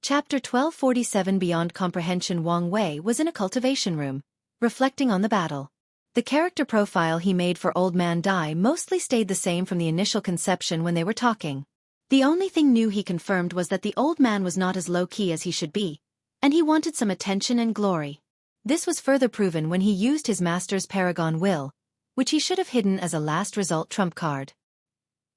Chapter 1247 Beyond Comprehension. Wang Wei was in a cultivation room, reflecting on the battle. The character profile he made for Old Man Dai mostly stayed the same from the initial conception when they were talking. The only thing new he confirmed was that the old man was not as low-key as he should be, and he wanted some attention and glory. This was further proven when he used his master's Paragon Will, which he should have hidden as a last result trump card.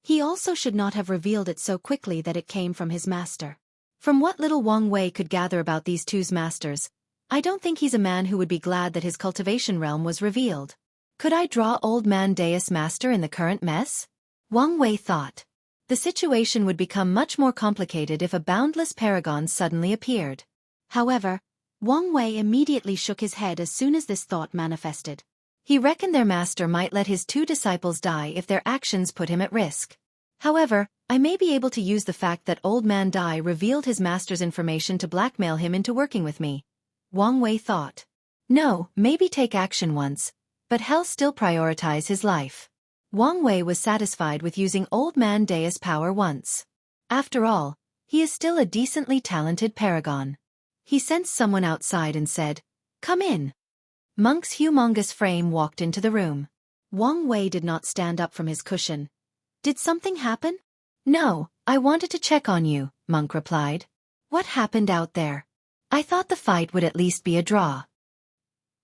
He also should not have revealed it so quickly that it came from his master. From what little Wang Wei could gather about these two's masters, I don't think he's a man who would be glad that his cultivation realm was revealed. Could I draw Old Man Dai's master in the current mess? Wang Wei thought. The situation would become much more complicated if a boundless paragon suddenly appeared. However, Wang Wei immediately shook his head as soon as this thought manifested. He reckoned their master might let his two disciples die if their actions put him at risk. However, I may be able to use the fact that Old Man Dai revealed his master's information to blackmail him into working with me. Wang Wei thought. No, maybe take action once, but hell still prioritize his life. Wang Wei was satisfied with using Old Man Dai's power once. After all, he is still a decently talented paragon. He sensed someone outside and said, "Come in." Monk's humongous frame walked into the room. Wang Wei did not stand up from his cushion. Did something happen? No, I wanted to check on you, Monk replied. What happened out there? I thought the fight would at least be a draw.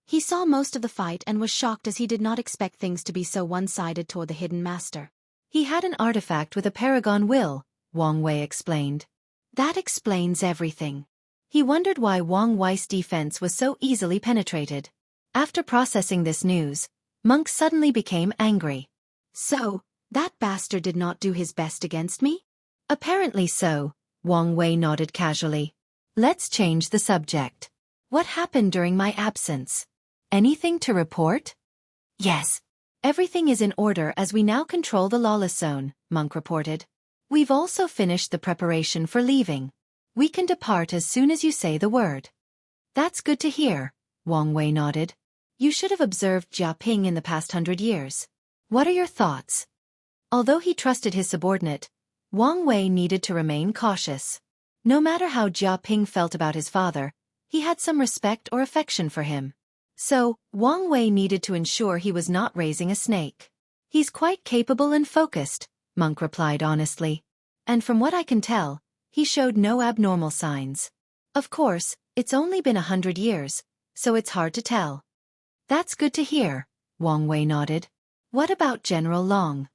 He saw most of the fight and was shocked as he did not expect things to be so one-sided toward the hidden master. He had an artifact with a Paragon Will, Wang Wei explained. That explains everything. He wondered why Wang Wei's defense was so easily penetrated. After processing this news, Monk suddenly became angry. So, that bastard did not do his best against me? Apparently so, Wang Wei nodded casually. Let's change the subject. What happened during my absence? Anything to report? Yes. Everything is in order as we now control the lawless zone, Monk reported. We've also finished the preparation for leaving. We can depart as soon as you say the word. That's good to hear, Wang Wei nodded. You should have observed Jia Ping in the past 100 years. What are your thoughts? Although he trusted his subordinate, Wang Wei needed to remain cautious. No matter how Jia Ping felt about his father, he had some respect or affection for him. So, Wang Wei needed to ensure he was not raising a snake. He's quite capable and focused, Monk replied honestly. And from what I can tell, he showed no abnormal signs. Of course, it's only been 100 years, so it's hard to tell. That's good to hear, Wang Wei nodded. What about General Long?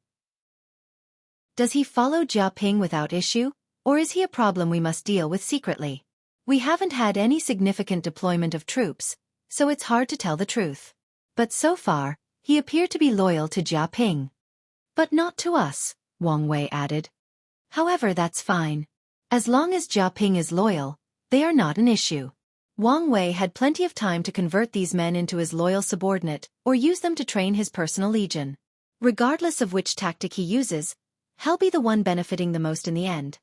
Does he follow Jia Ping without issue, or is he a problem we must deal with secretly? We haven't had any significant deployment of troops, so it's hard to tell the truth. But so far, he appeared to be loyal to Jia Ping. But not to us, Wang Wei added. However, that's fine. As long as Jia Ping is loyal, they are not an issue. Wang Wei had plenty of time to convert these men into his loyal subordinate or use them to train his personal legion. Regardless of which tactic he uses, he'll be the one benefiting the most in the end.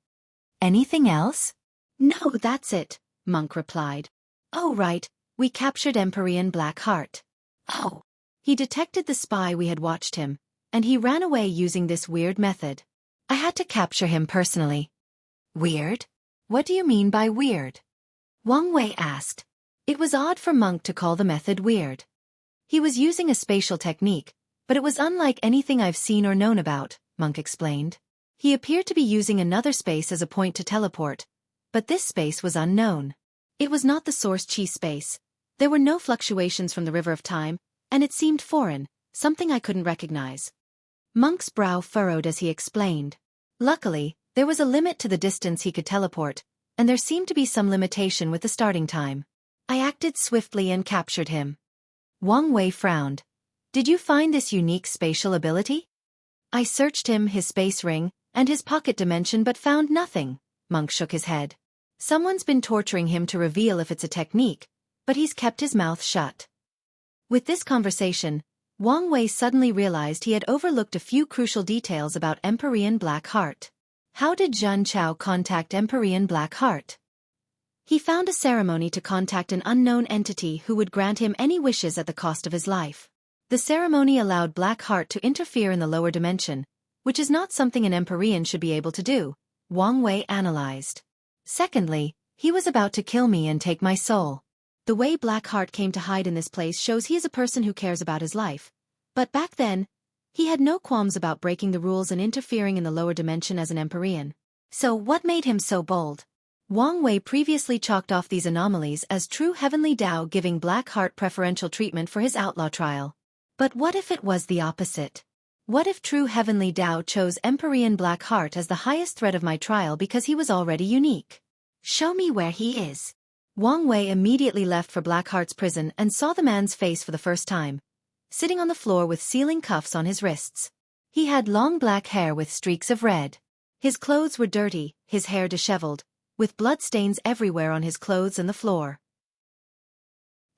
Anything else? No, that's it, Monk replied. Oh right, we captured Empyrean Blackheart. Oh. He detected the spy we had watched him, and he ran away using this weird method. I had to capture him personally. Weird? What do you mean by weird? Wang Wei asked. It was odd for Monk to call the method weird. He was using a spatial technique, but it was unlike anything I've seen or known about, Monk explained. He appeared to be using another space as a point to teleport, but this space was unknown. It was not the source chi space. There were no fluctuations from the river of time, and it seemed foreign, something I couldn't recognize. Monk's brow furrowed as he explained. Luckily, there was a limit to the distance he could teleport, and there seemed to be some limitation with the starting time. I acted swiftly and captured him. Wang Wei frowned. Did you find this unique spatial ability? I searched him, his space ring, and his pocket dimension but found nothing, Monk shook his head. Someone's been torturing him to reveal if it's a technique, but he's kept his mouth shut. With this conversation, Wang Wei suddenly realized he had overlooked a few crucial details about Empyrean Blackheart. How did Zhan Chao contact Empyrean Blackheart? He found a ceremony to contact an unknown entity who would grant him any wishes at the cost of his life. The ceremony allowed Blackheart to interfere in the lower dimension, which is not something an Empyrean should be able to do, Wang Wei analyzed. Secondly, He was about to kill me and take my soul. The way Blackheart came to hide in this place shows he is a person who cares about his life. But back then, he had no qualms about breaking the rules and interfering in the lower dimension as an Empyrean. So what made him so bold? Wang Wei previously chalked off these anomalies as true heavenly Tao, giving Blackheart preferential treatment for his outlaw trial. But what if it was the opposite? What if true heavenly Tao chose Empyrean Blackheart as the highest threat of my trial because he was already unique? Show me where he is. Wang Wei immediately left for Blackheart's prison and saw the man's face for the first time, sitting on the floor with sealing cuffs on his wrists. He had long black hair with streaks of red. His clothes were dirty, his hair disheveled, with blood stains everywhere on his clothes and the floor.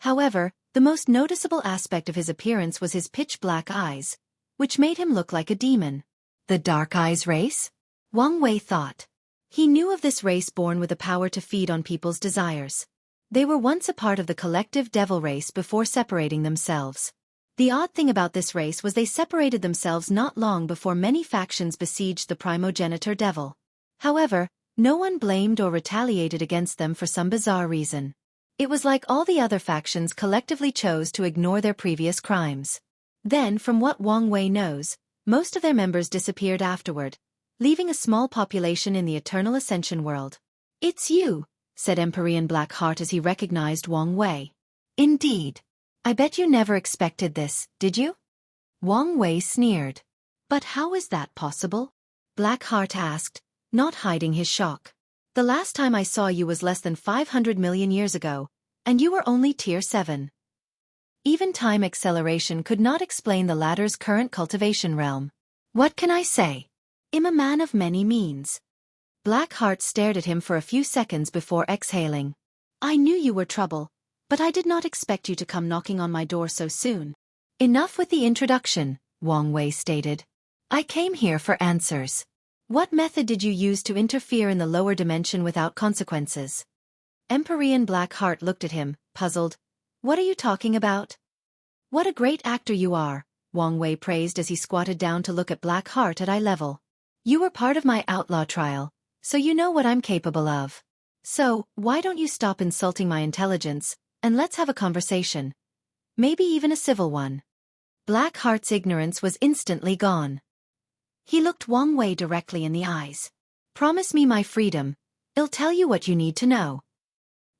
However, the most noticeable aspect of his appearance was his pitch-black eyes, which made him look like a demon. The Dark Eyes race? Wang Wei thought. He knew of this race born with the power to feed on people's desires. They were once a part of the collective devil race before separating themselves. The odd thing about this race was they separated themselves not long before many factions besieged the primogenitor devil. However, no one blamed or retaliated against them for some bizarre reason. It was like all the other factions collectively chose to ignore their previous crimes. Then, from what Wang Wei knows, most of their members disappeared afterward, leaving a small population in the eternal Ascension world. "It's you," said Empyrean Blackheart as he recognized Wang Wei. "Indeed. I bet you never expected this, did you?" Wang Wei sneered. "But how is that possible?" Blackheart asked, not hiding his shock. "The last time I saw you was less than 500 million years ago, and you were only Tier 7. Even time acceleration could not explain the latter's current cultivation realm. What can I say? I'm a man of many means." Blackheart stared at him for a few seconds before exhaling. "I knew you were trouble, but I did not expect you to come knocking on my door so soon." "Enough with the introduction," Wang Wei stated. "I came here for answers. What method did you use to interfere in the lower dimension without consequences?" Empyrean Blackheart looked at him, puzzled. "What are you talking about?" "What a great actor you are," Wang Wei praised as he squatted down to look at Blackheart at eye level. "You were part of my outlaw trial, so you know what I'm capable of. So, why don't you stop insulting my intelligence, and let's have a conversation. Maybe even a civil one." Blackheart's ignorance was instantly gone. He looked Wang Wei directly in the eyes. "Promise me my freedom. I'll tell you what you need to know."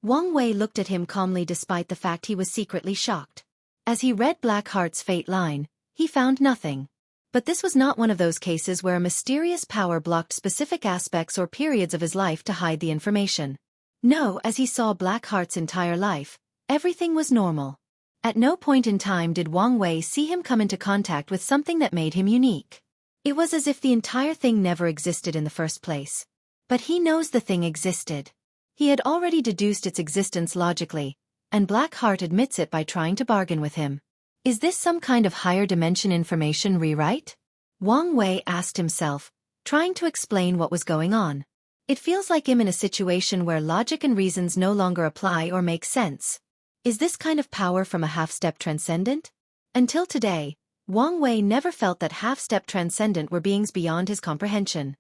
Wang Wei looked at him calmly despite the fact he was secretly shocked. As he read Blackheart's fate line, he found nothing. But this was not one of those cases where a mysterious power blocked specific aspects or periods of his life to hide the information. No, as he saw Blackheart's entire life, everything was normal. At no point in time did Wang Wei see him come into contact with something that made him unique. It was as if the entire thing never existed in the first place. But he knows the thing existed. He had already deduced its existence logically, and Blackheart admits it by trying to bargain with him. Is this some kind of higher dimension information rewrite? Wang Wei asked himself, trying to explain what was going on. It feels like him in a situation where logic and reasons no longer apply or make sense. Is this kind of power from a half-step transcendent? Until today, Wang Wei never felt that half-step transcendent were beings beyond his comprehension.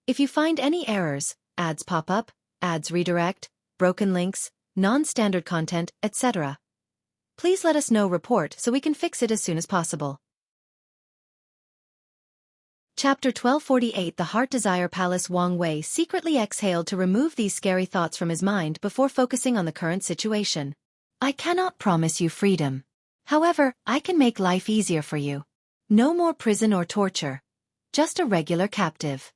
If you find any errors, ads pop up, ads redirect, broken links, non-standard content, etc., please let us know. Report so we can fix it as soon as possible. Chapter 1248 The Heart Desire Palace. Wang Wei secretly exhaled to remove these scary thoughts from his mind before focusing on the current situation. "I cannot promise you freedom. However, I can make life easier for you. No more prison or torture. Just a regular captive."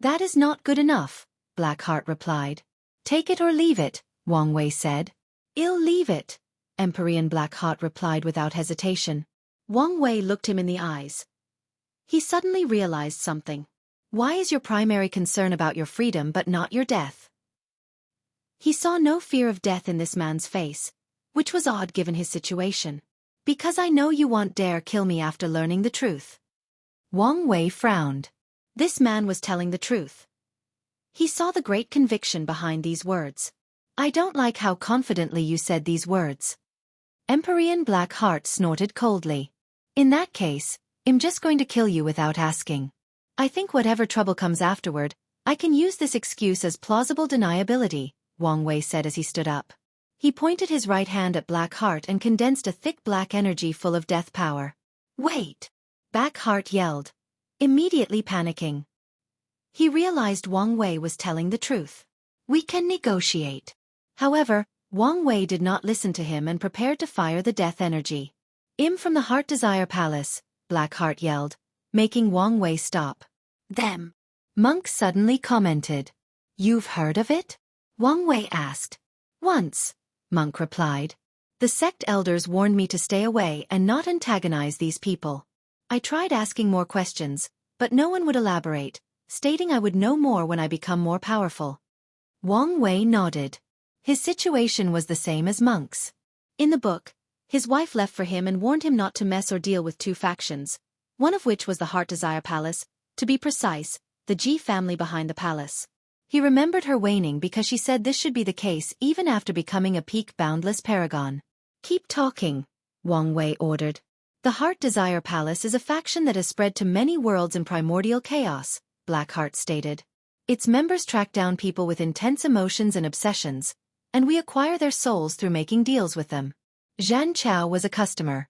"That is not good enough," Blackheart replied. "Take it or leave it," Wang Wei said. "I'll leave it," Empyrean Blackheart replied without hesitation. Wang Wei looked him in the eyes. He suddenly realized something. "Why is your primary concern about your freedom but not your death?" He saw no fear of death in this man's face, which was odd given his situation. "Because I know you won't dare kill me after learning the truth." Wang Wei frowned. This man was telling the truth. He saw the great conviction behind these words. "I don't like how confidently you said these words." Empyrean Blackheart snorted coldly. "In that case, I'm just going to kill you without asking. I think whatever trouble comes afterward, I can use this excuse as plausible deniability, Wang Wei said as he stood up. He pointed his right hand at Black Heart and condensed a thick black energy full of death power. Wait! Black Heart yelled, immediately panicking. He realized Wang Wei was telling the truth. We can negotiate. However, Wang Wei did not listen to him and prepared to fire the death energy. From the Heart Desire Palace, Black Heart yelled, making Wang Wei stop. Them. Monk suddenly commented. You've heard of it? Wang Wei asked. Once, Monk replied. The sect elders warned me to stay away and not antagonize these people. I tried asking more questions, but no one would elaborate, stating I would know more when I become more powerful. Wang Wei nodded. His situation was the same as Monk's. In the book, his wife left for him and warned him not to mess or deal with two factions, one of which was the Heart Desire Palace, to be precise, the Ji family behind the palace. He remembered her waning because she said this should be the case even after becoming a peak boundless paragon. Keep talking, Wang Wei ordered. The Heart Desire Palace is a faction that has spread to many worlds in primordial chaos, Blackheart stated. Its members track down people with intense emotions and obsessions, and we acquire their souls through making deals with them. Xianxia was a customer.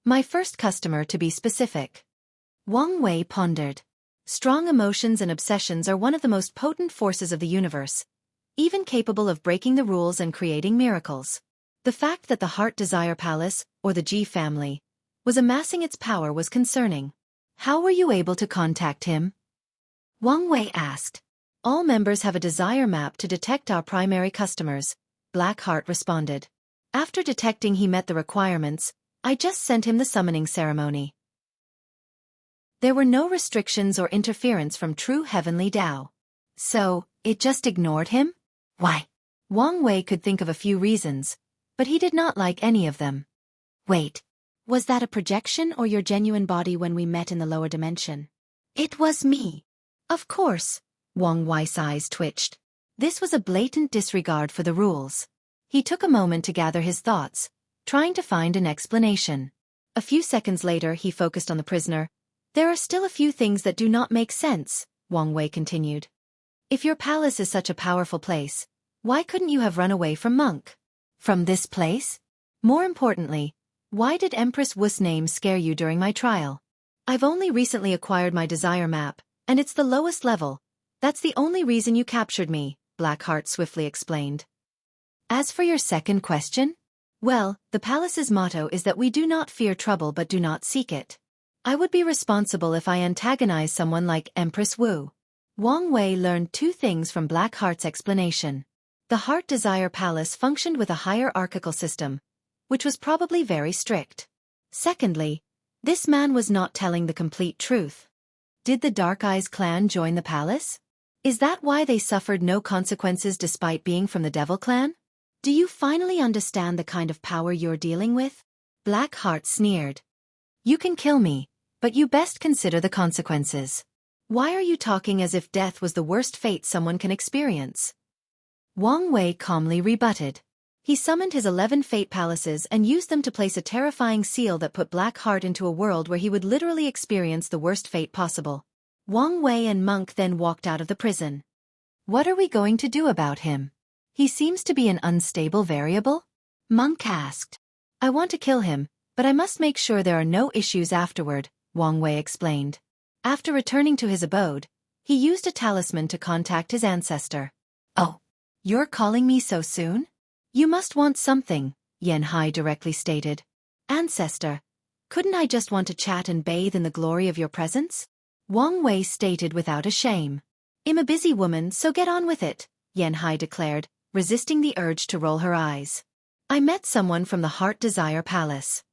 My first customer, to be specific. Wang Wei pondered. Strong emotions and obsessions are one of the most potent forces of the universe, even capable of breaking the rules and creating miracles. The fact that the Heart Desire Palace, or the Ji family, was amassing its power was concerning. How were you able to contact him? Wang Wei asked. All members have a desire map to detect our primary customers, Blackheart responded. After detecting he met the requirements, I just sent him the summoning ceremony. There were no restrictions or interference from true heavenly Tao. So, it just ignored him? Why? Wang Wei could think of a few reasons, but he did not like any of them. Wait, was that a projection or your genuine body when we met in the lower dimension? It was me. Of course, Wang Wei's eyes twitched. This was a blatant disregard for the rules. He took a moment to gather his thoughts, trying to find an explanation. A few seconds later he focused on the prisoner. There are still a few things that do not make sense, Wang Wei continued. If your palace is such a powerful place, why couldn't you have run away from Monk? From this place? More importantly, why did Empress Wu's name scare you during my trial? I've only recently acquired my desire map, and it's the lowest level. That's the only reason you captured me, Blackheart swiftly explained. As for your second question? Well, the palace's motto is that we do not fear trouble but do not seek it. I would be responsible if I antagonize someone like Empress Wu. Wang Wei learned two things from Blackheart's explanation. The Heart Desire Palace functioned with a hierarchical system, which was probably very strict. Secondly, this man was not telling the complete truth. Did the Dark Eyes clan join the palace? Is that why they suffered no consequences despite being from the Devil clan? Do you finally understand the kind of power you're dealing with? Blackheart sneered. You can kill me, but you best consider the consequences. Why are you talking as if death was the worst fate someone can experience? Wang Wei calmly rebutted. He summoned his 11 fate palaces and used them to place a terrifying seal that put Blackheart into a world where he would literally experience the worst fate possible. Wang Wei and Monk then walked out of the prison. What are we going to do about him? He seems to be an unstable variable? Monk asked. I want to kill him, but I must make sure there are no issues afterward, Wang Wei explained. After returning to his abode, he used a talisman to contact his ancestor. Oh, you're calling me so soon? You must want something, Xianxia directly stated. Ancestor, couldn't I just want to chat and bathe in the glory of your presence? Wang Wei stated without a shame. I'm a busy woman, so get on with it, Xianxia declared, resisting the urge to roll her eyes. I met someone from the Heart Desire Palace.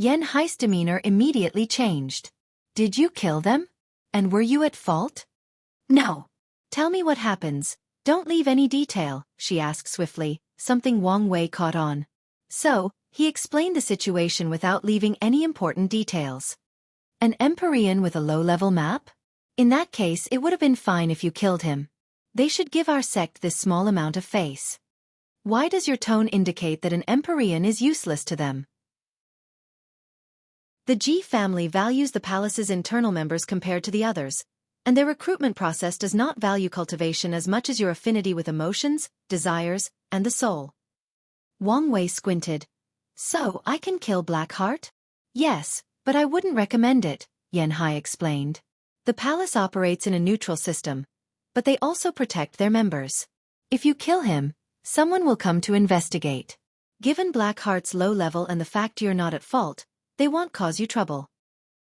Xianxia's demeanor immediately changed. Did you kill them? And were you at fault? No. Tell me what happens. Don't leave any detail, she asked swiftly, something Wang Wei caught on. So, he explained the situation without leaving any important details. An Empyrean with a low-level map? In that case it would have been fine if you killed him. They should give our sect this small amount of face. Why does your tone indicate that an Empyrean is useless to them? The Ji family values the palace's internal members compared to the others, and their recruitment process does not value cultivation as much as your affinity with emotions, desires, and the soul. Wang Wei squinted. So, I can kill Blackheart? Yes, but I wouldn't recommend it, Yanhai explained. The palace operates in a neutral system, but they also protect their members. If you kill him, someone will come to investigate. Given Blackheart's low level and the fact you're not at fault, they won't cause you trouble.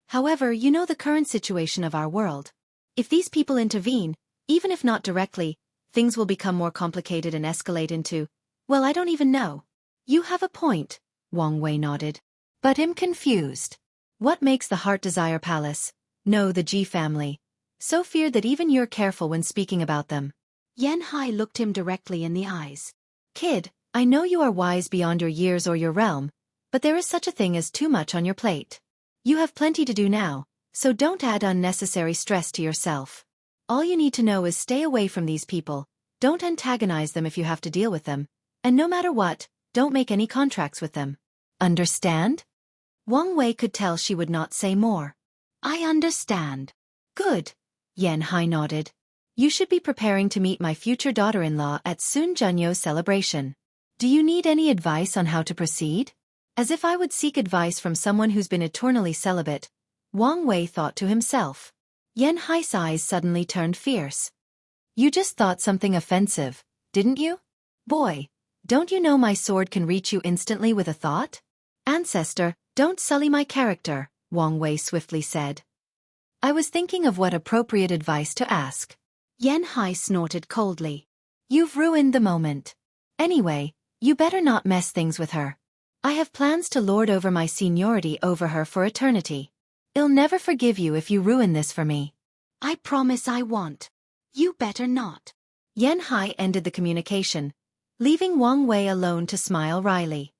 However, you know the current situation of our world. If these people intervene, even if not directly, things will become more complicated and escalate into, well, I don't even know. You have a point, Wang Wei nodded. But I'm confused. What makes the Heart Desire Palace, no, the Ji family, so feared that even you're careful when speaking about them? Yanhai looked him directly in the eyes. Kid, I know you are wise beyond your years or your realm, but there is such a thing as too much on your plate. You have plenty to do now, so don't add unnecessary stress to yourself. All you need to know is stay away from these people, don't antagonize them if you have to deal with them, and no matter what, don't make any contracts with them. Understand? Wang Wei could tell she would not say more. I understand. Good. Yanhai nodded. You should be preparing to meet my future daughter-in-law at Sun Junyo's celebration. Do you need any advice on how to proceed? As if I would seek advice from someone who's been eternally celibate, Wang Wei thought to himself. Yanhai's eyes suddenly turned fierce. You just thought something offensive, didn't you? Boy, don't you know my sword can reach you instantly with a thought? Ancestor, don't sully my character, Wang Wei swiftly said. I was thinking of what appropriate advice to ask. Yanhai snorted coldly. You've ruined the moment. Anyway, you better not mess things with her. I have plans to lord over my seniority over her for eternity. I'll never forgive you if you ruin this for me. I promise I won't. You better not. Yanhai ended the communication, leaving Wang Wei alone to smile wryly.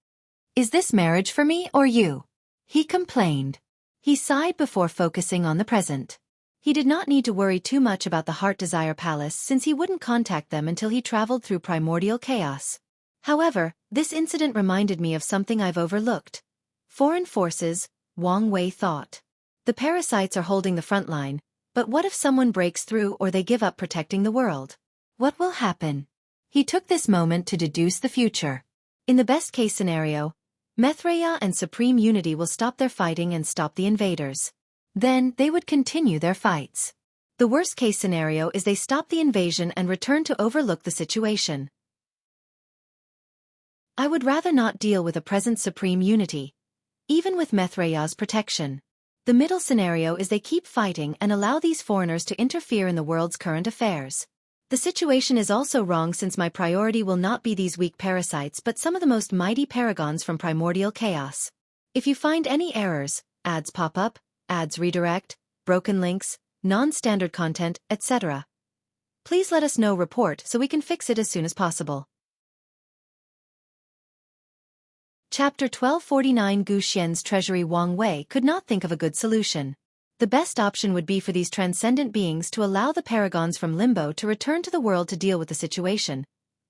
Is this marriage for me or you? He complained. He sighed before focusing on the present. He did not need to worry too much about the Heart Desire Palace since he wouldn't contact them until he traveled through primordial chaos. However, this incident reminded me of something I've overlooked. Foreign forces, Wang Wei thought. The parasites are holding the front line, but what if someone breaks through or they give up protecting the world? What will happen? He took this moment to deduce the future. In the best-case scenario, Mithraea and Supreme Unity will stop their fighting and stop the invaders. Then, they would continue their fights. The worst-case scenario is they stop the invasion and return to overlook the situation. I would rather not deal with a present Supreme Unity, even with Mithraea's protection. The middle scenario is they keep fighting and allow these foreigners to interfere in the world's current affairs. The situation is also wrong since my priority will not be these weak parasites but some of the most mighty paragons from primordial chaos. If you find any errors, ads pop up, ads redirect, broken links, non-standard content, etc., please let us know report so we can fix it as soon as possible. Chapter 1249 Gu Xian's Treasury. Wang Wei could not think of a good solution. The best option would be for these transcendent beings to allow the paragons from Limbo to return to the world to deal with the situation.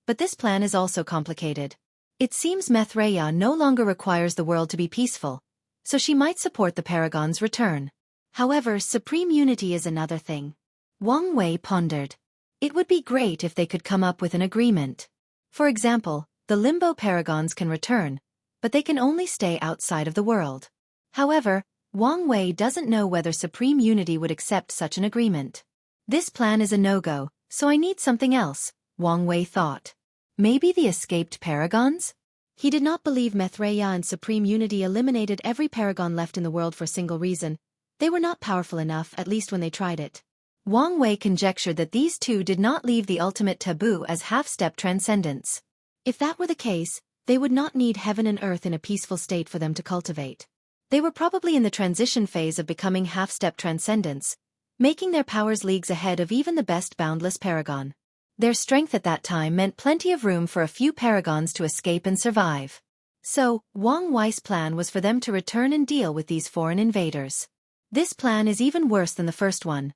But this plan is also complicated. It seems Mithraea no longer requires the world to be peaceful, so she might support the paragons' return. However, Supreme Unity is another thing. Wang Wei pondered. It would be great if they could come up with an agreement. For example, the Limbo paragons can return, but they can only stay outside of the world. However, Wang Wei doesn't know whether Supreme Unity would accept such an agreement. This plan is a no-go, so I need something else, Wang Wei thought. Maybe the escaped paragons? He did not believe Mithraea and Supreme Unity eliminated every paragon left in the world for a single reason. They were not powerful enough, at least when they tried it. Wang Wei conjectured that these two did not leave the ultimate taboo as half-step transcendence. If that were the case, they would not need heaven and earth in a peaceful state for them to cultivate. They were probably in the transition phase of becoming half-step transcendence, making their powers leagues ahead of even the best boundless paragon. Their strength at that time meant plenty of room for a few paragons to escape and survive. So, Wang Wei's plan was for them to return and deal with these foreign invaders. This plan is even worse than the first one.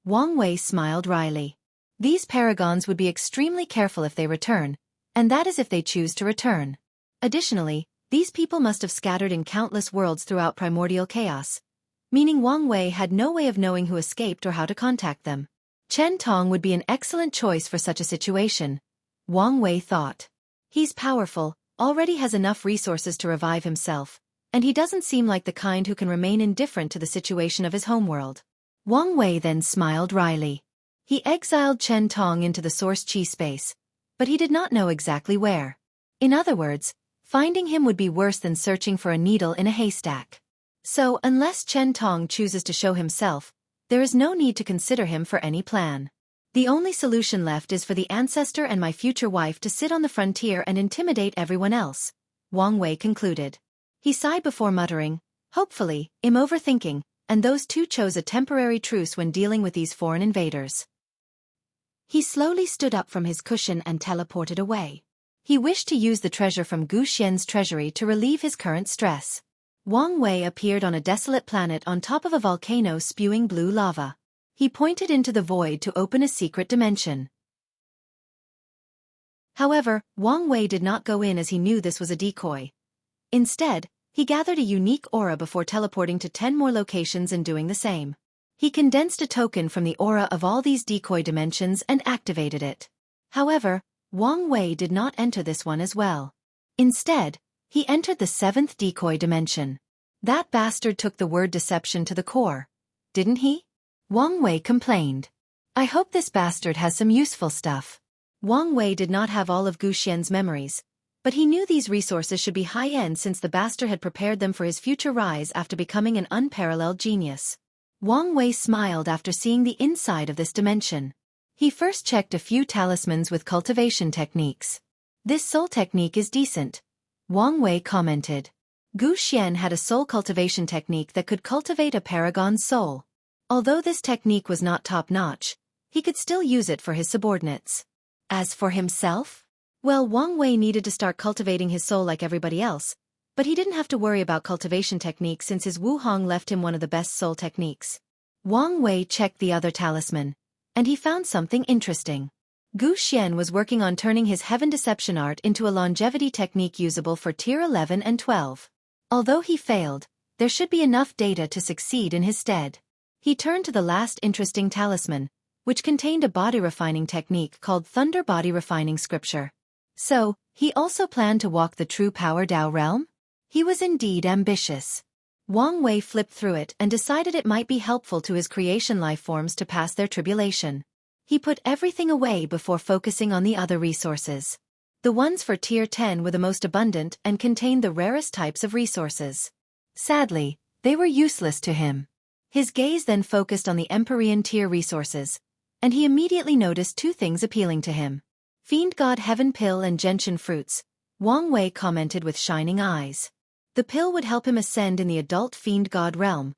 Wang Wei smiled wryly. These paragons would be extremely careful if they return, and that is if they choose to return. Additionally, these people must have scattered in countless worlds throughout primordial chaos, meaning Wang Wei had no way of knowing who escaped or how to contact them. Chen Tong would be an excellent choice for such a situation, Wang Wei thought. He's powerful, already has enough resources to revive himself, and he doesn't seem like the kind who can remain indifferent to the situation of his homeworld. Wang Wei then smiled wryly. He exiled Chen Tong into the source chi space, but he did not know exactly where. In other words, finding him would be worse than searching for a needle in a haystack. So, unless Chen Tong chooses to show himself, there is no need to consider him for any plan. The only solution left is for the ancestor and my future wife to sit on the frontier and intimidate everyone else, Wang Wei concluded. He sighed before muttering, hopefully, I'm overthinking, and those two chose a temporary truce when dealing with these foreign invaders. He slowly stood up from his cushion and teleported away. He wished to use the treasure from Gu Xian's treasury to relieve his current stress. Wang Wei appeared on a desolate planet on top of a volcano spewing blue lava. He pointed into the void to open a secret dimension. However, Wang Wei did not go in as he knew this was a decoy. Instead, he gathered a unique aura before teleporting to 10 more locations and doing the same. He condensed a token from the aura of all these decoy dimensions and activated it. However, Wang Wei did not enter this one as well. Instead, he entered the 7th decoy dimension. That bastard took the word deception to the core, didn't he? Wang Wei complained. I hope this bastard has some useful stuff. Wang Wei did not have all of Gu Xian's memories, but he knew these resources should be high-end since the bastard had prepared them for his future rise after becoming an unparalleled genius. Wang Wei smiled after seeing the inside of this dimension. He first checked a few talismans with cultivation techniques. This soul technique is decent, Wang Wei commented. Gu Xian had a soul cultivation technique that could cultivate a paragon's soul. Although this technique was not top-notch, he could still use it for his subordinates. As for himself? Well, Wang Wei needed to start cultivating his soul like everybody else, but he didn't have to worry about cultivation technique since his Wu Hong left him one of the best soul techniques. Wang Wei checked the other talisman, and he found something interesting. Gu Xian was working on turning his heaven deception art into a longevity technique usable for tier 11 and 12. Although he failed, there should be enough data to succeed in his stead. He turned to the last interesting talisman, which contained a body refining technique called Thunder Body Refining Scripture. So, he also planned to walk the true power Dao realm? He was indeed ambitious. Wang Wei flipped through it and decided it might be helpful to his creation life forms to pass their tribulation. He put everything away before focusing on the other resources. The ones for tier 10 were the most abundant and contained the rarest types of resources. Sadly, they were useless to him. His gaze then focused on the Empyrean tier resources, and he immediately noticed two things appealing to him. Fiend God Heaven Pill and Gentian Fruits, Wang Wei commented with shining eyes. The pill would help him ascend in the adult Fiend God realm,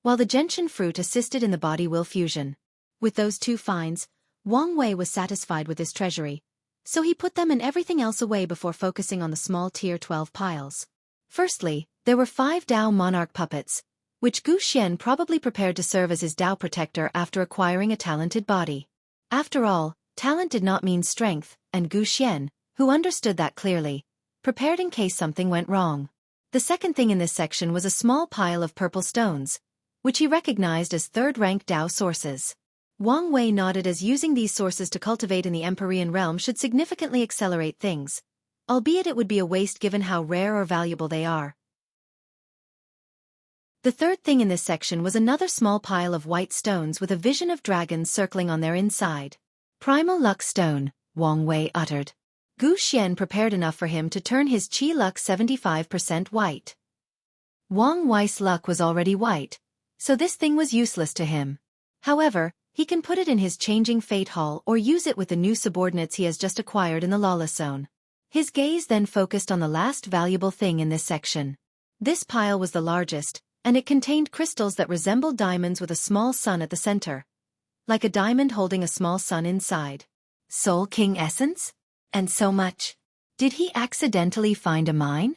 while the Gentian Fruit assisted in the body will fusion. With those two finds, Wang Wei was satisfied with his treasury, so he put them and everything else away before focusing on the small tier 12 piles. Firstly, there were 5 Dao Monarch puppets, which Gu Xian probably prepared to serve as his Dao protector after acquiring a talented body. After all, talent did not mean strength, and Gu Xian, who understood that clearly, prepared in case something went wrong. The second thing in this section was a small pile of purple stones, which he recognized as third-rank Dao sources. Wang Wei nodded as using these sources to cultivate in the Empyrean realm should significantly accelerate things, albeit it would be a waste given how rare or valuable they are. The third thing in this section was another small pile of white stones with a vision of dragons circling on their inside. Primal Luck Stone, Wang Wei uttered. Gu Xian prepared enough for him to turn his Qi luck 75% white. Wang Wei's luck was already white, so this thing was useless to him. However, he can put it in his changing fate hall or use it with the new subordinates he has just acquired in the lawless zone. His gaze then focused on the last valuable thing in this section. This pile was the largest, and it contained crystals that resembled diamonds with a small sun at the center, like a diamond holding a small sun inside. Soul King Essence? And so much. Did he accidentally find a mine?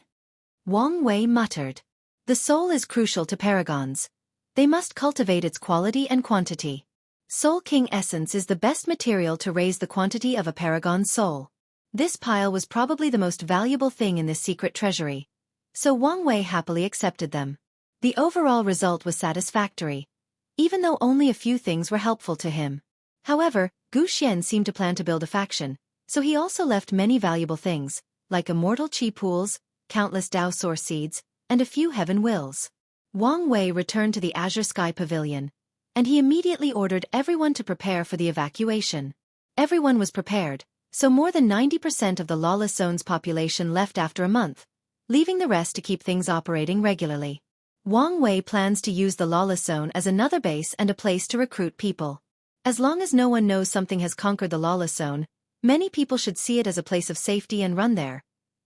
Wang Wei muttered. The soul is crucial to paragons. They must cultivate its quality and quantity. Soul King Essence is the best material to raise the quantity of a paragon's soul. This pile was probably the most valuable thing in this secret treasury, so Wang Wei happily accepted them. The overall result was satisfactory, even though only a few things were helpful to him. However, Xian seemed to plan to build a faction, so he also left many valuable things, like immortal chi pools, countless Dao source seeds, and a few heaven wills. Wang Wei returned to the Azure Sky Pavilion, and he immediately ordered everyone to prepare for the evacuation. Everyone was prepared, so more than 90% of the Lawless Zone's population left after a month, leaving the rest to keep things operating regularly. Wang Wei plans to use the Lawless Zone as another base and a place to recruit people. As long as no one knows something has conquered the Lawless Zone, many people should see it as a place of safety and run there,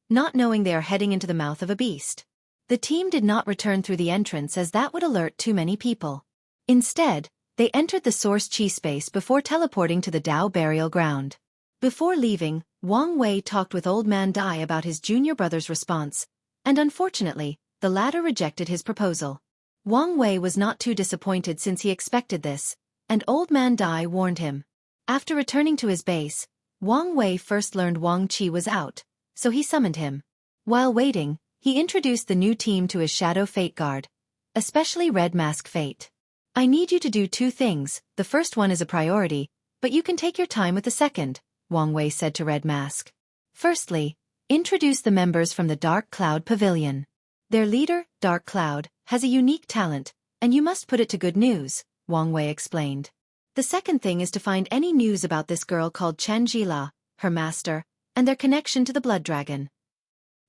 not knowing they are heading into the mouth of a beast. The team did not return through the entrance as that would alert too many people. Instead, they entered the source chi space before teleporting to the Dao burial ground. Before leaving, Wang Wei talked with Old Man Dai about his junior brother's response, and unfortunately, the latter rejected his proposal. Wang Wei was not too disappointed since he expected this, and Old Man Dai warned him. After returning to his base, Wang Wei first learned Wang Qi was out, so he summoned him. While waiting, he introduced the new team to his Shadow Fate Guard, especially Red Mask Fate. I need you to do two things. The first one is a priority, but you can take your time with the second, Wang Wei said to Red Mask. Firstly, introduce the members from the Dark Cloud Pavilion. Their leader, Dark Cloud, has a unique talent, and you must put it to good news, Wang Wei explained. The second thing is to find any news about this girl called Chen Jila, her master, and their connection to the Blood Dragon.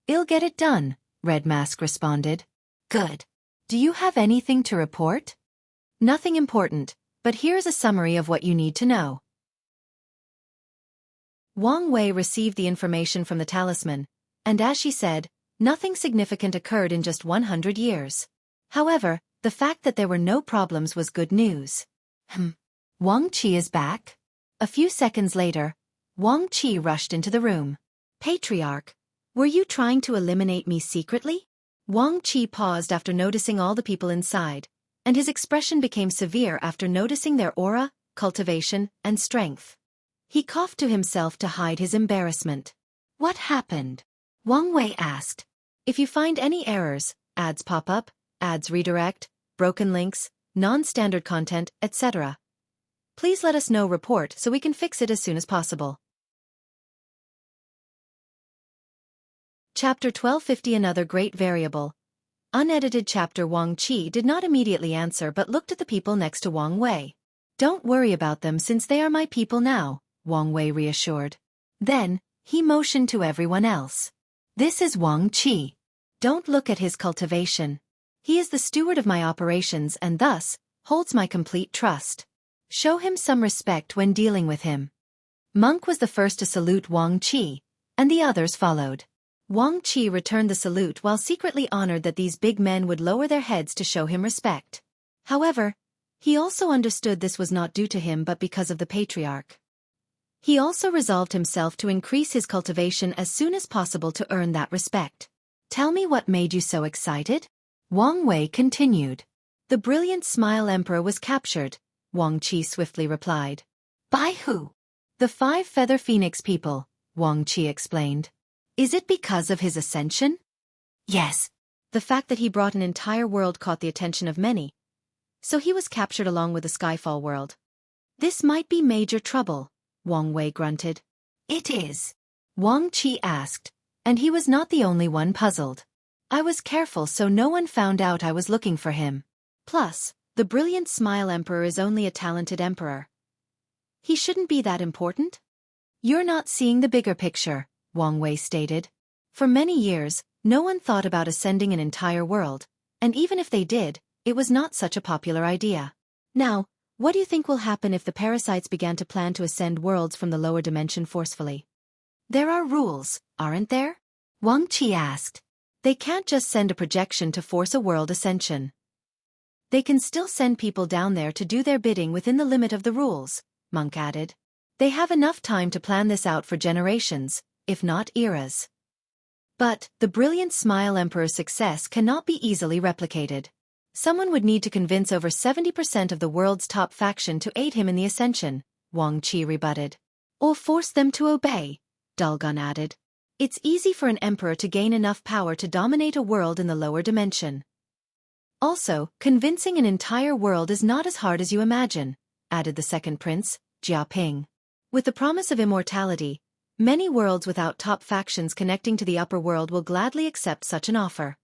I'll get it done, Red Mask responded. Good. Do you have anything to report? Nothing important, but here's a summary of what you need to know. Wang Wei received the information from the talisman, and as she said, nothing significant occurred in just 100 years. However, the fact that there were no problems was good news. Wang Qi is back? A few seconds later, Wang Qi rushed into the room. Patriarch, were you trying to eliminate me secretly? Wang Qi paused after noticing all the people inside, and his expression became severe after noticing their aura, cultivation, and strength. He coughed to himself to hide his embarrassment. What happened? Wang Wei asked. If you find any errors, ads pop up, ads redirect, broken links, non-standard content, etc., please let us know. Report so we can fix it as soon as possible. Chapter 1250. Another great variable. Unedited chapter. Wang Qi did not immediately answer but looked at the people next to Wang Wei. Don't worry about them since they are my people now, Wang Wei reassured. Then, he motioned to everyone else. This is Wang Qi. Don't look at his cultivation. He is the steward of my operations and thus, holds my complete trust. Show him some respect when dealing with him. Monk was the first to salute Wang Qi, and the others followed. Wang Qi returned the salute while secretly honored that these big men would lower their heads to show him respect. However, he also understood this was not due to him but because of the patriarch. He also resolved himself to increase his cultivation as soon as possible to earn that respect. Tell me what made you so excited? Wang Wei continued. The brilliant Smile Emperor was captured, Wang Qi swiftly replied. By who? The 5 Feather Phoenix people, Wang Qi explained. Is it because of his ascension? Yes. The fact that he brought an entire world caught the attention of many. So he was captured along with the Skyfall world. This might be major trouble, Wang Wei grunted. It is. Wang Qi asked, and he was not the only one puzzled. I was careful so no one found out I was looking for him. Plus, the brilliant Smile Emperor is only a talented emperor. He shouldn't be that important? You're not seeing the bigger picture, Wang Wei stated. For many years, no one thought about ascending an entire world, and even if they did, it was not such a popular idea. Now, what do you think will happen if the parasites began to plan to ascend worlds from the lower dimension forcefully? There are rules, aren't there? Wang Qi asked. They can't just send a projection to force a world ascension. They can still send people down there to do their bidding within the limit of the rules, Monk added. They have enough time to plan this out for generations, if not eras. But, the brilliant Smile Emperor's success cannot be easily replicated. Someone would need to convince over 70% of the world's top faction to aid him in the ascension, Wang Qi rebutted. Or force them to obey, Dalgun added. It's easy for an emperor to gain enough power to dominate a world in the lower dimension. Also, convincing an entire world is not as hard as you imagine, added the second prince, Jiaping. With the promise of immortality, many worlds without top factions connecting to the upper world will gladly accept such an offer.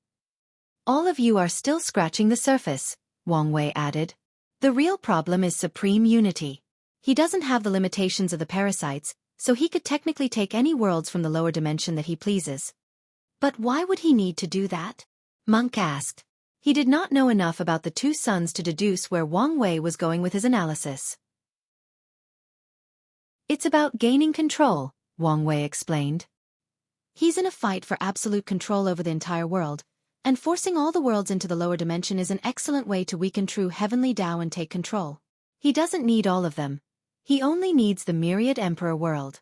All of you are still scratching the surface, Wang Wei added. The real problem is supreme unity. He doesn't have the limitations of the parasites, so he could technically take any worlds from the lower dimension that he pleases. But why would he need to do that? Monk asked. He did not know enough about the two suns to deduce where Wang Wei was going with his analysis. It's about gaining control, Wang Wei explained. He's in a fight for absolute control over the entire world, and forcing all the worlds into the lower dimension is an excellent way to weaken true heavenly Tao and take control. He doesn't need all of them. He only needs the Myriad Emperor world.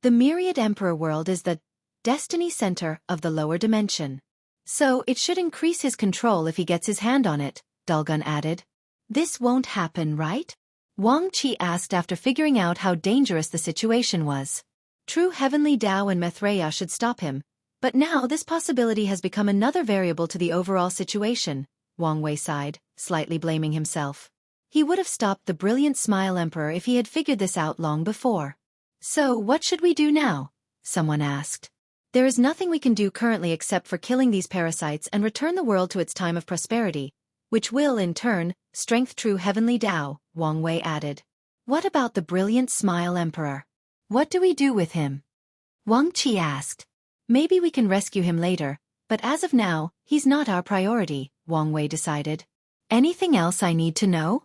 The Myriad Emperor world is the destiny center of the lower dimension. So it should increase his control if he gets his hand on it, Dulgun added. This won't happen, right? Wang Qi asked after figuring out how dangerous the situation was. True heavenly Tao and Maitreya should stop him, but now this possibility has become another variable to the overall situation, Wang Wei sighed, slightly blaming himself. He would have stopped the brilliant Smile Emperor if he had figured this out long before. So what should we do now? Someone asked. There is nothing we can do currently except for killing these parasites and return the world to its time of prosperity, which will, in turn, strengthen true heavenly Tao, Wang Wei added. What about the brilliant Smile Emperor? What do we do with him? Wang Qi asked. Maybe we can rescue him later, but as of now, he's not our priority, Wang Wei decided. Anything else I need to know?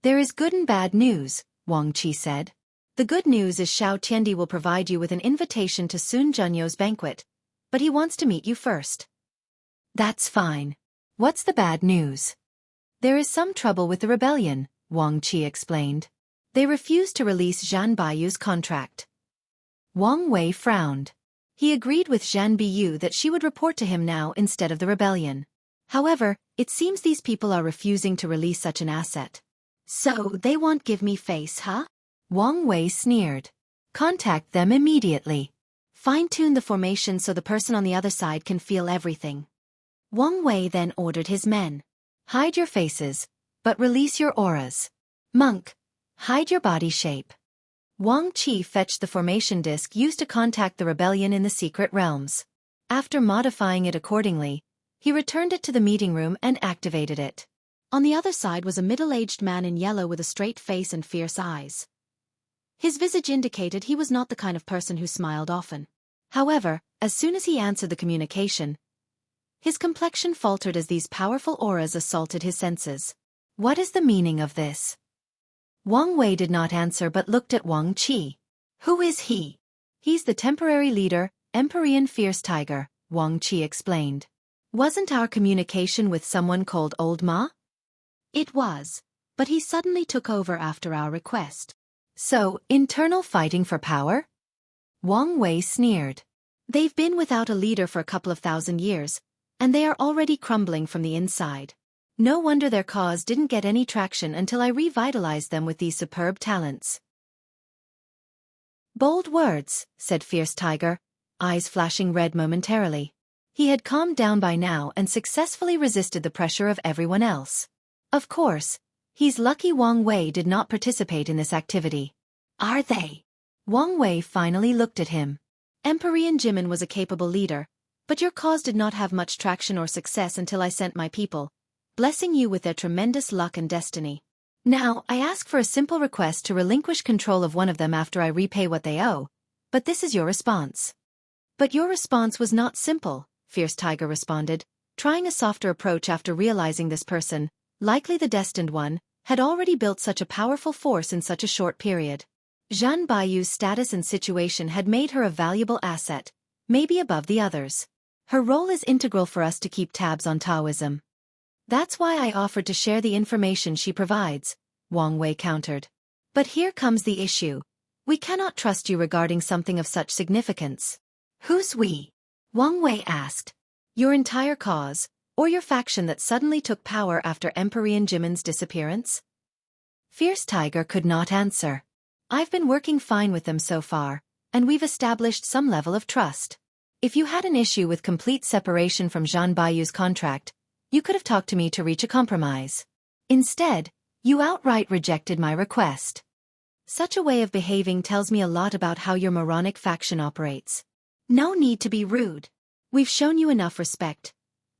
There is good and bad news, Wang Qi said. The good news is Xiao Tiandi will provide you with an invitation to Sun Junyo's banquet, but he wants to meet you first. That's fine. What's the bad news? There is some trouble with the rebellion, Wang Qi explained. They refused to release Zhan Baiyu's contract. Wang Wei frowned. He agreed with Zhan Biyu that she would report to him now instead of the rebellion. However, it seems these people are refusing to release such an asset. So they won't give me face, huh? Wang Wei sneered. Contact them immediately. Fine-tune the formation so the person on the other side can feel everything. Wang Wei then ordered his men. Hide your faces, but release your auras. Monk, hide your body shape. Wang Qi fetched the formation disc used to contact the rebellion in the secret realms. After modifying it accordingly, he returned it to the meeting room and activated it. On the other side was a middle-aged man in yellow with a straight face and fierce eyes. His visage indicated he was not the kind of person who smiled often. However, as soon as he answered the communication, his complexion faltered as these powerful auras assaulted his senses. What is the meaning of this? Wang Wei did not answer but looked at Wang Qi. Who is he? He's the temporary leader, Empyrean Fierce Tiger, Wang Qi explained. Wasn't our communication with someone called Old Ma? It was, but he suddenly took over after our request. So, internal fighting for power? Wang Wei sneered. They've been without a leader for a couple of thousand years, and they are already crumbling from the inside. No wonder their cause didn't get any traction until I revitalized them with these superb talents. Bold words, said Fierce Tiger, eyes flashing red momentarily. He had calmed down by now and successfully resisted the pressure of everyone else. Of course, he's lucky Wang Wei did not participate in this activity. Are they? Wang Wei finally looked at him. Empyrean Jimin was a capable leader, but your cause did not have much traction or success until I sent my people, blessing you with their tremendous luck and destiny. Now, I ask for a simple request to relinquish control of one of them after I repay what they owe, but this is your response. But your response was not simple, Fierce Tiger responded, trying a softer approach after realizing this person, likely the destined one, had already built such a powerful force in such a short period. Zhan Baiyu's status and situation had made her a valuable asset, maybe above the others. Her role is integral for us to keep tabs on Taoism. That's why I offered to share the information she provides, Wang Wei countered. But here comes the issue. We cannot trust you regarding something of such significance. Who's we? Wang Wei asked. Your entire cause, or your faction that suddenly took power after Empyrean Jimin's disappearance? Fierce Tiger could not answer. I've been working fine with them so far, and we've established some level of trust. If you had an issue with complete separation from Zhan Baiyu's contract, You could have talked to me to reach a compromise. Instead, you outright rejected my request. Such a way of behaving tells me a lot about how your moronic faction operates. No need to be rude. We've shown you enough respect.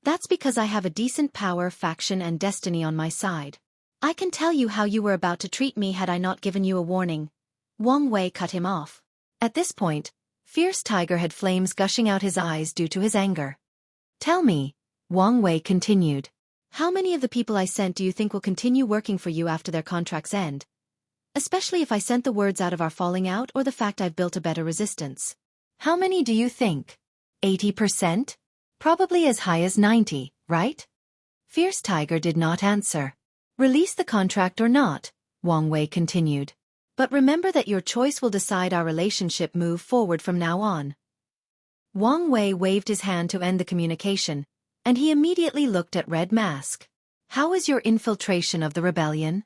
That's because I have a decent power, faction and destiny on my side. I can tell you how you were about to treat me had I not given you a warning. Wang Wei cut him off. At this point, Fierce Tiger had flames gushing out his eyes due to his anger. Tell me, Wang Wei continued. How many of the people I sent do you think will continue working for you after their contracts end? Especially if I sent the words out of our falling out or the fact I've built a better resistance. How many do you think? 80%? Probably as high as 90, right? Fierce Tiger did not answer. Release the contract or not, Wang Wei continued. But remember that your choice will decide our relationship move forward from now on. Wang Wei waved his hand to end the communication, and he immediately looked at Red Mask. How is your infiltration of the rebellion?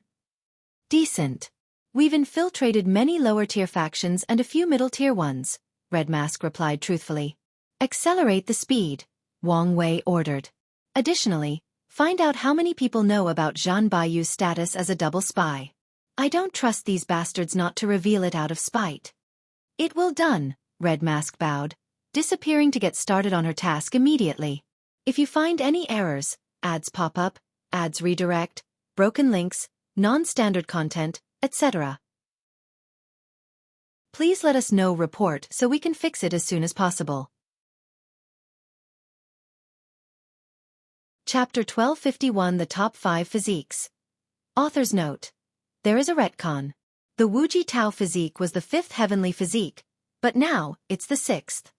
Decent. We've infiltrated many lower-tier factions and a few middle-tier ones, Red Mask replied truthfully. Accelerate the speed, Wang Wei ordered. Additionally, find out how many people know about Zhan Baiyu's status as a double spy. I don't trust these bastards not to reveal it out of spite. It will done, Red Mask bowed, disappearing to get started on her task immediately. If you find any errors, ads pop up, ads redirect, broken links, non-standard content, etc. Please let us know report so we can fix it as soon as possible. Chapter 1251 The Top 5 Physiques. Author's note. There is a retcon. The Wuji Tao physique was the 5th heavenly physique, but now, it's the 6th.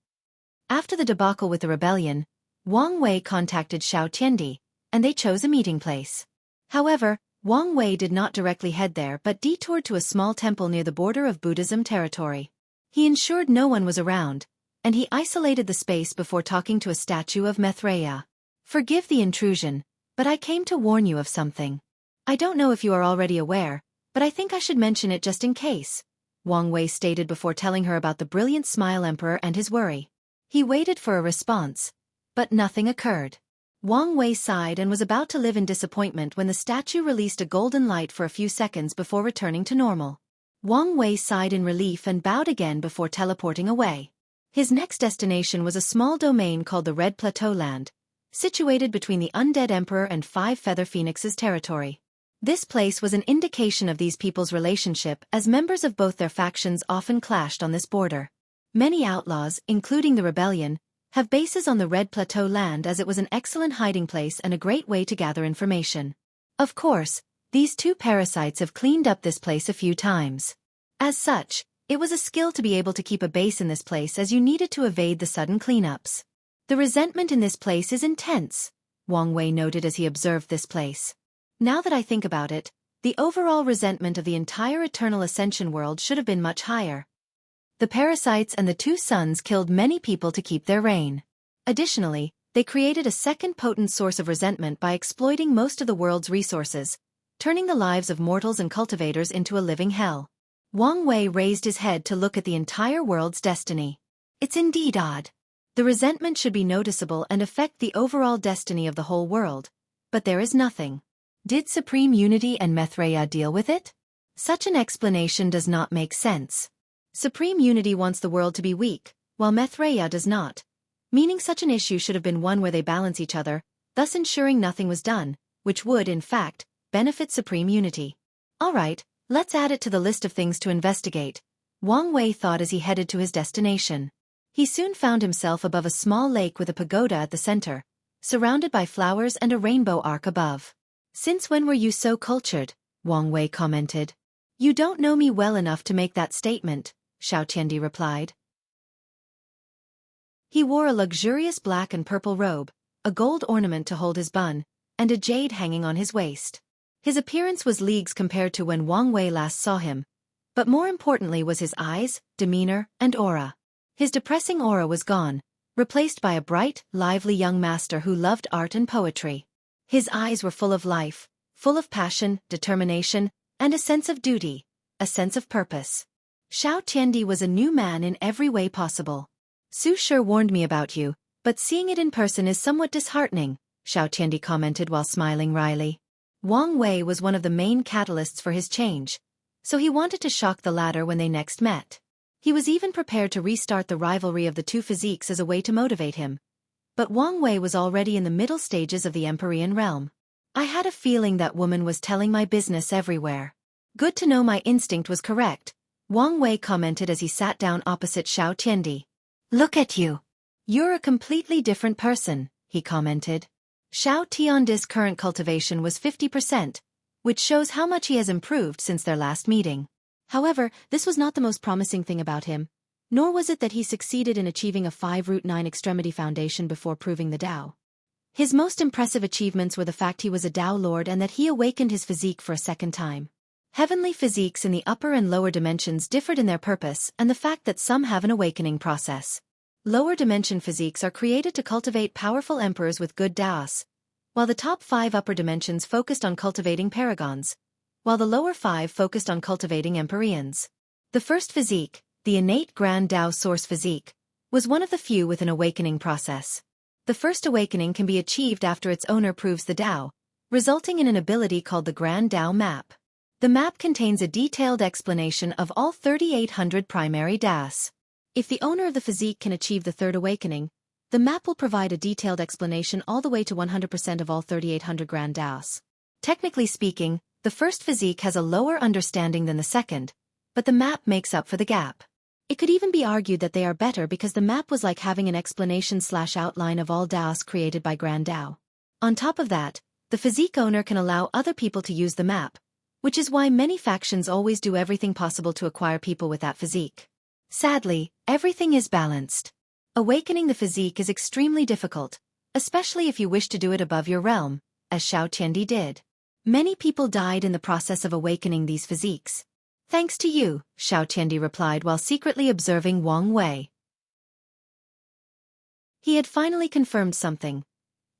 After the debacle with the rebellion, Wang Wei contacted Xiao Tiandi, and they chose a meeting place. However, Wang Wei did not directly head there but detoured to a small temple near the border of Buddhism territory. He ensured no one was around, and he isolated the space before talking to a statue of Maitreya. Forgive the intrusion, but I came to warn you of something. I don't know if you are already aware, but I think I should mention it just in case, Wang Wei stated before telling her about the brilliant Smile Emperor and his worry. He waited for a response, but nothing occurred. Wang Wei sighed and was about to live in disappointment when the statue released a golden light for a few seconds before returning to normal. Wang Wei sighed in relief and bowed again before teleporting away. His next destination was a small domain called the Red Plateau Land, situated between the Undead Emperor and 5 Feather Phoenixes territory. This place was an indication of these people's relationship as members of both their factions often clashed on this border. Many outlaws, including the rebellion, have bases on the Red Plateau land as it was an excellent hiding place and a great way to gather information. Of course, these 2 parasites have cleaned up this place a few times. As such, it was a skill to be able to keep a base in this place as you needed to evade the sudden cleanups. The resentment in this place is intense, Wang Wei noted as he observed this place. Now that I think about it, the overall resentment of the entire Eternal Ascension world should have been much higher. The parasites and the 2 sons killed many people to keep their reign. Additionally, they created a second potent source of resentment by exploiting most of the world's resources, turning the lives of mortals and cultivators into a living hell. Wang Wei raised his head to look at the entire world's destiny. It's indeed odd. The resentment should be noticeable and affect the overall destiny of the whole world, but there is nothing. Did Supreme Unity and Maitreya deal with it? Such an explanation does not make sense. Supreme Unity wants the world to be weak, while Maitreya does not, meaning such an issue should have been one where they balance each other, thus ensuring nothing was done, which would, in fact, benefit Supreme Unity. Alright, let's add it to the list of things to investigate, Wang Wei thought as he headed to his destination. He soon found himself above a small lake with a pagoda at the center, surrounded by flowers and a rainbow arc above. Since when were you so cultured? Wang Wei commented. You don't know me well enough to make that statement, Xiao Tiandi replied. He wore a luxurious black and purple robe, a gold ornament to hold his bun, and a jade hanging on his waist. His appearance was leagues compared to when Wang Wei last saw him, but more importantly was his eyes, demeanor, and aura. His depressing aura was gone, replaced by a bright, lively young master who loved art and poetry. His eyes were full of life, full of passion, determination, and a sense of duty, a sense of purpose. Xiao Tiandi was a new man in every way possible. Su sure warned me about you, but seeing it in person is somewhat disheartening, Xiao Tiandi commented while smiling wryly. Wang Wei was one of the main catalysts for his change, so he wanted to shock the latter when they next met. He was even prepared to restart the rivalry of the two physiques as a way to motivate him. But Wang Wei was already in the middle stages of the Empyrean realm. I had a feeling that woman was telling my business everywhere. Good to know my instinct was correct, Wang Wei commented as he sat down opposite Xiao Tiandi. Look at you. You're a completely different person, he commented. Xiao Tiandi's current cultivation was 50%, which shows how much he has improved since their last meeting. However, this was not the most promising thing about him, nor was it that he succeeded in achieving a 5-root-9 extremity foundation before proving the Tao. His most impressive achievements were the fact he was a Tao Lord and that he awakened his physique for a second time. Heavenly physiques in the upper and lower dimensions differed in their purpose and the fact that some have an awakening process. Lower dimension physiques are created to cultivate powerful emperors with good Taos, while the top 5 upper dimensions focused on cultivating paragons, while the lower 5 focused on cultivating empyreans. The first physique, the innate Grand Tao Source physique, was one of the few with an awakening process. The first awakening can be achieved after its owner proves the Tao, resulting in an ability called the Grand Tao Map. The map contains a detailed explanation of all 3,800 primary Taos. If the owner of the physique can achieve the third awakening, the map will provide a detailed explanation all the way to 100% of all 3,800 Grand Taos. Technically speaking, the first physique has a lower understanding than the second, but the map makes up for the gap. It could even be argued that they are better because the map was like having an explanation/outline of all Taos created by Grand Tao. On top of that, the physique owner can allow other people to use the map, which is why many factions always do everything possible to acquire people with that physique. Sadly, everything is balanced. Awakening the physique is extremely difficult, especially if you wish to do it above your realm, as Xiao Tiandi did. Many people died in the process of awakening these physiques. Thanks to you, Xiao Tiandi replied while secretly observing Wang Wei. He had finally confirmed something.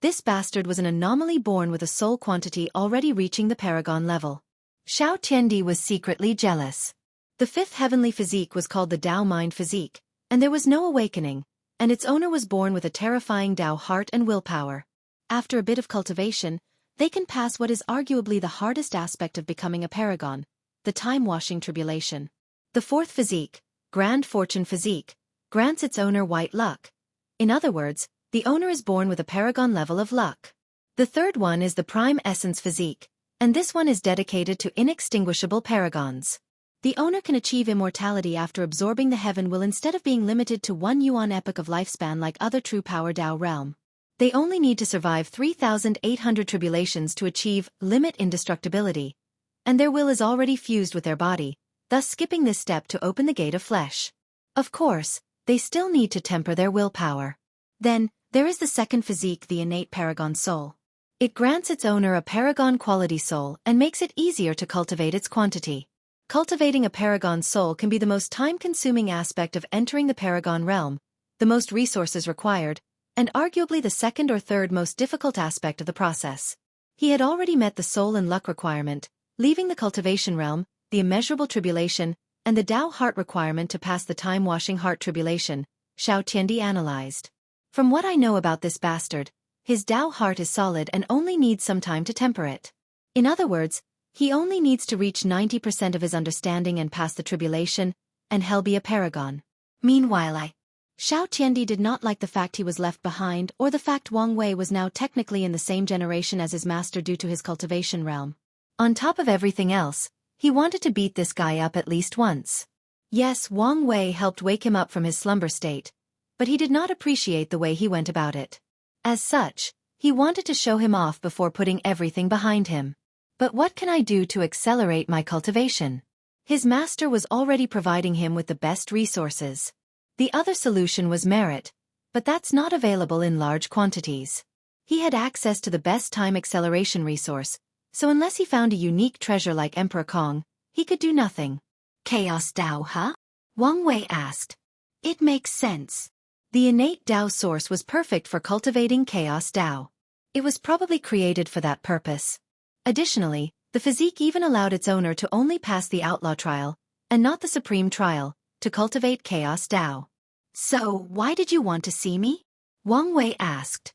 This bastard was an anomaly born with a soul quantity already reaching the paragon level. Xiao Tiandi was secretly jealous. The fifth heavenly physique was called the Tao Mind physique, and there was no awakening, and its owner was born with a terrifying Tao heart and willpower. After a bit of cultivation, they can pass what is arguably the hardest aspect of becoming a paragon, the time-washing tribulation. The fourth physique, Grand Fortune physique, grants its owner white luck. In other words, the owner is born with a paragon level of luck. The third one is the Prime Essence physique, and this one is dedicated to inextinguishable paragons. The owner can achieve immortality after absorbing the heaven will instead of being limited to 1 yuan epoch of lifespan like other true power Tao realm. They only need to survive 3,800 tribulations to achieve limit indestructibility, and their will is already fused with their body, thus skipping this step to open the gate of flesh. Of course, they still need to temper their willpower. Then, there is the second physique, the innate paragon soul. It grants its owner a paragon quality soul and makes it easier to cultivate its quantity. Cultivating a paragon soul can be the most time-consuming aspect of entering the paragon realm, the most resources required, and arguably the second or third most difficult aspect of the process. He had already met the soul and luck requirement, leaving the cultivation realm, the immeasurable tribulation, and the Tao heart requirement to pass the time-washing heart tribulation, Xiao Tiandi analyzed. From what I know about this bastard, his Tao heart is solid and only needs some time to temper it. In other words, he only needs to reach 90% of his understanding and pass the tribulation, and hell be a paragon. Meanwhile Xiao Tiandi did not like the fact he was left behind or the fact Wang Wei was now technically in the same generation as his master due to his cultivation realm. On top of everything else, he wanted to beat this guy up at least once. Yes, Wang Wei helped wake him up from his slumber state, but he did not appreciate the way he went about it. As such, he wanted to show him off before putting everything behind him. But what can I do to accelerate my cultivation? His master was already providing him with the best resources. The other solution was merit, but that's not available in large quantities. He had access to the best time acceleration resource, so unless he found a unique treasure like Emperor Kong, he could do nothing. Chaos Tao, huh? Wang Wei asked. It makes sense. The innate Tao source was perfect for cultivating Chaos Tao. It was probably created for that purpose. Additionally, the physique even allowed its owner to only pass the outlaw trial, and not the supreme trial, to cultivate Chaos Tao. So, why did you want to see me? Wang Wei asked.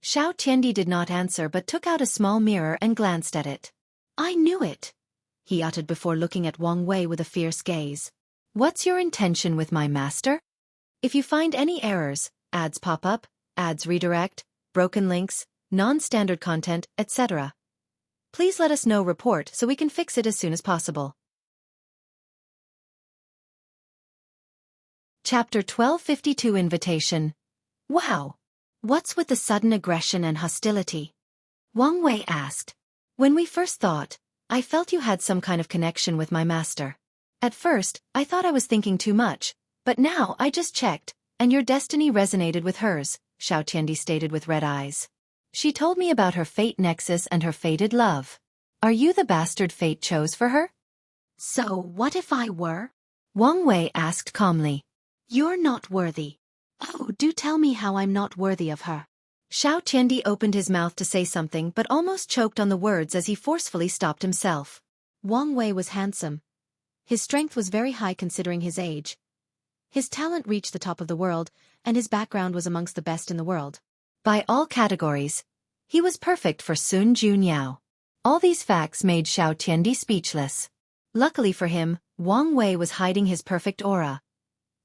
Xiao Tiandi did not answer but took out a small mirror and glanced at it. I knew it, he uttered before looking at Wang Wei with a fierce gaze. What's your intention with my master? If you find any errors, ads pop up, ads redirect, broken links, non-standard content, etc., please let us know report so we can fix it as soon as possible. Chapter 1252 Invitation. Wow! What's with the sudden aggression and hostility? Wang Wei asked. When we first thought, I felt you had some kind of connection with my master. At first, I thought I was thinking too much, but now I just checked, and your destiny resonated with hers, Xiao Tiandi stated with red eyes. She told me about her fate nexus and her fated love. Are you the bastard fate chose for her? So what if I were? Wang Wei asked calmly. You're not worthy. Oh, do tell me how I'm not worthy of her. Xiao Tiandi opened his mouth to say something but almost choked on the words as he forcefully stopped himself. Wang Wei was handsome. His strength was very high considering his age. His talent reached the top of the world, and his background was amongst the best in the world. By all categories, he was perfect for Sun Junyao. All these facts made Xiao Tiandi speechless. Luckily for him, Wang Wei was hiding his perfect aura.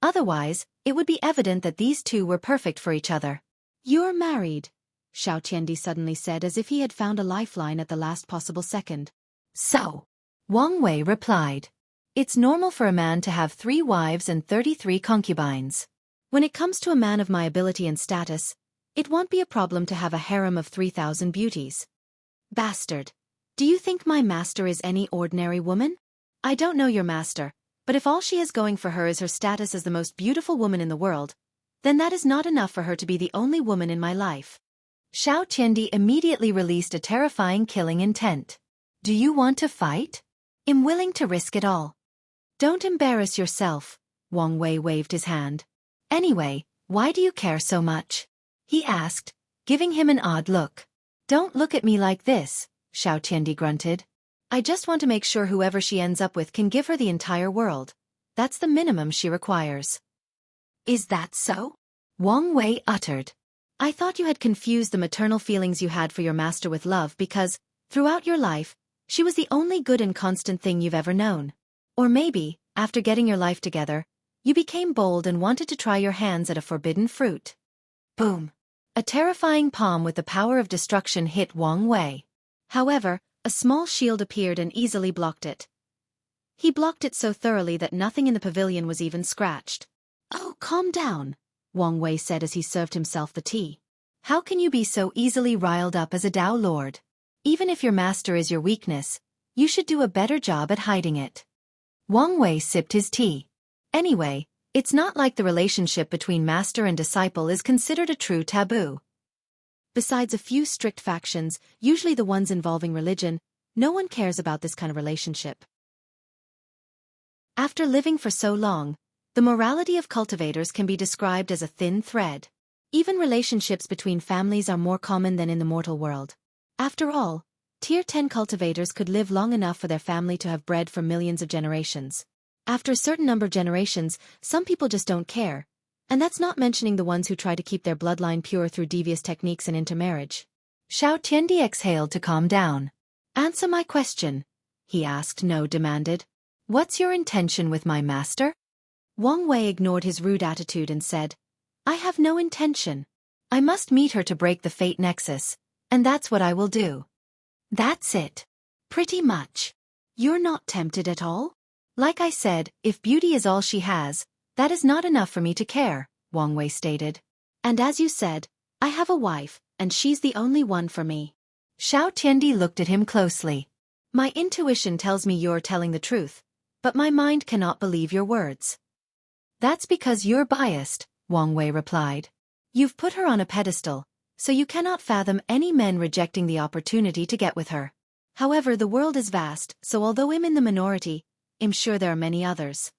Otherwise, it would be evident that these two were perfect for each other. You're married, Xiao Tiandi suddenly said as if he had found a lifeline at the last possible second. So, Wang Wei replied. It's normal for a man to have 3 wives and 33 concubines. When it comes to a man of my ability and status, it won't be a problem to have a harem of 3,000 beauties. Bastard. Do you think my master is any ordinary woman? I don't know your master, but if all she has going for her is her status as the most beautiful woman in the world, then that is not enough for her to be the only woman in my life. Xiao Tiandi immediately released a terrifying killing intent. Do you want to fight? I'm willing to risk it all. Don't embarrass yourself, Wang Wei waved his hand. Anyway, why do you care so much? He asked, giving him an odd look. Don't look at me like this, Xiao Tiandi grunted. I just want to make sure whoever she ends up with can give her the entire world. That's the minimum she requires. Is that so? Wang Wei uttered. I thought you had confused the maternal feelings you had for your master with love because, throughout your life, she was the only good and constant thing you've ever known. Or maybe, after getting your life together, you became bold and wanted to try your hands at a forbidden fruit. Boom. A terrifying palm with the power of destruction hit Wang Wei. However, a small shield appeared and easily blocked it. He blocked it so thoroughly that nothing in the pavilion was even scratched. Oh, calm down, Wang Wei said as he served himself the tea. How can you be so easily riled up as a Dao Lord? Even if your master is your weakness, you should do a better job at hiding it. Wang Wei sipped his tea. Anyway, it's not like the relationship between master and disciple is considered a true taboo. Besides a few strict factions, usually the ones involving religion, no one cares about this kind of relationship. After living for so long, the morality of cultivators can be described as a thin thread. Even relationships between families are more common than in the mortal world. After all, Tier 10 cultivators could live long enough for their family to have bread for millions of generations. After a certain number of generations, some people just don't care. And that's not mentioning the ones who try to keep their bloodline pure through devious techniques and intermarriage. Xiao Tiandi exhaled to calm down. Answer my question, he asked. No, demanded. What's your intention with my master? Wang Wei ignored his rude attitude and said, I have no intention. I must meet her to break the fate nexus, and that's what I will do. That's it. Pretty much. You're not tempted at all? Like I said, if beauty is all she has, that is not enough for me to care, Wang Wei stated. And as you said, I have a wife, and she's the only one for me. Xiao Tiandi looked at him closely. My intuition tells me you're telling the truth, but my mind cannot believe your words. That's because you're biased, Wang Wei replied. You've put her on a pedestal, so you cannot fathom any men rejecting the opportunity to get with her. However, the world is vast, so although I'm in the minority, I'm sure there are many others.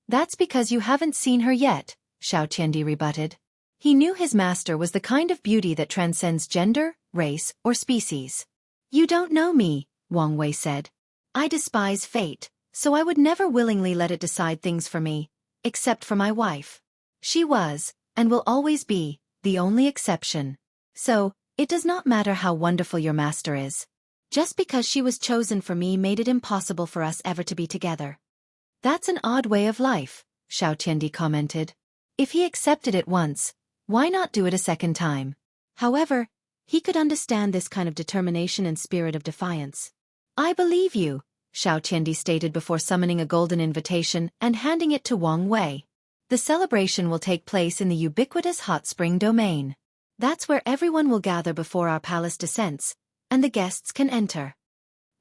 That's because you haven't seen her yet, Xiao Tiandi rebutted. He knew his master was the kind of beauty that transcends gender, race, or species. You don't know me, Wang Wei said. I despise fate, so I would never willingly let it decide things for me, except for my wife. She was, and will always be, the only exception. So, It does not matter how wonderful your master is. Just because she was chosen for me made it impossible for us ever to be together. That's an odd way of life, Xianxia commented. If he accepted it once, why not do it a second time? However, he could understand this kind of determination and spirit of defiance. I believe you, Xianxia stated before summoning a golden invitation and handing it to Wang Wei. The celebration will take place in the ubiquitous hot spring domain. That's where everyone will gather before our palace descents, and the guests can enter.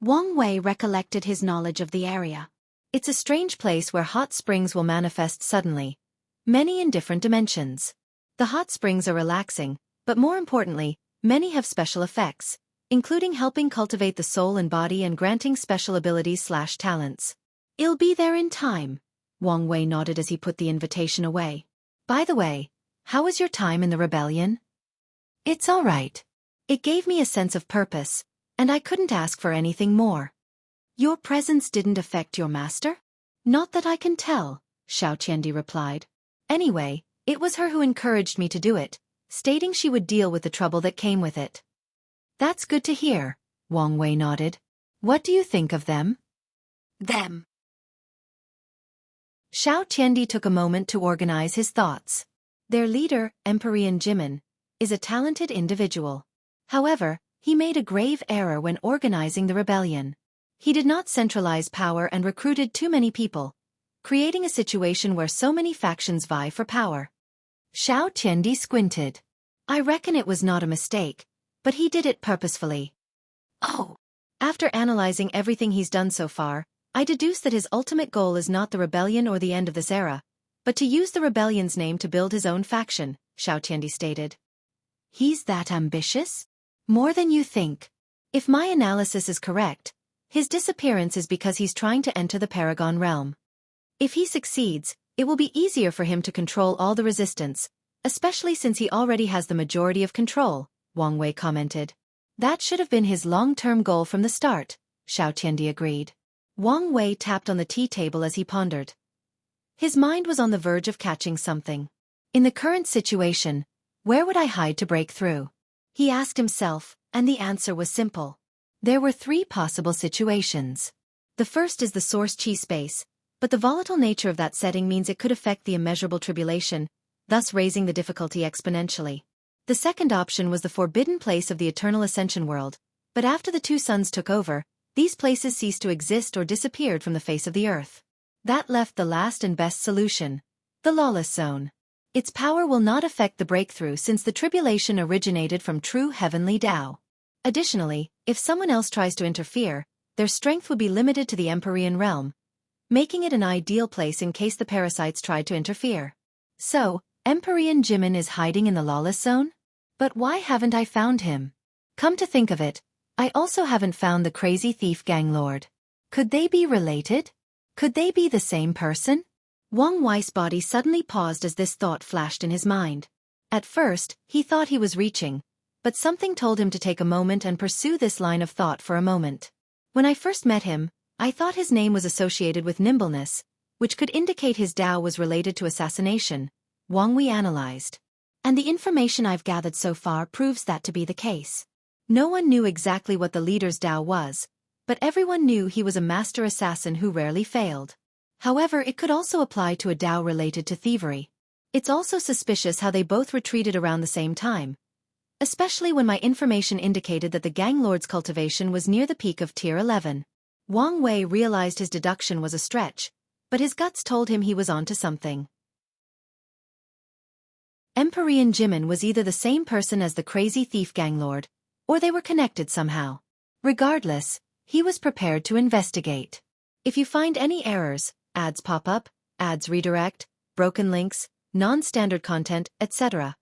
Wang Wei recollected his knowledge of the area. It's a strange place where hot springs will manifest suddenly, many in different dimensions. The hot springs are relaxing, but more importantly, many have special effects, including helping cultivate the soul and body and granting special abilities/talents. I'll be there in time. Wang Wei nodded as he put the invitation away. By the way, how was your time in the rebellion? It's all right. It gave me a sense of purpose, and I couldn't ask for anything more. Your presence didn't affect your master? Not that I can tell, Xianxia replied. Anyway, it was her who encouraged me to do it, stating she would deal with the trouble that came with it. That's good to hear, Wang Wei nodded. What do you think of them? Them. Xianxia took a moment to organize his thoughts. Their leader, Emperor Jimin, is a talented individual. However, he made a grave error when organizing the rebellion. He did not centralize power and recruited too many people, creating a situation where so many factions vie for power. Xianxia squinted. I reckon it was not a mistake, but he did it purposefully. Oh. After analyzing everything he's done so far, I deduce that his ultimate goal is not the rebellion or the end of this era, but to use the rebellion's name to build his own faction, Xianxia stated. He's that ambitious? More than you think. If my analysis is correct, his disappearance is because he's trying to enter the Paragon realm. If he succeeds, it will be easier for him to control all the resistance, especially since he already has the majority of control, Wang Wei commented. That should have been his long-term goal from the start, Xianxia agreed. Wang Wei tapped on the tea table as he pondered. His mind was on the verge of catching something. In the current situation, where would I hide to break through? He asked himself, and the answer was simple. There were 3 possible situations. The first is the source chi space, but the volatile nature of that setting means it could affect the immeasurable tribulation, thus raising the difficulty exponentially. The second option was the forbidden place of the eternal Ascension world, but after the 2 suns took over, these places ceased to exist or disappeared from the face of the earth. That left the last and best solution, the lawless zone. Its power will not affect the breakthrough since the tribulation originated from true heavenly Tao. Additionally, if someone else tries to interfere, their strength would be limited to the Empyrean realm, making it an ideal place in case the parasites tried to interfere. So, Emperor Jimin is hiding in the lawless zone? But why haven't I found him? Come to think of it, I also haven't found the crazy thief gang lord. Could they be related? Could they be the same person? Wang Wei's body suddenly paused as this thought flashed in his mind. At first, he thought he was reaching, but something told him to take a moment and pursue this line of thought for a moment. When I first met him, I thought his name was associated with nimbleness, which could indicate his Tao was related to assassination, Wang Wei analyzed. And the information I've gathered so far proves that to be the case. No one knew exactly what the leader's Tao was, but everyone knew he was a master assassin who rarely failed. However, it could also apply to a Tao related to thievery. It's also suspicious how they both retreated around the same time, especially when my information indicated that the gang lord's cultivation was near the peak of Tier 11. Wang Wei realized his deduction was a stretch, but his guts told him he was onto something. Emperor Jimin was either the same person as the crazy thief gang lord, or they were connected somehow. Regardless, he was prepared to investigate. If you find any errors, ads pop up, ads redirect, broken links, non-standard content, etc.,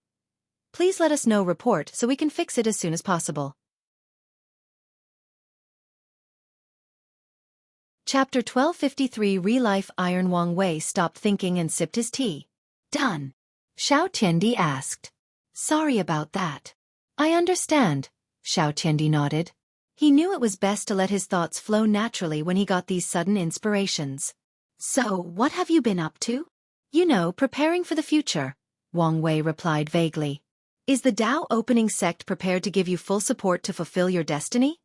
please let us know. Report so we can fix it as soon as possible. Chapter 1253 Real-Life Iron. Wang Wei stopped thinking and sipped his tea. Done. Xianxia asked. Sorry about that. I understand, Xianxia nodded. He knew it was best to let his thoughts flow naturally when he got these sudden inspirations. So, what have you been up to? You know, preparing for the future, Wang Wei replied vaguely. Is the Tao opening sect prepared to give you full support to fulfill your destiny?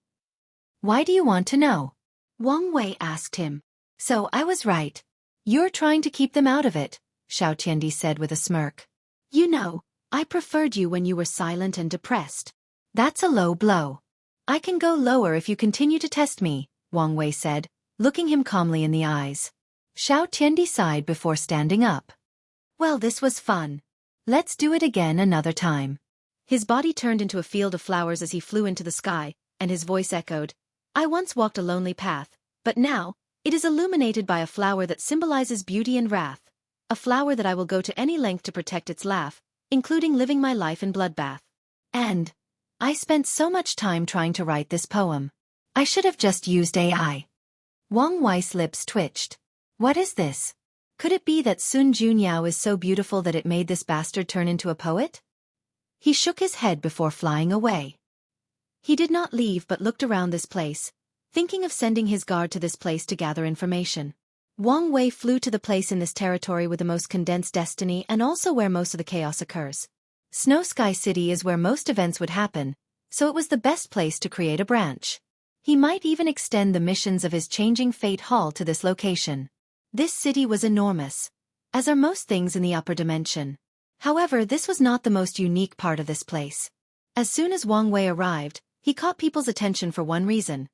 Why do you want to know? Wang Wei asked him. So I was right. You're trying to keep them out of it, Xiao Tiandi said with a smirk. You know, I preferred you when you were silent and depressed. That's a low blow. I can go lower if you continue to test me, Wang Wei said, looking him calmly in the eyes. Xiao Tiandi sighed before standing up. Well, this was fun. Let's do it again another time. His body turned into a field of flowers as he flew into the sky, and his voice echoed. I once walked a lonely path, but now, it is illuminated by a flower that symbolizes beauty and wrath. A flower that I will go to any length to protect its laugh, including living my life in bloodbath. And I spent so much time trying to write this poem. I should have just used AI. Wang Wei's lips twitched. What is this? Could it be that Sun Junyao is so beautiful that it made this bastard turn into a poet? He shook his head before flying away. He did not leave but looked around this place, thinking of sending his guard to this place to gather information. Wang Wei flew to the place in this territory with the most condensed destiny and also where most of the chaos occurs. Snow Sky City is where most events would happen, so it was the best place to create a branch. He might even extend the missions of his changing fate hall to this location. This city was enormous, as are most things in the upper dimension. However, this was not the most unique part of this place. As soon as Wang Wei arrived, he caught people's attention for one reason.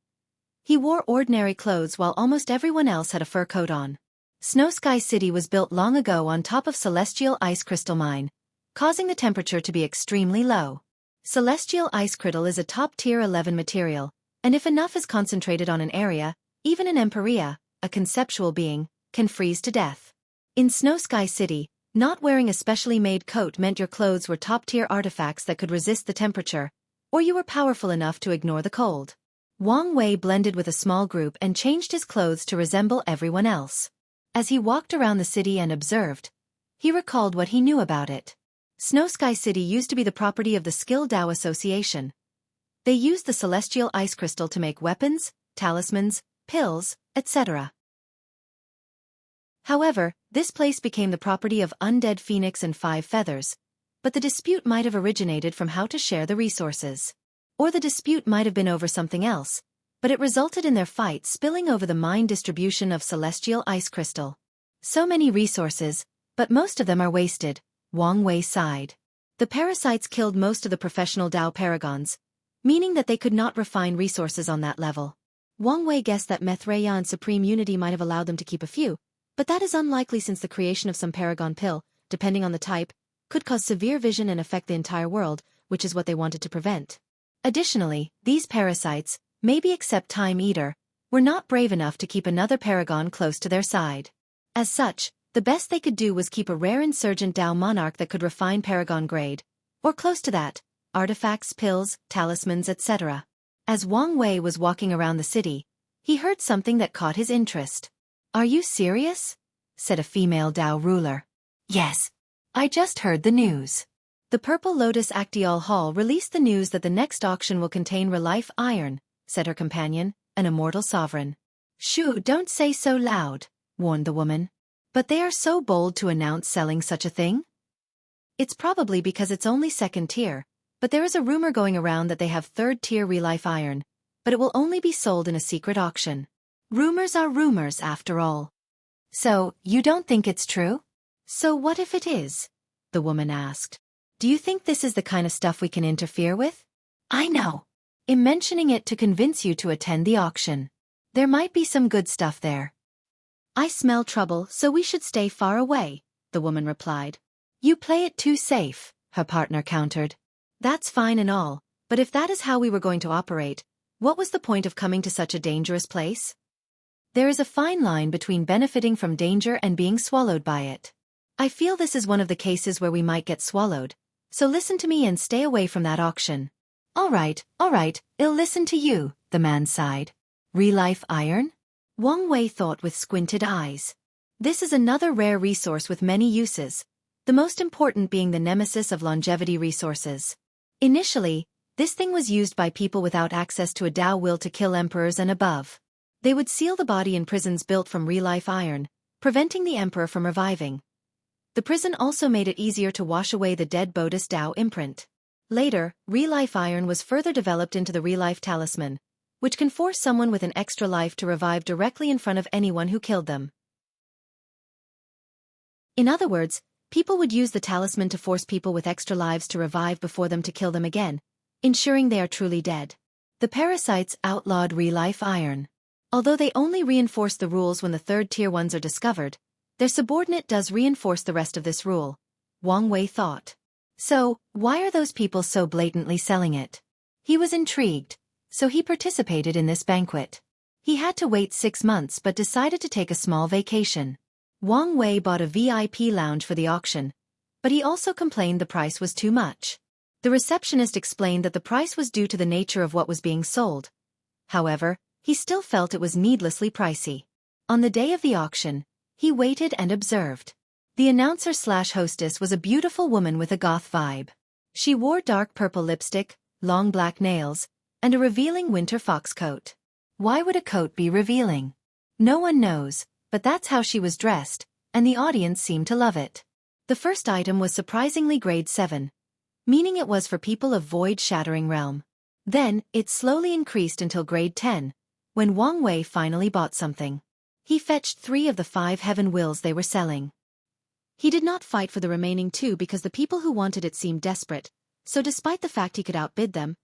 He wore ordinary clothes while almost everyone else had a fur coat on. Snow Sky City was built long ago on top of Celestial Ice Crystal Mine, causing the temperature to be extremely low. Celestial Ice Crystal is a top-tier 11 material, and if enough is concentrated on an area, even an Empiria, a conceptual being, can freeze to death. In Snow Sky City, not wearing a specially made coat meant your clothes were top-tier artifacts that could resist the temperature, or you were powerful enough to ignore the cold. Wang Wei blended with a small group and changed his clothes to resemble everyone else. As he walked around the city and observed, he recalled what he knew about it. Snow Sky City used to be the property of the Skill Dao Association. They used the celestial ice crystal to make weapons, talismans, pills, etc. However, this place became the property of Undead Phoenix and Five Feathers, but the dispute might have originated from how to share the resources. Or the dispute might have been over something else, but it resulted in their fight spilling over the mine distribution of celestial ice crystal. So many resources, but most of them are wasted, Wang Wei sighed. The parasites killed most of the professional Dao paragons, meaning that they could not refine resources on that level. Wang Wei guessed that Methreya and Supreme Unity might have allowed them to keep a few, but that is unlikely since the creation of some paragon pill, depending on the type, could cause severe vision and affect the entire world, which is what they wanted to prevent. Additionally, these parasites, maybe except Time Eater, were not brave enough to keep another paragon close to their side. As such, the best they could do was keep a rare insurgent Dao monarch that could refine paragon grade, or close to that, artifacts, pills, talismans, etc. As Wang Wei was walking around the city, he heard something that caught his interest. Are you serious? Said a female Dao ruler. Yes. I just heard the news. The Purple Lotus Actiol Hall released the news that the next auction will contain Relife Iron, said her companion, an immortal sovereign. Shoo, don't say so loud, warned the woman. But they are so bold to announce selling such a thing? It's probably because it's only second tier, but there is a rumor going around that they have third tier Relife Iron, but it will only be sold in a secret auction. Rumors are rumors after all. So, you don't think it's true? So what if it is? The woman asked. Do you think this is the kind of stuff we can interfere with? I know. I'm mentioning it to convince you to attend the auction. There might be some good stuff there. I smell trouble, so we should stay far away, the woman replied. You play it too safe, her partner countered. That's fine and all, but if that is how we were going to operate, what was the point of coming to such a dangerous place? There is a fine line between benefiting from danger and being swallowed by it. I feel this is one of the cases where we might get swallowed, so listen to me and stay away from that auction. All right, I'll listen to you, the man sighed. Relife Iron? Wang Wei thought with squinted eyes. This is another rare resource with many uses, the most important being the nemesis of longevity resources. Initially, this thing was used by people without access to a Dao will to kill emperors and above. They would seal the body in prisons built from Relife Iron, preventing the emperor from reviving. The prison also made it easier to wash away the dead Buddhist Dao imprint. Later, real-life iron was further developed into the real-life talisman, which can force someone with an extra life to revive directly in front of anyone who killed them. In other words, people would use the talisman to force people with extra lives to revive before them to kill them again, ensuring they are truly dead. The parasites outlawed real-life iron. Although they only reinforce the rules when the third-tier ones are discovered, their subordinate does reinforce the rest of this rule, Wang Wei thought. So, why are those people so blatantly selling it? He was intrigued, so he participated in this banquet. He had to wait 6 months but decided to take a small vacation. Wang Wei bought a VIP lounge for the auction, but he also complained the price was too much. The receptionist explained that the price was due to the nature of what was being sold. However, he still felt it was needlessly pricey. On the day of the auction, he waited and observed. The announcer/hostess was a beautiful woman with a goth vibe. She wore dark purple lipstick, long black nails, and a revealing winter fox coat. Why would a coat be revealing? No one knows, but that's how she was dressed, and the audience seemed to love it. The first item was surprisingly grade 7, meaning it was for people of void-shattering realm. Then, it slowly increased until grade 10, when Wang Wei finally bought something. He fetched 3 of the 5 heaven wills they were selling. He did not fight for the remaining 2 because the people who wanted it seemed desperate, so despite the fact he could outbid them,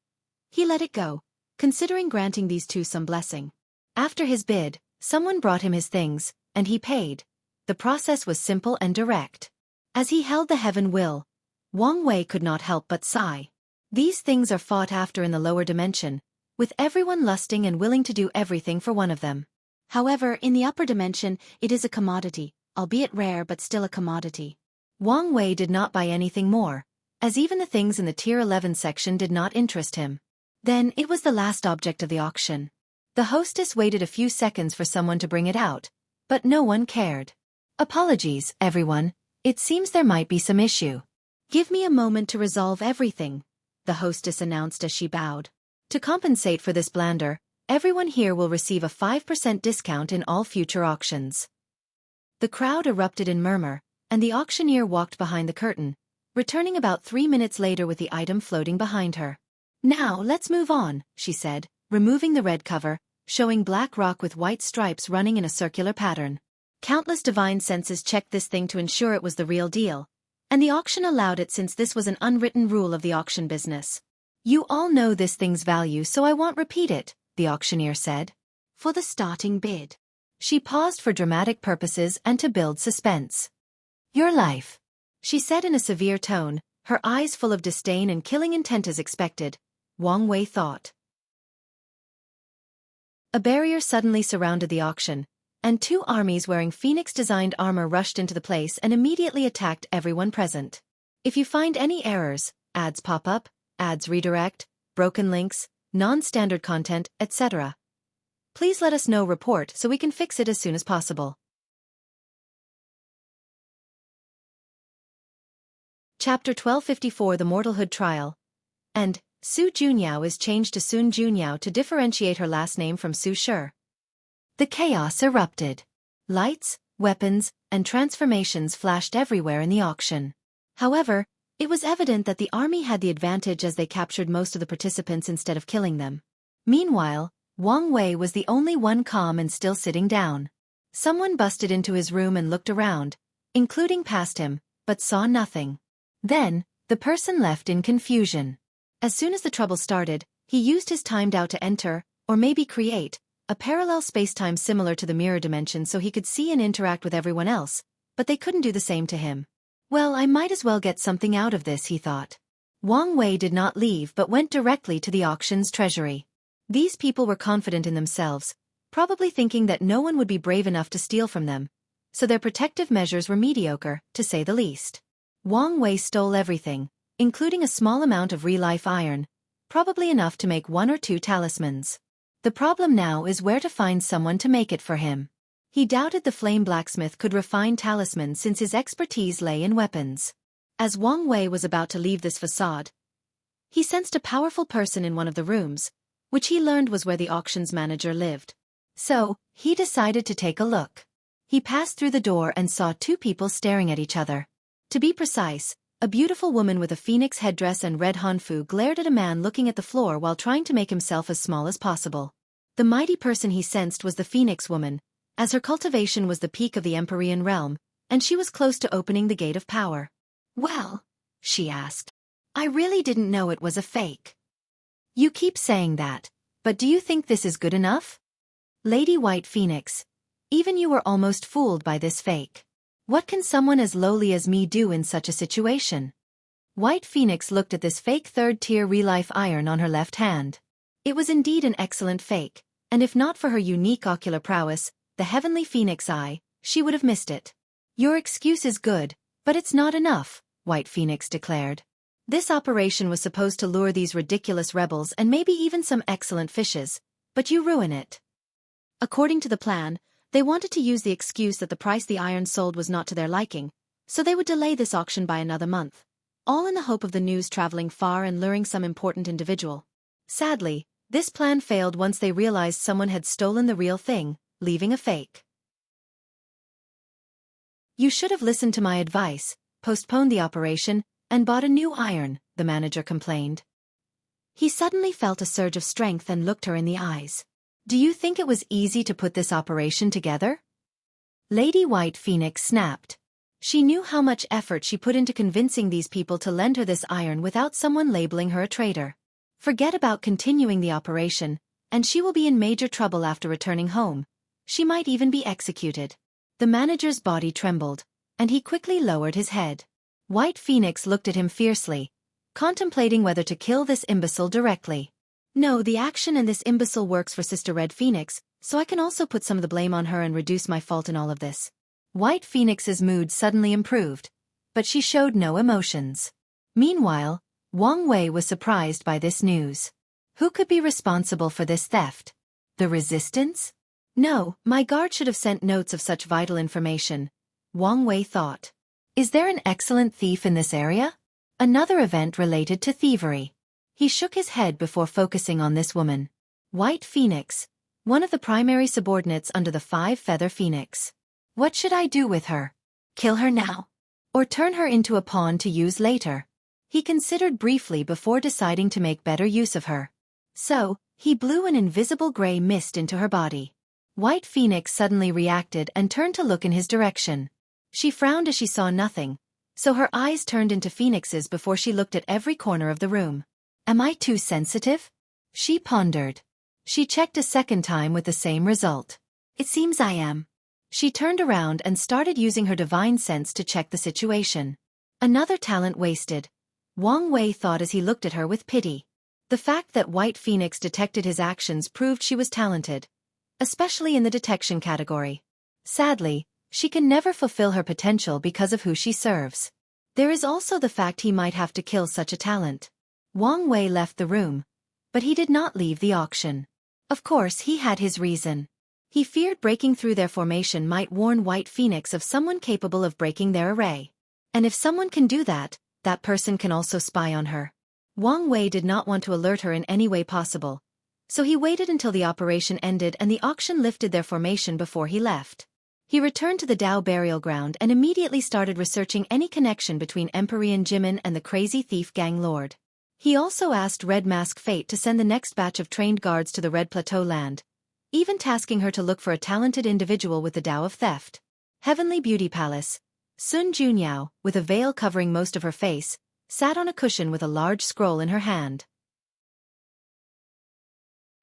he let it go, considering granting these 2 some blessing. After his bid, someone brought him his things, and he paid. The process was simple and direct. As he held the heaven will, Wang Wei could not help but sigh. These things are fought after in the lower dimension, with everyone lusting and willing to do everything for one of them. However, in the upper dimension, it is a commodity, albeit rare but still a commodity. Wang Wei did not buy anything more, as even the things in the tier 11 section did not interest him. Then it was the last object of the auction. The hostess waited a few seconds for someone to bring it out, but no one cared. Apologies, everyone, it seems there might be some issue. Give me a moment to resolve everything, the hostess announced as she bowed. To compensate for this blunder, everyone here will receive a 5% discount in all future auctions. The crowd erupted in murmur, and the auctioneer walked behind the curtain, returning about 3 minutes later with the item floating behind her. Now let's move on, she said, removing the red cover, showing black rock with white stripes running in a circular pattern. Countless divine senses checked this thing to ensure it was the real deal, and the auction allowed it since this was an unwritten rule of the auction business. You all know this thing's value, so I won't repeat it, the auctioneer said. For the starting bid. She paused for dramatic purposes and to build suspense. Your life, she said in a severe tone, her eyes full of disdain and killing intent as expected, Wang Wei thought. A barrier suddenly surrounded the auction, and 2 armies wearing phoenix-designed armor rushed into the place and immediately attacked everyone present. If you find any errors, ads pop up, ads redirect, broken links, non-standard content, etc., please let us know report so we can fix it as soon as possible. Chapter 1254 The Mortalhood Trial. And, Su Junyao is changed to Sun Junyao to differentiate her last name from Su Shi. The chaos erupted. Lights, weapons, and transformations flashed everywhere in the auction. However, it was evident that the army had the advantage as they captured most of the participants instead of killing them. Meanwhile, Wang Wei was the only one calm and still sitting down. Someone busted into his room and looked around, including past him, but saw nothing. Then, the person left in confusion. As soon as the trouble started, he used his timed out to enter, or maybe create, a parallel spacetime similar to the mirror dimension so he could see and interact with everyone else, but they couldn't do the same to him. Well, I might as well get something out of this, he thought. Wang Wei did not leave but went directly to the auction's treasury. These people were confident in themselves, probably thinking that no one would be brave enough to steal from them, so their protective measures were mediocre, to say the least. Wang Wei stole everything, including a small amount of real-life iron, probably enough to make 1 or 2 talismans. The problem now is where to find someone to make it for him. He doubted the flame blacksmith could refine talismans since his expertise lay in weapons. As Wang Wei was about to leave this facade, he sensed a powerful person in one of the rooms, which he learned was where the auction's manager lived. So, he decided to take a look. He passed through the door and saw 2 people staring at each other. To be precise, A beautiful woman with a phoenix headdress and red hanfu glared at a man looking at the floor while trying to make himself as small as possible. The mighty person he sensed was the phoenix woman, as her cultivation was the peak of the Empyrean realm, and she was close to opening the gate of power. "Well," she asked, "I really didn't know it was a fake." "You keep saying that, but do you think this is good enough?" "Lady White Phoenix, even you were almost fooled by this fake. What can someone as lowly as me do in such a situation?" White Phoenix looked at this fake third-tier real-life iron on her left hand. It was indeed an excellent fake, and if not for her unique ocular prowess, the heavenly phoenix eye, she would have missed it. "Your excuse is good, but it's not enough," White Phoenix declared. "This operation was supposed to lure these ridiculous rebels and maybe even some excellent fishes, but you ruin it." According to the plan, they wanted to use the excuse that the price the iron sold was not to their liking, so they would delay this auction by another month, all in the hope of the news traveling far and luring some important individual. Sadly, this plan failed once they realized someone had stolen the real thing, leaving a fake. "You should have listened to my advice, postponed the operation, and bought a new iron," the manager complained. He suddenly felt a surge of strength and looked her in the eyes. "Do you think it was easy to put this operation together?" Lady White Phoenix snapped. She knew how much effort she put into convincing these people to lend her this iron without someone labeling her a traitor. Forget about continuing the operation, and she will be in major trouble after returning home. She might even be executed. The manager's body trembled, and he quickly lowered his head. White Phoenix looked at him fiercely, contemplating whether to kill this imbecile directly. "No, the action and this imbecile works for Sister Red Phoenix, so I can also put some of the blame on her and reduce my fault in all of this." White Phoenix's mood suddenly improved, but she showed no emotions. Meanwhile, Wang Wei was surprised by this news. Who could be responsible for this theft? The Resistance? No, my guard should have sent notes of such vital information, Wang Wei thought. Is there an excellent thief in this area? Another event related to thievery. He shook his head before focusing on this woman. White Phoenix, one of the primary subordinates under the Five-Feather Phoenix. What should I do with her? Kill her now? Or turn her into a pawn to use later? He considered briefly before deciding to make better use of her. So, he blew an invisible gray mist into her body. White Phoenix suddenly reacted and turned to look in his direction. She frowned as she saw nothing, so her eyes turned into phoenixes before she looked at every corner of the room. Am I too sensitive? She pondered. She checked a second time with the same result. It seems I am. She turned around and started using her divine sense to check the situation. Another talent wasted, Wang Wei thought as he looked at her with pity. The fact that White Phoenix detected his actions proved she was talented, especially in the detection category. Sadly, she can never fulfill her potential because of who she serves. There is also the fact he might have to kill such a talent. Wang Wei left the room, but he did not leave the auction. Of course he had his reason. He feared breaking through their formation might warn White Phoenix of someone capable of breaking their array. And if someone can do that, that person can also spy on her. Wang Wei did not want to alert her in any way possible, so he waited until the operation ended and the auction lifted their formation before he left. He returned to the Dao burial ground and immediately started researching any connection between Empyrean Jimin and the crazy thief gang lord. He also asked Red Mask Fate to send the next batch of trained guards to the Red Plateau land, even tasking her to look for a talented individual with the Dao of theft. Heavenly Beauty Palace. Sun Junyao, with a veil covering most of her face, sat on a cushion with a large scroll in her hand.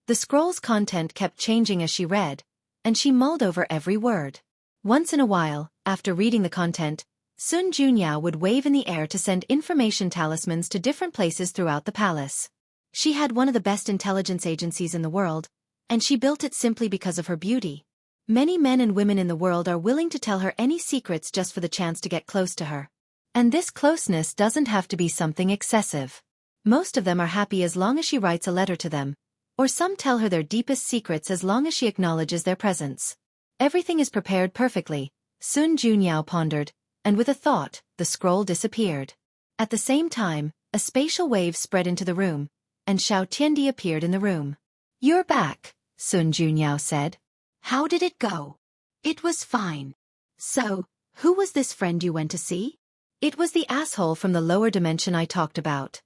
The scroll's content kept changing as she read, and she mulled over every word. Once in a while, after reading the content, Sun Junyao would wave in the air to send information talismans to different places throughout the palace. She had one of the best intelligence agencies in the world, and she built it simply because of her beauty. Many men and women in the world are willing to tell her any secrets just for the chance to get close to her. And this closeness doesn't have to be something excessive. Most of them are happy as long as she writes a letter to them, or some tell her their deepest secrets as long as she acknowledges their presence. Everything is prepared perfectly, Sun Junyao pondered, and with a thought, the scroll disappeared. At the same time, a spatial wave spread into the room, and Xiao Tiandi appeared in the room. You're back, Sun Junyao said. How did it go? It was fine. So, who was this friend you went to see? It was the asshole from the lower dimension I talked about.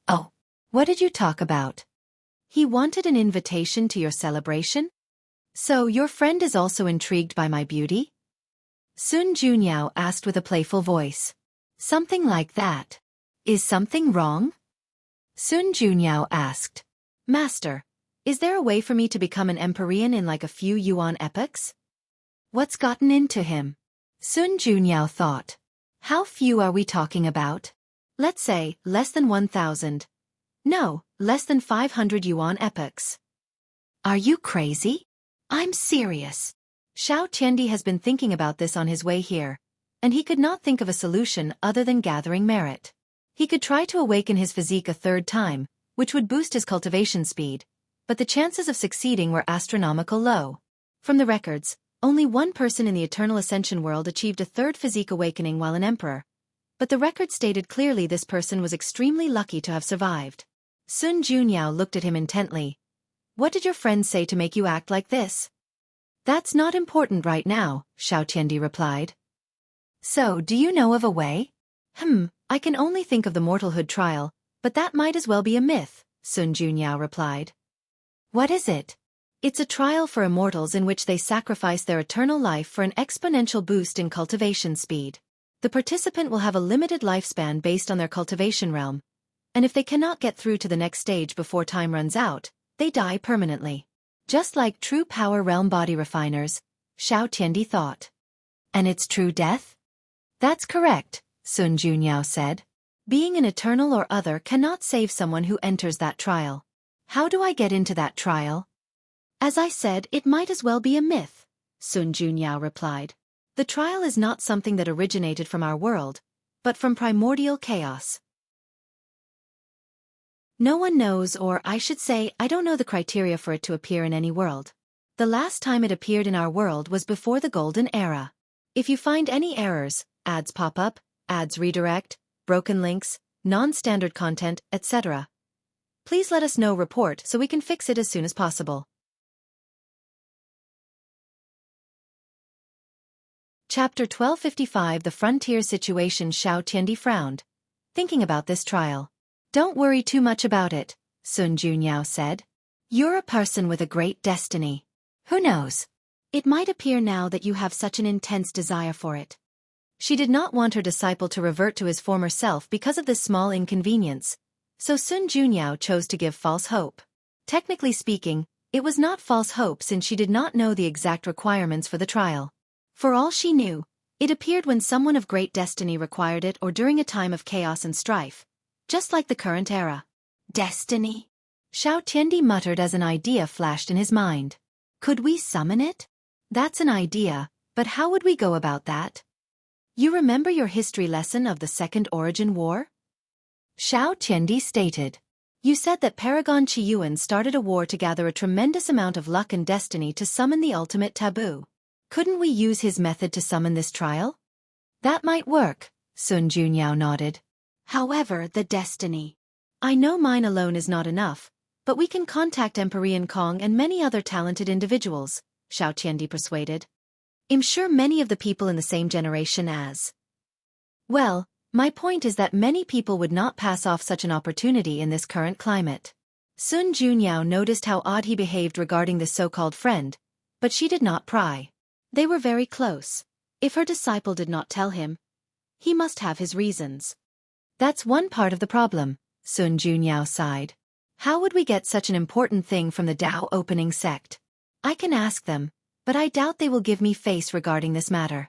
Oh, what did you talk about? He wanted an invitation to your celebration? So your friend is also intrigued by my beauty? Sun Junyao asked with a playful voice. Something like that. Is something wrong? Sun Junyao asked. Master, is there a way for me to become an Empyrean in like a few Yuan epochs? What's gotten into him? Sun Junyao thought. How few are we talking about? Let's say, less than 1,000. No, less than 500 Yuan epochs. Are you crazy? I'm serious. Xiao Tiandi has been thinking about this on his way here, and he could not think of a solution other than gathering merit. He could try to awaken his physique a third time, which would boost his cultivation speed, but the chances of succeeding were astronomical low. From the records, only one person in the eternal Ascension world achieved a third physique awakening while an emperor, but the record stated clearly this person was extremely lucky to have survived. Sun Junyao looked at him intently. What did your friend say to make you act like this? That's not important right now, Xiao Tiandi replied. So, do you know of a way? I can only think of the Mortalhood trial, but that might as well be a myth, Sun Junyao replied. What is it? It's a trial for immortals in which they sacrifice their eternal life for an exponential boost in cultivation speed. The participant will have a limited lifespan based on their cultivation realm, and if they cannot get through to the next stage before time runs out, they die permanently. Just like true power realm body refiners, Xiao Tiandi thought. And it's true death? That's correct, Sun Junyao said. Being an eternal or other cannot save someone who enters that trial. How do I get into that trial? As I said, it might as well be a myth, Sun Junyao replied. The trial is not something that originated from our world, but from primordial chaos. No one knows, or I should say, I don't know the criteria for it to appear in any world. The last time it appeared in our world was before the Golden Era. If you find any errors, ads pop up, ads redirect, broken links, non-standard content, etc., please let us know. Report so we can fix it as soon as possible. Chapter 1255 The Frontier Situation. Xiao Tiandi frowned, thinking about this trial. Don't worry too much about it, Sun Junyao said. You're a person with a great destiny. Who knows? It might appear now that you have such an intense desire for it. She did not want her disciple to revert to his former self because of this small inconvenience, so Sun Junyao chose to give false hope. Technically speaking, it was not false hope since she did not know the exact requirements for the trial. For all she knew, it appeared when someone of great destiny required it or during a time of chaos and strife, just like the current era. Destiny? Xiao Tiandi muttered as an idea flashed in his mind. Could we summon it? That's an idea, but how would we go about that? You remember your history lesson of the Second Origin War? Xiao Tiandi stated. You said that Paragon Qiyuan started a war to gather a tremendous amount of luck and destiny to summon the ultimate taboo. Couldn't we use his method to summon this trial? That might work, Sun Junyao nodded. However, the destiny. I know mine alone is not enough, but we can contact Empyrean Kong and many other talented individuals, Xiao Tiandi persuaded. I'm sure many of the people in the same generation as. Well, my point is that many people would not pass off such an opportunity in this current climate. Sun Junyao noticed how odd he behaved regarding this so-called friend, but she did not pry. They were very close. If her disciple did not tell him, he must have his reasons. That's one part of the problem, Sun Junyao sighed. How would we get such an important thing from the Dao opening sect? I can ask them, but I doubt they will give me face regarding this matter.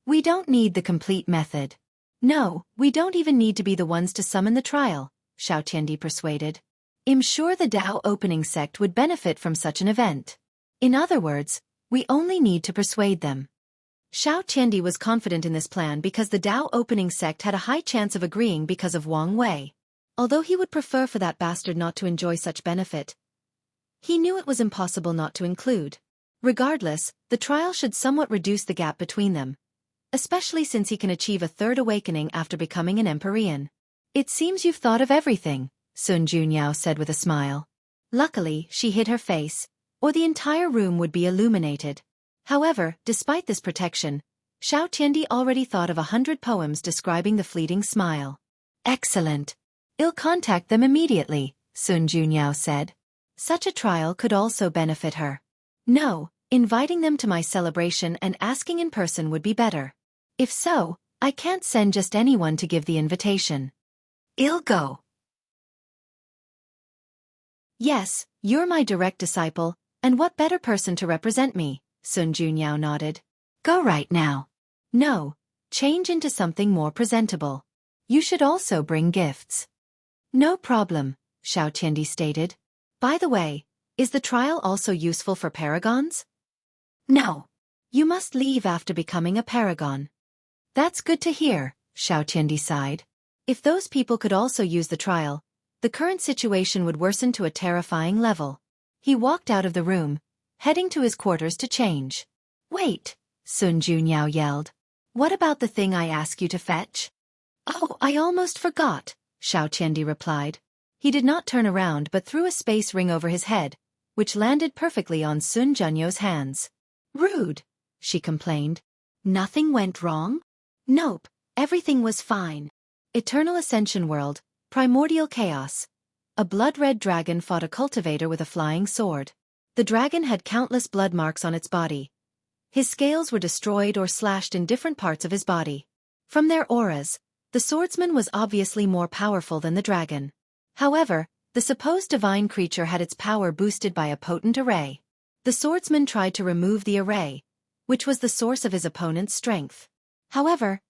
We don't need the complete method. No, we don't even need to be the ones to summon the trial, Xiao Tiandi persuaded. I'm sure the Dao opening sect would benefit from such an event. In other words, we only need to persuade them. Xiao Tiandi was confident in this plan because the Dao opening sect had a high chance of agreeing because of Wang Wei. Although he would prefer for that bastard not to enjoy such benefit, he knew it was impossible not to include. Regardless, the trial should somewhat reduce the gap between them, especially since he can achieve a third awakening after becoming an Empyrean. It seems you've thought of everything, Sun Junyao said with a smile. Luckily, she hid her face, or the entire room would be illuminated. However, despite this protection, Xianxia already thought of 100 poems describing the fleeting smile. Excellent. I'll contact them immediately, Sun Junyao said. Such a trial could also benefit her. No, inviting them to my celebration and asking in person would be better. If so, I can't send just anyone to give the invitation. I'll go. Yes, you're my direct disciple, and what better person to represent me, Sun Junyao nodded. Go right now. No, change into something more presentable. You should also bring gifts. No problem, Xianxia stated. By the way, is the trial also useful for paragons? No. You must leave after becoming a paragon. That's good to hear, Xianxia sighed. If those people could also use the trial, the current situation would worsen to a terrifying level. He walked out of the room, heading to his quarters to change. Wait, Sun Junyao yelled. What about the thing I asked you to fetch? Oh, I almost forgot, Xianxia replied. He did not turn around but threw a space ring over his head, which landed perfectly on Sun Junyo's hands. Rude, she complained. Nothing went wrong? Nope, everything was fine. Eternal Ascension World, Primordial Chaos. A blood-red dragon fought a cultivator with a flying sword. The dragon had countless blood marks on its body. His scales were destroyed or slashed in different parts of his body. From their auras, the swordsman was obviously more powerful than the dragon. However, the supposed divine creature had its power boosted by a potent array. The swordsman tried to remove the array, which was the source of his opponent's strength. However,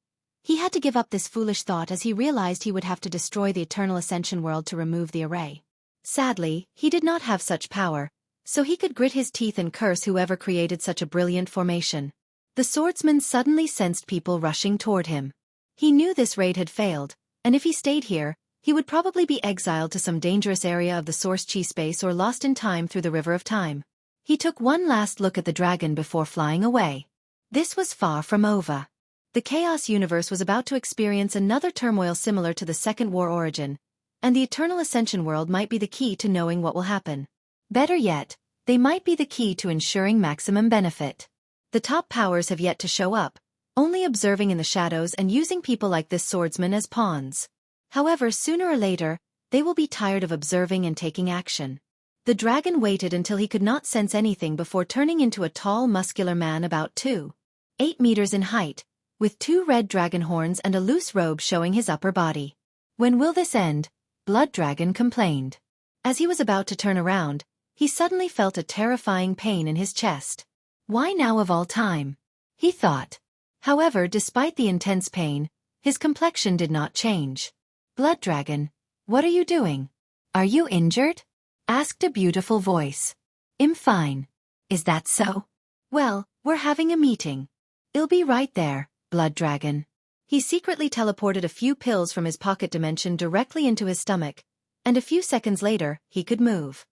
he had to give up this foolish thought as he realized he would have to destroy the Eternal Ascension World to remove the array. Sadly, he did not have such power, so he could grit his teeth and curse whoever created such a brilliant formation. The swordsman suddenly sensed people rushing toward him. He knew this raid had failed, and if he stayed here, he would probably be exiled to some dangerous area of the Source Chi space or lost in time through the River of Time. He took one last look at the dragon before flying away. This was far from over. The Chaos Universe was about to experience another turmoil similar to the Second War Origin, and the Eternal Ascension World might be the key to knowing what will happen. Better yet, they might be the key to ensuring maximum benefit. The top powers have yet to show up, only observing in the shadows and using people like this swordsman as pawns. However, sooner or later, they will be tired of observing and taking action. The dragon waited until he could not sense anything before turning into a tall, muscular man about 2.8 meters in height, with 2 red dragon horns and a loose robe showing his upper body. When will this end? Blood Dragon complained. As he was about to turn around, he suddenly felt a terrifying pain in his chest. Why now of all time? He thought. However, despite the intense pain, his complexion did not change. Blood Dragon, what are you doing? Are you injured? Asked a beautiful voice. I'm fine. Is that so? Well, we're having a meeting. I'll be right there, Blood Dragon. He secretly teleported a few pills from his pocket dimension directly into his stomach, and a few seconds later, he could move.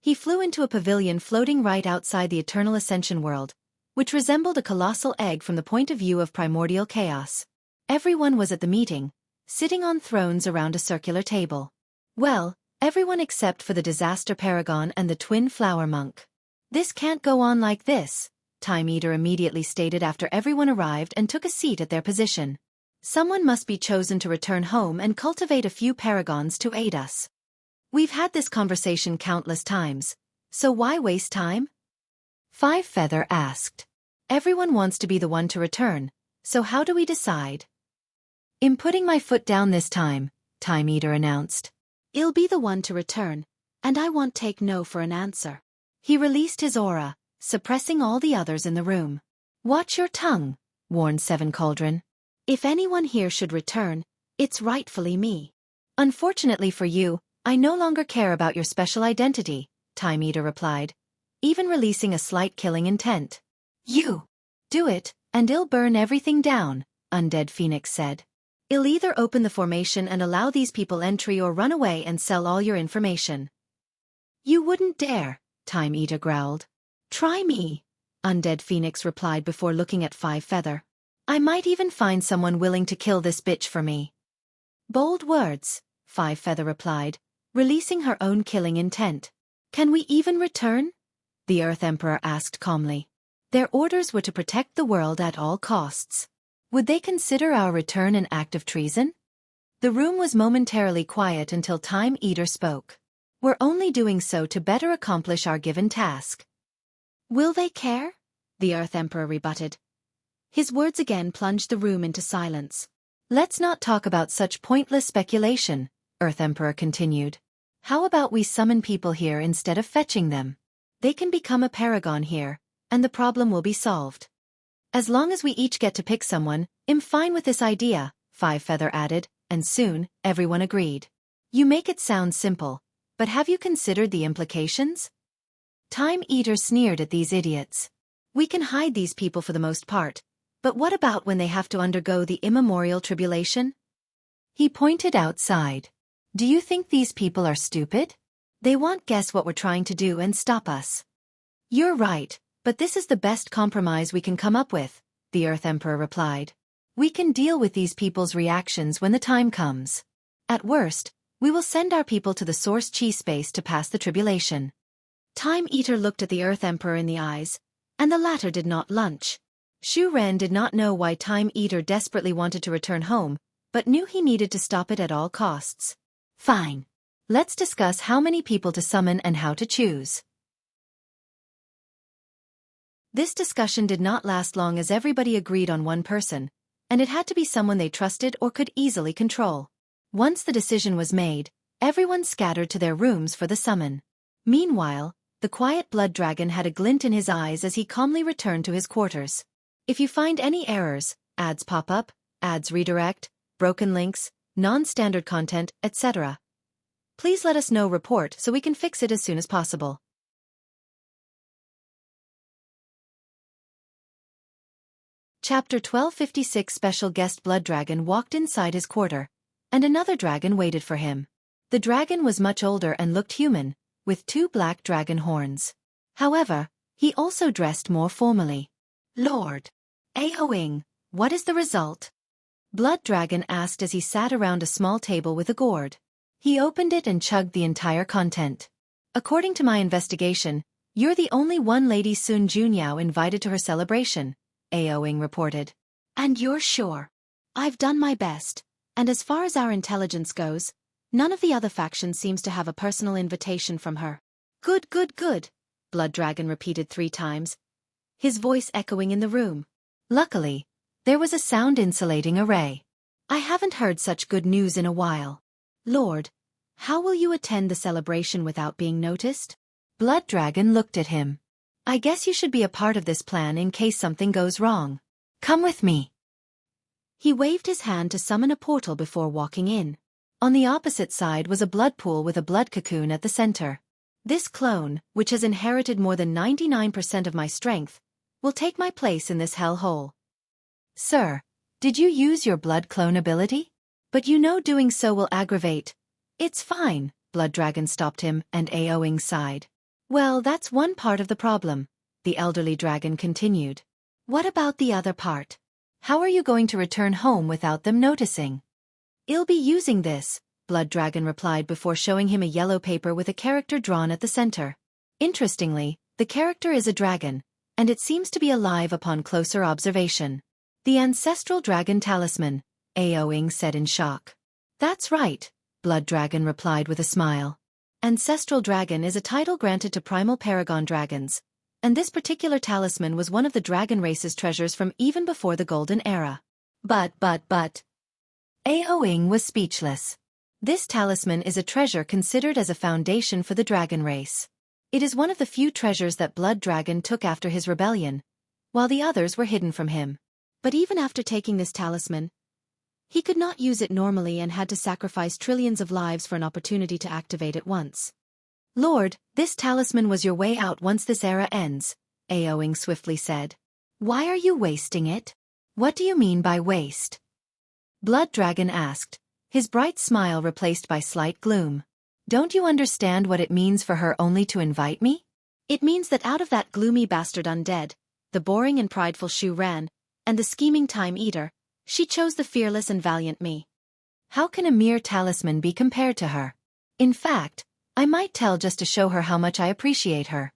He flew into a pavilion floating right outside the Eternal Ascension World, which resembled a colossal egg from the point of view of primordial chaos. Everyone was at the meeting, sitting on thrones around a circular table. Well, everyone except for the Disaster Paragon and the Twin Flower Monk. This can't go on like this, Time Eater immediately stated after everyone arrived and took a seat at their position. Someone must be chosen to return home and cultivate a few paragons to aid us. We've had this conversation countless times, so why waste time? Five Feather asked. Everyone wants to be the one to return, so how do we decide? I'm putting my foot down this time, Time Eater announced. I'll be the one to return, and I won't take no for an answer. He released his aura, suppressing all the others in the room. Watch your tongue, warned Seven Cauldron. If anyone here should return, it's rightfully me. Unfortunately for you, I no longer care about your special identity, Time Eater replied, even releasing a slight killing intent. You! Do it, and I'll burn everything down, Undead Phoenix said. I'll either open the formation and allow these people entry or run away and sell all your information. You wouldn't dare, Time Eater growled. Try me, Undead Phoenix replied before looking at Five Feather. I might even find someone willing to kill this bitch for me. Bold words, Five Feather replied, releasing her own killing intent. Can we even return? The Earth Emperor asked calmly. Their orders were to protect the world at all costs. Would they consider our return an act of treason? The room was momentarily quiet until Time Eater spoke. We're only doing so to better accomplish our given task. Will they care? The Earth Emperor rebutted. His words again plunged the room into silence. Let's not talk about such pointless speculation, Earth Emperor continued. How about we summon people here instead of fetching them? They can become a paragon here, and the problem will be solved. As long as we each get to pick someone, I'm fine with this idea, Five Feather added, and soon, everyone agreed. You make it sound simple, but have you considered the implications? Time Eater sneered at these idiots. We can hide these people for the most part, but what about when they have to undergo the immemorial tribulation? He pointed outside. Do you think these people are stupid? They won't guess what we're trying to do and stop us. You're right, but this is the best compromise we can come up with, the Earth Emperor replied. We can deal with these people's reactions when the time comes. At worst, we will send our people to the Source Chi space to pass the tribulation. Time Eater looked at the Earth Emperor in the eyes, and the latter did not lunch. Xu Ren did not know why Time Eater desperately wanted to return home, but knew he needed to stop it at all costs. Fine. Let's discuss how many people to summon and how to choose. This discussion did not last long as everybody agreed on one person, and it had to be someone they trusted or could easily control. Once the decision was made, everyone scattered to their rooms for the summon. Meanwhile, the quiet blood dragon had a glint in his eyes as he calmly returned to his quarters. If you find any errors, ads pop up, ads redirect, broken links, non-standard content, etc., please let us know. Report so we can fix it as soon as possible. Chapter 1256 Special Guest Blood Dragon walked inside his quarter, and another dragon waited for him. The dragon was much older and looked human, with 2 black dragon horns. However, he also dressed more formally. Lord Aoing, what is the result? Blood Dragon asked as he sat around a small table with a gourd. He opened it and chugged the entire content. According to my investigation, you're the only one Lady Sun Junyao invited to her celebration, Aoing reported. And you're sure? I've done my best, and as far as our intelligence goes, none of the other factions seems to have a personal invitation from her. Good, good, good, Blood Dragon repeated 3 times, his voice echoing in the room. Luckily, there was a sound-insulating array. I haven't heard such good news in a while. Lord, how will you attend the celebration without being noticed? Blood Dragon looked at him. I guess you should be a part of this plan in case something goes wrong. Come with me. He waved his hand to summon a portal before walking in. On the opposite side was a blood pool with a blood cocoon at the center. This clone, which has inherited more than 99% of my strength, will take my place in this hell hole. Sir, did you use your blood clone ability? But you know doing so will aggravate. It's fine, Blood Dragon stopped him, and Aoing sighed. Well, that's one part of the problem, the elderly dragon continued. What about the other part? How are you going to return home without them noticing? I'll be using this, Blood Dragon replied before showing him a yellow paper with a character drawn at the center. Interestingly, the character is a dragon, and it seems to be alive upon closer observation. The ancestral dragon talisman, Aoing said in shock. That's right, Blood Dragon replied with a smile. Ancestral dragon is a title granted to primal paragon dragons, and this particular talisman was one of the dragon race's treasures from even before the Golden Era. But. Aoing was speechless. This talisman is a treasure considered as a foundation for the dragon race. It is one of the few treasures that Blood Dragon took after his rebellion, while the others were hidden from him. But even after taking this talisman, he could not use it normally and had to sacrifice trillions of lives for an opportunity to activate it once. Lord, this talisman was your way out once this era ends, Aoing swiftly said. Why are you wasting it? What do you mean by waste? Blood Dragon asked, his bright smile replaced by slight gloom. Don't you understand what it means for her only to invite me? It means that out of that gloomy bastard undead, the boring and prideful Xu Ran, and the scheming Time Eater, she chose the fearless and valiant me. How can a mere talisman be compared to her? In fact, I might tell just to show her how much I appreciate her.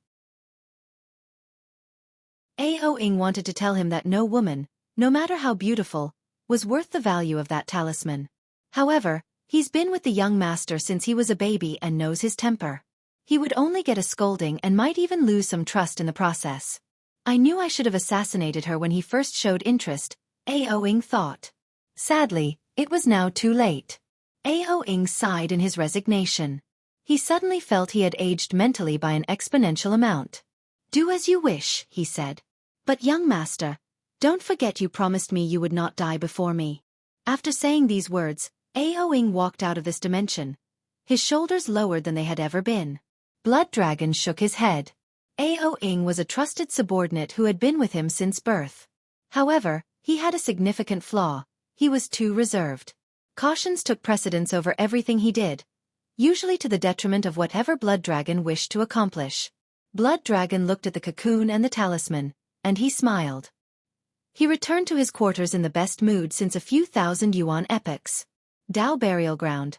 Ao Ing wanted to tell him that no woman, no matter how beautiful, was worth the value of that talisman. However, he's been with the young master since he was a baby and knows his temper. He would only get a scolding and might even lose some trust in the process. I knew I should have assassinated her when he first showed interest, Ao Ing thought. Sadly, it was now too late. Ao Ing sighed in his resignation. He suddenly felt he had aged mentally by an exponential amount. Do as you wish, he said. But young master, don't forget you promised me you would not die before me. After saying these words, Ao Ing walked out of this dimension, his shoulders lowered than they had ever been. Blood Dragon shook his head. Ao Ing was a trusted subordinate who had been with him since birth. However, he had a significant flaw. He was too reserved. Cautions took precedence over everything he did, usually to the detriment of whatever Blood Dragon wished to accomplish. Blood Dragon looked at the cocoon and the talisman, and he smiled. He returned to his quarters in the best mood since a few thousand yuan epochs. Dao Burial Ground.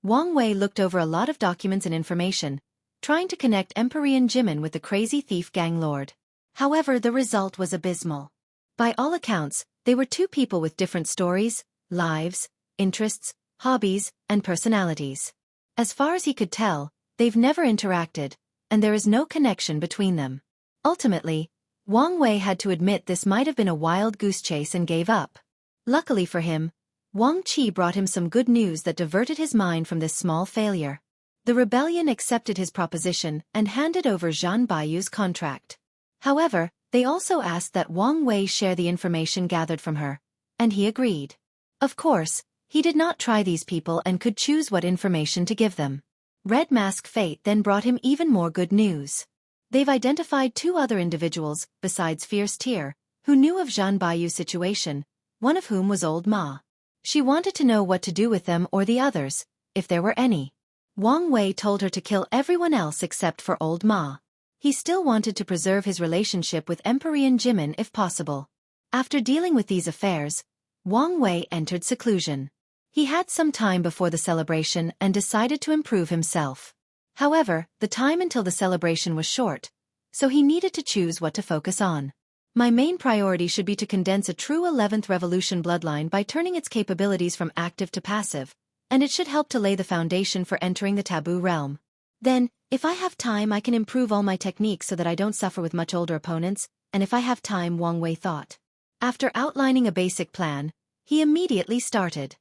Wang Wei looked over a lot of documents and information, trying to connect Empyrean Jimin with the crazy thief gang lord. However, the result was abysmal. By all accounts, they were two people with different stories, lives, interests, hobbies, and personalities. As far as he could tell, they've never interacted, and there is no connection between them. Ultimately, Wang Wei had to admit this might have been a wild goose chase and gave up. Luckily for him, Wang Qi brought him some good news that diverted his mind from this small failure. The rebellion accepted his proposition and handed over Zhan Baiyu's contract. However, they also asked that Wang Wei share the information gathered from her, and he agreed. Of course, he did not try these people and could choose what information to give them. Red Mask Fate then brought him even more good news. They've identified two other individuals, besides Fierce Tear, who knew of Zhan Baiyu's situation, one of whom was Old Ma. She wanted to know what to do with them or the others, if there were any. Wang Wei told her to kill everyone else except for Old Ma. He still wanted to preserve his relationship with Empyrean Jimin if possible. After dealing with these affairs, Wang Wei entered seclusion. He had some time before the celebration and decided to improve himself. However, the time until the celebration was short, so he needed to choose what to focus on. My main priority should be to condense a true 11th Revolution bloodline by turning its capabilities from active to passive, and it should help to lay the foundation for entering the taboo realm. Then, if I have time I can improve all my techniques so that I don't suffer with much older opponents, and if I have time, Wang Wei thought. After outlining a basic plan, he immediately started.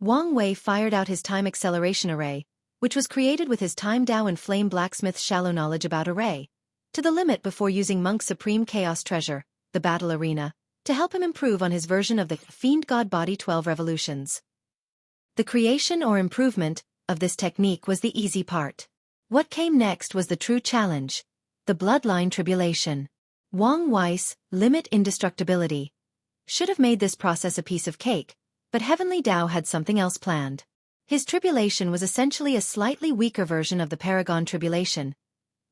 Wang Wei fired out his time acceleration array, which was created with his Time Dao and Flame Blacksmith's shallow knowledge about array, to the limit before using Monk's Supreme Chaos Treasure, the battle arena, to help him improve on his version of the Fiend God Body 12 Revolutions. The creation or improvement of this technique was the easy part. What came next was the true challenge, the Bloodline Tribulation. Wang Wei's limit indestructibility should have made this process a piece of cake, but Heavenly Dao had something else planned. His tribulation was essentially a slightly weaker version of the Paragon Tribulation,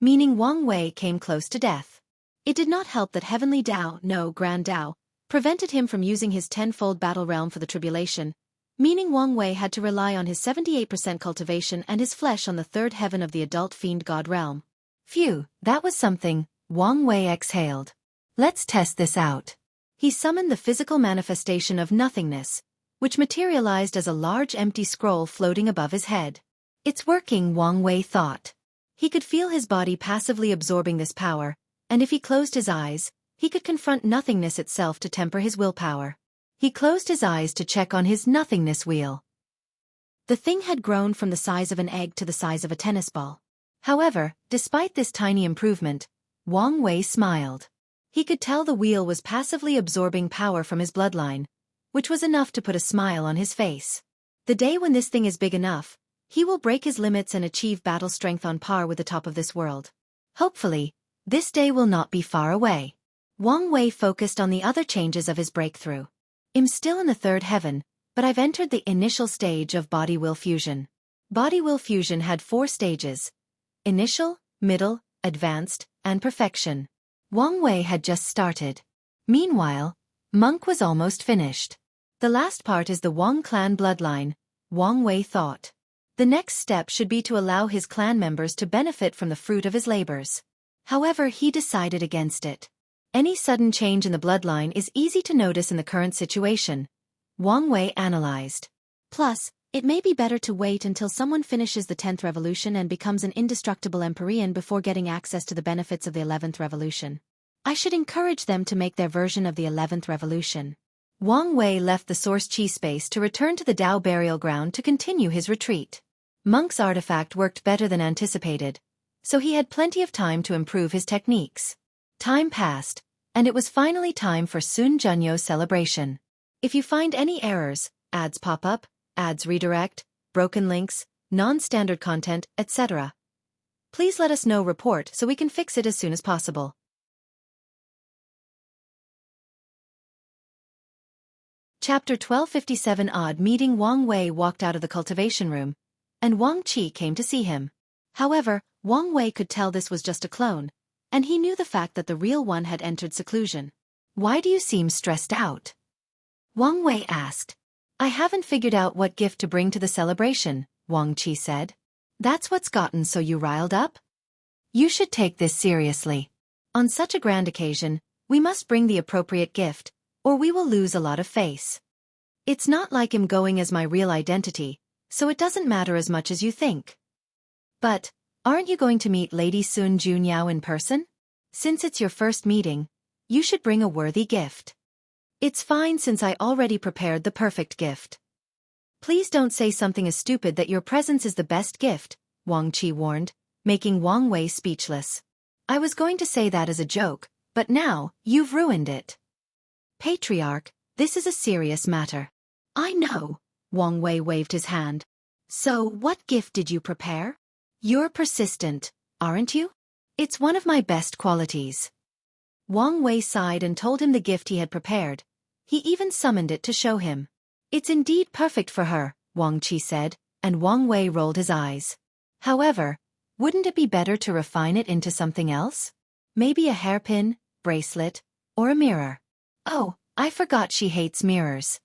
meaning Wang Wei came close to death. It did not help that Heavenly Dao, no Grand Dao, prevented him from using his tenfold battle realm for the tribulation, meaning Wang Wei had to rely on his 78% cultivation and his flesh on the third heaven of the adult fiend god realm. Phew, that was something, Wang Wei exhaled. Let's test this out. He summoned the physical manifestation of nothingness, which materialized as a large empty scroll floating above his head. It's working, Wang Wei thought. He could feel his body passively absorbing this power, and if he closed his eyes, he could confront nothingness itself to temper his willpower. He closed his eyes to check on his nothingness wheel. The thing had grown from the size of an egg to the size of a tennis ball. However, despite this tiny improvement, Wang Wei smiled. He could tell the wheel was passively absorbing power from his bloodline, which was enough to put a smile on his face. The day when this thing is big enough, he will break his limits and achieve battle strength on par with the top of this world. Hopefully, this day will not be far away. Wang Wei focused on the other changes of his breakthrough. I'm still in the third heaven, but I've entered the initial stage of body-will fusion. Body-will fusion had 4 stages: initial, middle, advanced, and perfection. Wang Wei had just started. Meanwhile, Monk was almost finished. The last part is the Wang clan bloodline, Wang Wei thought. The next step should be to allow his clan members to benefit from the fruit of his labors. However, he decided against it. Any sudden change in the bloodline is easy to notice in the current situation, Wang Wei analyzed. Plus, it may be better to wait until someone finishes the 10th revolution and becomes an indestructible Empyrean before getting access to the benefits of the 11th revolution. I should encourage them to make their version of the 11th revolution. Wang Wei left the source chi space to return to the Dao burial ground to continue his retreat. Monk's artifact worked better than anticipated, so he had plenty of time to improve his techniques. Time passed, and it was finally time for Sun Junyo's celebration. If you find any errors, ads pop up, ads redirect, broken links, non-standard content, etc., please let us know. Report so we can fix it as soon as possible. Chapter 1257. Odd meeting. Wang Wei walked out of the cultivation room, and Wang Qi came to see him. However, Wang Wei could tell this was just a clone, and he knew the fact that the real one had entered seclusion. Why do you seem stressed out? Wang Wei asked. I haven't figured out what gift to bring to the celebration, Wang Qi said. That's what's gotten so you riled up? You should take this seriously. On such a grand occasion, we must bring the appropriate gift, or we will lose a lot of face. It's not like I'm going as my real identity, so it doesn't matter as much as you think. But, aren't you going to meet Lady Sun Junyo in person? Since it's your first meeting, you should bring a worthy gift. It's fine since I already prepared the perfect gift. Please don't say something as stupid that your presence is the best gift, Wang Qi warned, making Wang Wei speechless. I was going to say that as a joke, but now, you've ruined it. Patriarch, this is a serious matter. I know, Wang Wei waved his hand. So, what gift did you prepare? You're persistent, aren't you? It's one of my best qualities. Wang Wei sighed and told him the gift he had prepared. He even summoned it to show him. It's indeed perfect for her, Wang Qi said, and Wang Wei rolled his eyes. However, wouldn't it be better to refine it into something else? Maybe a hairpin, bracelet, or a mirror. Oh, I forgot she hates mirrors.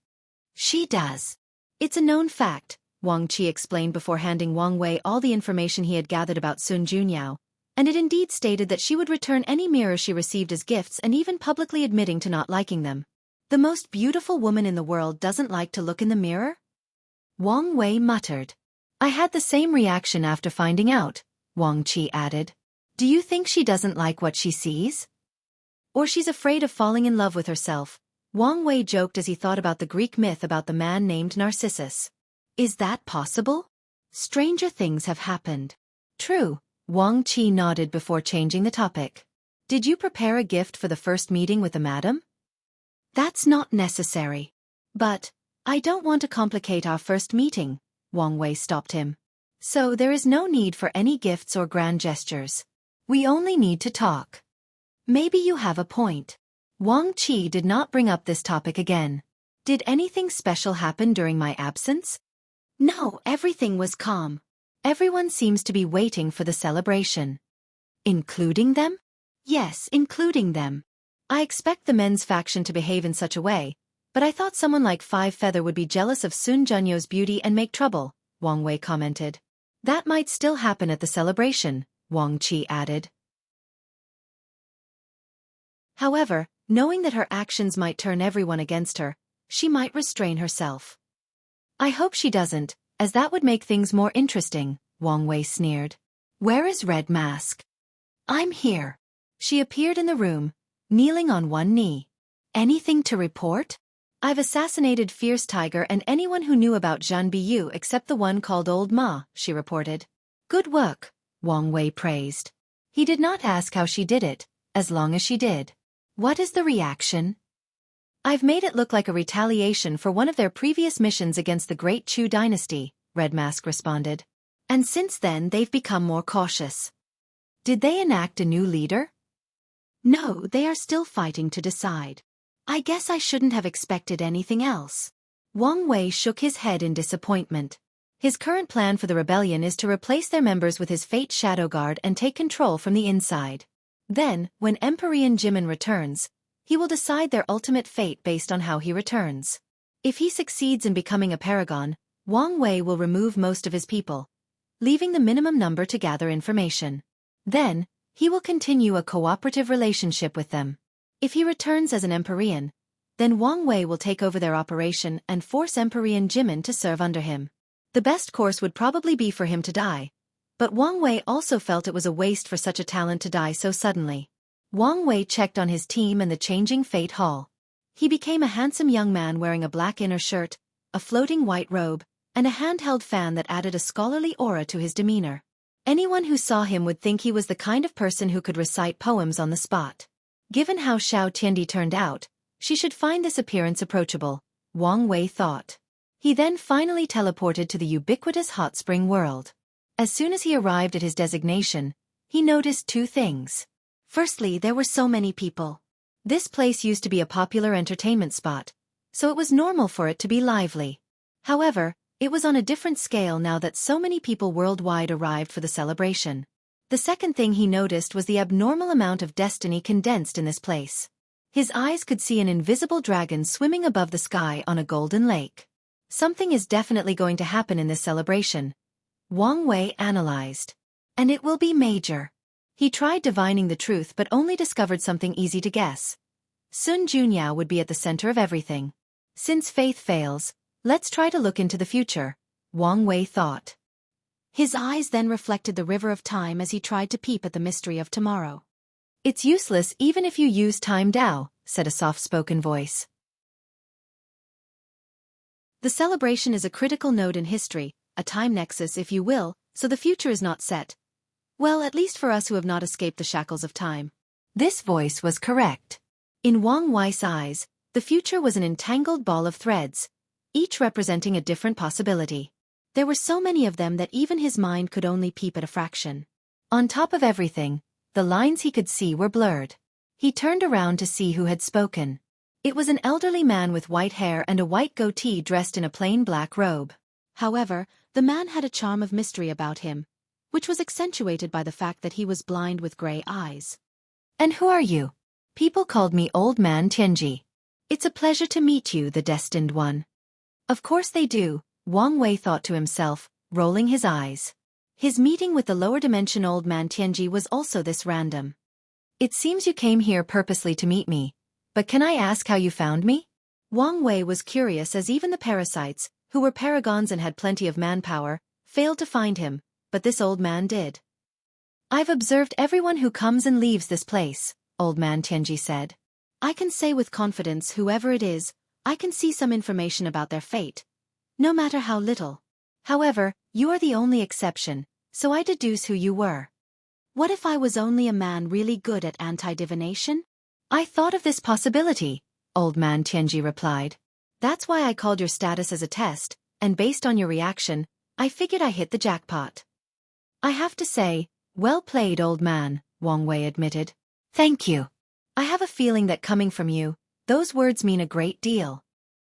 She does. It's a known fact, Wang Qi explained before handing Wang Wei all the information he had gathered about Sun Junyo, and it indeed stated that she would return any mirrors she received as gifts and even publicly admitting to not liking them. The most beautiful woman in the world doesn't like to look in the mirror? Wang Wei muttered. I had the same reaction after finding out, Wang Qi added. Do you think she doesn't like what she sees? Or she's afraid of falling in love with herself, Wang Wei joked as he thought about the Greek myth about the man named Narcissus. Is that possible? Stranger things have happened. True, Wang Qi nodded before changing the topic. Did you prepare a gift for the first meeting with the madam? That's not necessary. But, I don't want to complicate our first meeting, Wang Wei stopped him. So there is no need for any gifts or grand gestures. We only need to talk. Maybe you have a point. Wang Qi did not bring up this topic again. Did anything special happen during my absence? No, everything was calm. Everyone seems to be waiting for the celebration. Including them? Yes, including them. I expect the men's faction to behave in such a way, but I thought someone like Five Feather would be jealous of Sun Junyo's beauty and make trouble, Wang Wei commented. That might still happen at the celebration, Wang Qi added. However, knowing that her actions might turn everyone against her, she might restrain herself. I hope she doesn't, as that would make things more interesting, Wang Wei sneered. Where is Red Mask? I'm here. She appeared in the room, kneeling on one knee. Anything to report? I've assassinated Fierce Tiger and anyone who knew about Zhan Bu except the one called Old Ma, she reported. Good work, Wang Wei praised. He did not ask how she did it, as long as she did. What is the reaction? I've made it look like a retaliation for one of their previous missions against the Great Chu dynasty, Red Mask responded. And since then they've become more cautious. Did they enact a new leader? No, they are still fighting to decide. I guess I shouldn't have expected anything else. Wang Wei shook his head in disappointment. His current plan for the rebellion is to replace their members with his Fate Shadow Guard and take control from the inside. Then, when Empyrean Jimin returns, he will decide their ultimate fate based on how he returns. If he succeeds in becoming a paragon, Wang Wei will remove most of his people, leaving the minimum number to gather information. Then, he will continue a cooperative relationship with them. If he returns as an Empyrean, then Wang Wei will take over their operation and force Empyrean Jimin to serve under him. The best course would probably be for him to die. But Wang Wei also felt it was a waste for such a talent to die so suddenly. Wang Wei checked on his team and the changing fate hall. He became a handsome young man wearing a black inner shirt, a floating white robe, and a handheld fan that added a scholarly aura to his demeanor. Anyone who saw him would think he was the kind of person who could recite poems on the spot. Given how Xiao Tiandi turned out, she should find this appearance approachable, Wang Wei thought. He then finally teleported to the ubiquitous hot spring world. As soon as he arrived at his designation, he noticed two things. Firstly, there were so many people. This place used to be a popular entertainment spot, so it was normal for it to be lively. However, it was on a different scale now that so many people worldwide arrived for the celebration. The second thing he noticed was the abnormal amount of destiny condensed in this place. His eyes could see an invisible dragon swimming above the sky on a golden lake. Something is definitely going to happen in this celebration, Wang Wei analyzed. And it will be major. He tried divining the truth but only discovered something easy to guess. Sun Junyao would be at the center of everything. Since faith fails, let's try to look into the future, Wang Wei thought. His eyes then reflected the river of time as he tried to peep at the mystery of tomorrow. It's useless even if you use time Dao, said a soft-spoken voice. The celebration is a critical node in history, a time nexus if you will, so the future is not set. Well, at least for us who have not escaped the shackles of time. This voice was correct. In Wang Wei's eyes, the future was an entangled ball of threads, each representing a different possibility. There were so many of them that even his mind could only peep at a fraction. On top of everything, the lines he could see were blurred. He turned around to see who had spoken. It was an elderly man with white hair and a white goatee dressed in a plain black robe. However, the man had a charm of mystery about him, which was accentuated by the fact that he was blind with gray eyes. And who are you? People called me Old Man Tianji. It's a pleasure to meet you, the destined one. Of course they do, Wang Wei thought to himself, rolling his eyes. His meeting with the lower dimension Old Man Tianji was also this random. It seems you came here purposely to meet me, but can I ask how you found me? Wang Wei was curious as even the parasites, who were paragons and had plenty of manpower, failed to find him, but this old man did. I've observed everyone who comes and leaves this place, Old Man Tianji said. I can say with confidence whoever it is, I can see some information about their fate, no matter how little. However, you are the only exception, so I deduce who you were. What if I was only a man really good at anti-divination? I thought of this possibility, Old Man Tianji replied. That's why I called your status as a test, and based on your reaction, I figured I hit the jackpot. I have to say, well played, old man, Wang Wei admitted. Thank you. I have a feeling that coming from you, those words mean a great deal.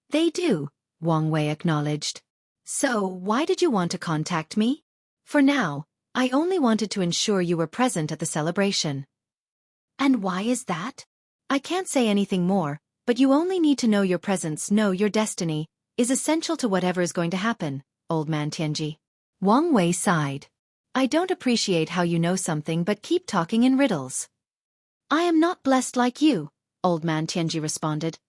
They do, Wang Wei acknowledged. So, why did you want to contact me? For now, I only wanted to ensure you were present at the celebration. And why is that? I can't say anything more, but you only need to know your presence, know your destiny, is essential to whatever is going to happen, Old Man Tianji. Wang Wei sighed. I don't appreciate how you know something but keep talking in riddles. I am not blessed like you, Old Man Tianji responded,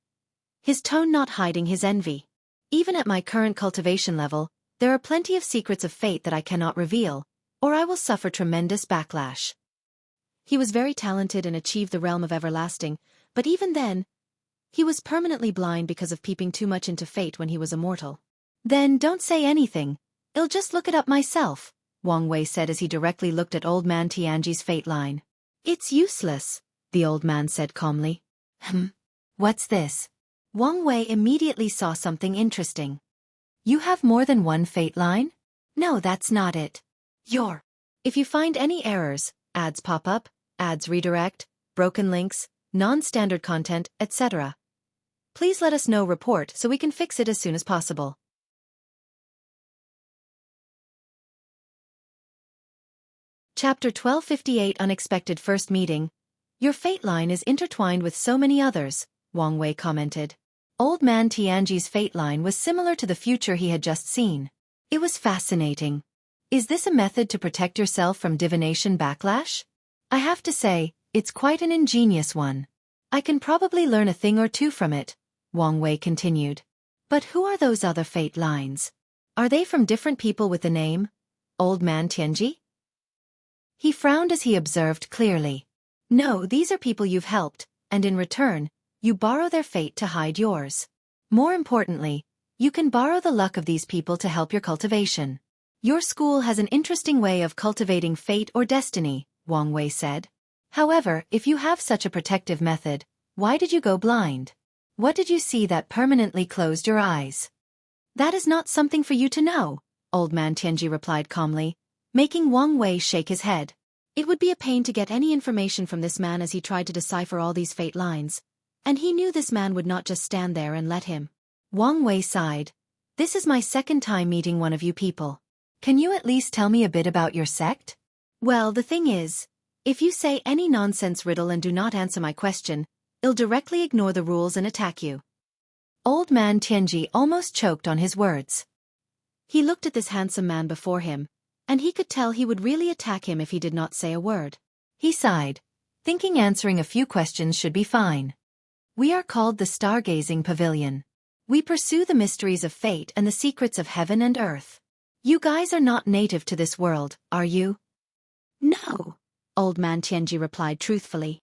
his tone not hiding his envy. Even at my current cultivation level, there are plenty of secrets of fate that I cannot reveal, or I will suffer tremendous backlash. He was very talented and achieved the realm of everlasting, but even then, he was permanently blind because of peeping too much into fate when he was immortal. Then don't say anything, I'll just look it up myself, Wang Wei said as he directly looked at Old Man Tianji's fate line. It's useless, the old man said calmly. What's this? Wang Wei immediately saw something interesting. You have more than one fate line? No, that's not it. If you find any errors, ads pop up, ads redirect, broken links, non-standard content, etc. Please let us know report so we can fix it as soon as possible. Chapter 1258 Unexpected First Meeting. Your fate line is intertwined with so many others, Wang Wei commented. Old Man Tianji's fate line was similar to the future he had just seen. It was fascinating. Is this a method to protect yourself from divination backlash? I have to say, it's quite an ingenious one. I can probably learn a thing or two from it, Wang Wei continued. But who are those other fate lines? Are they from different people with the name Old Man Tianji? He frowned as he observed clearly. No, these are people you've helped, and in return, you borrow their fate to hide yours. More importantly, you can borrow the luck of these people to help your cultivation. Your school has an interesting way of cultivating fate or destiny, Wang Wei said. However, if you have such a protective method, why did you go blind? What did you see that permanently closed your eyes? That is not something for you to know, Old Man Tianji replied calmly, making Wang Wei shake his head. It would be a pain to get any information from this man as he tried to decipher all these fate lines, and he knew this man would not just stand there and let him. Wang Wei sighed. This is my second time meeting one of you people. Can you at least tell me a bit about your sect? Well, the thing is, if you say any nonsense riddle and do not answer my question, I'll directly ignore the rules and attack you. Old Man Tianji almost choked on his words. He looked at this handsome man before him, and he could tell he would really attack him if he did not say a word. He sighed, thinking answering a few questions should be fine. We are called the Stargazing Pavilion. We pursue the mysteries of fate and the secrets of heaven and earth. You guys are not native to this world, are you? No, Old Man Tianji replied truthfully.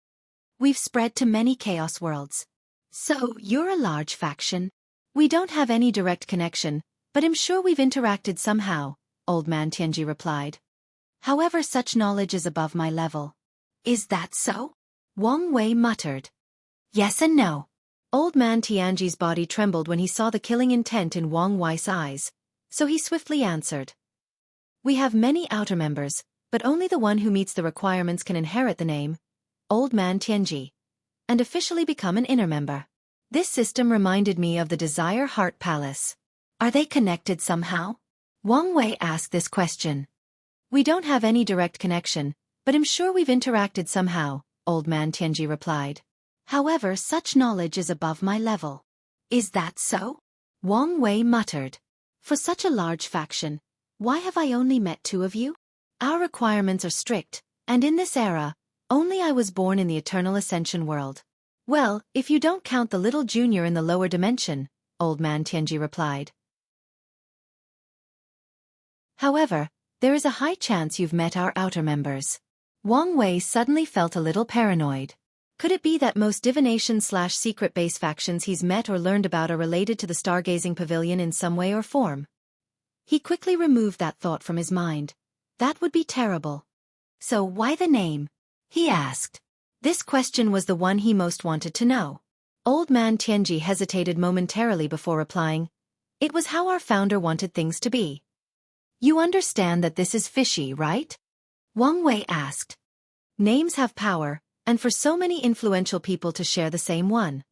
We've spread to many chaos worlds. So, you're a large faction. We don't have any direct connection, but I'm sure we've interacted somehow, Old Man Tianji replied. However, such knowledge is above my level. Is that so? Wang Wei muttered. Yes and no. Old Man Tianji's body trembled when he saw the killing intent in Wang Wei's eyes, so he swiftly answered. We have many outer members, but only the one who meets the requirements can inherit the name, Old Man Tianji, and officially become an inner member. This system reminded me of the Desire Heart Palace. Are they connected somehow? Wang Wei asked this question. We don't have any direct connection, but I'm sure we've interacted somehow, Old Man Tianji replied. However, such knowledge is above my level. Is that so? Wang Wei muttered. For such a large faction, why have I only met two of you? Our requirements are strict, and in this era, only I was born in the eternal Ascension world. Well, if you don't count the little junior in the lower dimension, Old Man Tianji replied. However, there is a high chance you've met our outer members. Wang Wei suddenly felt a little paranoid. Could it be that most divination/secret base factions he's met or learned about are related to the Stargazing Pavilion in some way or form? He quickly removed that thought from his mind. That would be terrible. So why the name? He asked. This question was the one he most wanted to know. Old Man Tianji hesitated momentarily before replying. It was how our founder wanted things to be. You understand that this is fishy, right? Wang Wei asked. Names have power, and for so many influential people to share the same one.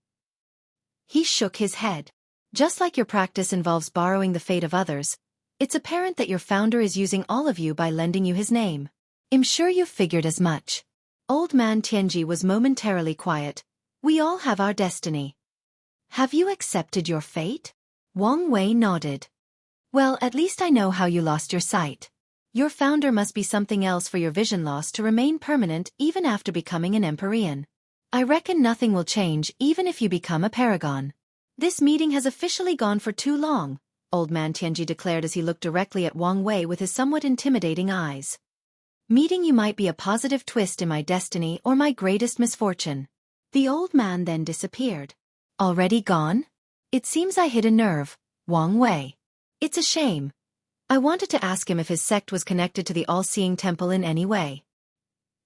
He shook his head. Just like your practice involves borrowing the fate of others, it's apparent that your founder is using all of you by lending you his name. I'm sure you've figured as much. Old Man Tianji was momentarily quiet. We all have our destiny. Have you accepted your fate? Wang Wei nodded. Well, at least I know how you lost your sight. Your founder must be something else for your vision loss to remain permanent even after becoming an Empyrean. I reckon nothing will change even if you become a paragon. This meeting has officially gone for too long, Old Man Tianji declared as he looked directly at Wang Wei with his somewhat intimidating eyes. Meeting you might be a positive twist in my destiny or my greatest misfortune. The old man then disappeared. Already gone? It seems I hit a nerve, Wang Wei. It's a shame. I wanted to ask him if his sect was connected to the all-seeing temple in any way.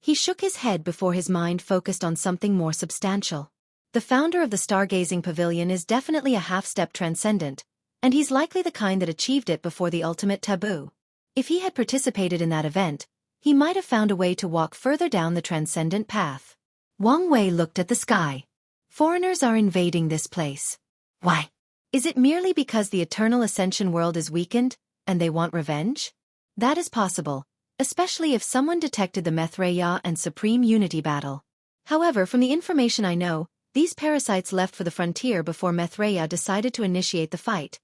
He shook his head before his mind focused on something more substantial. The founder of the Stargazing Pavilion is definitely a half-step transcendent, and he's likely the kind that achieved it before the ultimate taboo. If he had participated in that event, he might have found a way to walk further down the transcendent path. Wang Wei looked at the sky. Foreigners are invading this place. Why? Is it merely because the eternal Ascension world is weakened, and they want revenge? That is possible, especially if someone detected the Methreya and Supreme Unity battle. However, from the information I know, these parasites left for the frontier before Methreya decided to initiate the fight,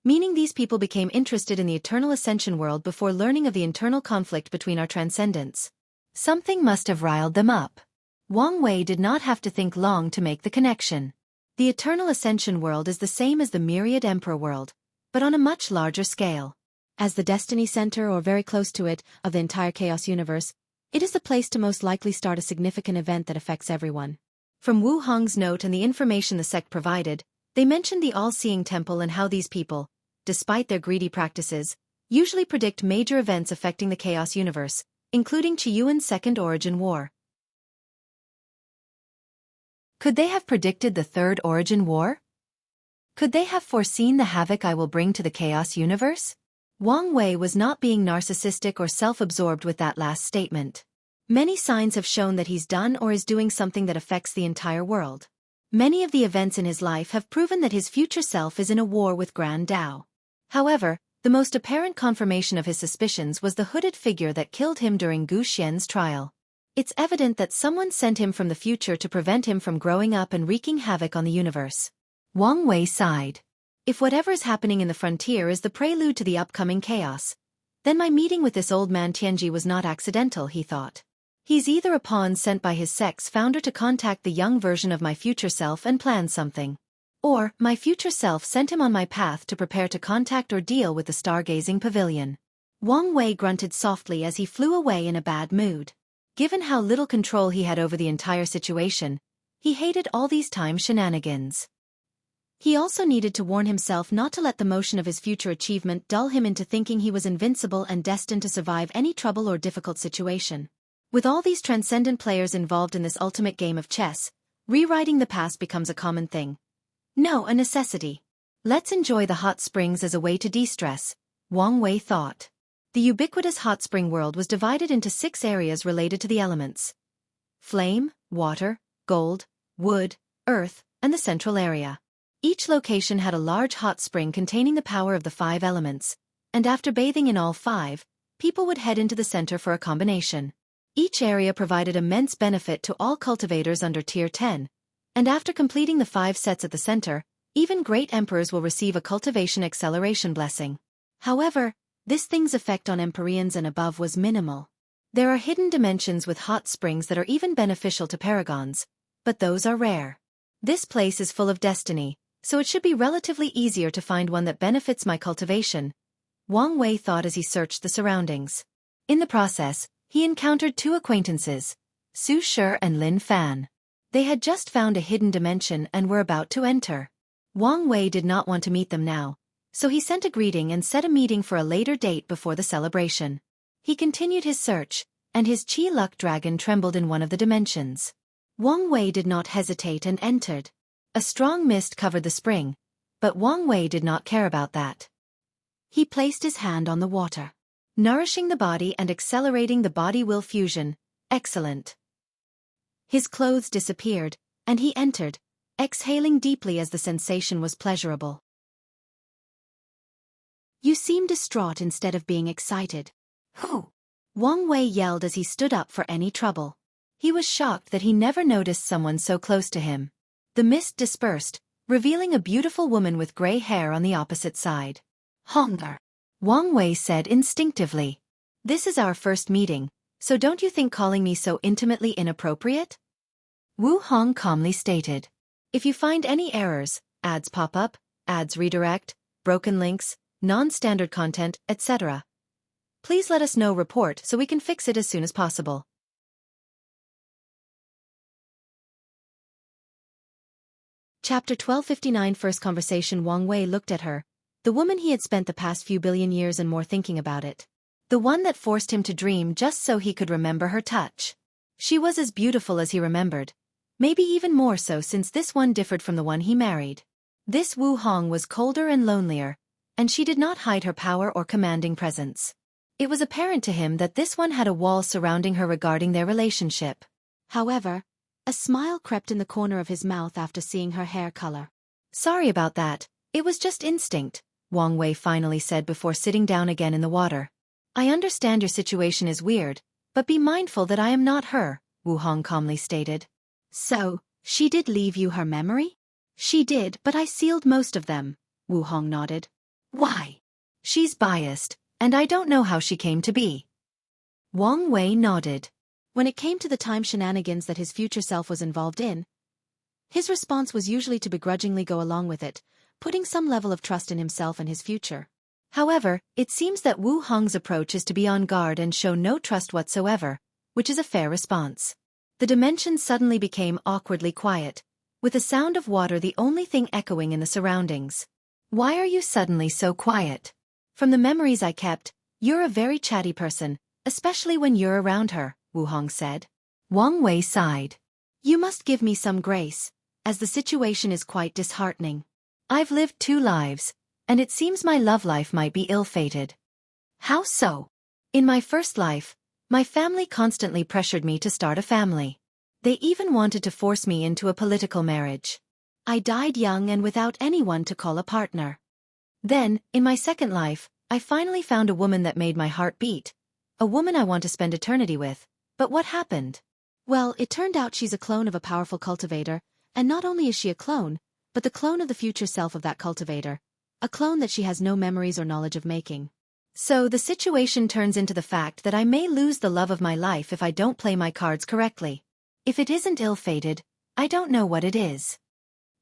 meaning these people became interested in the eternal Ascension world before learning of the internal conflict between our transcendents. Something must have riled them up. Wang Wei did not have to think long to make the connection. The eternal Ascension world is the same as the myriad Emperor world, but on a much larger scale. As the destiny center or very close to it of the entire chaos universe, it is the place to most likely start a significant event that affects everyone. From Wu Hong's note and the information the sect provided, they mentioned the all-seeing temple and how these people, despite their greedy practices, usually predict major events affecting the chaos universe, including Qiyuan's Second Origin War. Could they have predicted the Third Origin War? Could they have foreseen the havoc I will bring to the chaos universe? Wang Wei was not being narcissistic or self-absorbed with that last statement. Many signs have shown that he's done or is doing something that affects the entire world. Many of the events in his life have proven that his future self is in a war with Grand Dao. However, the most apparent confirmation of his suspicions was the hooded figure that killed him during Gu Xian's trial. It's evident that someone sent him from the future to prevent him from growing up and wreaking havoc on the universe. Wang Wei sighed. If whatever is happening in the frontier is the prelude to the upcoming chaos, then my meeting with this old man Tianji was not accidental, he thought. He's either a pawn sent by his sect's founder to contact the young version of my future self and plan something. Or, my future self sent him on my path to prepare to contact or deal with the stargazing pavilion. Wang Wei grunted softly as he flew away in a bad mood. Given how little control he had over the entire situation, he hated all these time shenanigans. He also needed to warn himself not to let the motion of his future achievement dull him into thinking he was invincible and destined to survive any trouble or difficult situation. With all these transcendent players involved in this ultimate game of chess, rewriting the past becomes a common thing. No, a necessity. Let's enjoy the hot springs as a way to de-stress, Wang Wei thought. The ubiquitous hot spring world was divided into 6 areas related to the elements: flame, water, gold, wood, earth, and the central area. Each location had a large hot spring containing the power of the 5 elements, and after bathing in all 5, people would head into the center for a combination. Each area provided immense benefit to all cultivators under Tier 10, and after completing the 5 sets at the center, even great emperors will receive a cultivation acceleration blessing. However, this thing's effect on Empyreans and above was minimal. There are hidden dimensions with hot springs that are even beneficial to paragons, but those are rare. This place is full of destiny, so it should be relatively easier to find one that benefits my cultivation, Wang Wei thought as he searched the surroundings. In the process, he encountered 2 acquaintances, Su Shi and Lin Fan. They had just found a hidden dimension and were about to enter. Wang Wei did not want to meet them now, so he sent a greeting and set a meeting for a later date before the celebration. He continued his search, and his Qi Luck dragon trembled in one of the dimensions. Wang Wei did not hesitate and entered. A strong mist covered the spring, but Wang Wei did not care about that. He placed his hand on the water. Nourishing the body and accelerating the body-will fusion. Excellent. His clothes disappeared, and he entered, exhaling deeply as the sensation was pleasurable. You seem distraught instead of being excited. Who? Wang Wei yelled as he stood up for any trouble. He was shocked that he never noticed someone so close to him. The mist dispersed, revealing a beautiful woman with gray hair on the opposite side. Hunger, Wang Wei said instinctively. This is our first meeting, so don't you think calling me so intimately inappropriate? Wu Hong calmly stated. If you find any errors, ads pop up, ads redirect, broken links, non-standard content, etc., please let us know. Report so we can fix it as soon as possible. Chapter 1259 First Conversation. Wang Wei looked at her, the woman he had spent the past few billion years and more thinking about it. The one that forced him to dream just so he could remember her touch. She was as beautiful as he remembered, maybe even more so since this one differed from the one he married. This Wu Hong was colder and lonelier, and she did not hide her power or commanding presence. It was apparent to him that this one had a wall surrounding her regarding their relationship. However, a smile crept in the corner of his mouth after seeing her hair color. Sorry about that, it was just instinct, Wang Wei finally said before sitting down again in the water. I understand your situation is weird, but be mindful that I am not her, Wu Hong calmly stated. So, she did leave you her memory? She did, but I sealed most of them, Wu Hong nodded. Why? She's biased, and I don't know how she came to be. Wang Wei nodded. When it came to the time shenanigans that his future self was involved in, his response was usually to begrudgingly go along with it, putting some level of trust in himself and his future. However, it seems that Wu Hong's approach is to be on guard and show no trust whatsoever, which is a fair response. The dimension suddenly became awkwardly quiet, with the sound of water the only thing echoing in the surroundings. Why are you suddenly so quiet? From the memories I kept, you're a very chatty person, especially when you're around her, Wu Hong said. Wang Wei sighed. You must give me some grace, as the situation is quite disheartening. I've lived 2 lives, and it seems my love life might be ill-fated. How so? In my first life, my family constantly pressured me to start a family. They even wanted to force me into a political marriage. I died young and without anyone to call a partner. Then, in my second life, I finally found a woman that made my heart beat, a woman I want to spend eternity with. But what happened? Well, it turned out she's a clone of a powerful cultivator, and not only is she a clone, but the clone of the future self of that cultivator, a clone that she has no memories or knowledge of making. So the situation turns into the fact that I may lose the love of my life if I don't play my cards correctly. If it isn't ill-fated, I don't know what it is.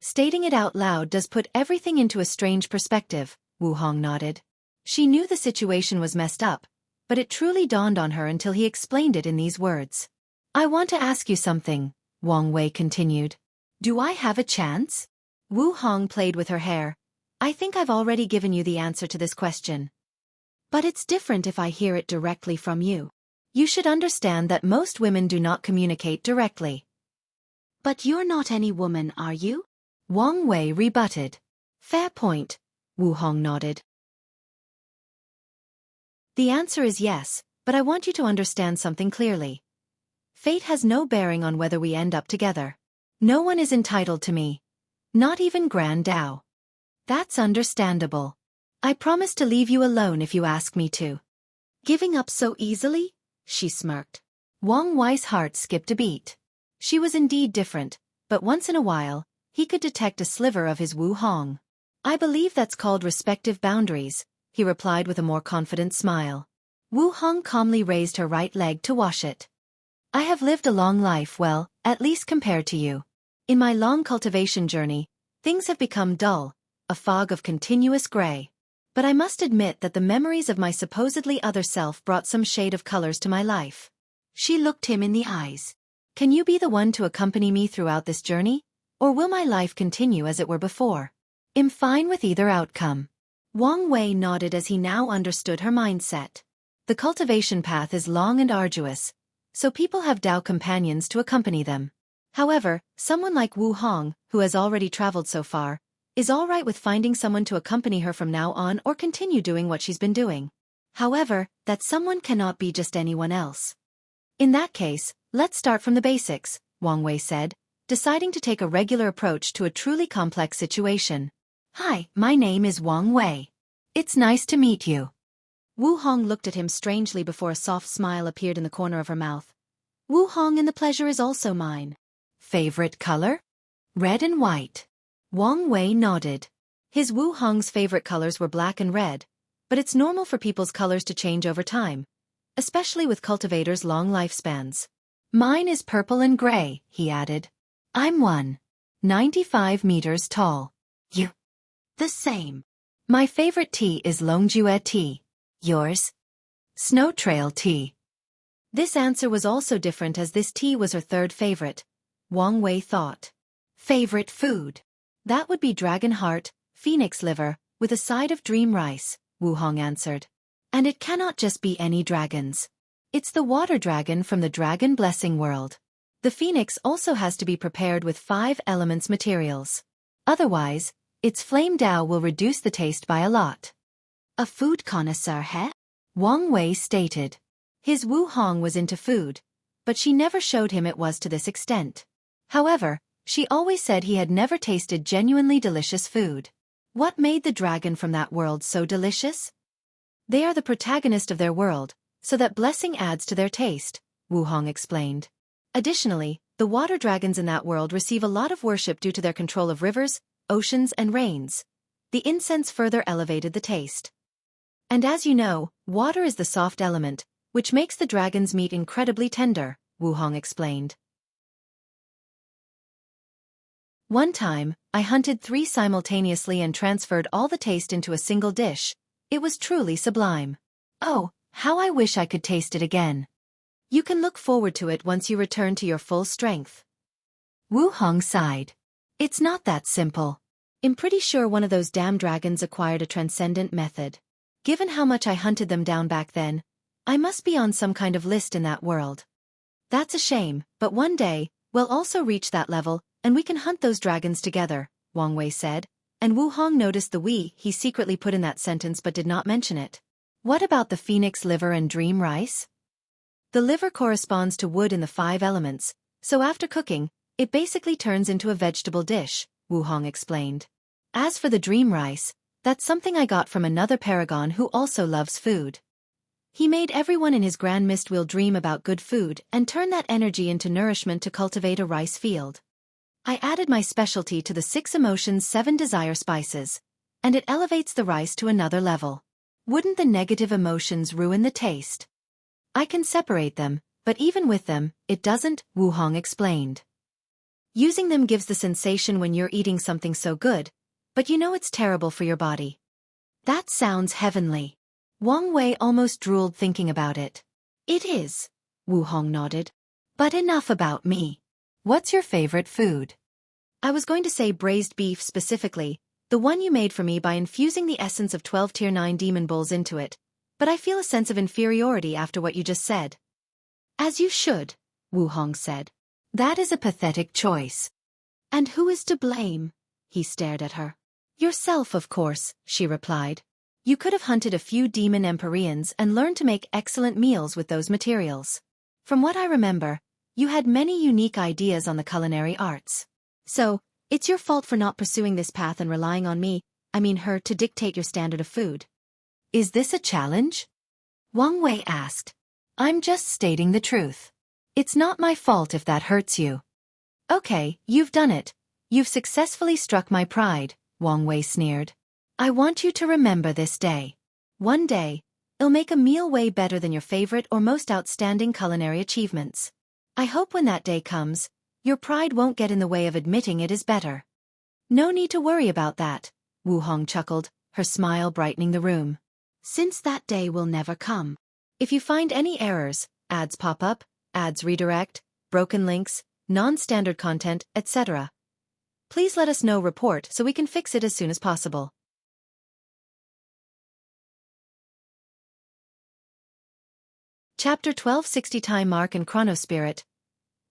Stating it out loud does put everything into a strange perspective, Wu Hong nodded. She knew the situation was messed up, but it truly dawned on her until he explained it in these words. I want to ask you something, Wang Wei continued. Do I have a chance? Wu Hong played with her hair. I think I've already given you the answer to this question. But it's different if I hear it directly from you. You should understand that most women do not communicate directly. But you're not any woman, are you? Wang Wei rebutted. Fair point, Wu Hong nodded. The answer is yes, but I want you to understand something clearly. Fate has no bearing on whether we end up together. No one is entitled to me. Not even Grand Dao. That's understandable. I promise to leave you alone if you ask me to. Giving up so easily? She smirked. Wang Wei's heart skipped a beat. She was indeed different, but once in a while, he could detect a sliver of his Wu Hong. I believe that's called respective boundaries, he replied with a more confident smile. Wu Hong calmly raised her right leg to wash it. I have lived a long life, well, at least compared to you. In my long cultivation journey, things have become dull, a fog of continuous gray. But I must admit that the memories of my supposedly other self brought some shade of colors to my life. She looked him in the eyes. Can you be the one to accompany me throughout this journey? Or will my life continue as it were before? I'm fine with either outcome. Wang Wei nodded as he now understood her mindset. The cultivation path is long and arduous, so people have Dao companions to accompany them. However, someone like Wu Hong, who has already traveled so far, is all right with finding someone to accompany her from now on or continue doing what she's been doing. However, that someone cannot be just anyone else. In that case, let's start from the basics, Wang Wei said, deciding to take a regular approach to a truly complex situation. Hi, my name is Wang Wei. It's nice to meet you. Wu Hong looked at him strangely before a soft smile appeared in the corner of her mouth. Wu Hong, and the pleasure is also mine. Favorite color? Red and white. Wang Wei nodded. His Wu Hong's favorite colors were black and red, but it's normal for people's colors to change over time, especially with cultivators' long lifespans. Mine is purple and gray, he added. I'm 1.95 meters tall. You? The same. My favorite tea is Longjue tea. Yours? Snow Trail tea. This answer was also different as this tea was her third favorite, Wang Wei thought. Favorite food? That would be dragon heart, phoenix liver, with a side of dream rice, Wu Hong answered. And it cannot just be any dragons. It's the water dragon from the dragon blessing world. The phoenix also has to be prepared with 5 elements materials. Otherwise, its flame Dao will reduce the taste by a lot. A food connoisseur, eh? Wang Wei stated. His Wu Hong was into food, but she never showed him it was to this extent. However, she always said he had never tasted genuinely delicious food. What made the dragon from that world so delicious? They are the protagonist of their world, so that blessing adds to their taste, Wu Hong explained. Additionally, the water dragons in that world receive a lot of worship due to their control of rivers, oceans and rains. The incense further elevated the taste. And as you know, water is the soft element, which makes the dragon's meat incredibly tender, Wuhong explained. One time, I hunted 3 simultaneously and transferred all the taste into a single dish. It was truly sublime. Oh, how I wish I could taste it again. You can look forward to it once you return to your full strength. Wuhong sighed. It's not that simple. I'm pretty sure one of those damn dragons acquired a transcendent method. Given how much I hunted them down back then, I must be on some kind of list in that world. That's a shame, but one day, we'll also reach that level, and we can hunt those dragons together, Wang Wei said, and Wuhong noticed the "we" he secretly put in that sentence but did not mention it. What about the phoenix liver and dream rice? The liver corresponds to wood in the 5 elements, so after cooking, it basically turns into a vegetable dish, Wuhong explained. As for the dream rice, that's something I got from another paragon who also loves food. He made everyone in his Grand Mist Wheel dream about good food and turn that energy into nourishment to cultivate a rice field. I added my specialty to the 6 emotions 7 desire spices, and it elevates the rice to another level. Wouldn't the negative emotions ruin the taste? I can separate them, but even with them, it doesn't, Wuhong explained. Using them gives the sensation when you're eating something so good, but you know it's terrible for your body. That sounds heavenly. Wang Wei almost drooled thinking about it. It is, Wuhong nodded. But enough about me. What's your favorite food? I was going to say braised beef specifically, the one you made for me by infusing the essence of 12 Tier 9 demon bulls into it, but I feel a sense of inferiority after what you just said. As you should, Wuhong said. That is a pathetic choice. And who is to blame? He stared at her. Yourself, of course, she replied. You could have hunted a few demon Empyreans and learned to make excellent meals with those materials. From what I remember, you had many unique ideas on the culinary arts. So, it's your fault for not pursuing this path and relying on me, her, to dictate your standard of food. Is this a challenge? Wang Wei asked. I'm just stating the truth. It's not my fault if that hurts you. Okay, you've done it. You've successfully struck my pride, Wang Wei sneered. I want you to remember this day. One day, it'll make a meal way better than your favorite or most outstanding culinary achievements. I hope when that day comes, your pride won't get in the way of admitting it is better. No need to worry about that, Wuhong chuckled, her smile brightening the room. Since that day will never come. If you find any errors, ads pop up, ads redirect, broken links, non-standard content, etc., please let us know report so we can fix it as soon as possible. Chapter 1260 Time Mark and ChronoSpirit.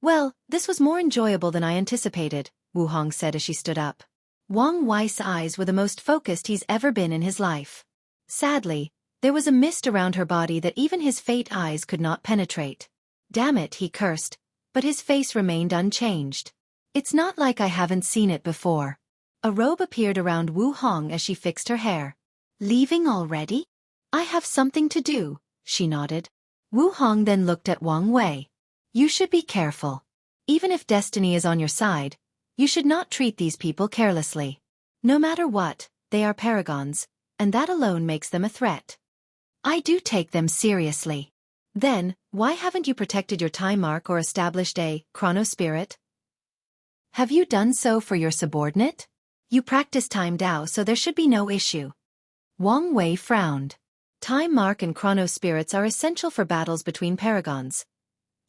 Well, this was more enjoyable than I anticipated, Wuhong said as she stood up. Wang Wei's eyes were the most focused he's ever been in his life. Sadly, there was a mist around her body that even his fate eyes could not penetrate. Damn it, he cursed, but his face remained unchanged. It's not like I haven't seen it before. A robe appeared around Wuhong as she fixed her hair. Leaving already? I have something to do, she nodded. Wuhong then looked at Wang Wei. You should be careful. Even if destiny is on your side, you should not treat these people carelessly. No matter what, they are paragons, and that alone makes them a threat. I do take them seriously. Then, why haven't you protected your time mark or established a ChronoSpirit? Have you done so for your subordinate? You practice time Dao, so there should be no issue. Wang Wei frowned. Time mark and ChronoSpirits are essential for battles between paragons.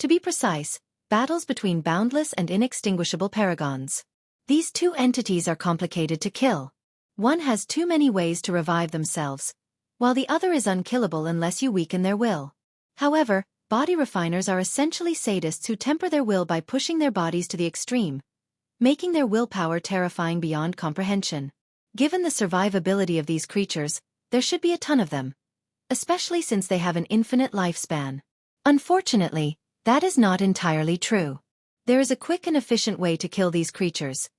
To be precise, battles between boundless and inextinguishable paragons. These two entities are complicated to kill. One has too many ways to revive themselves, while the other is unkillable unless you weaken their will. However, body refiners are essentially sadists who temper their will by pushing their bodies to the extreme, making their willpower terrifying beyond comprehension. Given the survivability of these creatures, there should be a ton of them, especially since they have an infinite lifespan. Unfortunately, that is not entirely true. There is a quick and efficient way to kill these creatures.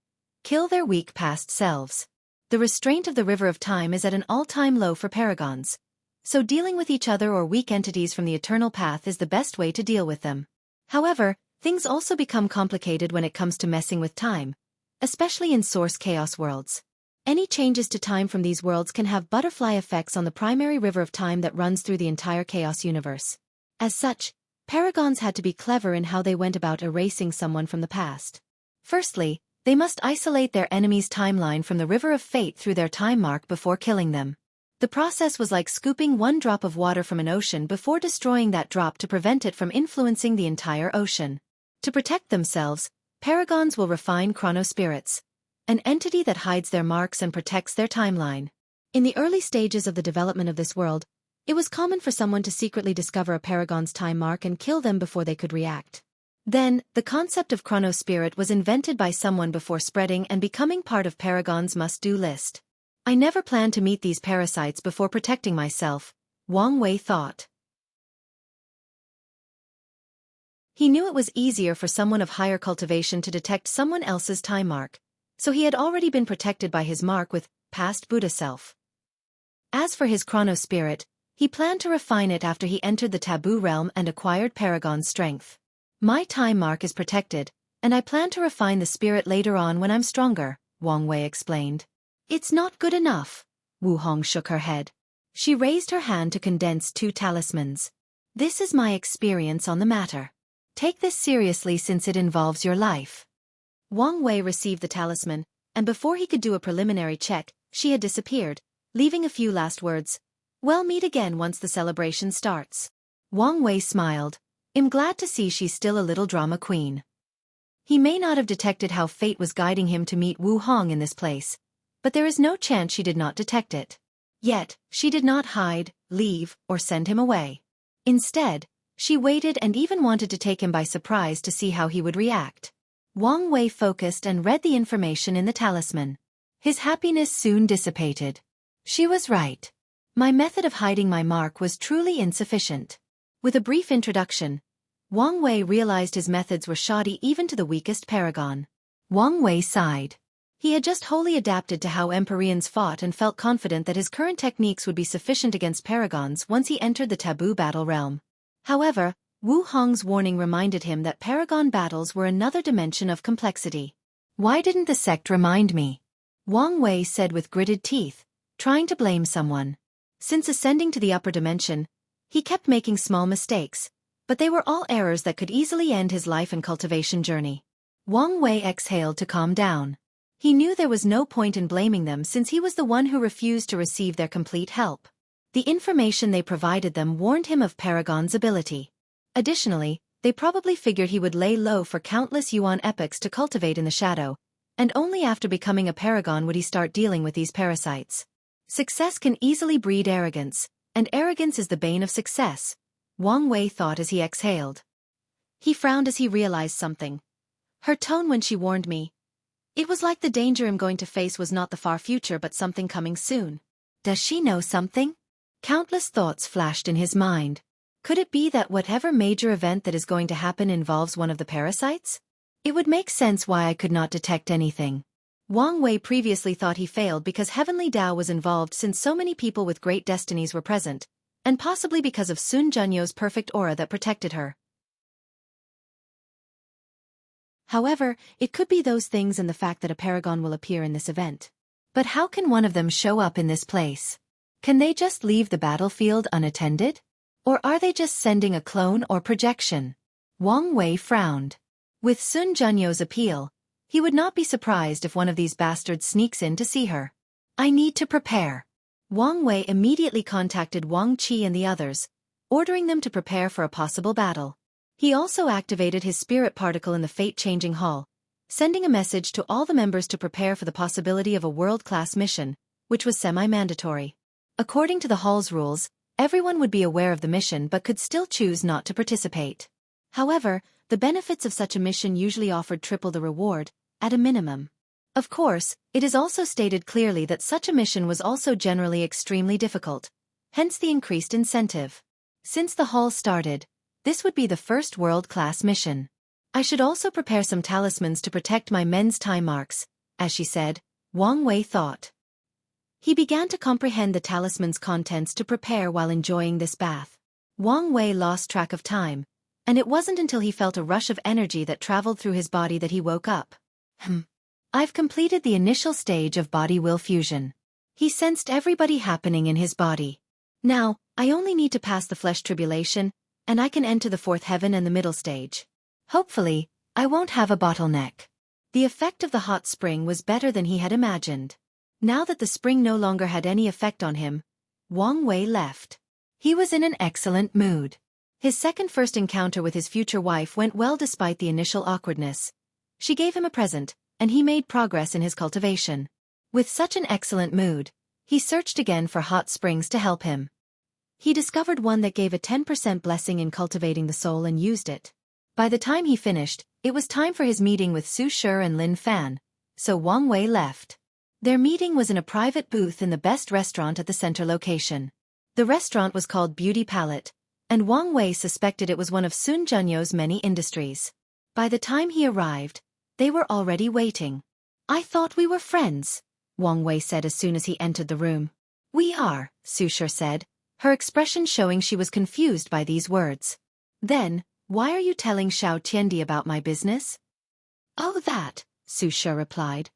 Kill their weak past selves. The restraint of the river of time is at an all-time low for paragons, so dealing with each other or weak entities from the eternal path is the best way to deal with them. However, things also become complicated when it comes to messing with time, especially in source chaos worlds. Any changes to time from these worlds can have butterfly effects on the primary river of time that runs through the entire chaos universe. As such, Paragons had to be clever in how they went about erasing someone from the past. Firstly, they must isolate their enemy's timeline from the river of fate through their time mark before killing them. The process was like scooping one drop of water from an ocean before destroying that drop to prevent it from influencing the entire ocean. To protect themselves, paragons will refine ChronoSpirits, an entity that hides their marks and protects their timeline. In the early stages of the development of this world, it was common for someone to secretly discover a paragon's time mark and kill them before they could react. Then, the concept of ChronoSpirit was invented by someone before spreading and becoming part of Paragon's must-do list. I never planned to meet these parasites before protecting myself, Wang Wei thought. He knew it was easier for someone of higher cultivation to detect someone else's time mark, so he had already been protected by his mark with past Buddha self. As for his ChronoSpirit, he planned to refine it after he entered the taboo realm and acquired Paragon's strength. My time mark is protected, and I plan to refine the spirit later on when I'm stronger, Wang Wei explained. It's not good enough. Wu Hong shook her head. She raised her hand to condense 2 talismans. This is my experience on the matter. Take this seriously since it involves your life. Wang Wei received the talisman, and before he could do a preliminary check, she had disappeared, leaving a few last words. We'll meet again once the celebration starts. Wang Wei smiled. I'm glad to see she's still a little drama queen. He may not have detected how fate was guiding him to meet Wu Hong in this place, but there is no chance she did not detect it. Yet, she did not hide, leave, or send him away. Instead, she waited and even wanted to take him by surprise to see how he would react. Wang Wei focused and read the information in the talisman. His happiness soon dissipated. She was right. My method of hiding my mark was truly insufficient. With a brief introduction, Wang Wei realized his methods were shoddy even to the weakest paragon. Wang Wei sighed. He had just wholly adapted to how Empyreans fought and felt confident that his current techniques would be sufficient against paragons once he entered the taboo battle realm. However, Wu Hong's warning reminded him that paragon battles were another dimension of complexity. Why didn't the sect remind me? Wang Wei said with gritted teeth, trying to blame someone. Since ascending to the upper dimension, he kept making small mistakes, but they were all errors that could easily end his life and cultivation journey. Wang Wei exhaled to calm down. He knew there was no point in blaming them since he was the one who refused to receive their complete help. The information they provided them warned him of Paragon's ability. Additionally, they probably figured he would lay low for countless Yuan epochs to cultivate in the shadow, and only after becoming a paragon would he start dealing with these parasites. Success can easily breed arrogance, and arrogance is the bane of success, Wang Wei thought as he exhaled. He frowned as he realized something. Her tone when she warned me. It was like the danger I'm going to face was not the far future but something coming soon. Does she know something? Countless thoughts flashed in his mind. Could it be that whatever major event that is going to happen involves one of the parasites? It would make sense why I could not detect anything. Wang Wei previously thought he failed because Heavenly Tao was involved since so many people with great destinies were present, and possibly because of Sun Junyo's perfect aura that protected her. However, it could be those things and the fact that a paragon will appear in this event. But how can one of them show up in this place? Can they just leave the battlefield unattended? Or are they just sending a clone or projection? Wang Wei frowned. With Sun Junyo's appeal, he would not be surprised if one of these bastards sneaks in to see her. I need to prepare. Wang Wei immediately contacted Wang Qi and the others, ordering them to prepare for a possible battle. He also activated his spirit particle in the fate-changing hall, sending a message to all the members to prepare for the possibility of a world-class mission, which was semi-mandatory. According to the hall's rules, everyone would be aware of the mission but could still choose not to participate. However, the benefits of such a mission usually offered triple the reward, at a minimum. Of course, it is also stated clearly that such a mission was also generally extremely difficult, hence the increased incentive. Since the hall started, this would be the first world-class mission. I should also prepare some talismans to protect my men's time marks, as she said, Wang Wei thought. He began to comprehend the talisman's contents to prepare while enjoying this bath. Wang Wei lost track of time, and it wasn't until he felt a rush of energy that traveled through his body that he woke up. I've completed the initial stage of body-will fusion. He sensed everybody happening in his body. Now, I only need to pass the flesh tribulation, and I can enter the fourth heaven and the middle stage. Hopefully, I won't have a bottleneck. The effect of the hot spring was better than he had imagined. Now that the spring no longer had any effect on him, Wang Wei left. He was in an excellent mood. His first encounter with his future wife went well despite the initial awkwardness. She gave him a present, and he made progress in his cultivation. With such an excellent mood, he searched again for hot springs to help him. He discovered one that gave a 10% blessing in cultivating the soul and used it. By the time he finished, it was time for his meeting with Su Shi and Lin Fan, so Wang Wei left. Their meeting was in a private booth in the best restaurant at the center location. The restaurant was called Beauty Palette, and Wang Wei suspected it was one of Sun Junyo's many industries. By the time he arrived, they were already waiting. "I thought we were friends," Wang Wei said as soon as he entered the room. "We are," Su Shi said, her expression showing she was confused by these words. "Then, why are you telling Xiao Tiandi about my business?" "Oh that," Su Shi replied.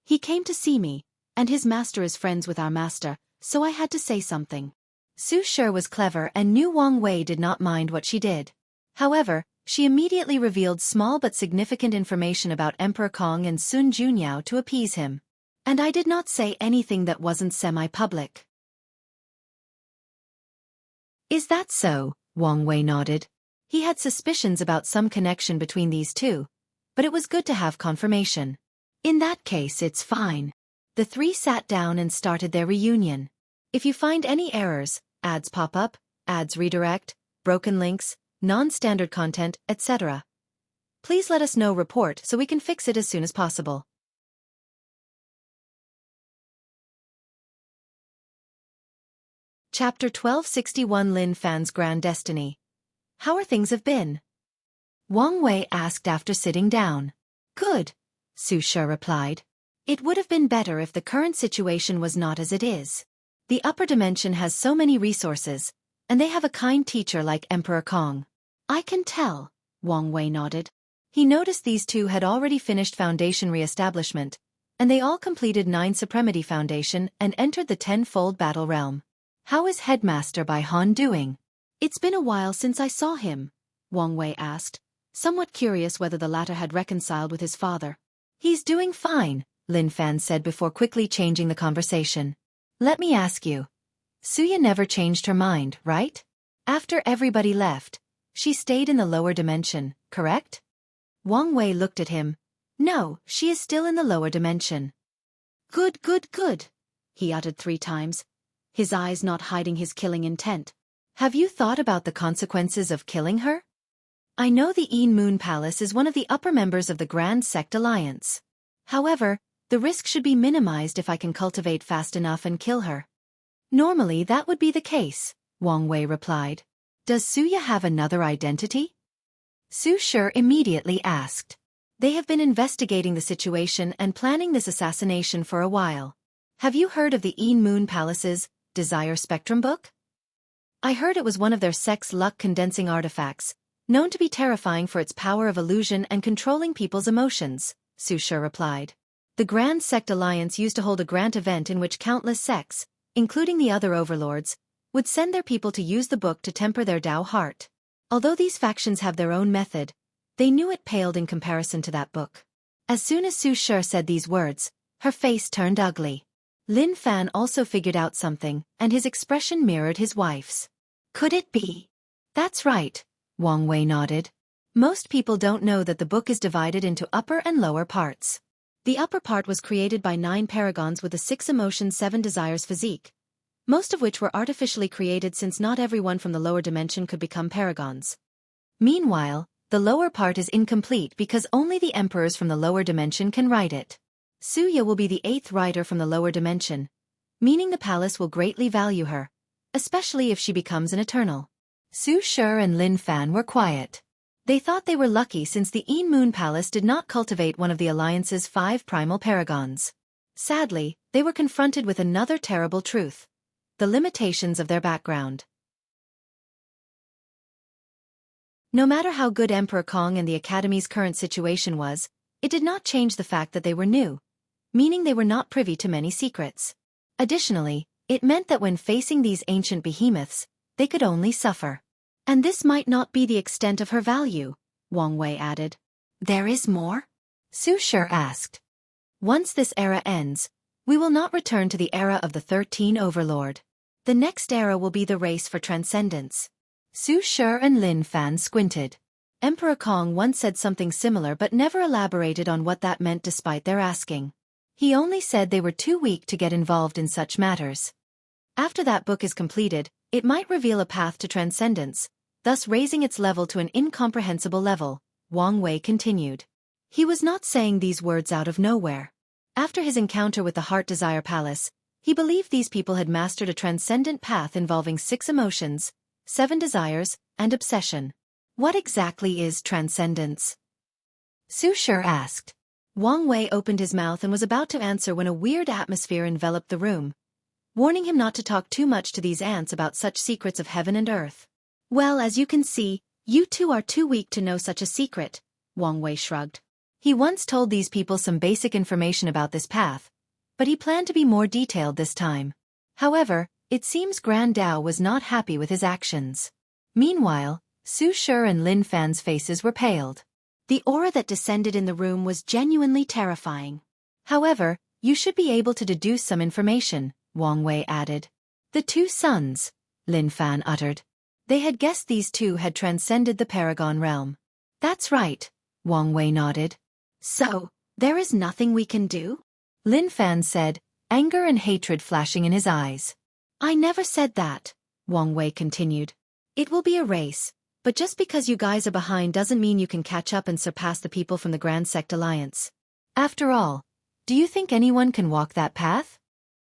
"He came to see me, and his master is friends with our master, so I had to say something." Su Shi was clever and knew Wang Wei did not mind what she did. However, she immediately revealed small but significant information about Emperor Kong and Sun Junyao to appease him. "And I did not say anything that wasn't semi-public." "Is that so?" Wang Wei nodded. He had suspicions about some connection between these two, but it was good to have confirmation. "In that case it's fine." The three sat down and started their reunion. "If you find any errors, ads pop up, ads redirect, broken links, non-standard content, etc., please let us know report so we can fix it as soon as possible." Chapter 1261 Lin Fan's Grand Destiny. "How are things have been?" Wang Wei asked after sitting down. "Good," Su Shi replied. "It would have been better if the current situation was not as it is. The upper dimension has so many resources, and they have a kind teacher like Emperor Kong." "I can tell," Wang Wei nodded. He noticed these two had already finished Foundation re-establishment, and they all completed 9 Supremacy Foundation and entered the 10-fold battle realm. "How is Headmaster Bai Han doing?" "It's been a while since I saw him," Wang Wei asked, somewhat curious whether the latter had reconciled with his father. "He's doing fine," Lin Fan said before quickly changing the conversation. "Let me ask you. Suya never changed her mind, right? After everybody left, she stayed in the lower dimension, correct?" Wang Wei looked at him. "No, she is still in the lower dimension." Good, he uttered 3 times, his eyes not hiding his killing intent. "Have you thought about the consequences of killing her? I know the Een Moon Palace is one of the upper members of the Grand Sect Alliance. However, the risk should be minimized if I can cultivate fast enough and kill her." "Normally that would be the case," Wang Wei replied. "Does Suya have another identity?" Su Shi immediately asked. "They have been investigating the situation and planning this assassination for a while. Have you heard of the Een Moon Palace's Desire Spectrum book? I heard it was one of their sect's luck-condensing artifacts, known to be terrifying for its power of illusion and controlling people's emotions," Su Shi replied. "The Grand Sect Alliance used to hold a grant event in which countless sects, including the other overlords, would send their people to use the book to temper their Tao heart. Although these factions have their own method, they knew it paled in comparison to that book." As soon as Su Shi said these words, her face turned ugly. Lin Fan also figured out something, and his expression mirrored his wife's. "Could it be?" "That's right," Wang Wei nodded. "Most people don't know that the book is divided into upper and lower parts. The upper part was created by 9 paragons with the 6 emotions 7 desires physique, most of which were artificially created since not everyone from the lower dimension could become paragons. Meanwhile, the lower part is incomplete because only the emperors from the lower dimension can write it. Suya will be the 8th writer from the lower dimension, meaning the palace will greatly value her, especially if she becomes an eternal." Su Shi and Lin Fan were quiet. They thought they were lucky since the Een Moon Palace did not cultivate one of the Alliance's 5 primal paragons. Sadly, they were confronted with another terrible truth: the limitations of their background. No matter how good Emperor Kong and the Academy's current situation was, it did not change the fact that they were new, meaning they were not privy to many secrets. Additionally, it meant that when facing these ancient behemoths, they could only suffer. And this might not be the extent of her value, Wang Wei added. There is more? Su Shi asked. Once this era ends, we will not return to the era of the 13 Overlord. The next era will be the race for transcendence. Su Shi and Lin Fan squinted. Emperor Kong once said something similar but never elaborated on what that meant despite their asking. He only said they were too weak to get involved in such matters. After that book is completed, it might reveal a path to transcendence, thus raising its level to an incomprehensible level, Wang Wei continued. He was not saying these words out of nowhere. After his encounter with the Heart Desire Palace, he believed these people had mastered a transcendent path involving 6 emotions, 7 desires, and obsession. What exactly is transcendence? Su Shi asked. Wang Wei opened his mouth and was about to answer when a weird atmosphere enveloped the room, warning him not to talk too much to these ants about such secrets of heaven and earth. Well, as you can see, you two are too weak to know such a secret, Wang Wei shrugged. He once told these people some basic information about this path, but he planned to be more detailed this time. However, it seems Grand Dao was not happy with his actions. Meanwhile, Su Shi and Lin Fan's faces were paled. The aura that descended in the room was genuinely terrifying. However, you should be able to deduce some information, Wang Wei added. The 2 sons, Lin Fan uttered. They had guessed these 2 had transcended the Paragon realm. That's right, Wang Wei nodded. So, there is nothing we can do? Lin Fan said, anger and hatred flashing in his eyes. I never said that, Wang Wei continued. It will be a race, but just because you guys are behind doesn't mean you can catch up and surpass the people from the Grand Sect Alliance. After all, do you think anyone can walk that path?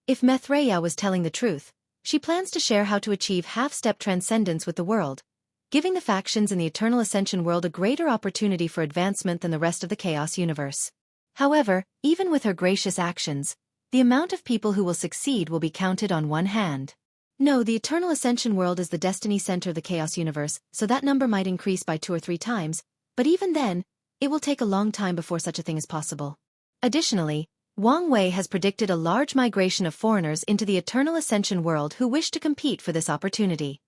If Methreya was telling the truth, she plans to share how to achieve half-step transcendence with the world, giving the factions in the Eternal Ascension world a greater opportunity for advancement than the rest of the Chaos universe. However, even with her gracious actions, the amount of people who will succeed will be counted on one hand. No, the Eternal Ascension world is the destiny center of the Chaos universe, so that number might increase by 2 or 3 times, but even then, it will take a long time before such a thing is possible. Additionally, Wang Wei has predicted a large migration of foreigners into the Eternal Ascension world who wish to compete for this opportunity.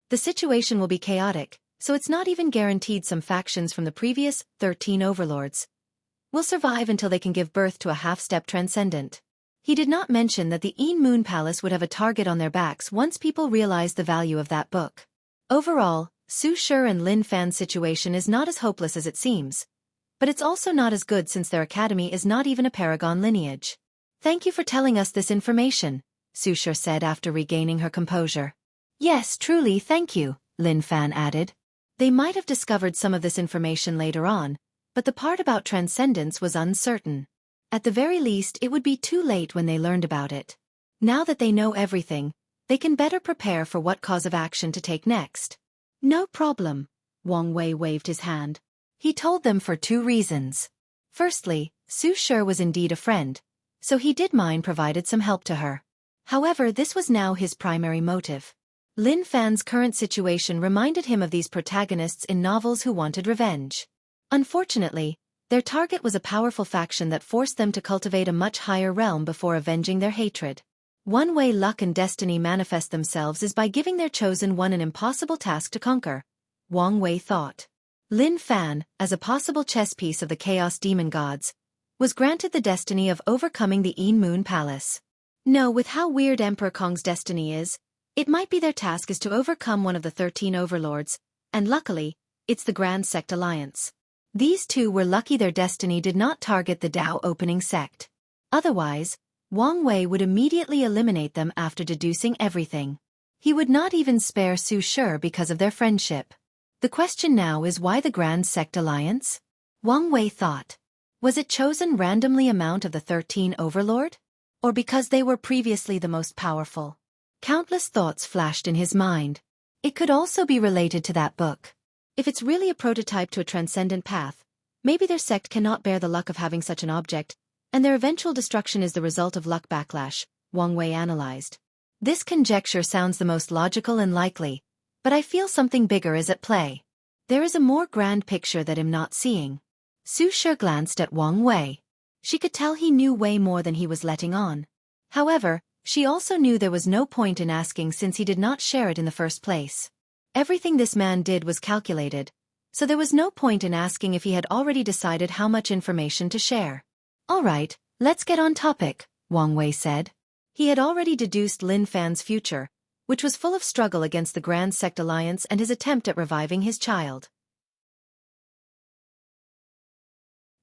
The situation will be chaotic, so it's not even guaranteed some factions from the previous 13 overlords will survive until they can give birth to a half-step transcendent. He did not mention that the Een Moon Palace would have a target on their backs once people realized the value of that book. Overall, Su Shi and Lin Fan's situation is not as hopeless as it seems, but it's also not as good since their academy is not even a Paragon lineage. Thank you for telling us this information, Su Shi said after regaining her composure. Yes, truly thank you, Lin Fan added. They might have discovered some of this information later on, but the part about transcendence was uncertain. At the very least, it would be too late when they learned about it. Now that they know everything, they can better prepare for what cause of action to take next. No problem, Wang Wei waved his hand. He told them for 2 reasons. Firstly, Su Shi was indeed a friend, so he did mind provided some help to her. However, this was now his primary motive. Lin Fan's current situation reminded him of these protagonists in novels who wanted revenge. Unfortunately, their target was a powerful faction that forced them to cultivate a much higher realm before avenging their hatred. One way luck and destiny manifest themselves is by giving their chosen one an impossible task to conquer, Wang Wei thought. Lin Fan, as a possible chess piece of the Chaos Demon Gods, was granted the destiny of overcoming the Een Moon Palace. No, with how weird Emperor Kong's destiny is, it might be their task is to overcome one of the 13 overlords, and luckily, it's the Grand Sect Alliance. These 2 were lucky their destiny did not target the Dao opening sect. Otherwise, Wang Wei would immediately eliminate them after deducing everything. He would not even spare Su Shi because of their friendship. The question now is why the Grand Sect Alliance? Wang Wei thought. Was it chosen randomly amount of the 13 overlord? Or because they were previously the most powerful? Countless thoughts flashed in his mind. It could also be related to that book. If it's really a prototype to a transcendent path, maybe their sect cannot bear the luck of having such an object, and their eventual destruction is the result of luck backlash, Wang Wei analyzed. This conjecture sounds the most logical and likely, but I feel something bigger is at play. There is a more grand picture that I'm not seeing. Su Shi glanced at Wang Wei. She could tell he knew way more than he was letting on. However, She also knew there was no point in asking since he did not share it in the first place. Everything this man did was calculated, so there was no point in asking if he had already decided how much information to share. All right, let's get on topic, Wang Wei said. He had already deduced Lin Fan's future, which was full of struggle against the Grand Sect Alliance and his attempt at reviving his child.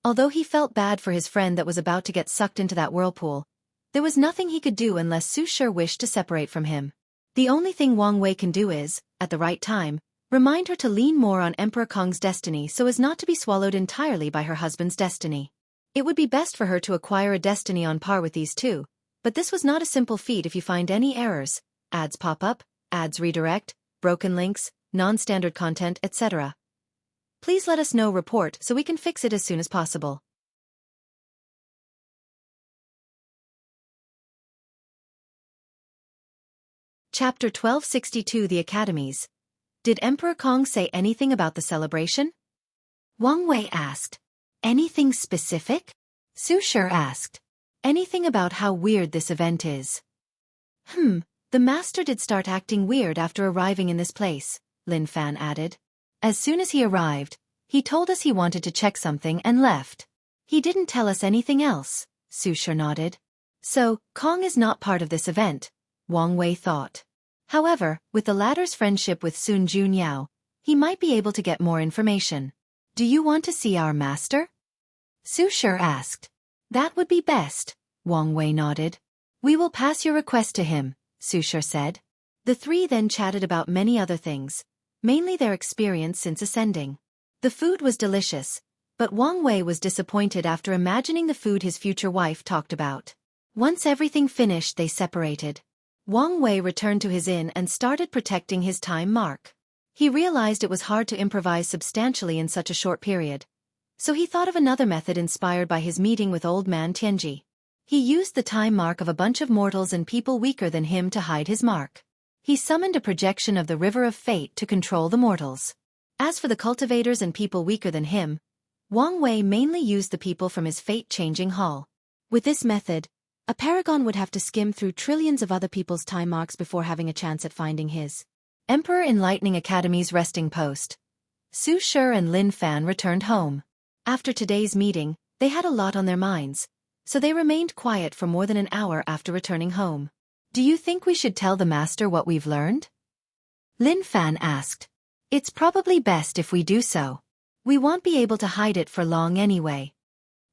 Although he felt bad for his friend that was about to get sucked into that whirlpool, there was nothing he could do unless Su Shi wished to separate from him. The only thing Wang Wei can do is, at the right time, remind her to lean more on Emperor Kong's destiny so as not to be swallowed entirely by her husband's destiny. It would be best for her to acquire a destiny on par with these two, but this was not a simple feat if you find any errors, ads pop up, ads redirect, broken links, non-standard content, etc. Please let us know report so we can fix it as soon as possible. Chapter 1262 The Academies. Did Emperor Kong say anything about the celebration? Wang Wei asked. Anything specific? Su Shi asked. Anything about how weird this event is? The master did start acting weird after arriving in this place, Lin Fan added. As soon as he arrived, he told us he wanted to check something and left. He didn't tell us anything else, Su Shi nodded. So, Kong is not part of this event, Wang Wei thought. However, with the latter's friendship with Sun Junyao, he might be able to get more information. Do you want to see our master? Su Shi asked. That would be best, Wang Wei nodded. We will pass your request to him, Su Shi said. The three then chatted about many other things, mainly their experience since ascending. The food was delicious, but Wang Wei was disappointed after imagining the food his future wife talked about. Once everything finished, they separated. Wang Wei returned to his inn and started protecting his time mark. He realized it was hard to improvise substantially in such a short period, so he thought of another method inspired by his meeting with old man Tianji. He used the time mark of a bunch of mortals and people weaker than him to hide his mark. He summoned a projection of the River of Fate to control the mortals. As for the cultivators and people weaker than him, Wang Wei mainly used the people from his fate-changing hall. With this method, a paragon would have to skim through trillions of other people's time marks before having a chance at finding his. Emperor Enlightening Academy's resting post. Su Shi and Lin Fan returned home. After today's meeting, they had a lot on their minds, so they remained quiet for more than an hour after returning home. Do you think we should tell the master what we've learned? Lin Fan asked. It's probably best if we do so. We won't be able to hide it for long anyway.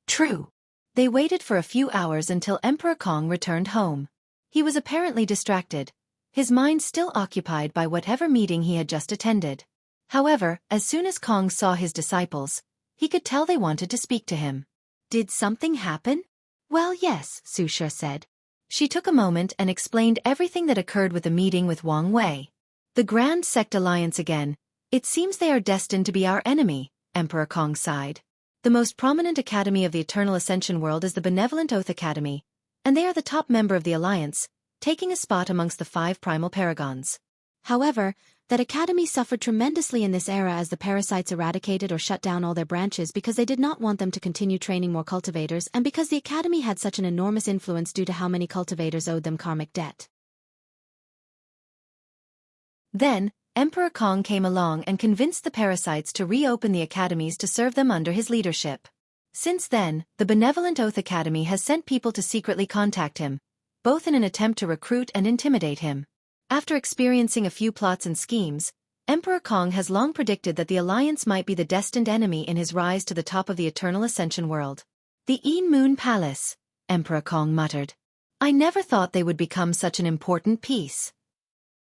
True. They waited for a few hours until Emperor Kong returned home. He was apparently distracted, his mind still occupied by whatever meeting he had just attended. However, as soon as Kong saw his disciples, he could tell they wanted to speak to him. Did something happen? Well, yes, Su Shi said. She took a moment and explained everything that occurred with the meeting with Wang Wei. The Grand Sect Alliance again. It seems they are destined to be our enemy, Emperor Kong sighed. The most prominent academy of the Eternal Ascension world is the Benevolent Oath Academy, and they are the top member of the Alliance, taking a spot amongst the 5 primal paragons. However, that academy suffered tremendously in this era as the parasites eradicated or shut down all their branches because they did not want them to continue training more cultivators and because the academy had such an enormous influence due to how many cultivators owed them karmic debt. Then, Emperor Kong came along and convinced the parasites to reopen the academies to serve them under his leadership. Since then, the Benevolent Oath Academy has sent people to secretly contact him, both in an attempt to recruit and intimidate him. After experiencing a few plots and schemes, Emperor Kong has long predicted that the Alliance might be the destined enemy in his rise to the top of the Eternal Ascension world. The Een Moon Palace, Emperor Kong muttered. I never thought they would become such an important piece.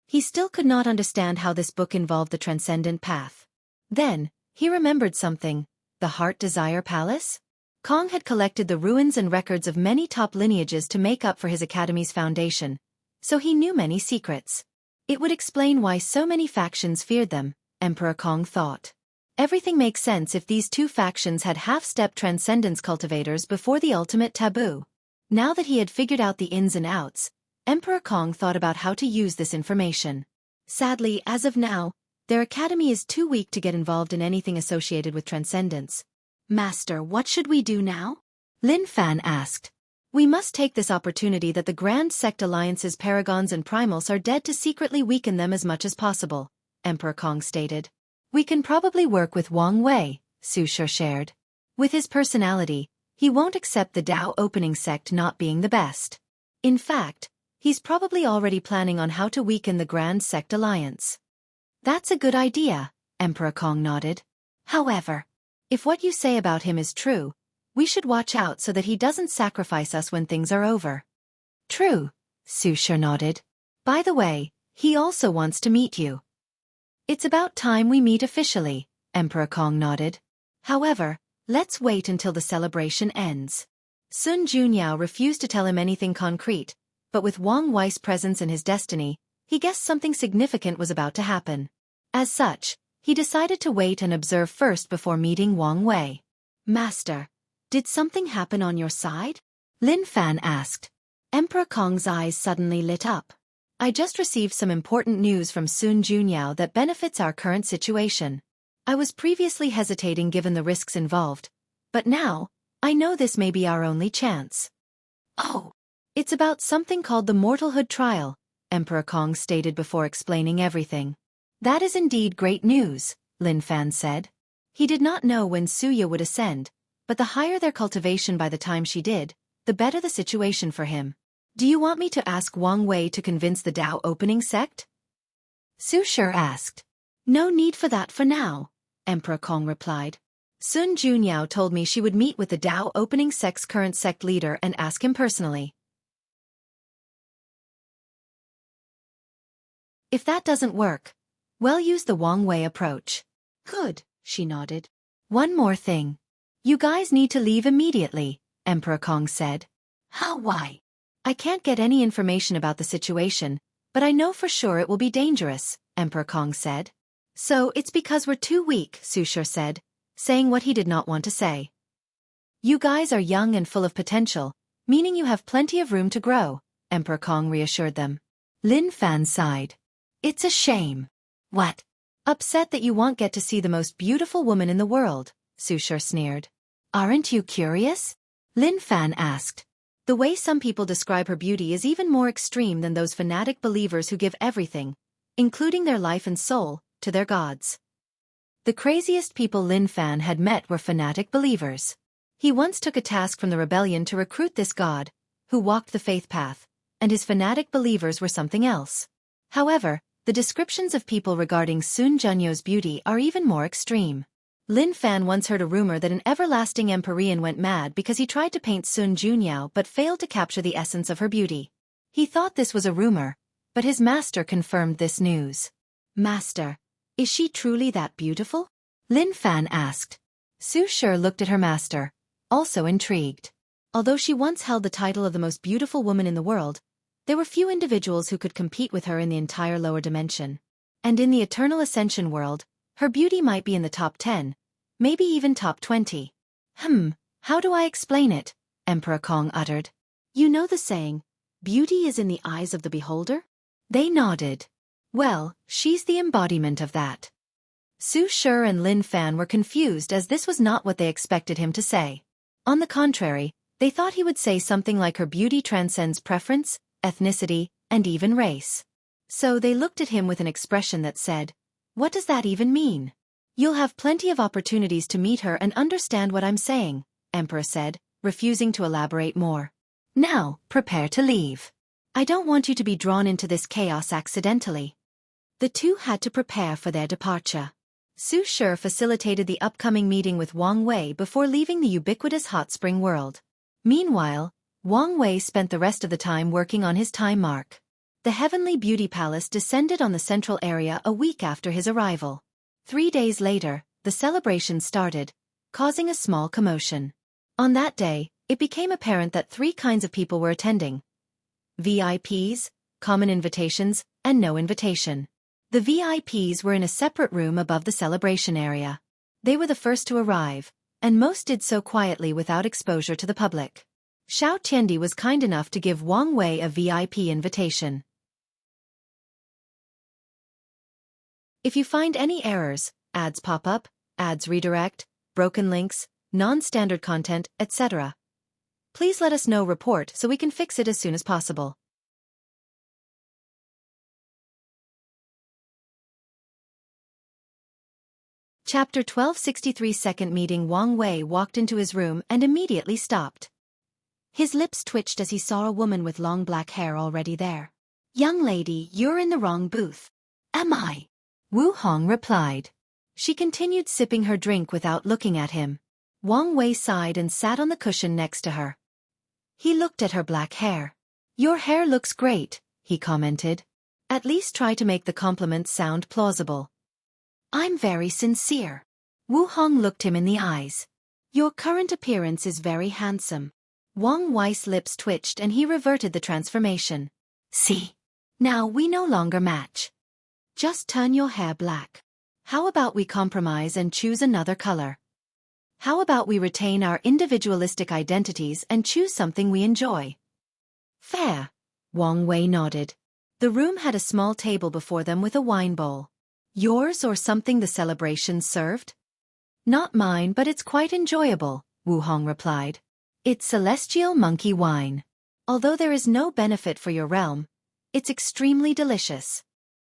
He still could not understand how this book involved the transcendent path. Then, he remembered something. The Heart Desire Palace? Kong had collected the ruins and records of many top lineages to make up for his academy's foundation, so he knew many secrets. It would explain why so many factions feared them, Emperor Kong thought. Everything makes sense if these two factions had half-step transcendence cultivators before the ultimate taboo. Now that he had figured out the ins and outs, Emperor Kong thought about how to use this information. Sadly, as of now, their academy is too weak to get involved in anything associated with transcendence. Master, what should we do now? Lin Fan asked. We must take this opportunity that the Grand Sect Alliance's paragons and primals are dead to secretly weaken them as much as possible, Emperor Kong stated. We can probably work with Wang Wei, Su Shi shared. With his personality, he won't accept the Dao opening sect not being the best. In fact, he's probably already planning on how to weaken the Grand Sect Alliance. That's a good idea, Emperor Kong nodded. However, if what you say about him is true, we should watch out so that he doesn't sacrifice us when things are over. True, Su Shi nodded. By the way, he also wants to meet you. It's about time we meet officially, Emperor Kong nodded. However, let's wait until the celebration ends. Sun Junyao refused to tell him anything concrete, but with Wang Wei's presence in his destiny, he guessed something significant was about to happen. As such, he decided to wait and observe first before meeting Wang Wei. Master, did something happen on your side? Lin Fan asked. Emperor Kong's eyes suddenly lit up. I just received some important news from Sun Junyao that benefits our current situation. I was previously hesitating given the risks involved, but now, I know this may be our only chance. Oh, it's about something called the Mortalhood trial, Emperor Kong stated before explaining everything. That is indeed great news, Lin Fan said. He did not know when Suya would ascend, but the higher their cultivation by the time she did, the better the situation for him. Do you want me to ask Wang Wei to convince the Dao opening sect? Su Shi asked. No need for that for now, Emperor Kong replied. Sun Junyao told me she would meet with the Dao opening sect's current sect leader and ask him personally. If that doesn't work, well, use the Wang Wei approach. Good, she nodded. One more thing. You guys need to leave immediately, Emperor Kong said. How? Why? I can't get any information about the situation, but I know for sure it will be dangerous, Emperor Kong said. So it's because we're too weak, Su Shi said, saying what he did not want to say. You guys are young and full of potential, meaning you have plenty of room to grow, Emperor Kong reassured them. Lin Fan sighed. It's a shame. What? Upset that you won't get to see the most beautiful woman in the world, Su Shi sneered. Aren't you curious? Lin Fan asked. The way some people describe her beauty is even more extreme than those fanatic believers who give everything, including their life and soul, to their gods. The craziest people Lin Fan had met were fanatic believers. He once took a task from the rebellion to recruit this god, who walked the faith path, and his fanatic believers were something else. However, the descriptions of people regarding Sun Junyo's beauty are even more extreme. Lin Fan once heard a rumor that an everlasting Empyrean went mad because he tried to paint Sun Junyao but failed to capture the essence of her beauty. He thought this was a rumor, but his master confirmed this news. Master, is she truly that beautiful? Lin Fan asked. Su Shi looked at her master, also intrigued. Although she once held the title of the most beautiful woman in the world, there were few individuals who could compete with her in the entire lower dimension. And in the eternal Ascension world, her beauty might be in the top 10, maybe even top 20. How do I explain it? Emperor Kong uttered. You know the saying, beauty is in the eyes of the beholder? They nodded. Well, she's the embodiment of that. Su Shi and Lin Fan were confused as this was not what they expected him to say. On the contrary, they thought he would say something like her beauty transcends preference, ethnicity, and even race. So they looked at him with an expression that said, what does that even mean? You'll have plenty of opportunities to meet her and understand what I'm saying, Emperor said, refusing to elaborate more. Now, prepare to leave. I don't want you to be drawn into this chaos accidentally. The two had to prepare for their departure. Su Shi facilitated the upcoming meeting with Wang Wei before leaving the ubiquitous hot spring world. Meanwhile, Wang Wei spent the rest of the time working on his time mark. The Heavenly Beauty Palace descended on the central area a week after his arrival. 3 days later, the celebration started, causing a small commotion. On that day, it became apparent that 3 kinds of people were attending. VIPs, common invitations, and no invitation. The VIPs were in a separate room above the celebration area. They were the first to arrive, and most did so quietly without exposure to the public. Xiao Tiandi was kind enough to give Wang Wei a VIP invitation. If you find any errors, ads pop up, ads redirect, broken links, non-standard content, etc., Please let us know report so we can fix it as soon as possible. Chapter 1263 Second meeting. Wang Wei walked into his room and immediately stopped. His lips twitched as he saw a woman with long black hair already there. "Young lady, you're in the wrong booth." "Am I?" Wu Hong replied. She continued sipping her drink without looking at him. Wang Wei sighed and sat on the cushion next to her. He looked at her black hair. "Your hair looks great," he commented. "At least try to make the compliments sound plausible." "I'm very sincere." Wu Hong looked him in the eyes. "Your current appearance is very handsome." Wang Wei's lips twitched and he reverted the transformation. "See? Now we no longer match. Just turn your hair black. How about we compromise and choose another color? How about we retain our individualistic identities and choose something we enjoy?" "Fair." Wang Wei nodded. The room had a small table before them with a wine bowl. "Yours or something the celebration served?" "Not mine, but it's quite enjoyable," Wu Hong replied. "It's celestial monkey wine. Although there is no benefit for your realm, it's extremely delicious."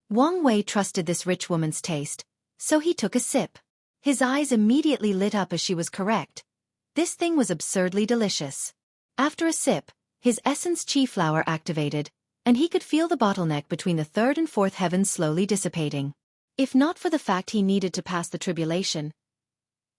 Wang Wei trusted this rich woman's taste, so he took a sip. His eyes immediately lit up as she was correct. This thing was absurdly delicious. After a sip, his essence chi flower activated, and he could feel the bottleneck between the third and fourth heavens slowly dissipating. If not for the fact he needed to pass the tribulation,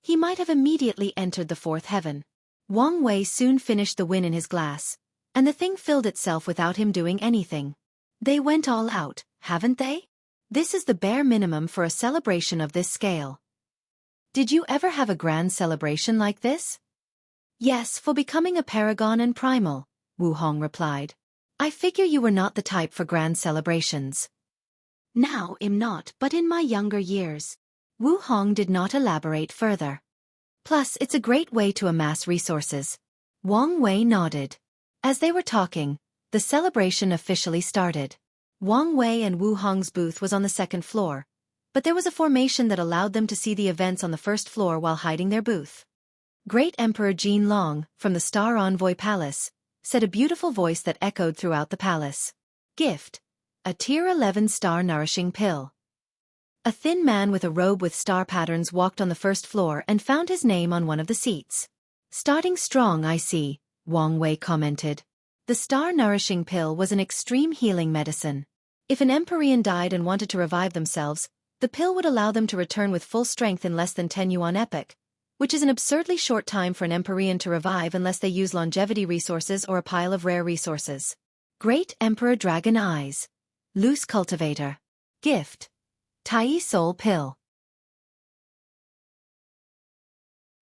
he might have immediately entered the fourth heaven. Wang Wei soon finished the wine in his glass, and the thing filled itself without him doing anything. They went all out, haven't they? This is the bare minimum for a celebration of this scale. Did you ever have a grand celebration like this? Yes, for becoming a paragon and primal, Wu Hong replied. I figure you were not the type for grand celebrations. Now I'm not, but in my younger years. Wu Hong did not elaborate further. Plus, it's a great way to amass resources. Wang Wei nodded. As they were talking, the celebration officially started. Wang Wei and Wu Hong's booth was on the second floor, but there was a formation that allowed them to see the events on the first floor while hiding their booth. Great Emperor Jin Long, from the Star Envoy Palace, said a beautiful voice that echoed throughout the palace. Gift. A Tier 11 star nourishing pill. A thin man with a robe with star patterns walked on the first floor and found his name on one of the seats. Starting strong, I see, Wang Wei commented. The star nourishing pill was an extreme healing medicine. If an Empyrean died and wanted to revive themselves, the pill would allow them to return with full strength in less than 10 yuan epoch, which is an absurdly short time for an Empyrean to revive unless they use longevity resources or a pile of rare resources. Great Emperor Dragon Eyes. Loose Cultivator. Gift. Tai Soul Pill.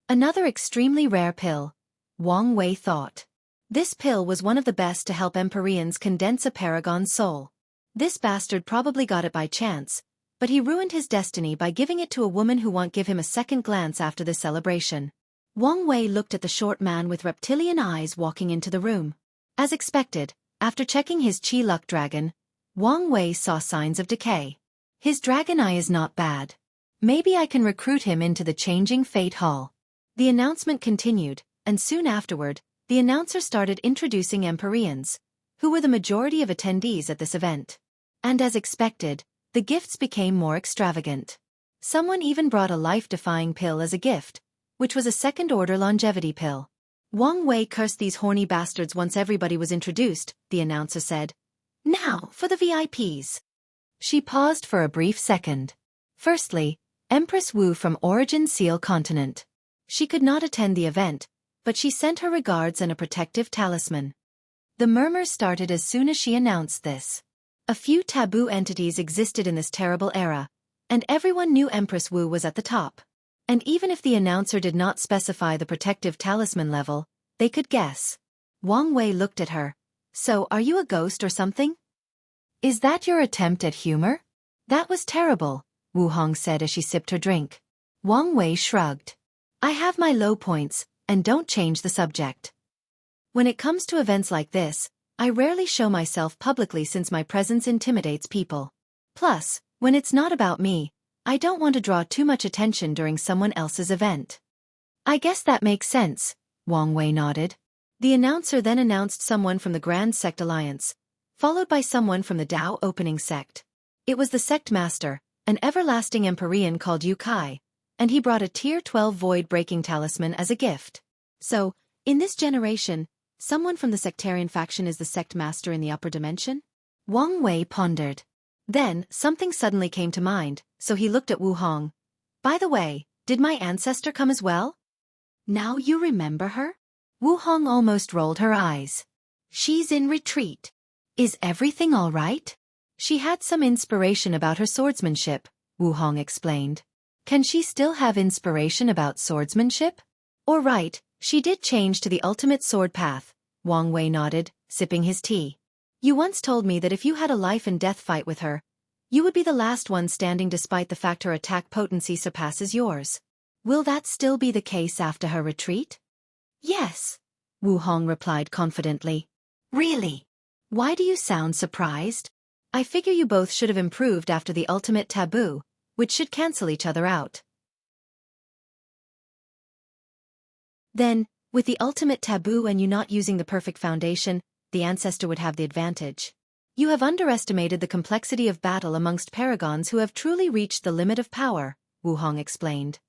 Another extremely rare pill, Wang Wei thought. This pill was one of the best to help Empyreans condense a paragon soul. This bastard probably got it by chance, but he ruined his destiny by giving it to a woman who won't give him a second glance after this celebration. Wang Wei looked at the short man with reptilian eyes walking into the room. As expected, after checking his Chi Luck Dragon, Wang Wei saw signs of decay. His dragon eye is not bad. Maybe I can recruit him into the Changing Fate Hall. The announcement continued, and soon afterward, the announcer started introducing Empyreans, who were the majority of attendees at this event. And as expected, the gifts became more extravagant. Someone even brought a life-defying pill as a gift, which was a second-order longevity pill. Wang Wei cursed these horny bastards once everybody was introduced, the announcer said. Now, for the VIPs. She paused for a brief second. Firstly, Empress Wu from Origin Seal Continent. She could not attend the event, but she sent her regards and a protective talisman. The murmurs started as soon as she announced this. A few taboo entities existed in this terrible era, and everyone knew Empress Wu was at the top. And even if the announcer did not specify the protective talisman level, they could guess. Wang Wei looked at her. So, are you a ghost or something? Is that your attempt at humor? That was terrible, Wu Hong said as she sipped her drink. Wang Wei shrugged. I have my low points, and don't change the subject. When it comes to events like this, I rarely show myself publicly since my presence intimidates people. Plus, when it's not about me, I don't want to draw too much attention during someone else's event. I guess that makes sense, Wang Wei nodded. The announcer then announced someone from the Grand Sect Alliance, followed by someone from the Tao Opening Sect. It was the Sect Master, an everlasting Empyrean called Yu Kai, and he brought a Tier 12 void-breaking talisman as a gift. So, in this generation, someone from the sectarian faction is the Sect Master in the upper dimension? Wang Wei pondered. Then, something suddenly came to mind, so he looked at Wu Hong. By the way, did my ancestor come as well? Now you remember her? Wu Hong almost rolled her eyes. She's in retreat. Is everything all right? She had some inspiration about her swordsmanship, Wu Hong explained. Can she still have inspiration about swordsmanship? Or right, she did change to the ultimate sword path, Wang Wei nodded, sipping his tea. You once told me that if you had a life-and-death fight with her, you would be the last one standing despite the fact her attack potency surpasses yours. Will that still be the case after her retreat? Yes, Wu Hong replied confidently. Really? Why do you sound surprised? I figure you both should have improved after the ultimate taboo, which should cancel each other out. Then, with the ultimate taboo and you not using the perfect foundation, the ancestor would have the advantage. You have underestimated the complexity of battle amongst paragons who have truly reached the limit of power, Wu Hong explained.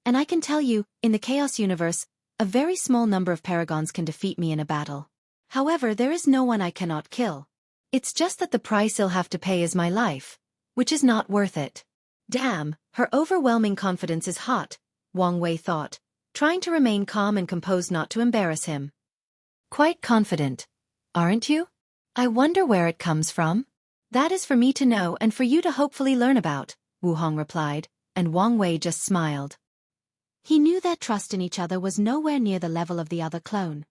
And I can tell you, in the Chaos universe, a very small number of paragons can defeat me in a battle. However, there is no one I cannot kill. It's just that the price I'll have to pay is my life, which is not worth it. Damn, her overwhelming confidence is hot, Wang Wei thought, trying to remain calm and composed not to embarrass him. Quite confident, aren't you? I wonder where it comes from. That is for me to know and for you to hopefully learn about, Wu Hong replied, and Wang Wei just smiled. He knew their trust in each other was nowhere near the level of the other clone.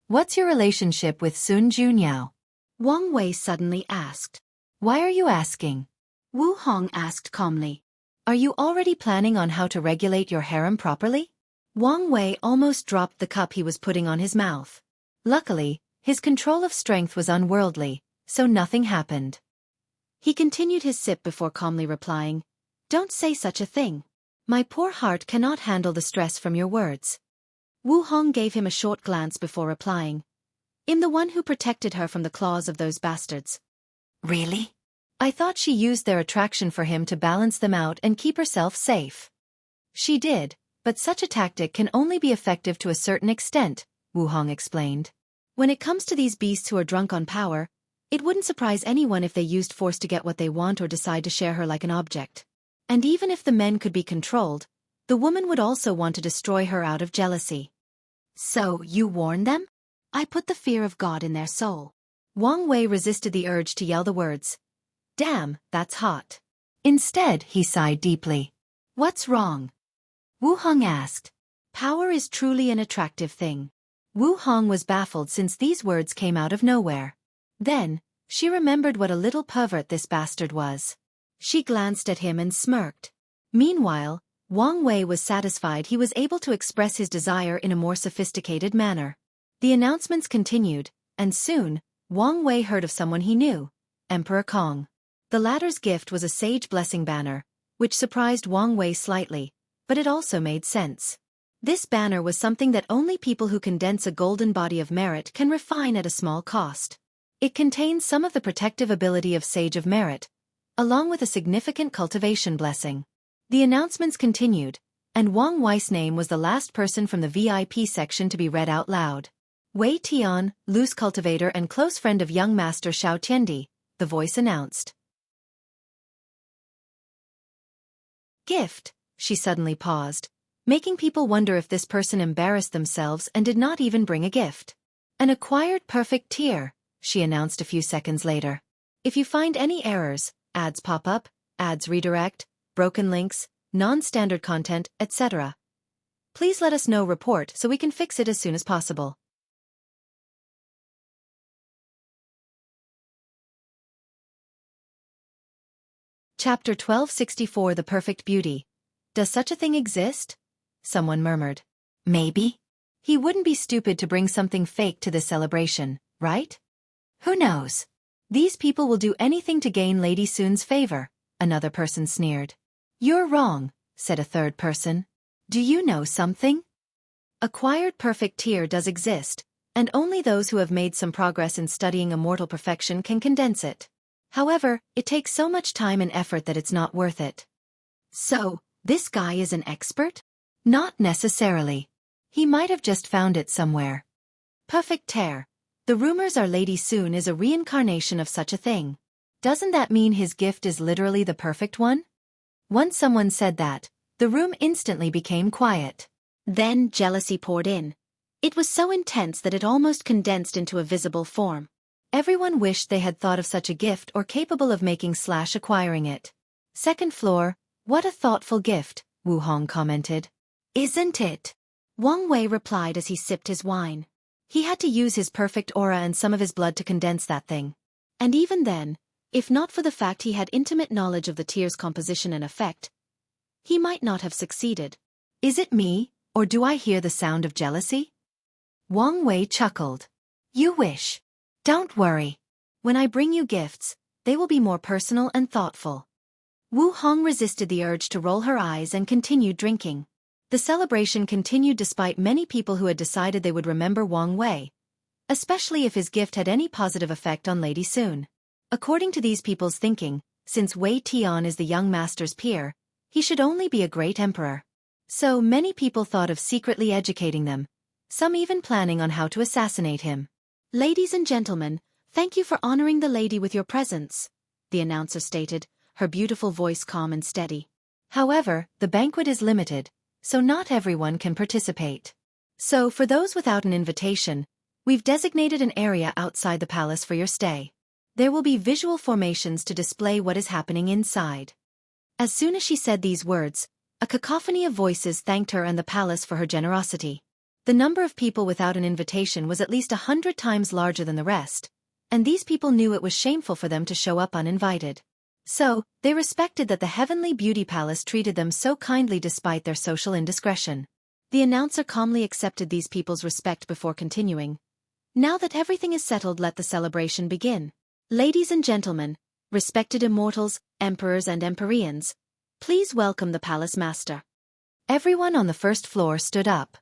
What's your relationship with Sun Junyao? Wang Wei suddenly asked. Why are you asking? Wu Hong asked calmly. Are you already planning on how to regulate your harem properly? Wang Wei almost dropped the cup he was putting on his mouth. Luckily, his control of strength was unworldly, so nothing happened. He continued his sip before calmly replying, Don't say such a thing. My poor heart cannot handle the stress from your words. Wu Hong gave him a short glance before replying. I'm the one who protected her from the claws of those bastards. Really? I thought she used their attraction for him to balance them out and keep herself safe. She did, but such a tactic can only be effective to a certain extent, Wu Hong explained. When it comes to these beasts who are drunk on power, it wouldn't surprise anyone if they used force to get what they want or decide to share her like an object. And even if the men could be controlled, the woman would also want to destroy her out of jealousy. So, you warn them? I put the fear of God in their soul. Wang Wei resisted the urge to yell the words. Damn, that's hot. Instead, he sighed deeply. What's wrong? Wu Hong asked. Power is truly an attractive thing. Wu Hong was baffled since these words came out of nowhere. Then, she remembered what a little pervert this bastard was. She glanced at him and smirked. Meanwhile, Wang Wei was satisfied he was able to express his desire in a more sophisticated manner. The announcements continued, and soon, Wang Wei heard of someone he knew, Emperor Kong. The latter's gift was a sage blessing banner, which surprised Wang Wei slightly, but it also made sense. This banner was something that only people who condense a golden body of merit can refine at a small cost. It contains some of the protective ability of Sage of Merit, along with a significant cultivation blessing. The announcements continued, and Wang Wei's name was the last person from the VIP section to be read out loud. Wei Tian, loose cultivator and close friend of young master Xiao Tiandi, the voice announced. Gift, she suddenly paused, making people wonder if this person embarrassed themselves and did not even bring a gift. An acquired perfect tier, she announced a few seconds later. If you find any errors, ads pop up, ads redirect, broken links, non-standard content, etc. Please let us know report so we can fix it as soon as possible. Chapter 1264 The Perfect Beauty. Does such a thing exist? Someone murmured. Maybe. He wouldn't be stupid to bring something fake to this celebration, right? Who knows? These people will do anything to gain Lady Sun's favor, another person sneered. You're wrong, said a third person. Do you know something? Acquired perfect tier does exist, and only those who have made some progress in studying immortal perfection can condense it. However, it takes so much time and effort that it's not worth it. So, this guy is an expert? Not necessarily. He might have just found it somewhere. Perfect tear. The rumors are Lady Sun is a reincarnation of such a thing. Doesn't that mean his gift is literally the perfect one? Once someone said that, the room instantly became quiet. Then jealousy poured in. It was so intense that it almost condensed into a visible form. Everyone wished they had thought of such a gift or capable of making/acquiring it. Second floor, what a thoughtful gift, Wu Hong commented. Isn't it? Wang Wei replied as he sipped his wine. He had to use his perfect aura and some of his blood to condense that thing. And even then, if not for the fact he had intimate knowledge of the tear's composition and effect, he might not have succeeded. Is it me, or do I hear the sound of jealousy? Wang Wei chuckled. You wish. Don't worry. When I bring you gifts, they will be more personal and thoughtful. Wu Hong resisted the urge to roll her eyes and continued drinking. The celebration continued despite many people who had decided they would remember Wang Wei, especially if his gift had any positive effect on Lady Sun. According to these people's thinking, since Wei Tian is the young master's peer, he should only be a great emperor. So many people thought of secretly educating them, some even planning on how to assassinate him. Ladies and gentlemen, thank you for honoring the lady with your presence, the announcer stated, her beautiful voice calm and steady. However, the banquet is limited, so not everyone can participate. So for those without an invitation, we've designated an area outside the palace for your stay. There will be visual formations to display what is happening inside. As soon as she said these words, a cacophony of voices thanked her and the palace for her generosity. The number of people without an invitation was at least 100 times larger than the rest, and these people knew it was shameful for them to show up uninvited. So, they respected that the heavenly beauty palace treated them so kindly despite their social indiscretion. The announcer calmly accepted these people's respect before continuing. Now that everything is settled, let the celebration begin. Ladies and gentlemen, respected immortals, emperors and empyreans, please welcome the palace master. Everyone on the first floor stood up.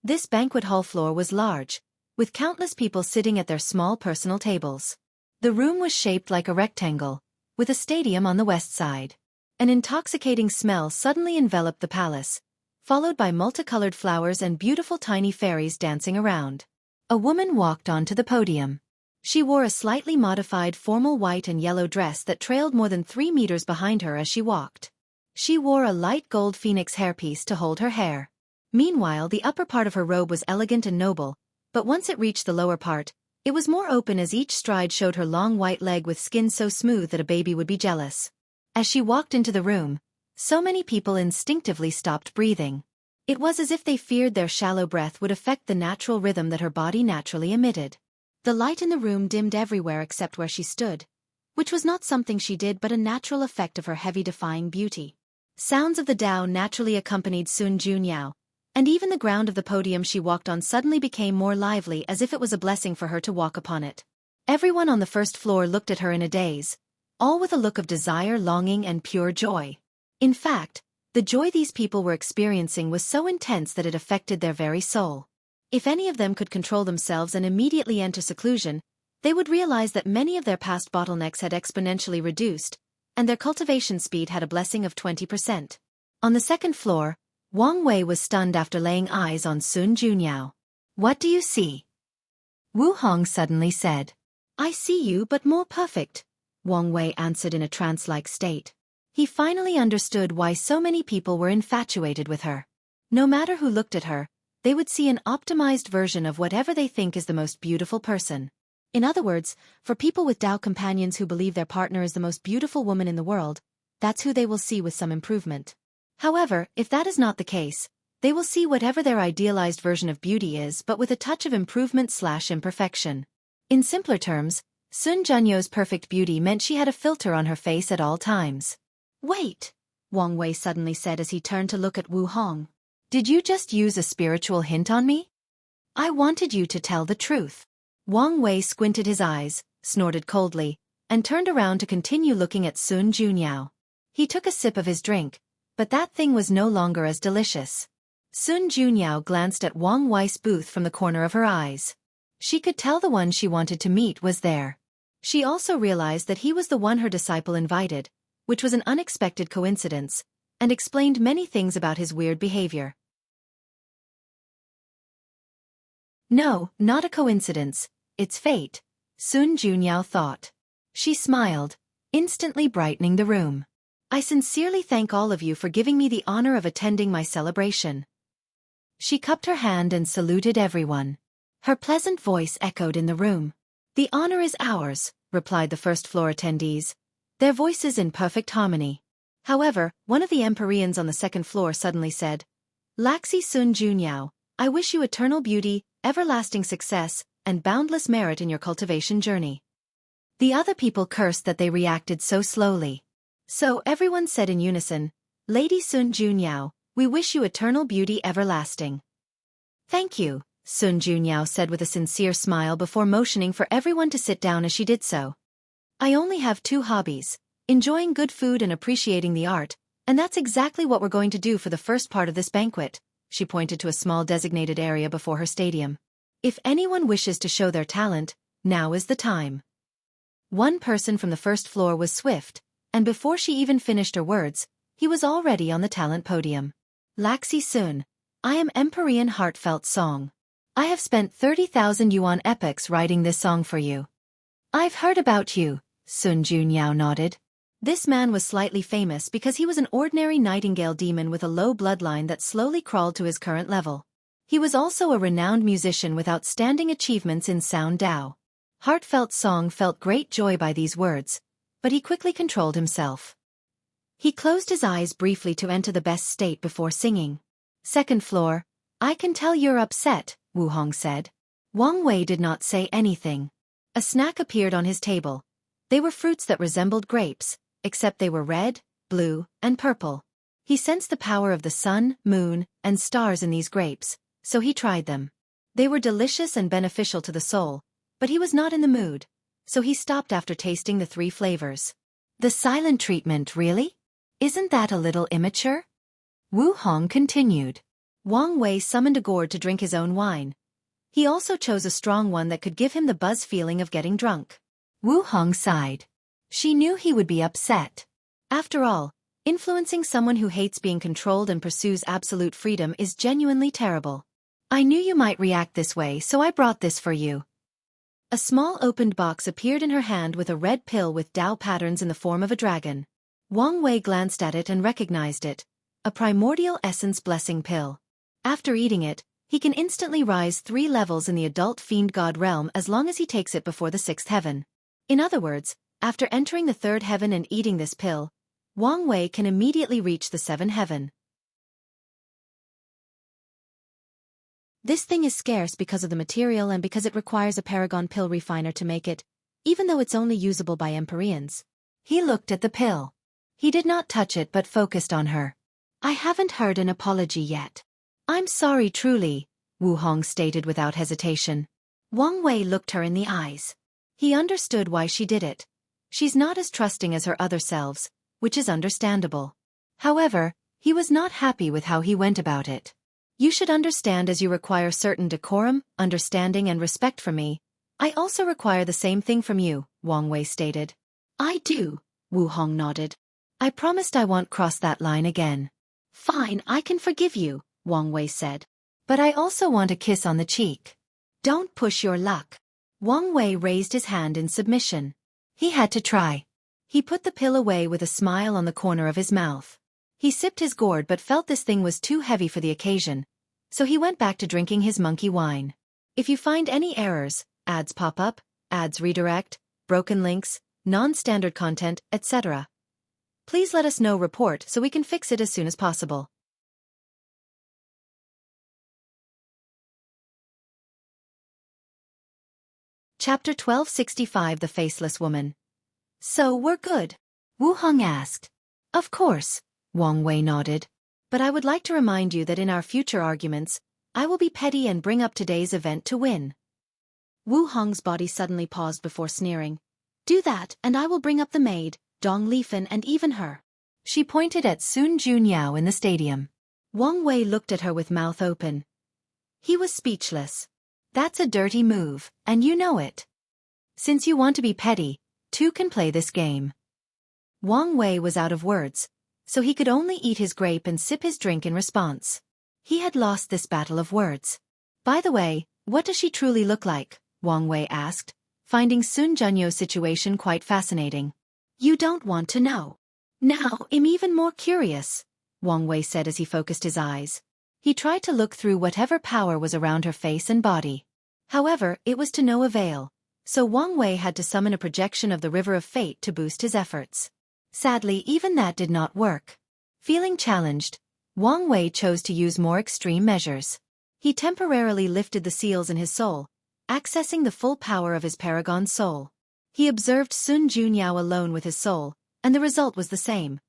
This banquet hall floor was large, with countless people sitting at their small personal tables. The room was shaped like a rectangle, with a stadium on the west side. An intoxicating smell suddenly enveloped the palace, followed by multicolored flowers and beautiful tiny fairies dancing around. A woman walked onto the podium. She wore a slightly modified formal white and yellow dress that trailed more than 3 meters behind her as she walked. She wore a light gold phoenix hairpiece to hold her hair. Meanwhile, the upper part of her robe was elegant and noble, but once it reached the lower part, it was more open as each stride showed her long white leg with skin so smooth that a baby would be jealous. As she walked into the room, so many people instinctively stopped breathing. It was as if they feared their shallow breath would affect the natural rhythm that her body naturally emitted. The light in the room dimmed everywhere except where she stood, which was not something she did but a natural effect of her heavy defying beauty. Sounds of the Tao naturally accompanied Sun Junyao, and even the ground of the podium she walked on suddenly became more lively as if it was a blessing for her to walk upon it. Everyone on the first floor looked at her in a daze, all with a look of desire, longing and pure joy. In fact, the joy these people were experiencing was so intense that it affected their very soul. If any of them could control themselves and immediately enter seclusion, they would realize that many of their past bottlenecks had exponentially reduced, and their cultivation speed had a blessing of 20%. On the second floor, Wang Wei was stunned after laying eyes on Sun Junyao. What do you see? Wu Hong suddenly said. I see you but more perfect, Wang Wei answered in a trance-like state. He finally understood why so many people were infatuated with her. No matter who looked at her, they would see an optimized version of whatever they think is the most beautiful person. In other words, for people with Tao companions who believe their partner is the most beautiful woman in the world, that's who they will see with some improvement. However, if that is not the case, they will see whatever their idealized version of beauty is but with a touch of improvement/imperfection. In simpler terms, Sun Junyo's perfect beauty meant she had a filter on her face at all times. Wait, Wang Wei suddenly said as he turned to look at Wu Hong. Did you just use a spiritual hint on me? I wanted you to tell the truth. Wang Wei squinted his eyes, snorted coldly, and turned around to continue looking at Sun Junyao. He took a sip of his drink, but that thing was no longer as delicious. Sun Junyao glanced at Wang Wei's booth from the corner of her eyes. She could tell the one she wanted to meet was there. She also realized that he was the one her disciple invited, which was an unexpected coincidence, and explained many things about his weird behavior. No, not a coincidence, it's fate, Sun Junyao thought. She smiled, instantly brightening the room. I sincerely thank all of you for giving me the honor of attending my celebration. She cupped her hand and saluted everyone. Her pleasant voice echoed in the room. The honor is ours, replied the first-floor attendees, their voices in perfect harmony. However, one of the Empyreans on the second floor suddenly said, Laxi Sun Junyao, I wish you eternal beauty, everlasting success, and boundless merit in your cultivation journey. The other people cursed that they reacted so slowly. So everyone said in unison, Lady Sun Junyao, we wish you eternal beauty everlasting. Thank you, Sun Junyao said with a sincere smile before motioning for everyone to sit down as she did so. I only have 2 hobbies, enjoying good food and appreciating the art, and that's exactly what we're going to do for the first part of this banquet. She pointed to a small designated area before her stadium. If anyone wishes to show their talent, now is the time. One person from the first floor was swift, and before she even finished her words, he was already on the talent podium. Laxi Sun, I am Empyrean Heartfelt Song. I have spent 30,000 yuan epochs writing this song for you. I've heard about you, Sun Junyao nodded. This man was slightly famous because he was an ordinary nightingale demon with a low bloodline that slowly crawled to his current level. He was also a renowned musician with outstanding achievements in sound Dao. Heartfelt Song felt great joy by these words, but he quickly controlled himself. He closed his eyes briefly to enter the best state before singing. Second floor, I can tell you're upset, Wu Hong said. Wang Wei did not say anything. A snack appeared on his table. They were fruits that resembled grapes, except they were red, blue, and purple. He sensed the power of the sun, moon, and stars in these grapes, so he tried them. They were delicious and beneficial to the soul, but he was not in the mood, so he stopped after tasting the 3 flavors. The silent treatment, really? Isn't that a little immature? Wu Hong continued. Wang Wei summoned a gourd to drink his own wine. He also chose a strong one that could give him the buzz feeling of getting drunk. Wu Hong sighed. She knew he would be upset. After all, influencing someone who hates being controlled and pursues absolute freedom is genuinely terrible. I knew you might react this way, so I brought this for you. A small opened box appeared in her hand with a red pill with Dao patterns in the form of a dragon. Wang Wei glanced at it and recognized it. A primordial essence blessing pill. After eating it, he can instantly rise 3 levels in the adult fiend god realm as long as he takes it before the 6th heaven. In other words, after entering the 3rd heaven and eating this pill, Wang Wei can immediately reach the 7th heaven. This thing is scarce because of the material and because it requires a paragon pill refiner to make it, even though it's only usable by Empyreans. He looked at the pill. He did not touch it but focused on her. I haven't heard an apology yet. I'm sorry truly, Wu Hong stated without hesitation. Wang Wei looked her in the eyes. He understood why she did it. She's not as trusting as her other selves, which is understandable. However, he was not happy with how he went about it. You should understand as you require certain decorum, understanding and respect from me, I also require the same thing from you, Wang Wei stated. I do, Wu Hong nodded. I promised I won't cross that line again. Fine, I can forgive you, Wang Wei said. But I also want a kiss on the cheek. Don't push your luck. Wang Wei raised his hand in submission. He had to try. He put the pill away with a smile on the corner of his mouth. He sipped his gourd but felt this thing was too heavy for the occasion, so he went back to drinking his monkey wine. If you find any errors, ads pop up, ads redirect, broken links, non-standard content, etc., please let us know report so we can fix it as soon as possible. Chapter 1265 The Faceless Woman. So we're good? Wu Hong asked. Of course, Wang Wei nodded. But I would like to remind you that in our future arguments, I will be petty and bring up today's event to win. Wu Hong's body suddenly paused before sneering. Do that and I will bring up the maid, Dong Lifen and even her. She pointed at Sun Junyao in the stadium. Wang Wei looked at her with mouth open. He was speechless. That's a dirty move, and you know it. Since you want to be petty, two can play this game. Wang Wei was out of words, so he could only eat his grape and sip his drink in response. He had lost this battle of words. By the way, what does she truly look like? Wang Wei asked, finding Sun Junyo's situation quite fascinating. You don't want to know. Now I'm even more curious, Wang Wei said as he focused his eyes. He tried to look through whatever power was around her face and body. However, it was to no avail, so Wang Wei had to summon a projection of the River of Fate to boost his efforts. Sadly, even that did not work. Feeling challenged, Wang Wei chose to use more extreme measures. He temporarily lifted the seals in his soul, accessing the full power of his paragon soul. He observed Sun Junyao alone with his soul, and the result was the same.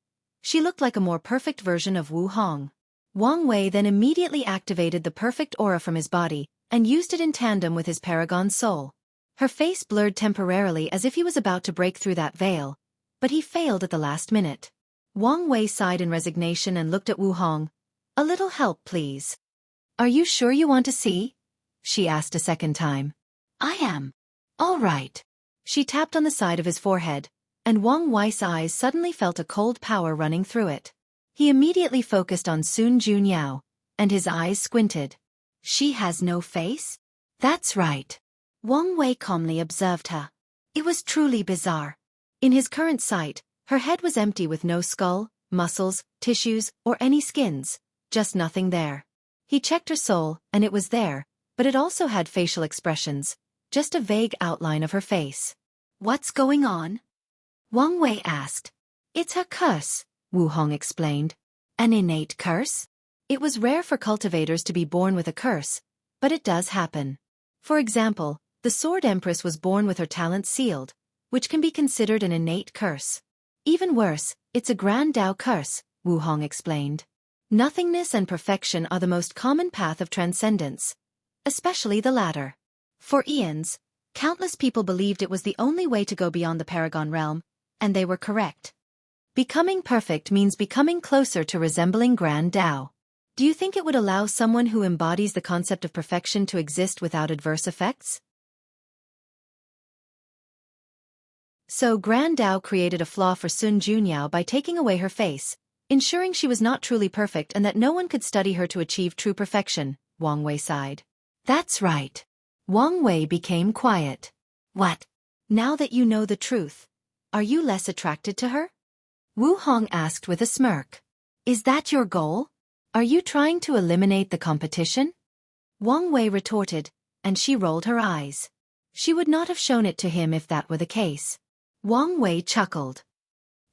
She looked like a more perfect version of Wu Hong. Wang Wei then immediately activated the perfect aura from his body, and used it in tandem with his paragon soul. Her face blurred temporarily as if he was about to break through that veil, but he failed at the last minute. Wang Wei sighed in resignation and looked at Wu Hong. A little help, please. Are you sure you want to see? She asked a second time. I am. All right. She tapped on the side of his forehead, and Wang Wei's eyes suddenly felt a cold power running through it. He immediately focused on Sun Junyao, and his eyes squinted. She has no face? That's right. Wang Wei calmly observed her. It was truly bizarre. In his current sight, her head was empty with no skull, muscles, tissues, or any skins, just nothing there. He checked her soul, and it was there, but it also had facial expressions, just a vague outline of her face. What's going on? Wang Wei asked. It's her curse, Wu Hong explained. An innate curse? It was rare for cultivators to be born with a curse, but it does happen. For example, the Sword Empress was born with her talent sealed, which can be considered an innate curse. Even worse, it's a Grand Tao curse, Wu Hong explained. Nothingness and perfection are the most common path of transcendence, especially the latter. For eons, countless people believed it was the only way to go beyond the Paragon realm, and they were correct. Becoming perfect means becoming closer to resembling Grand Tao. Do you think it would allow someone who embodies the concept of perfection to exist without adverse effects? So Grand Tao created a flaw for Sun Junyao by taking away her face, ensuring she was not truly perfect and that no one could study her to achieve true perfection, Wang Wei sighed. That's right. Wang Wei became quiet. What? Now that you know the truth, are you less attracted to her? Wu Hong asked with a smirk. Is that your goal? Are you trying to eliminate the competition? Wang Wei retorted, and she rolled her eyes. She would not have shown it to him if that were the case. Wang Wei chuckled.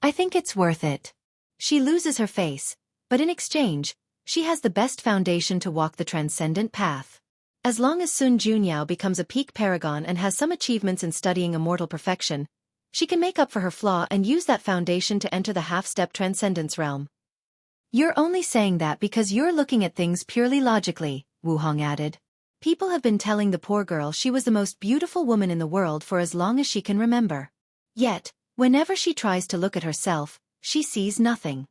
I think it's worth it. She loses her face, but in exchange, she has the best foundation to walk the transcendent path. As long as Sun Junyao becomes a peak paragon and has some achievements in studying immortal perfection, she can make up for her flaw and use that foundation to enter the half-step transcendence realm. You're only saying that because you're looking at things purely logically, Wu Hong added. People have been telling the poor girl she was the most beautiful woman in the world for as long as she can remember. Yet, whenever she tries to look at herself, she sees nothing.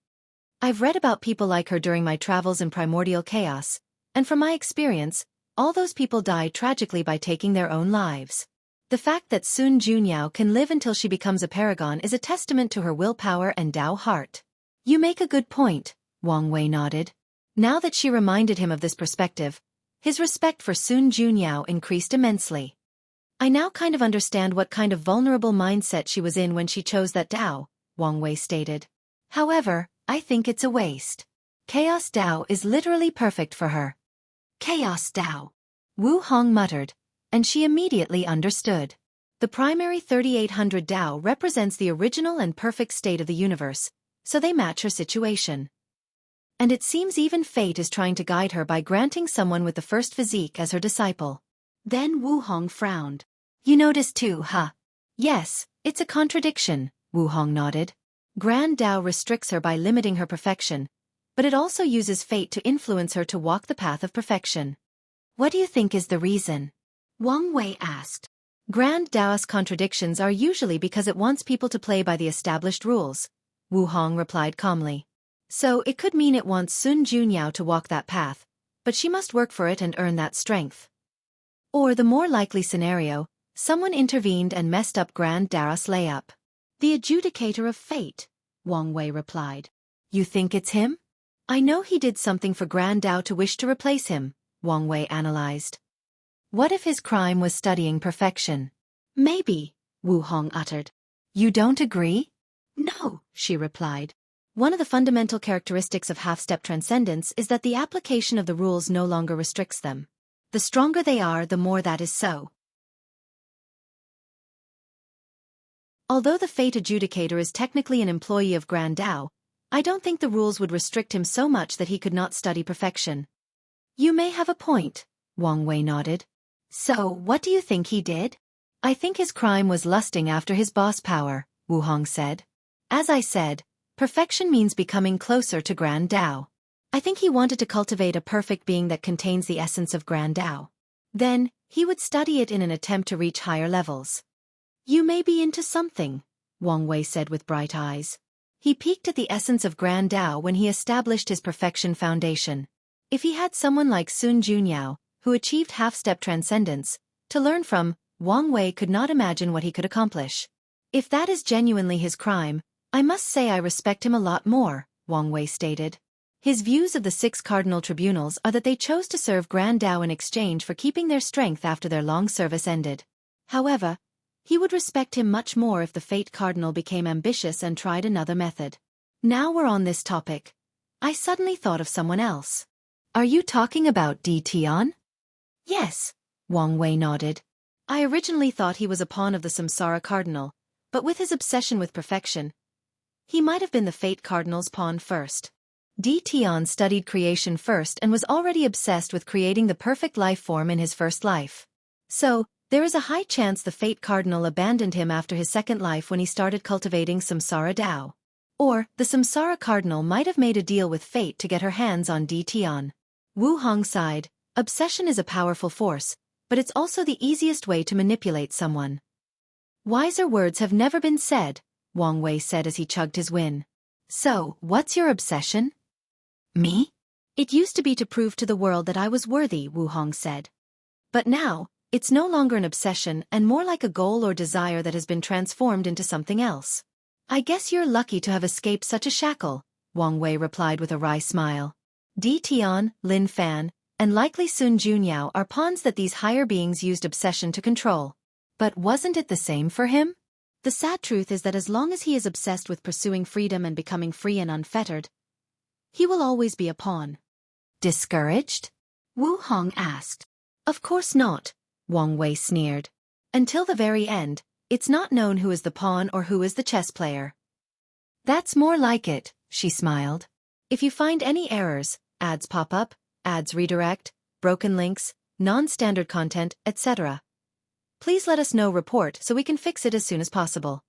I've read about people like her during my travels in primordial chaos, and from my experience, all those people die tragically by taking their own lives. The fact that Sun Junyao can live until she becomes a paragon is a testament to her willpower and Tao heart. You make a good point, Wang Wei nodded. Now that she reminded him of this perspective, his respect for Sun Junyao increased immensely. I now kind of understand what kind of vulnerable mindset she was in when she chose that Tao, Wang Wei stated. However, I think it's a waste. Chaos Tao is literally perfect for her. Chaos Tao, Wu Hong muttered, and she immediately understood. The primary 3800 Tao represents the original and perfect state of the universe, so they match her situation. And it seems even fate is trying to guide her by granting someone with the first physique as her disciple. Then Wu Hong frowned. You noticed too, huh? Yes, it's a contradiction, Wu Hong nodded. Grand Tao restricts her by limiting her perfection, but it also uses fate to influence her to walk the path of perfection. What do you think is the reason? Wang Wei asked. Grand Taoist contradictions are usually because it wants people to play by the established rules, Wu Hong replied calmly. So it could mean it wants Sun Junyao to walk that path, but she must work for it and earn that strength. Or the more likely scenario, someone intervened and messed up Grand Dara's layup. The adjudicator of fate, Wang Wei replied. You think it's him? I know he did something for Grand Dao to wish to replace him, Wang Wei analyzed. What if his crime was studying perfection? Maybe, Wu Hong uttered. You don't agree? No, she replied. One of the fundamental characteristics of half-step transcendence is that the application of the rules no longer restricts them. The stronger they are, the more that is so. Although the fate adjudicator is technically an employee of Grand Dao, I don't think the rules would restrict him so much that he could not study perfection. You may have a point, Wang Wei nodded. So, what do you think he did? I think his crime was lusting after his boss power, Wu Hong said. As I said, perfection means becoming closer to Grand Dao. I think he wanted to cultivate a perfect being that contains the essence of Grand Dao. Then, he would study it in an attempt to reach higher levels. You may be into something, Wang Wei said with bright eyes. He peeked at the essence of Grand Dao when he established his perfection foundation. If he had someone like Sun Junyao, who achieved half-step transcendence, to learn from, Wang Wei could not imagine what he could accomplish. If that is genuinely his crime, I must say I respect him a lot more, Wang Wei stated. His views of the 6 cardinal tribunals are that they chose to serve Grand Dao in exchange for keeping their strength after their long service ended. However, he would respect him much more if the Fate Cardinal became ambitious and tried another method. Now we're on this topic. I suddenly thought of someone else. Are you talking about Di Tian? Yes, Wang Wei nodded. I originally thought he was a pawn of the Samsara Cardinal, but with his obsession with perfection, he might have been the Fate Cardinal's pawn first. Di Tian studied creation first and was already obsessed with creating the perfect life form in his first life. So, there is a high chance the Fate Cardinal abandoned him after his second life when he started cultivating Samsara Dao. Or, the Samsara Cardinal might have made a deal with Fate to get her hands on Di Tian. Wu Hong sighed. Obsession is a powerful force, but it's also the easiest way to manipulate someone. Wiser words have never been said, Wang Wei said as he chugged his win. So, what's your obsession? Me? It used to be to prove to the world that I was worthy, Wu Hong said. But now, it's no longer an obsession and more like a goal or desire that has been transformed into something else. I guess you're lucky to have escaped such a shackle, Wang Wei replied with a wry smile. Di Tian, Lin Fan, and likely Sun Junyao are pawns that these higher beings used obsession to control. But wasn't it the same for him? The sad truth is that as long as he is obsessed with pursuing freedom and becoming free and unfettered, he will always be a pawn. Discouraged? Wu Hong asked. Of course not, Wang Wei sneered. Until the very end, it's not known who is the pawn or who is the chess player. That's more like it, she smiled. If you find any errors, ads pop up, ads redirect, broken links, non-standard content, etc., please let us know. Report so we can fix it as soon as possible.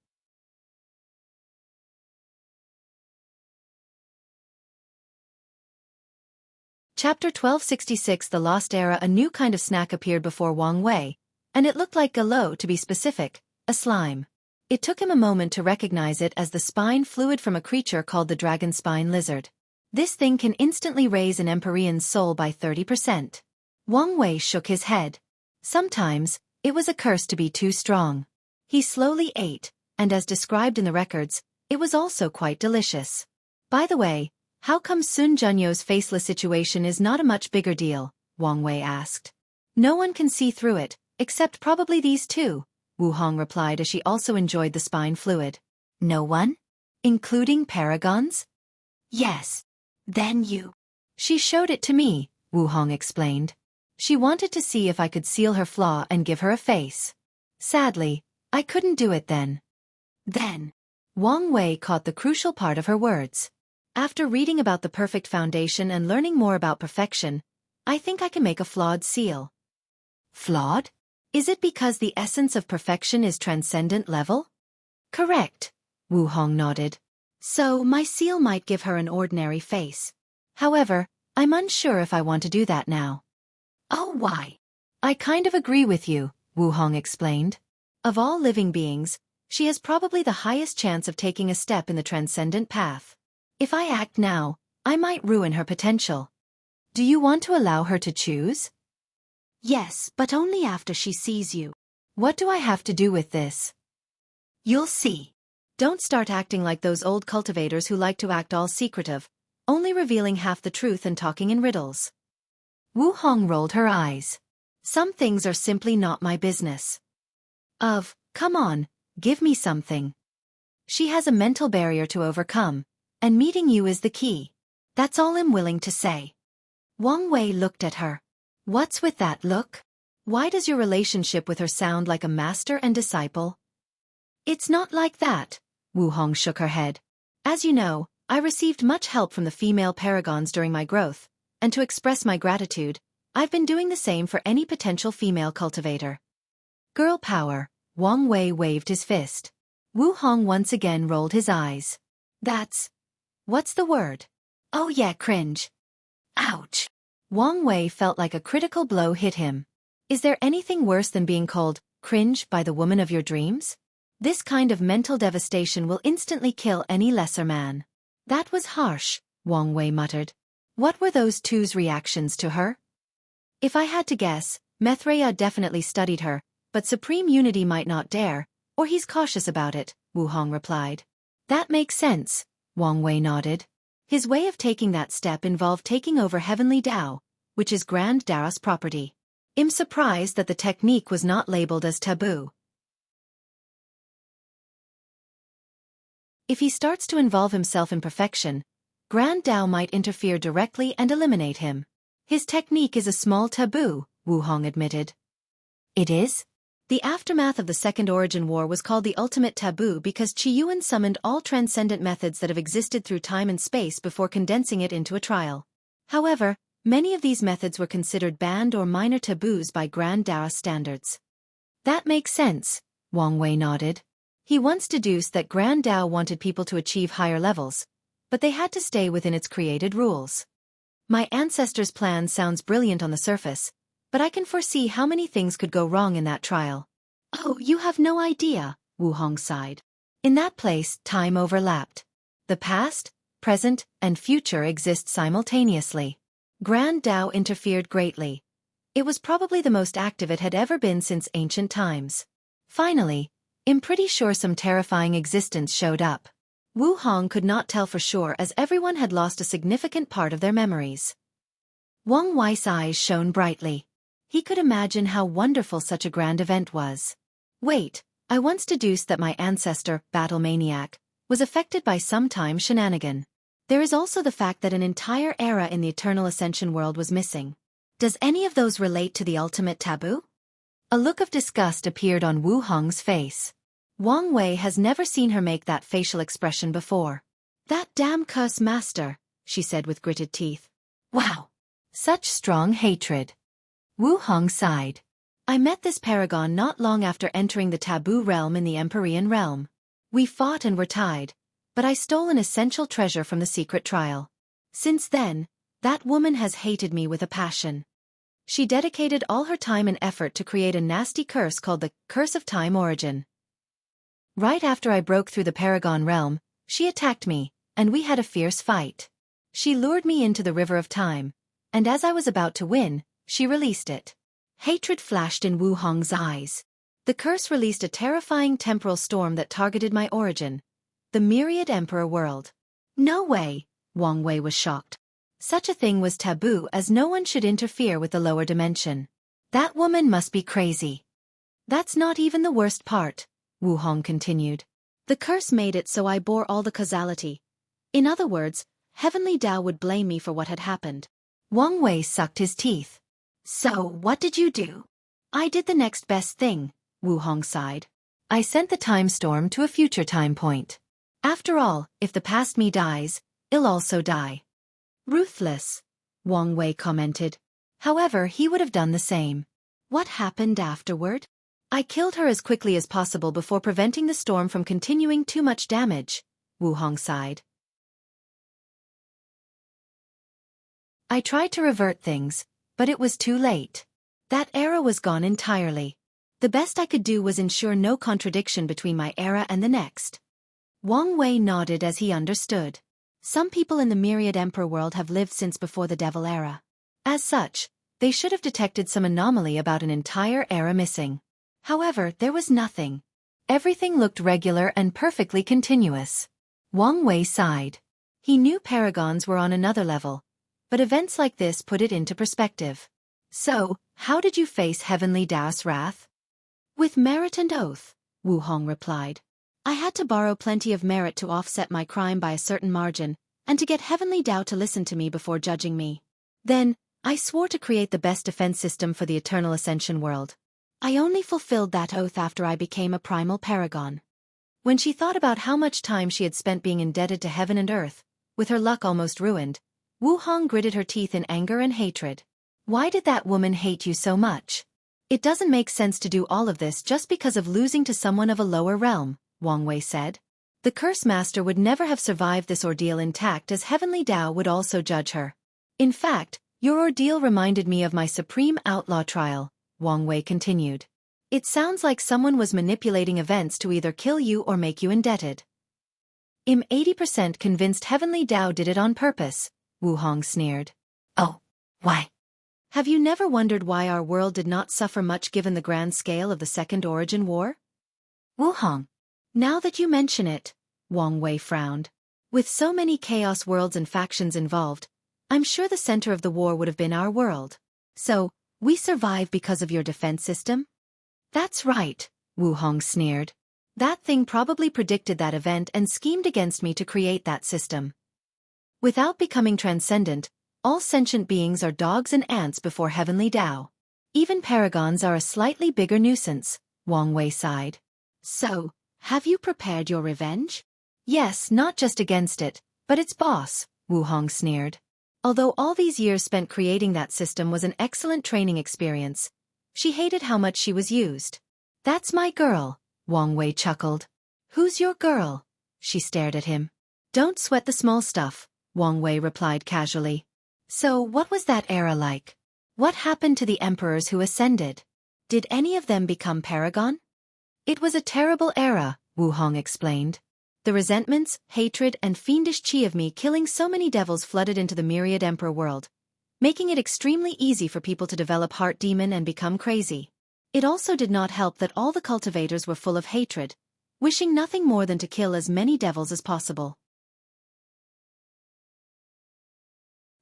Chapter 1266 The Lost Era. A new kind of snack appeared before Wang Wei, and it looked like Galo, to be specific, a slime. It took him a moment to recognize it as the spine fluid from a creature called the dragon spine lizard. This thing can instantly raise an Empyrean's soul by 30%. Wang Wei shook his head. Sometimes, it was a curse to be too strong. He slowly ate, and as described in the records, it was also quite delicious. By the way, how come Sun Junyo's faceless situation is not a much bigger deal? Wang Wei asked. No one can see through it, except probably these two, Wu Hong replied as she also enjoyed the spine fluid. No one? Including paragons? Yes. Then you. She showed it to me, Wu Hong explained. She wanted to see if I could seal her flaw and give her a face. Sadly, I couldn't do it then. Then. Wang Wei caught the crucial part of her words. After reading about the perfect foundation and learning more about perfection, I think I can make a flawed seal. Flawed? Is it because the essence of perfection is transcendent level? Correct, Wu Hong nodded. So my seal might give her an ordinary face. However, I'm unsure if I want to do that now. Oh, why? I kind of agree with you, Wu Hong explained. Of all living beings, she has probably the highest chance of taking a step in the transcendent path. If I act now, I might ruin her potential. Do you want to allow her to choose? Yes, but only after she sees you. What do I have to do with this? You'll see. Don't start acting like those old cultivators who like to act all secretive, only revealing half the truth and talking in riddles. Wu Hong rolled her eyes. Some things are simply not my business. Come on, give me something. She has a mental barrier to overcome, and meeting you is the key. That's all I'm willing to say. Wang Wei looked at her. What's with that look? Why does your relationship with her sound like a master and disciple? It's not like that, Wu Hong shook her head. As you know, I received much help from the female paragons during my growth, and to express my gratitude, I've been doing the same for any potential female cultivator. Girl power, Wang Wei waved his fist. Wu Hong once again rolled his eyes. What's the word? Oh yeah, cringe. Ouch. Wang Wei felt like a critical blow hit him. Is there anything worse than being called cringe by the woman of your dreams? This kind of mental devastation will instantly kill any lesser man. That was harsh, Wang Wei muttered. What were those two's reactions to her? If I had to guess, Methreya definitely studied her, but Supreme Unity might not dare, or he's cautious about it, Wu Hong replied. That makes sense, Wang Wei nodded. His way of taking that step involved taking over Heavenly Dao, which is Grand Dara's property. I'm surprised that the technique was not labeled as taboo. If he starts to involve himself in perfection, Grand Dao might interfere directly and eliminate him. His technique is a small taboo, Wu Hong admitted. It is? The aftermath of the Second Origin War was called the Ultimate Taboo because Qi Yuan summoned all transcendent methods that have existed through time and space before condensing it into a trial. However, many of these methods were considered banned or minor taboos by Grand Dara standards. That makes sense, Wang Wei nodded. He once deduced that Grand Dao wanted people to achieve higher levels, but they had to stay within its created rules. My ancestors' plan sounds brilliant on the surface, but I can foresee how many things could go wrong in that trial. Oh, you have no idea, Wu Hong sighed. In that place, time overlapped. The past, present, and future exist simultaneously. Grand Dao interfered greatly. It was probably the most active it had ever been since ancient times. Finally, I'm pretty sure some terrifying existence showed up. Wu Hong could not tell for sure as everyone had lost a significant part of their memories. Wang Wei's eyes shone brightly. He could imagine how wonderful such a grand event was. Wait, I once deduced that my ancestor, Battle Maniac, was affected by some time shenanigan. There is also the fact that an entire era in the Eternal Ascension world was missing. Does any of those relate to the ultimate taboo? A look of disgust appeared on Wu Hong's face. Wang Wei has never seen her make that facial expression before. That damn curse master, she said with gritted teeth. Wow! Such strong hatred. Wu Hong sighed. I met this paragon not long after entering the taboo realm in the Empyrean realm. We fought and were tied, but I stole an essential treasure from the secret trial. Since then, that woman has hated me with a passion. She dedicated all her time and effort to create a nasty curse called the Curse of Time Origin. Right after I broke through the Paragon realm, she attacked me, and we had a fierce fight. She lured me into the River of Time, and as I was about to win, she released it. Hatred flashed in Wu Hong's eyes. The curse released a terrifying temporal storm that targeted my origin, the Myriad Emperor world. No way, Wang Wei was shocked. Such a thing was taboo as no one should interfere with the lower dimension. That woman must be crazy. That's not even the worst part, Wu Hong continued. The curse made it so I bore all the causality. In other words, Heavenly Dao would blame me for what had happened. Wang Wei sucked his teeth. So, what did you do? I did the next best thing, Wu Hong sighed. I sent the time storm to a future time point. After all, if the past me dies, it'll also die. Ruthless, Wang Wei commented. However, he would have done the same. What happened afterward? I killed her as quickly as possible before preventing the storm from continuing too much damage, Wu Hong sighed. I tried to revert things, but it was too late. That era was gone entirely. The best I could do was ensure no contradiction between my era and the next. Wang Wei nodded as he understood. Some people in the Myriad Emperor world have lived since before the Devil Era. As such, they should have detected some anomaly about an entire era missing. However, there was nothing. Everything looked regular and perfectly continuous. Wang Wei sighed. He knew paragons were on another level, but events like this put it into perspective. So, how did you face Heavenly Dao's wrath? With merit and oath, Wu Hong replied. I had to borrow plenty of merit to offset my crime by a certain margin, and to get Heavenly Dao to listen to me before judging me. Then, I swore to create the best defense system for the eternal Ascension world. I only fulfilled that oath after I became a primal paragon. When she thought about how much time she had spent being indebted to heaven and earth, with her luck almost ruined, Wu Hong gritted her teeth in anger and hatred. Why did that woman hate you so much? It doesn't make sense to do all of this just because of losing to someone of a lower realm, Wang Wei said. The Curse Master would never have survived this ordeal intact, as Heavenly Dao would also judge her. In fact, your ordeal reminded me of my Supreme Outlaw trial, Wang Wei continued. It sounds like someone was manipulating events to either kill you or make you indebted. I'm 80% convinced Heavenly Dao did it on purpose, Wu Hong sneered. Oh, why? Have you never wondered why our world did not suffer much given the grand scale of the Second Origin War? Wu Hong. Now that you mention it, Wang Wei frowned. With so many chaos worlds and factions involved, I'm sure the center of the war would have been our world. So, we survive because of your defense system? That's right, Wu Hong sneered. That thing probably predicted that event and schemed against me to create that system. Without becoming transcendent, all sentient beings are dogs and ants before Heavenly Dao. Even paragons are a slightly bigger nuisance, Wang Wei sighed. So, have you prepared your revenge? Yes, not just against it, but its boss, Wu Hong sneered. Although all these years spent creating that system was an excellent training experience, she hated how much she was used. That's my girl, Wang Wei chuckled. Who's your girl? She stared at him. Don't sweat the small stuff, Wang Wei replied casually. So what was that era like? What happened to the emperors who ascended? Did any of them become paragon? It was a terrible era, Wu Hong explained. The resentments, hatred, and fiendish chi of me killing so many devils flooded into the Myriad Emperor world, making it extremely easy for people to develop heart demon and become crazy. It also did not help that all the cultivators were full of hatred, wishing nothing more than to kill as many devils as possible.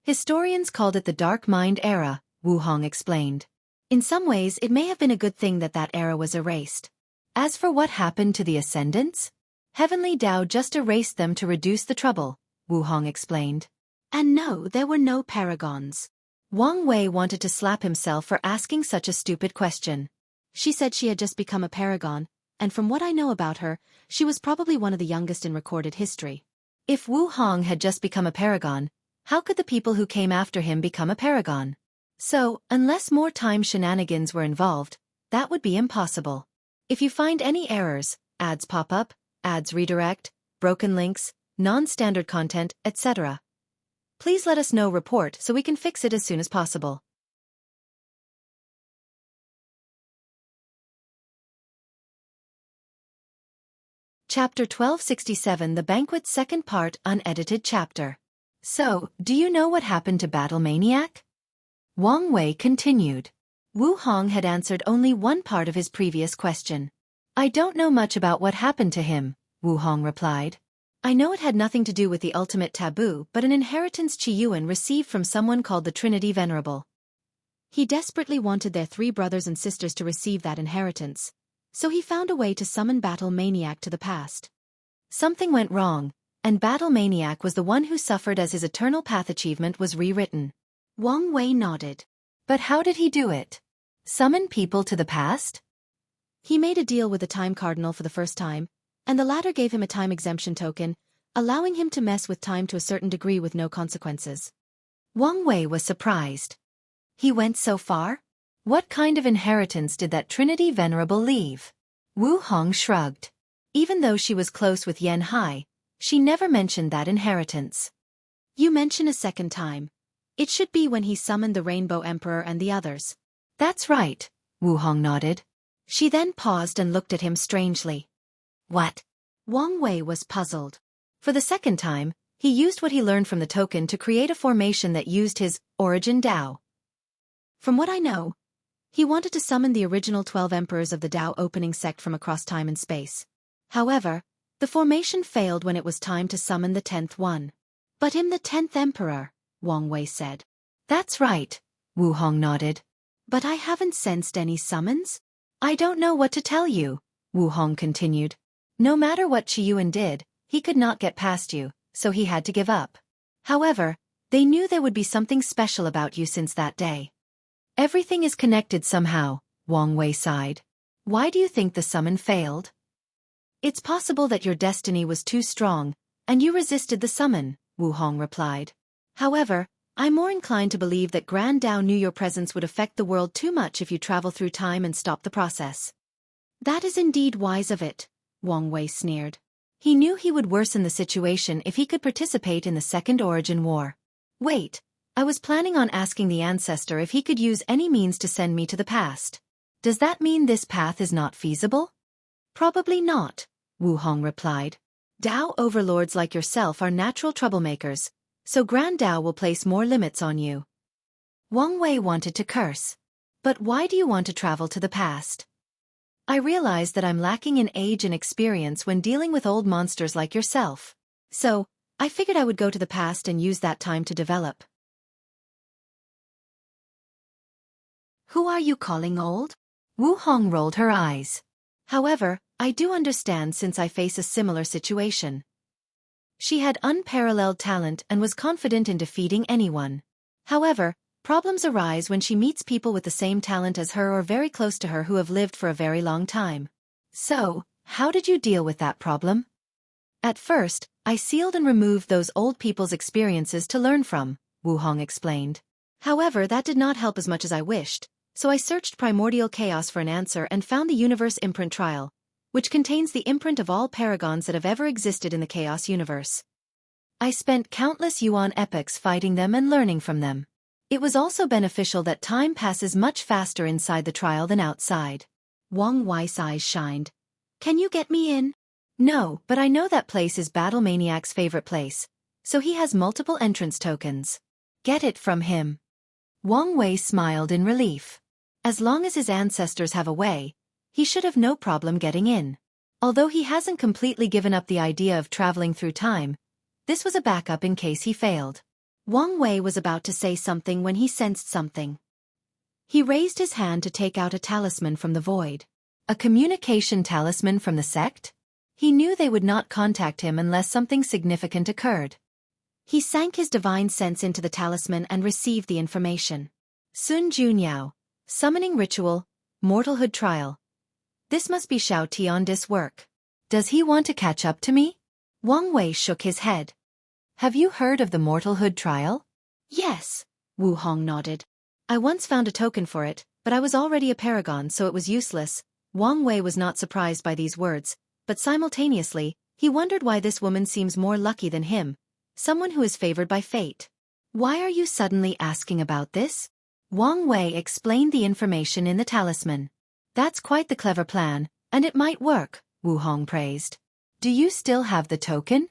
Historians called it the Dark Mind Era, Wu Hong explained. In some ways it may have been a good thing that that era was erased. As for what happened to the Ascendants, Heavenly Dao just erased them to reduce the trouble, Wu Hong explained. And no, there were no paragons. Wang Wei wanted to slap himself for asking such a stupid question. She said she had just become a paragon, and from what I know about her, she was probably one of the youngest in recorded history. If Wu Hong had just become a paragon, how could the people who came after him become a paragon? So, unless more time shenanigans were involved, that would be impossible. If you find any errors, ads pop up, ads redirect, broken links, non-standard content, etc., please let us know. Report so we can fix it as soon as possible. Chapter 1267, The Banquet, Second Part, Unedited Chapter. So, do you know what happened to Battle Maniac? Wang Wei continued. Wu Hong had answered only one part of his previous question. I don't know much about what happened to him, Wu Hong replied. I know it had nothing to do with the ultimate taboo but an inheritance Qiyuan received from someone called the Trinity Venerable. He desperately wanted their 3 brothers and sisters to receive that inheritance, so he found a way to summon Battle Maniac to the past. Something went wrong, and Battle Maniac was the one who suffered as his Eternal Path achievement was rewritten. Wang Wei nodded. But how did he do it? Summon people to the past? He made a deal with the Time Cardinal for the first time, and the latter gave him a time exemption token, allowing him to mess with time to a certain degree with no consequences. Wang Wei was surprised. He went so far? What kind of inheritance did that Trinity Venerable leave? Wu Hong shrugged. Even though she was close with Yan Hai, she never mentioned that inheritance. You mention a second time. It should be when he summoned the Rainbow Emperor and the others. That's right, Wu Hong nodded. She then paused and looked at him strangely. What? Wang Wei was puzzled. For the second time, He used what he learned from the token to create a formation that used his origin Tao. From what I know, he wanted to summon the original 12 emperors of the Tao opening sect from across time and space. However, the formation failed when it was time to summon the 10th one. But I'm the 10th emperor, Wang Wei said. That's right, Wu Hong nodded. But I haven't sensed any summons? I don't know what to tell you, Wu Hong continued. No matter what Qi Yuan did, he could not get past you, so he had to give up. However, they knew there would be something special about you since that day. Everything is connected somehow, Wang Wei sighed. Why do you think the summon failed? It's possible that your destiny was too strong, and you resisted the summon, Wu Hong replied. However, I'm more inclined to believe that Grand Tao knew your presence would affect the world too much if you travel through time and stop the process. That is indeed wise of it, Wang Wei sneered. He knew he would worsen the situation if he could participate in the Second Origin War. Wait, I was planning on asking the ancestor if he could use any means to send me to the past. Does that mean this path is not feasible? Probably not, Wu Hong replied. Tao overlords like yourself are natural troublemakers, so Grand Tao will place more limits on you. Wang Wei wanted to curse. But why do you want to travel to the past? I realize that I'm lacking in age and experience when dealing with old monsters like yourself. So, I figured I would go to the past and use that time to develop. Who are you calling old? Wu Hong rolled her eyes. However, I do understand since I face a similar situation. She had unparalleled talent and was confident in defeating anyone. However, problems arise when she meets people with the same talent as her or very close to her who have lived for a very long time. So, how did you deal with that problem? At first, I sealed and removed those old people's experiences to learn from, Wu Hong explained. However, that did not help as much as I wished, so I searched primordial chaos for an answer and found the universe imprint trial, which contains the imprint of all paragons that have ever existed in the chaos universe. I spent countless Yuan epochs fighting them and learning from them. It was also beneficial that time passes much faster inside the trial than outside. Wang Wei's eyes shined. Can you get me in? No, but I know that place is Battle Maniac's favorite place, so he has multiple entrance tokens. Get it from him. Wang Wei smiled in relief. As long as his ancestors have a way, he should have no problem getting in. Although he hasn't completely given up the idea of traveling through time, this was a backup in case he failed. Wang Wei was about to say something when he sensed something. He raised his hand to take out a talisman from the void. A communication talisman from the sect? He knew they would not contact him unless something significant occurred. He sank his divine sense into the talisman and received the information. Sun Junyao, Summoning Ritual, Mortalhood Trial. This must be Xiao Tiandis' work. Does he want to catch up to me? Wang Wei shook his head. Have you heard of the Mortalhood Trial? Yes, Wu Hong nodded. I once found a token for it, but I was already a paragon so it was useless. Wang Wei was not surprised by these words, but simultaneously, he wondered why this woman seems more lucky than him, someone who is favored by fate. Why are you suddenly asking about this? Wang Wei explained the information in the talisman. That's quite the clever plan, and it might work, Wu Hong praised. Do you still have the token?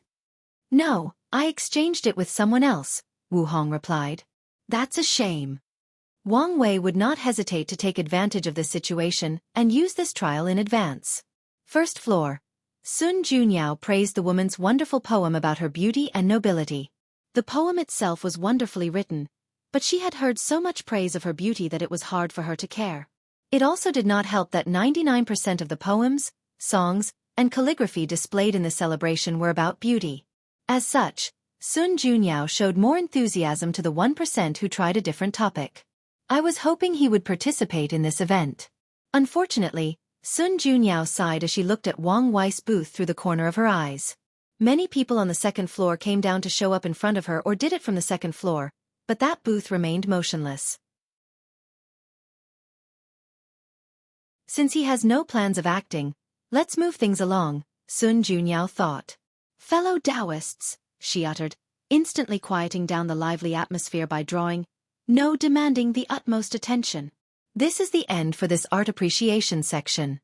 No, I exchanged it with someone else, Wu Hong replied. That's a shame. Wang Wei would not hesitate to take advantage of this situation and use this trial in advance. First floor. Sun Junyao praised the woman's wonderful poem about her beauty and nobility. The poem itself was wonderfully written, but she had heard so much praise of her beauty that it was hard for her to care. It also did not help that 99% of the poems, songs, and calligraphy displayed in the celebration were about beauty. As such, Sun Junyao showed more enthusiasm to the 1% who tried a different topic. I was hoping he would participate in this event. Unfortunately, Sun Junyao sighed as she looked at Wang Wei's booth through the corner of her eyes. Many people on the second floor came down to show up in front of her or did it from the second floor, but that booth remained motionless. Since he has no plans of acting, let's move things along, Sun Junyao thought. Fellow Taoists, she uttered, instantly quieting down the lively atmosphere by drawing, no demanding the utmost attention. This is the end for this art appreciation section.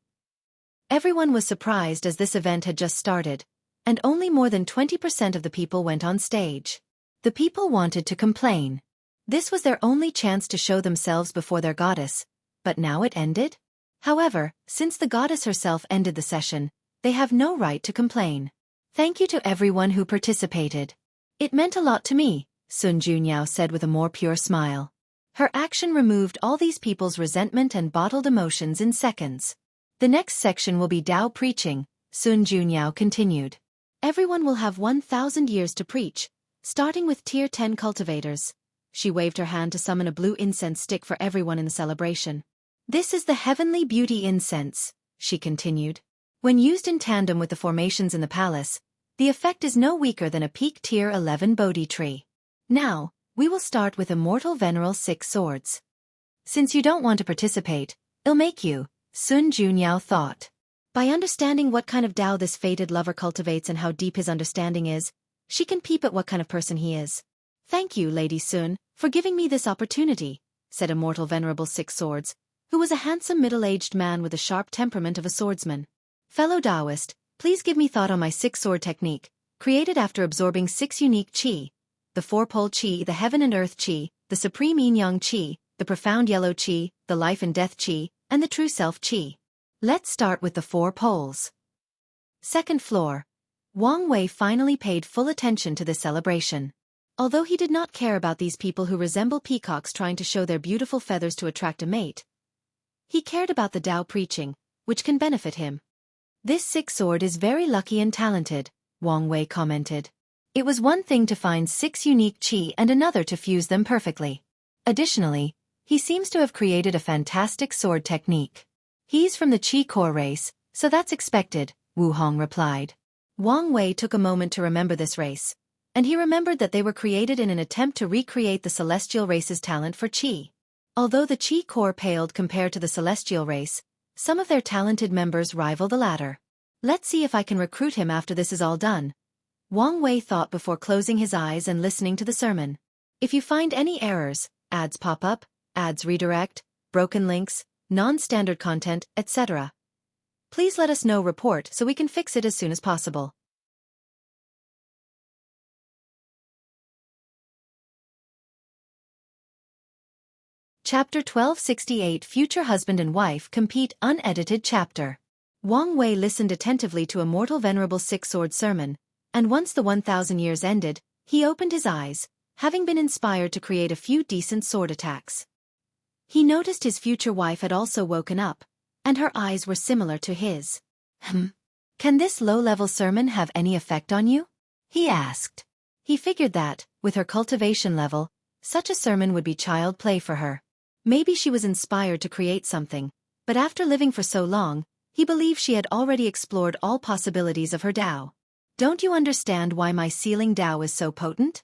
Everyone was surprised as this event had just started, and only more than 20% of the people went on stage. The people wanted to complain. This was their only chance to show themselves before their goddess, but now it ended? However, since the goddess herself ended the session, they have no right to complain. Thank you to everyone who participated. It meant a lot to me, Sun Junyao said with a more pure smile. Her action removed all these people's resentment and bottled emotions in seconds. The next section will be Tao preaching, Sun Junyao continued. Everyone will have 1,000 years to preach, starting with Tier 10 cultivators. She waved her hand to summon a blue incense stick for everyone in the celebration. This is the heavenly beauty incense, she continued. When used in tandem with the formations in the palace, the effect is no weaker than a peak Tier 11 Bodhi tree. Now, we will start with Immortal Veneral 6 Swords. Since you don't want to participate, it'll make you, Sun Junyao thought. By understanding what kind of Tao this fated lover cultivates and how deep his understanding is, she can peep at what kind of person he is. Thank you, Lady Sun, for giving me this opportunity, said Immortal Venerable 6 Swords, who was a handsome middle-aged man with the sharp temperament of a swordsman. Fellow Taoist, please give me thought on my 6-sword technique, created after absorbing 6 unique qi, the 4-pole qi, the heaven and earth qi, the supreme yin-yang qi, the profound yellow qi, the life and death qi, and the true self qi. Let's start with the 4 poles. Second floor. Wang Wei finally paid full attention to this celebration. Although he did not care about these people who resemble peacocks trying to show their beautiful feathers to attract a mate, he cared about the Tao preaching, which can benefit him. This 6-sword is very lucky and talented, Wang Wei commented. It was one thing to find 6 unique qi and another to fuse them perfectly. Additionally, he seems to have created a fantastic sword technique. He's from the Qi core race, so that's expected, Wu Hong replied. Wang Wei took a moment to remember this race, and he remembered that they were created in an attempt to recreate the celestial race's talent for Qi. Although the Qi core paled compared to the celestial race, some of their talented members rival the latter. Let's see if I can recruit him after this is all done, Wang Wei thought before closing his eyes and listening to the sermon. If you find any errors, ads pop up, ads redirect, broken links, non-standard content, etc., please let us know report so we can fix it as soon as possible. Chapter 1268 Future Husband and Wife Compete Unedited Chapter. Wang Wei listened attentively to Immortal Venerable 6-sword sermon, and once the 1,000 years ended, he opened his eyes, having been inspired to create a few decent sword attacks. He noticed his future wife had also woken up, and her eyes were similar to his. Can this low-level sermon have any effect on you? He asked. He figured that, with her cultivation level, such a sermon would be child play for her. Maybe she was inspired to create something, but after living for so long, he believed she had already explored all possibilities of her Tao. Don't you understand why my sealing Tao is so potent?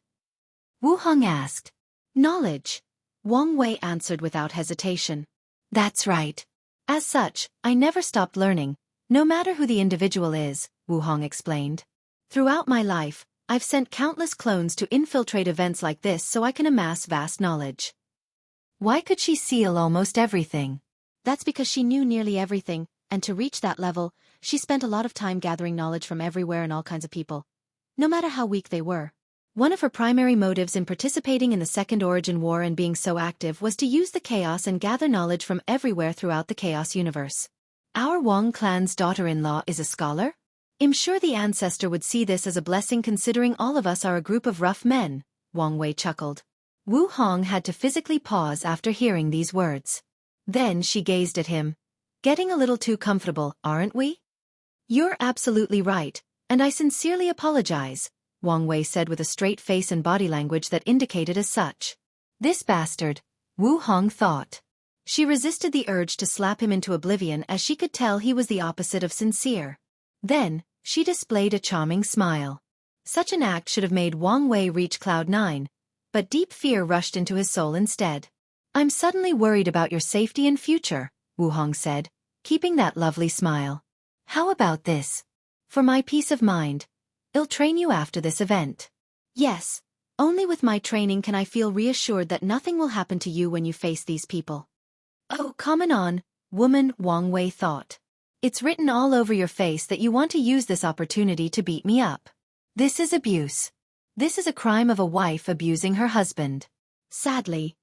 Wu Hong asked. Knowledge. Wang Wei answered without hesitation. That's right. As such, I never stopped learning, no matter who the individual is, Wu Hong explained. Throughout my life, I've sent countless clones to infiltrate events like this so I can amass vast knowledge. Why could she seal almost everything? That's because she knew nearly everything, and to reach that level, she spent a lot of time gathering knowledge from everywhere and all kinds of people, no matter how weak they were. One of her primary motives in participating in the Second Origin War and being so active was to use the chaos and gather knowledge from everywhere throughout the chaos universe. Our Wang clan's daughter-in-law is a scholar? I'm sure the ancestor would see this as a blessing considering all of us are a group of rough men, Wang Wei chuckled. Wu Hong had to physically pause after hearing these words. Then she gazed at him. Getting a little too comfortable, aren't we? You're absolutely right, and I sincerely apologize, Wang Wei said with a straight face and body language that indicated as such. This bastard, Wu Hong thought. She resisted the urge to slap him into oblivion as she could tell he was the opposite of sincere. Then, she displayed a charming smile. Such an act should have made Wang Wei reach cloud 9, but deep fear rushed into his soul instead. I'm suddenly worried about your safety and future, Wu Hong said, keeping that lovely smile. How about this? For my peace of mind, I'll train you after this event. Yes, only with my training can I feel reassured that nothing will happen to you when you face these people. Oh, come on, woman, Wang Wei thought. It's written all over your face that you want to use this opportunity to beat me up. This is abuse. This is a crime of a wife abusing her husband. Sadly,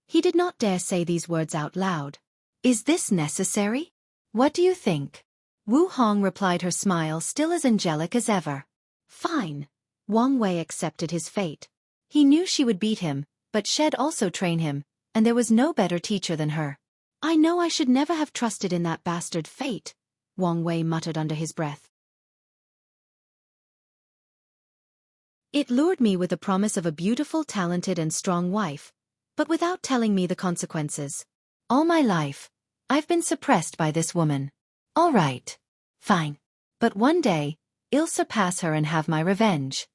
he did not dare say these words out loud. Is this necessary? What do you think? Wu Hong replied, her smile still as angelic as ever. Fine. Wang Wei accepted his fate. He knew she would beat him, but she'd also train him, and there was no better teacher than her. I know I should never have trusted in that bastard fate, Wang Wei muttered under his breath. It lured me with the promise of a beautiful, talented and strong wife, but without telling me the consequences. All my life, I've been suppressed by this woman. All right. Fine. But one day, I'll surpass her and have my revenge.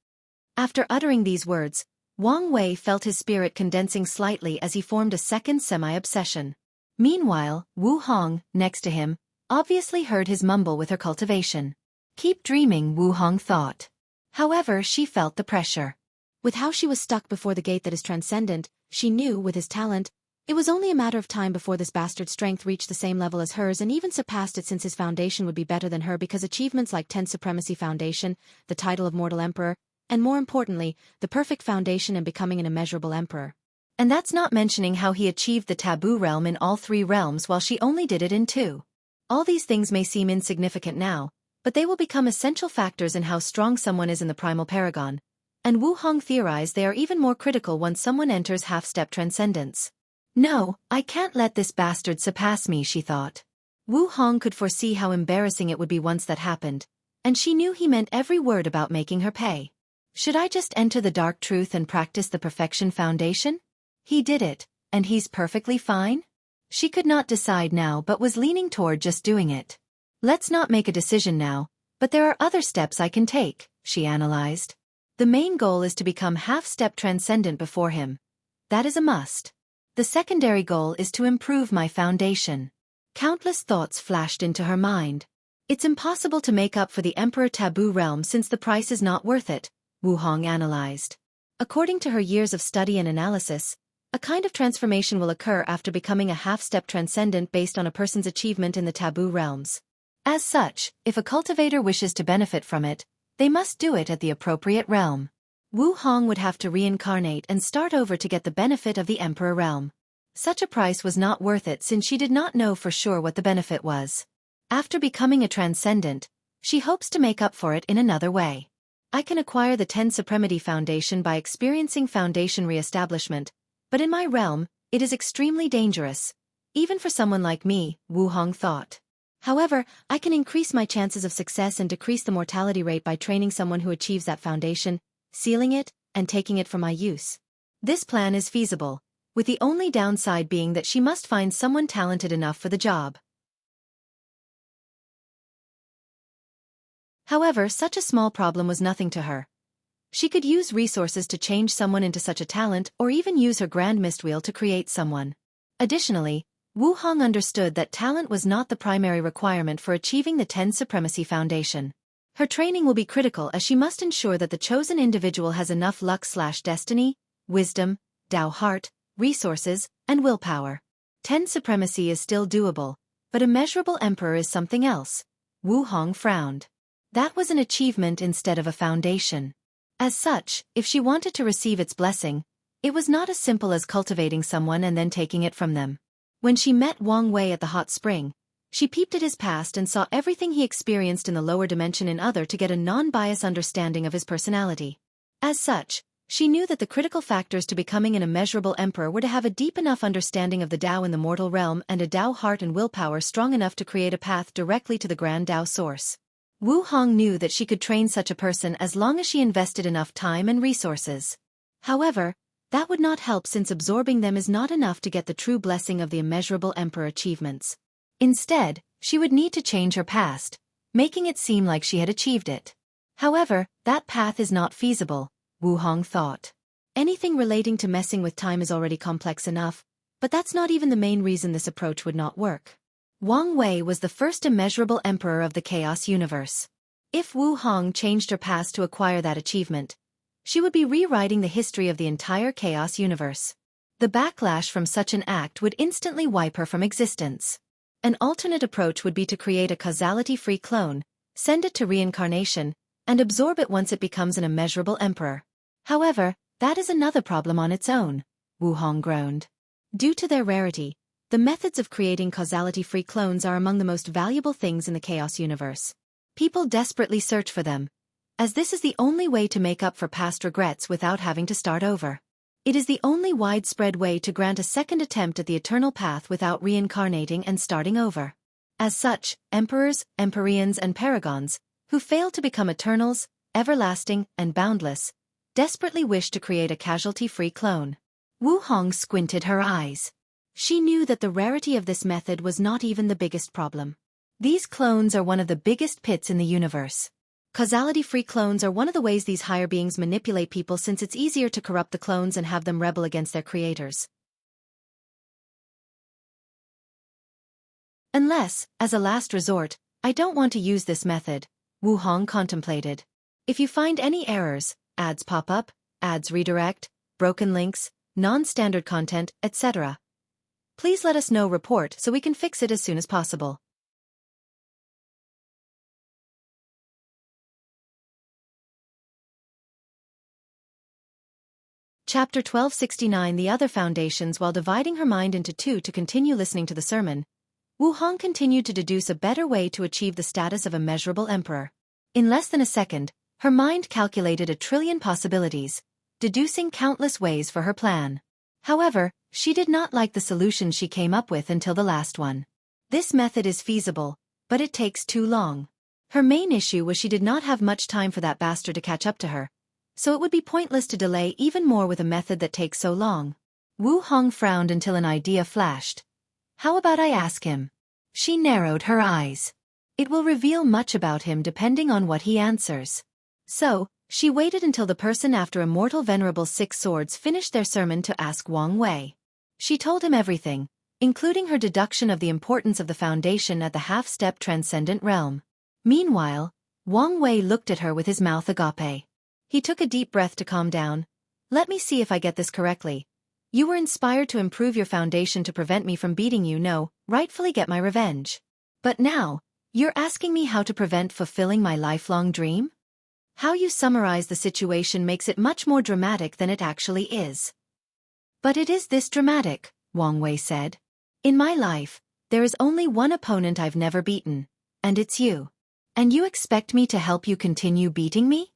After uttering these words, Wang Wei felt his spirit condensing slightly as he formed a second semi-obsession. Meanwhile, Wu Hong, next to him, obviously heard his mumble with her cultivation. Keep dreaming, Wu Hong thought. However, she felt the pressure. With how she was stuck before the gate that is transcendent, she knew, with his talent, it was only a matter of time before this bastard's strength reached the same level as hers and even surpassed it, since his foundation would be better than her because achievements like 10 Supremacy Foundation, the title of Mortal Emperor, and more importantly, the perfect foundation and becoming an immeasurable emperor. And that's not mentioning how he achieved the taboo realm in all 3 realms while she only did it in 2. All these things may seem insignificant now, but they will become essential factors in how strong someone is in the primal paragon, and Wu Hong theorized they are even more critical once someone enters half-step transcendence. No, I can't let this bastard surpass me, she thought. Wu Hong could foresee how embarrassing it would be once that happened, and she knew he meant every word about making her pay. Should I just enter the dark truth and practice the perfection foundation? He did it, and he's perfectly fine? She could not decide now but was leaning toward just doing it. Let's not make a decision now, but there are other steps I can take, she analyzed. The main goal is to become half-step transcendent before him. That is a must. The secondary goal is to improve my foundation. Countless thoughts flashed into her mind. It's impossible to make up for the Emperor Taboo realm since the price is not worth it, Wu Hong analyzed. According to her years of study and analysis, a kind of transformation will occur after becoming a half-step transcendent based on a person's achievement in the taboo realms. As such, if a cultivator wishes to benefit from it, they must do it at the appropriate realm. Wu Hong would have to reincarnate and start over to get the benefit of the Emperor realm. Such a price was not worth it since she did not know for sure what the benefit was. After becoming a transcendent, she hopes to make up for it in another way. I can acquire the 10 Supremacy Foundation by experiencing foundation re-establishment, but in my realm, it is extremely dangerous. Even for someone like me, Wu Hong thought. However, I can increase my chances of success and decrease the mortality rate by training someone who achieves that foundation, sealing it, and taking it for my use. This plan is feasible, with the only downside being that she must find someone talented enough for the job. However, such a small problem was nothing to her. She could use resources to change someone into such a talent or even use her grand mistwheel to create someone. Additionally, Wu Hong understood that talent was not the primary requirement for achieving the 10 Supremacy Foundation. Her training will be critical as she must ensure that the chosen individual has enough luck/destiny, wisdom, Dao heart, resources, and willpower. 10 Supremacy is still doable, but immeasurable emperor is something else. Wu Hong frowned. That was an achievement instead of a foundation. As such, if she wanted to receive its blessing, it was not as simple as cultivating someone and then taking it from them. When she met Wang Wei at the hot spring, she peeped at his past and saw everything he experienced in the lower dimension in other to get a non-biased understanding of his personality. As such, she knew that the critical factors to becoming an immeasurable emperor were to have a deep enough understanding of the Dao in the mortal realm and a Dao heart and willpower strong enough to create a path directly to the grand Dao source. Wu Hong knew that she could train such a person as long as she invested enough time and resources. However, that would not help since absorbing them is not enough to get the true blessing of the immeasurable emperor achievements. Instead, she would need to change her past, making it seem like she had achieved it. However, that path is not feasible, Wu Hong thought. Anything relating to messing with time is already complex enough, but that's not even the main reason this approach would not work. Wang Wei was the first immeasurable emperor of the Chaos Universe. If Wu Hong changed her past to acquire that achievement, she would be rewriting the history of the entire Chaos Universe. The backlash from such an act would instantly wipe her from existence. An alternate approach would be to create a causality-free clone, send it to reincarnation, and absorb it once it becomes an immeasurable emperor. However, that is another problem on its own, Wu Hong groaned. Due to their rarity, the methods of creating causality-free clones are among the most valuable things in the Chaos universe. People desperately search for them, as this is the only way to make up for past regrets without having to start over. It is the only widespread way to grant a second attempt at the eternal path without reincarnating and starting over. As such, emperors, empyreans and paragons, who fail to become eternals, everlasting, and boundless, desperately wish to create a casualty-free clone. Wu Hong squinted her eyes. She knew that the rarity of this method was not even the biggest problem. These clones are one of the biggest pits in the universe. Causality-free clones are one of the ways these higher beings manipulate people, since it's easier to corrupt the clones and have them rebel against their creators. Unless, as a last resort, I don't want to use this method, Wu Hong contemplated. If you find any errors, ads pop up, ads redirect, broken links, non-standard content, etc., please let us know. Report so we can fix it as soon as possible. Chapter 1269. The other foundations. While dividing her mind into two to continue listening to the sermon, Wu Hong continued to deduce a better way to achieve the status of immeasurable emperor. In less than a second, her mind calculated 1 trillion possibilities, deducing countless ways for her plan. However, she did not like the solution she came up with until the last one. This method is feasible, but it takes too long. Her main issue was she did not have much time for that bastard to catch up to her, so it would be pointless to delay even more with a method that takes so long. Wu Hong frowned until an idea flashed. How about I ask him? She narrowed her eyes. It will reveal much about him depending on what he answers. So, she waited until the person after Immortal Venerable Six Swords finished their sermon to ask Wang Wei. She told him everything, including her deduction of the importance of the foundation at the half-step transcendent realm. Meanwhile, Wang Wei looked at her with his mouth agape. He took a deep breath to calm down. Let me see if I get this correctly. You were inspired to improve your foundation to prevent me from beating you, no, rightfully get my revenge. But now, you're asking me how to prevent fulfilling my lifelong dream? How you summarize the situation makes it much more dramatic than it actually is. But it is this dramatic, Wang Wei said. In my life, there is only one opponent I've never beaten, and it's you. And you expect me to help you continue beating me?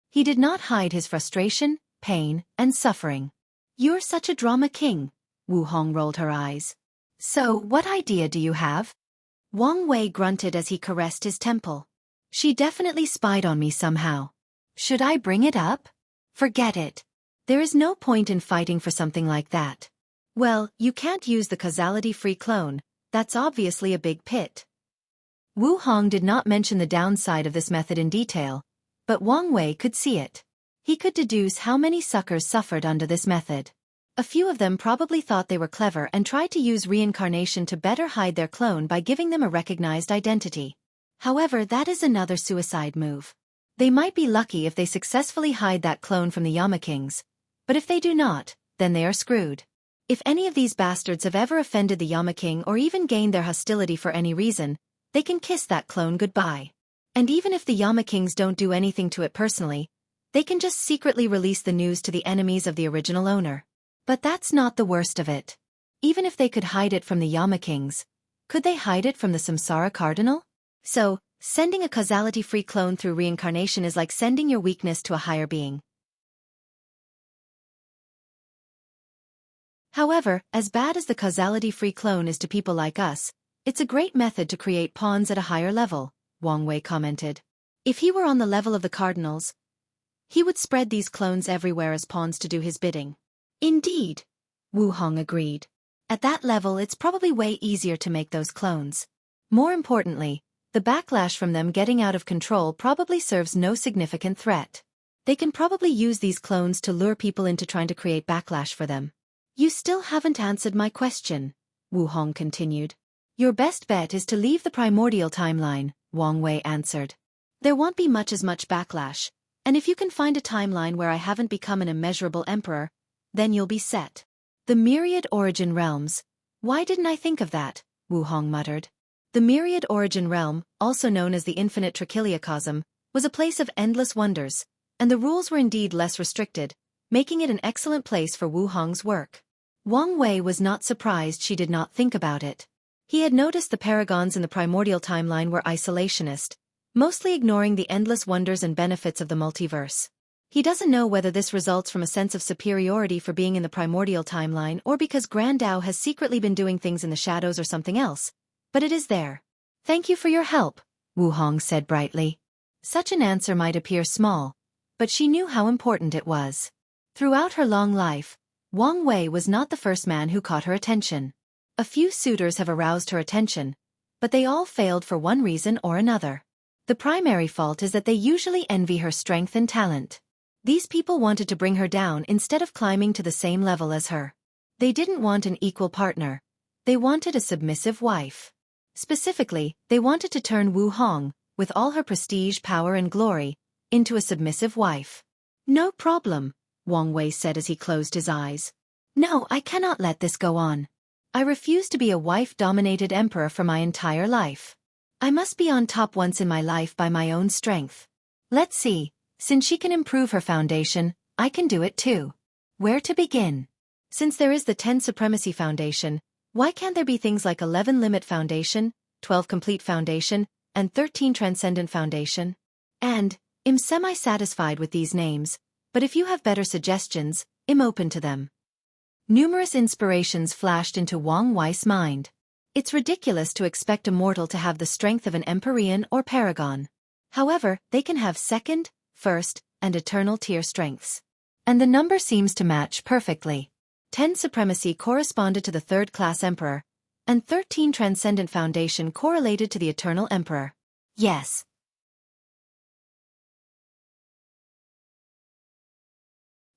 He did not hide his frustration, pain, and suffering. You're such a drama king, Wu Hong rolled her eyes. So, what idea do you have? Wang Wei grunted as he caressed his temple. She definitely spied on me somehow. Should I bring it up? Forget it. There is no point in fighting for something like that. Well, you can't use the causality-free clone, that's obviously a big pit. Wu Hong did not mention the downside of this method in detail, but Wang Wei could see it. He could deduce how many suckers suffered under this method. A few of them probably thought they were clever and tried to use reincarnation to better hide their clone by giving them a recognized identity. However, that is another suicide move. They might be lucky if they successfully hide that clone from the Yama Kings, but if they do not, then they are screwed. If any of these bastards have ever offended the Yama King or even gained their hostility for any reason, they can kiss that clone goodbye. And even if the Yama Kings don't do anything to it personally, they can just secretly release the news to the enemies of the original owner. But that's not the worst of it. Even if they could hide it from the Yama Kings, could they hide it from the Samsara Cardinal? So, sending a causality-free clone through reincarnation is like sending your weakness to a higher being. However, as bad as the causality-free clone is to people like us, it's a great method to create pawns at a higher level, Wang Wei commented. If he were on the level of the cardinals, he would spread these clones everywhere as pawns to do his bidding. Indeed, Wu Hong agreed. At that level it's probably way easier to make those clones. More importantly, the backlash from them getting out of control probably serves no significant threat. They can probably use these clones to lure people into trying to create backlash for them. You still haven't answered my question, Wu Hong continued. Your best bet is to leave the primordial timeline, Wang Wei answered. There won't be much backlash, and if you can find a timeline where I haven't become an immeasurable emperor, then you'll be set. The myriad origin realms. Why didn't I think of that? Wu Hong muttered. The Myriad Origin Realm, also known as the Infinite Trichiliocosm, was a place of endless wonders, and the rules were indeed less restricted, making it an excellent place for Wu Hong's work. Wang Wei was not surprised she did not think about it. He had noticed the paragons in the primordial timeline were isolationist, mostly ignoring the endless wonders and benefits of the multiverse. He doesn't know whether this results from a sense of superiority for being in the primordial timeline or because Grand Dao has secretly been doing things in the shadows or something else, but it is there. Thank you for your help, Wu Hong said brightly. Such an answer might appear small, but she knew how important it was. Throughout her long life, Wang Wei was not the first man who caught her attention. A few suitors have aroused her attention, but they all failed for one reason or another. The primary fault is that they usually envy her strength and talent. These people wanted to bring her down instead of climbing to the same level as her. They didn't want an equal partner. They wanted a submissive wife. Specifically, they wanted to turn Wu Hong, with all her prestige, power and glory, into a submissive wife. No problem, Wang Wei said as he closed his eyes. No, I cannot let this go on. I refuse to be a wife-dominated emperor for my entire life. I must be on top once in my life by my own strength. Let's see. Since she can improve her foundation, I can do it too. Where to begin? Since there is the 10 Supremacy Foundation, why can't there be things like 11 Limit Foundation, 12 Complete Foundation, and 13 Transcendent Foundation? And, I'm semi-satisfied with these names, but if you have better suggestions, I'm open to them. Numerous inspirations flashed into Wang Wei's mind. It's ridiculous to expect a mortal to have the strength of an Empyrean or Paragon. However, they can have second, first, and eternal tier strengths. And the number seems to match perfectly. 10 Supremacy corresponded to the third-class Emperor, and 13 Transcendent Foundation correlated to the Eternal Emperor. Yes.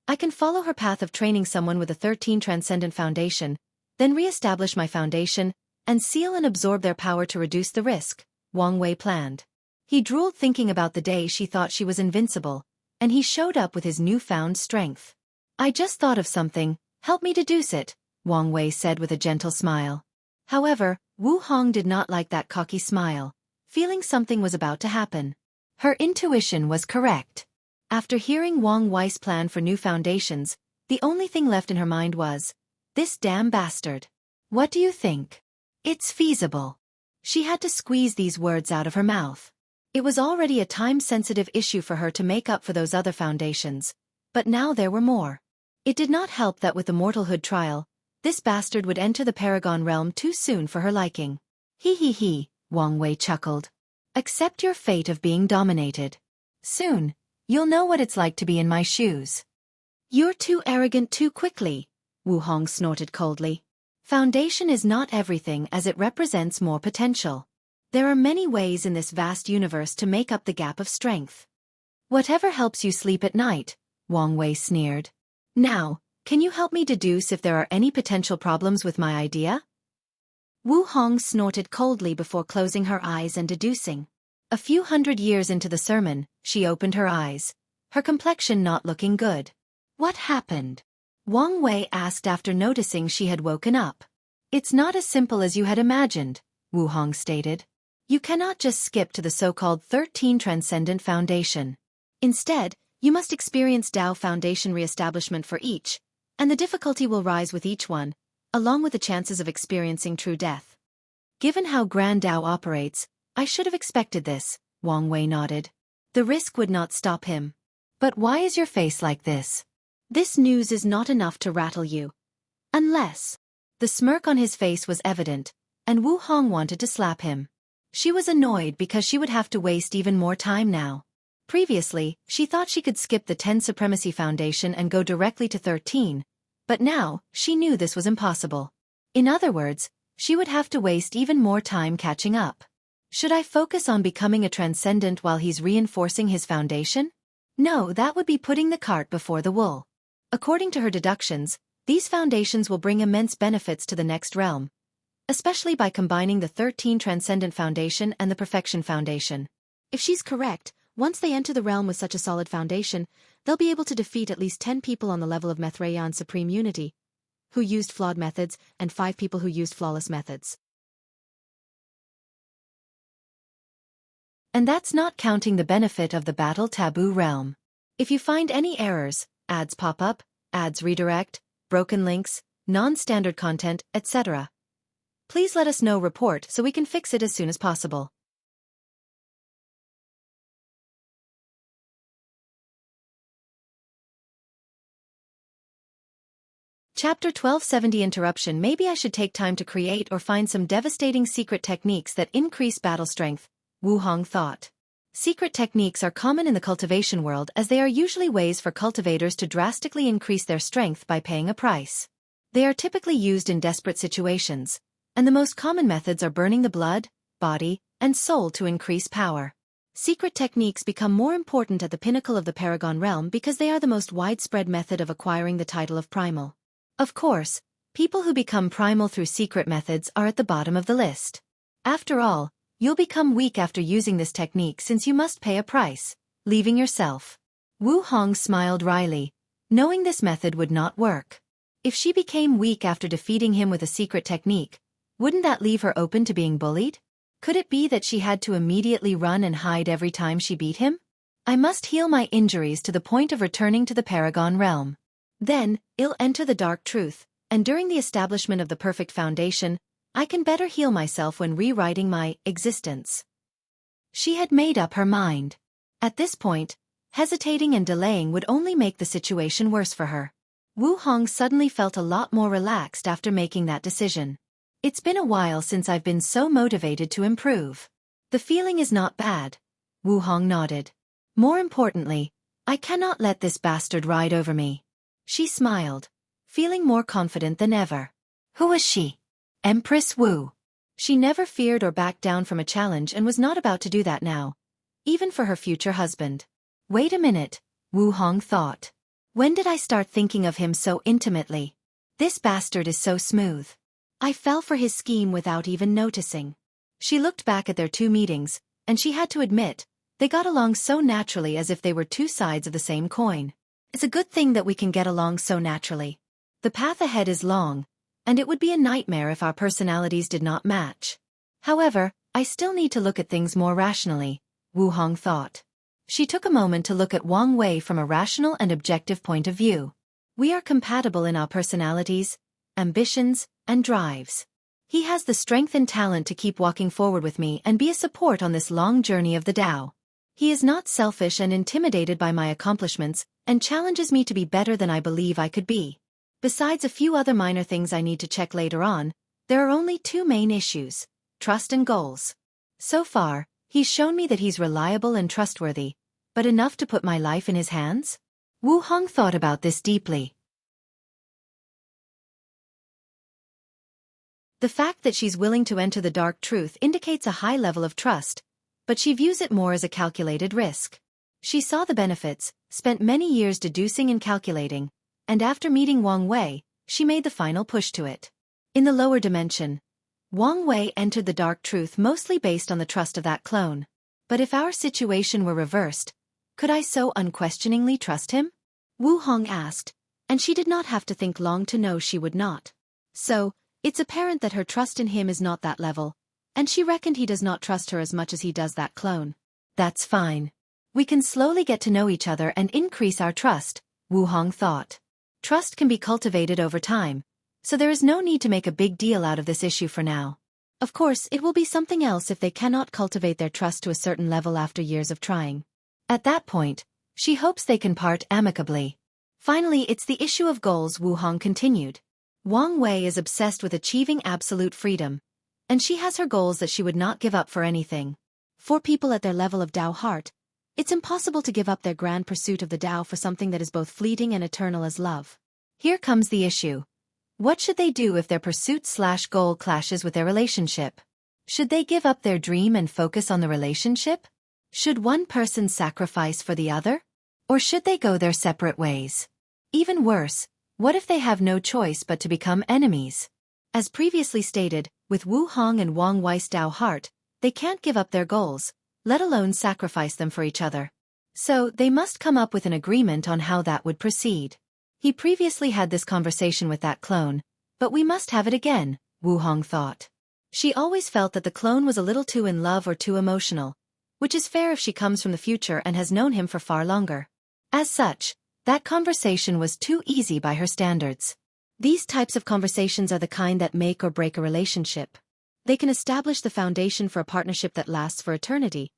I can follow her path of training someone with a 13 Transcendent Foundation, then re-establish my foundation, and seal and absorb their power to reduce the risk, Wang Wei planned. He drooled thinking about the day she thought she was invincible, and he showed up with his newfound strength. I just thought of something, help me deduce it, Wang Wei said with a gentle smile. However, Wu Hong did not like that cocky smile, feeling something was about to happen. Her intuition was correct. After hearing Wang Wei's plan for new foundations, the only thing left in her mind was, this damn bastard. What do you think? It's feasible. She had to squeeze these words out of her mouth. It was already a time-sensitive issue for her to make up for those other foundations, but now there were more. It did not help that with the Mortalhood trial, this bastard would enter the Paragon realm too soon for her liking. He, Wang Wei chuckled. Accept your fate of being dominated. Soon, you'll know what it's like to be in my shoes. You're too arrogant too quickly, Wu Hong snorted coldly. Foundation is not everything as it represents more potential. There are many ways in this vast universe to make up the gap of strength. Whatever helps you sleep at night, Wang Wei sneered. Now, can you help me deduce if there are any potential problems with my idea? Wu Hong snorted coldly before closing her eyes and deducing. A few hundred years into the sermon, she opened her eyes, her complexion not looking good. What happened? Wang Wei asked after noticing she had woken up. It's not as simple as you had imagined, Wu Hong stated. You cannot just skip to the so-called 13 Transcendent Foundation. Instead, you must experience Dao Foundation re-establishment for each, and the difficulty will rise with each one, along with the chances of experiencing true death. Given how Grand Dao operates, I should have expected this, Wang Wei nodded. The risk would not stop him. But why is your face like this? This news is not enough to rattle you. Unless. The smirk on his face was evident, and Wu Hong wanted to slap him. She was annoyed because she would have to waste even more time now. Previously, she thought she could skip the 10 Supremacy Foundation and go directly to 13, but now, she knew this was impossible. In other words, she would have to waste even more time catching up. Should I focus on becoming a transcendent while he's reinforcing his foundation? No, that would be putting the cart before the wool. According to her deductions, these foundations will bring immense benefits to the next realm, especially by combining the 13 Transcendent Foundation and the Perfection Foundation. If she's correct, once they enter the realm with such a solid foundation, they'll be able to defeat at least 10 people on the level of Mithraeon Supreme Unity, who used flawed methods, and 5 people who used flawless methods. And that's not counting the benefit of the battle taboo realm. If you find any errors, ads pop up, ads redirect, broken links, non-standard content, etc., please let us know report so we can fix it as soon as possible. Chapter 1270 Interruption. Maybe I should take time to create or find some devastating secret techniques that increase battle strength, Wu Hong thought. Secret techniques are common in the cultivation world as they are usually ways for cultivators to drastically increase their strength by paying a price. They are typically used in desperate situations, and the most common methods are burning the blood, body, and soul to increase power. Secret techniques become more important at the pinnacle of the Paragon realm because they are the most widespread method of acquiring the title of primal. Of course, people who become primal through secret methods are at the bottom of the list. After all, you'll become weak after using this technique since you must pay a price, leaving yourself. Wu Hong smiled wryly, knowing this method would not work. If she became weak after defeating him with a secret technique, wouldn't that leave her open to being bullied? Could it be that she had to immediately run and hide every time she beat him? I must heal my injuries to the point of returning to the Paragon realm. Then, I'll enter the dark truth, and during the establishment of the perfect foundation, I can better heal myself when rewriting my existence. She had made up her mind. At this point, hesitating and delaying would only make the situation worse for her. Wu Hong suddenly felt a lot more relaxed after making that decision. It's been a while since I've been so motivated to improve. The feeling is not bad. Wu Hong nodded. More importantly, I cannot let this bastard ride over me. She smiled, feeling more confident than ever. Who was she? Empress Wu. She never feared or backed down from a challenge and was not about to do that now, even for her future husband. Wait a minute, Wu Hong thought. When did I start thinking of him so intimately? This bastard is so smooth. I fell for his scheme without even noticing. She looked back at their 2 meetings, and she had to admit, they got along so naturally as if they were 2 sides of the same coin. It's a good thing that we can get along so naturally. The path ahead is long, and it would be a nightmare if our personalities did not match. However, I still need to look at things more rationally, Wu Hong thought. She took a moment to look at Wang Wei from a rational and objective point of view. We are compatible in our personalities, ambitions, and drives. He has the strength and talent to keep walking forward with me and be a support on this long journey of the Tao. He is not selfish and intimidated by my accomplishments, and challenges me to be better than I believe I could be. Besides a few other minor things I need to check later on, there are only 2 main issues: trust and goals. So far, he's shown me that he's reliable and trustworthy, but enough to put my life in his hands? Wu Hong thought about this deeply. The fact that she's willing to enter the dark truth indicates a high level of trust, but she views it more as a calculated risk. She saw the benefits, spent many years deducing and calculating, and after meeting Wang Wei, she made the final push to it. In the lower dimension, Wang Wei entered the dark truth mostly based on the trust of that clone. But if our situation were reversed, could I so unquestioningly trust him? Wu Hong asked, and she did not have to think long to know she would not. So, it's apparent that her trust in him is not that level, and she reckoned he does not trust her as much as he does that clone. That's fine. We can slowly get to know each other and increase our trust, Wu Hong thought. Trust can be cultivated over time, so there is no need to make a big deal out of this issue for now. Of course, it will be something else if they cannot cultivate their trust to a certain level after years of trying. At that point, she hopes they can part amicably. Finally, it's the issue of goals, Wu Hong continued. Wang Wei is obsessed with achieving absolute freedom, and she has her goals that she would not give up for anything. For people at their level of Tao heart, it's impossible to give up their grand pursuit of the Tao for something that is both fleeting and eternal as love. Here comes the issue. What should they do if their pursuit/goal clashes with their relationship? Should they give up their dream and focus on the relationship? Should one person sacrifice for the other? Or should they go their separate ways? Even worse, what if they have no choice but to become enemies? As previously stated, with Wu Hong and Wang Wei's Tao heart, they can't give up their goals, let alone sacrifice them for each other. So, they must come up with an agreement on how that would proceed. He previously had this conversation with that clone, but we must have it again, Wu Hong thought. She always felt that the clone was a little too in love or too emotional, which is fair if she comes from the future and has known him for far longer. As such, that conversation was too easy by her standards. These types of conversations are the kind that make or break a relationship. They can establish the foundation for a partnership that lasts for eternity.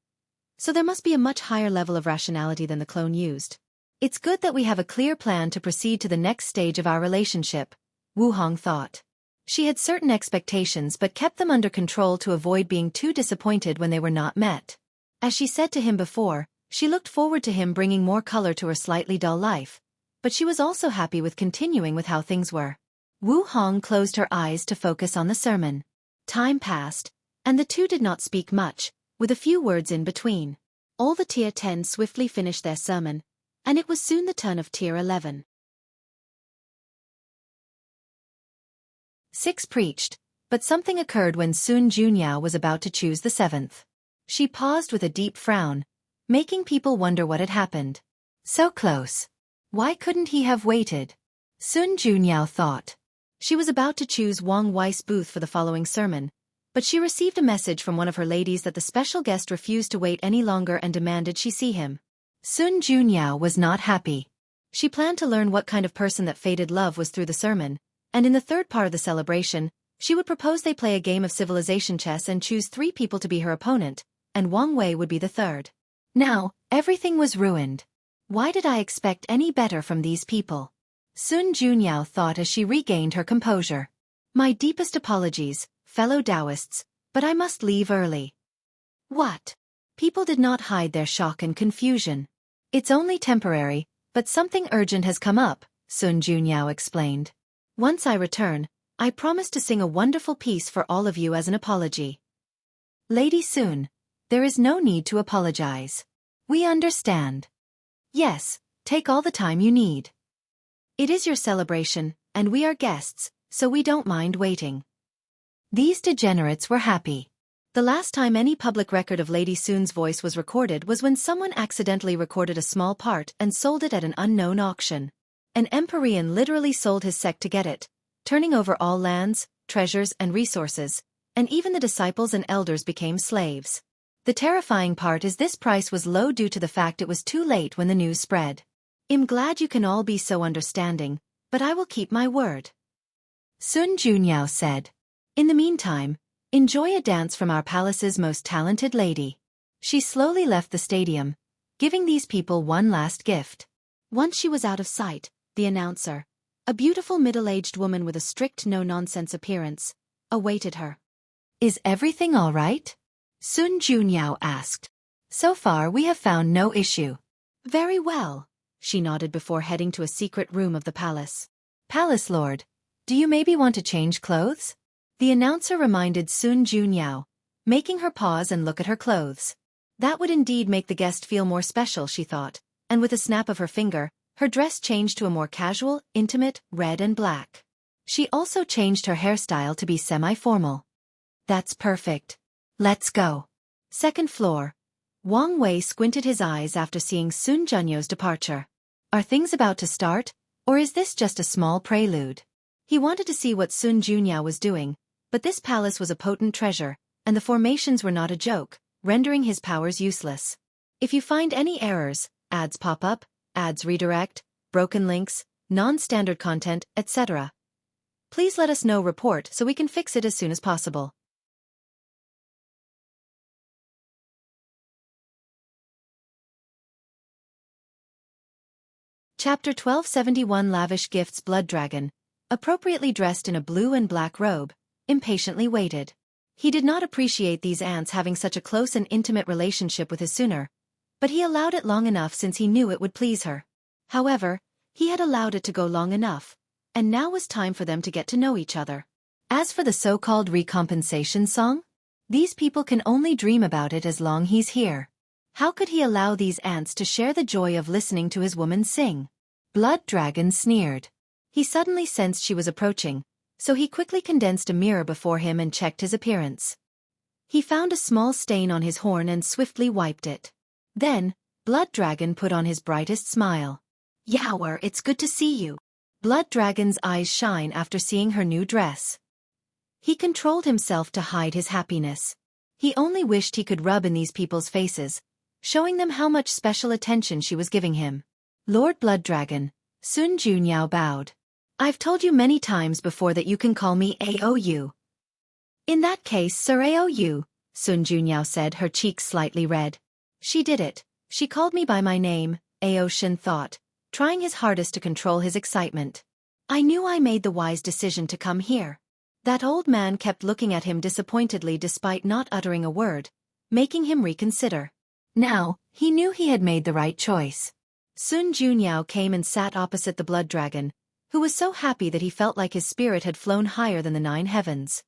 So there must be a much higher level of rationality than the clone used. It's good that we have a clear plan to proceed to the next stage of our relationship, Wu Hong thought. She had certain expectations but kept them under control to avoid being too disappointed when they were not met. As she said to him before, she looked forward to him bringing more color to her slightly dull life, but she was also happy with continuing with how things were. Wu Hong closed her eyes to focus on the sermon. Time passed, and the two did not speak much, with a few words in between. All the Tier 10 swiftly finished their sermon, and it was soon the turn of Tier 11. 6 preached, but something occurred when Sun Junyao was about to choose the 7th. She paused with a deep frown, making people wonder what had happened. So close. Why couldn't he have waited? Sun Junyao thought. She was about to choose Wang Wei's booth for the following sermon, but she received a message from one of her ladies that the special guest refused to wait any longer and demanded she see him. Sun Junyao was not happy. She planned to learn what kind of person that fated love was through the sermon, and in the third part of the celebration, she would propose they play a game of civilization chess and choose 3 people to be her opponent, and Wang Wei would be the third. Now, everything was ruined. Why did I expect any better from these people? Sun Junyao thought as she regained her composure. My deepest apologies, fellow Taoists, but I must leave early. What? People did not hide their shock and confusion. It's only temporary, but something urgent has come up, Sun Junyao explained. Once I return, I promise to sing a wonderful piece for all of you as an apology. Lady Sun, there is no need to apologize. We understand. Yes, take all the time you need. It is your celebration, and we are guests, so we don't mind waiting. These degenerates were happy. The last time any public record of Lady Sun's voice was recorded was when someone accidentally recorded a small part and sold it at an unknown auction. An Empyrean literally sold his sect to get it, turning over all lands, treasures and resources, and even the disciples and elders became slaves. The terrifying part is this price was low due to the fact it was too late when the news spread. I'm glad you can all be so understanding, but I will keep my word. Sun Junyao said. In the meantime, enjoy a dance from our palace's most talented lady. She slowly left the stadium, giving these people one last gift. Once she was out of sight, the announcer, a beautiful middle-aged woman with a strict no-nonsense appearance, awaited her. Is everything all right? Sun Junyao asked. So far we have found no issue. Very well, she nodded before heading to a secret room of the palace. Palace Lord, do you maybe want to change clothes? The announcer reminded Sun Junyao, making her pause and look at her clothes. That would indeed make the guest feel more special, she thought, and with a snap of her finger, her dress changed to a more casual, intimate, red and black. She also changed her hairstyle to be semi-formal. That's perfect. Let's go. Second floor. Wang Wei squinted his eyes after seeing Sun Junyo's departure. Are things about to start, or is this just a small prelude? He wanted to see what Sun Junyao was doing, but this palace was a potent treasure, and the formations were not a joke, rendering his powers useless. If you find any errors, ads pop up, ads redirect, broken links, non-standard content, etc., please let us know. Report so we can fix it as soon as possible. Chapter 1271 Lavish gifts. Blood Dragon, appropriately dressed in a blue and black robe, impatiently waited. He did not appreciate these ants having such a close and intimate relationship with his Suner, but he allowed it long enough since he knew it would please her. However, he had allowed it to go long enough, and now was time for them to get to know each other. As for the so-called recompensation song, these people can only dream about it as long he's here. How could he allow these ants to share the joy of listening to his woman sing? Blood Dragon sneered. He suddenly sensed she was approaching, so he quickly condensed a mirror before him and checked his appearance. He found a small stain on his horn and swiftly wiped it. Then, Blood Dragon put on his brightest smile. Yower, it's good to see you. Blood Dragon's eyes shine after seeing her new dress. He controlled himself to hide his happiness. He only wished he could rub in these people's faces, showing them how much special attention she was giving him. Lord Blood Dragon, Sun Junyao bowed. I've told you many times before that you can call me Aou. In that case, Sir Aou, Sun Junyao said, her cheeks slightly red. She did it. She called me by my name, Ao Shen thought, trying his hardest to control his excitement. I knew I made the wise decision to come here. That old man kept looking at him disappointedly despite not uttering a word, making him reconsider. Now, he knew he had made the right choice. Sun Junyao came and sat opposite the blood dragon, who was so happy that he felt like his spirit had flown higher than the 9 heavens.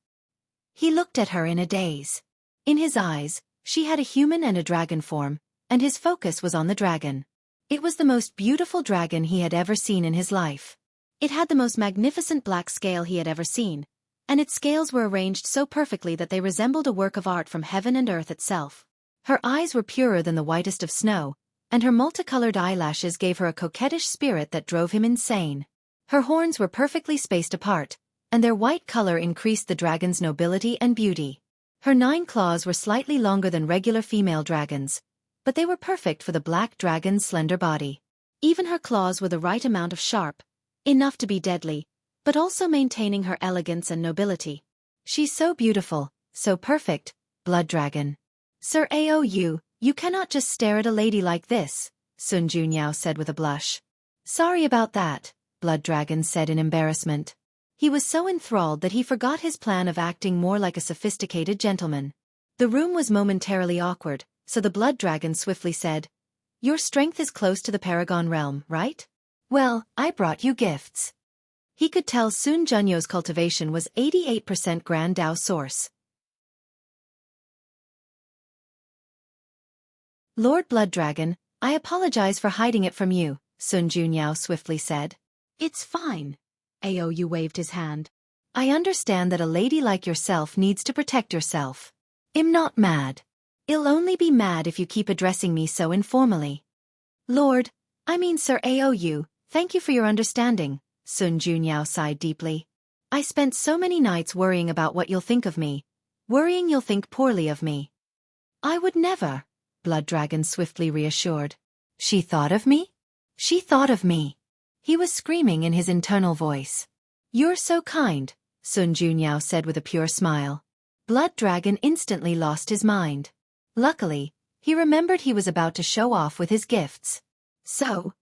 He looked at her in a daze. In his eyes, she had a human and a dragon form, and his focus was on the dragon. It was the most beautiful dragon he had ever seen in his life. It had the most magnificent black scale he had ever seen, and its scales were arranged so perfectly that they resembled a work of art from heaven and earth itself. Her eyes were purer than the whitest of snow, and her multicolored eyelashes gave her a coquettish spirit that drove him insane. Her horns were perfectly spaced apart, and their white color increased the dragon's nobility and beauty. Her 9 claws were slightly longer than regular female dragons, but they were perfect for the black dragon's slender body. Even her claws were the right amount of sharp, enough to be deadly, but also maintaining her elegance and nobility. She's so beautiful, so perfect, Blood Dragon. Sir Aou, you cannot just stare at a lady like this, Sun Junyao said with a blush. Sorry about that, Blood Dragon said in embarrassment. He was so enthralled that he forgot his plan of acting more like a sophisticated gentleman. The room was momentarily awkward, so the Blood Dragon swiftly said, Your strength is close to the Paragon realm, right? Well, I brought you gifts. He could tell Sun Junyo's cultivation was 88% Grand Dao source. Lord Blood Dragon, I apologize for hiding it from you, Sun Junyao swiftly said. It's fine. Aou waved his hand. I understand that a lady like yourself needs to protect yourself. I'm not mad. I'll only be mad if you keep addressing me so informally. Sir Aou, thank you for your understanding, Sun Junyao sighed deeply. I spent so many nights worrying about what you'll think of me, worrying you'll think poorly of me. I would never, Blood Dragon swiftly reassured. She thought of me? She thought of me. He was screaming in his internal voice. You're so kind, Sun Junyao said with a pure smile. Blood Dragon instantly lost his mind. Luckily, he remembered he was about to show off with his gifts. So,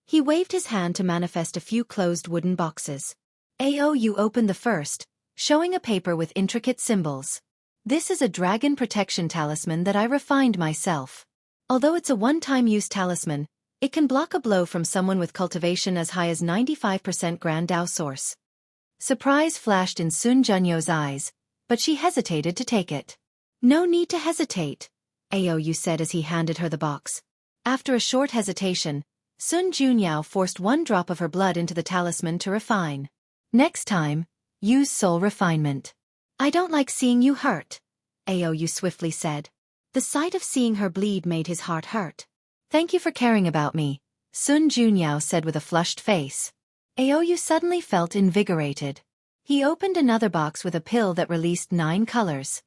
he waved his hand to manifest a few closed wooden boxes. Aou opened the first, showing a paper with intricate symbols. This is a dragon protection talisman that I refined myself. Although it's a one-time use talisman, it can block a blow from someone with cultivation as high as 95% Grand Dao source. Surprise flashed in Sun Junyo's eyes, but she hesitated to take it. No need to hesitate, Aou said as he handed her the box. After a short hesitation, Sun Junyao forced 1 drop of her blood into the talisman to refine. Next time, use soul refinement. I don't like seeing you hurt, Aou swiftly said. The sight of seeing her bleed made his heart hurt. Thank you for caring about me, Sun Junyao said with a flushed face. Aou suddenly felt invigorated. He opened another box with a pill that released 9 colors.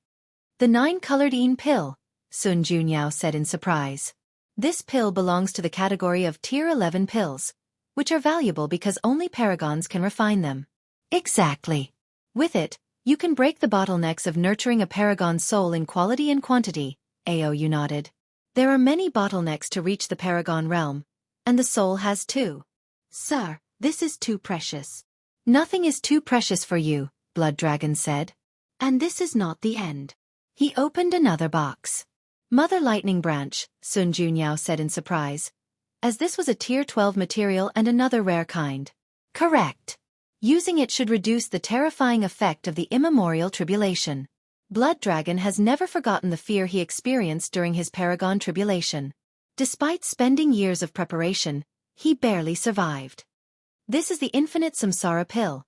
The 9-colored Een pill, Sun Junyao said in surprise. This pill belongs to the category of Tier 11 pills, which are valuable because only paragons can refine them. Exactly. With it, you can break the bottlenecks of nurturing a paragon's soul in quality and quantity, Aou nodded. There are many bottlenecks to reach the paragon realm, and the soul has too. Sir, this is too precious. Nothing is too precious for you, Blood Dragon said. And this is not the end. He opened another box. Mother Lightning Branch, Sun Junyao said in surprise, as this was a Tier 12 material and another rare kind. Correct. Using it should reduce the terrifying effect of the immemorial tribulation. Blood Dragon has never forgotten the fear he experienced during his Paragon tribulation. Despite spending years of preparation, he barely survived. This is the Infinite Samsara Pill.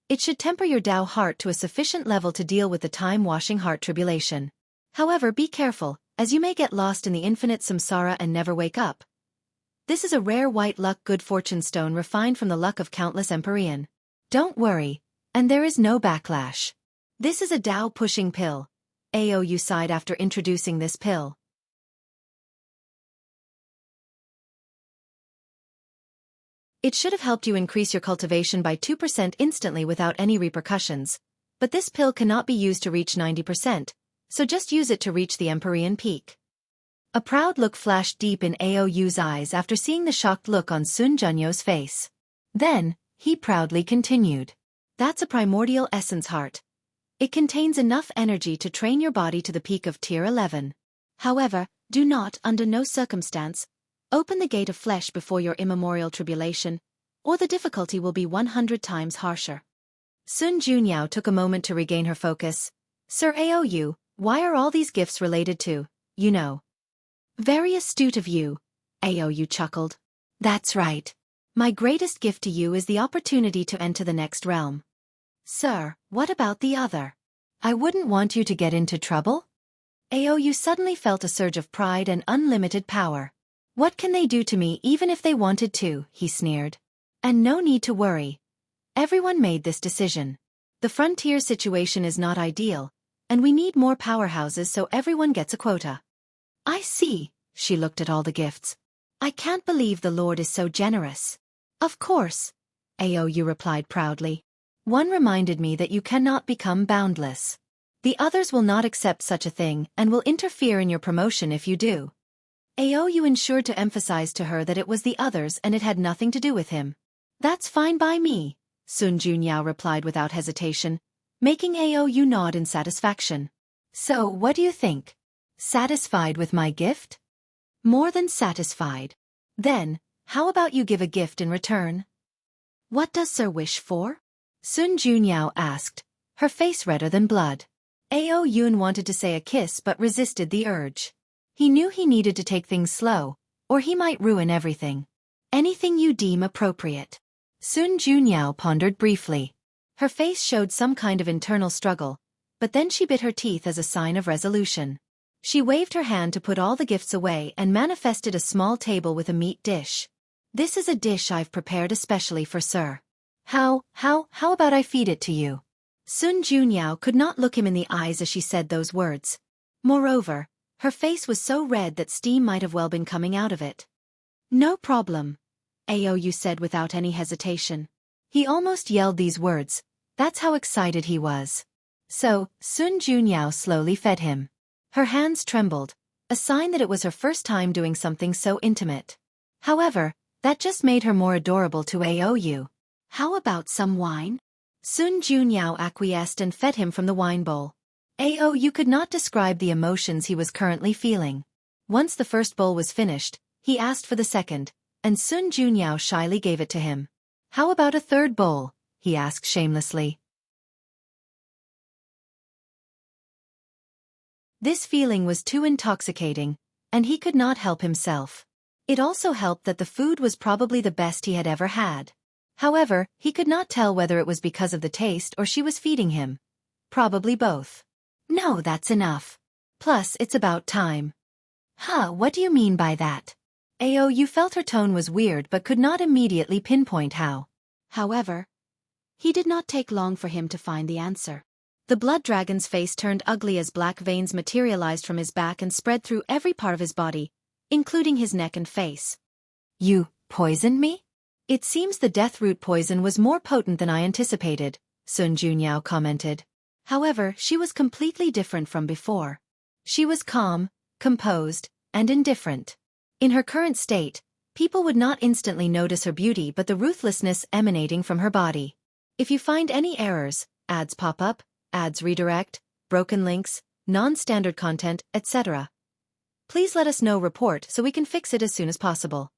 It should temper your Dao heart to a sufficient level to deal with the time-washing heart tribulation. However, be careful, as you may get lost in the infinite samsara and never wake up. This is a rare white luck good fortune stone refined from the luck of countless Empyrean. Don't worry, and there is no backlash. This is a Dao pushing pill. Aou sighed after introducing this pill. It should have helped you increase your cultivation by 2% instantly without any repercussions, but this pill cannot be used to reach 90%, so just use it to reach the Empyrean peak. A proud look flashed deep in Aou's eyes after seeing the shocked look on Sun Junyo's face. Then, he proudly continued. That's a primordial essence heart. It contains enough energy to train your body to the peak of tier 11. However, do not, under no circumstance, open the gate of flesh before your immemorial tribulation, or the difficulty will be 100 times harsher. Sun Junyao took a moment to regain her focus. Sir Aou, why are all these gifts related to, you know? Very astute of you, Aou chuckled. That's right. My greatest gift to you is the opportunity to enter the next realm. Sir, what about the other? I wouldn't want you to get into trouble? Aou suddenly felt a surge of pride and unlimited power. What can they do to me even if they wanted to, he sneered. And no need to worry. Everyone made this decision. The frontier situation is not ideal, and we need more powerhouses so everyone gets a quota. I see, she looked at all the gifts. I can't believe the Lord is so generous. Of course, Aou replied proudly. One reminded me that you cannot become boundless. The others will not accept such a thing and will interfere in your promotion if you do. Aou ensured to emphasize to her that it was the others and it had nothing to do with him. That's fine by me, Sun Junyao replied without hesitation, making Aou nod in satisfaction. So, what do you think? Satisfied with my gift? More than satisfied. Then, how about you give a gift in return? What does Sir wish for? Sun Junyao asked, her face redder than blood. Aou wanted to say a kiss but resisted the urge. He knew he needed to take things slow, or he might ruin everything. Anything you deem appropriate. Sun Junyao pondered briefly. Her face showed some kind of internal struggle, but then she bit her teeth as a sign of resolution. She waved her hand to put all the gifts away and manifested a small table with a meat dish. This is a dish I've prepared especially for Sir. How about I feed it to you? Sun Junyao could not look him in the eyes as she said those words. Moreover, her face was so red that steam might have well been coming out of it. No problem, Aou said without any hesitation. He almost yelled these words. That's how excited he was. So, Sun Junyao slowly fed him. Her hands trembled, a sign that it was her first time doing something so intimate. However, that just made her more adorable to Aou. How about some wine? Sun Junyao acquiesced and fed him from the wine bowl. Aou could not describe the emotions he was currently feeling. Once the first bowl was finished, he asked for the second, and Sun Junyao shyly gave it to him. How about a third bowl? He asked shamelessly. This feeling was too intoxicating, and he could not help himself. It also helped that the food was probably the best he had ever had. However, he could not tell whether it was because of the taste or she was feeding him. Probably both. No, that's enough. Plus, it's about time. What do you mean by that? Aou felt her tone was weird but could not immediately pinpoint how. However, he did not take long for him to find the answer. The blood dragon's face turned ugly as black veins materialized from his back and spread through every part of his body, including his neck and face. You poisoned me? It seems the death root poison was more potent than I anticipated, Sun Junyao commented. However, she was completely different from before. She was calm, composed, and indifferent. In her current state, people would not instantly notice her beauty but the ruthlessness emanating from her body. If you find any errors, ads pop up, ads redirect, broken links, non-standard content, etc. Please let us know report so we can fix it as soon as possible.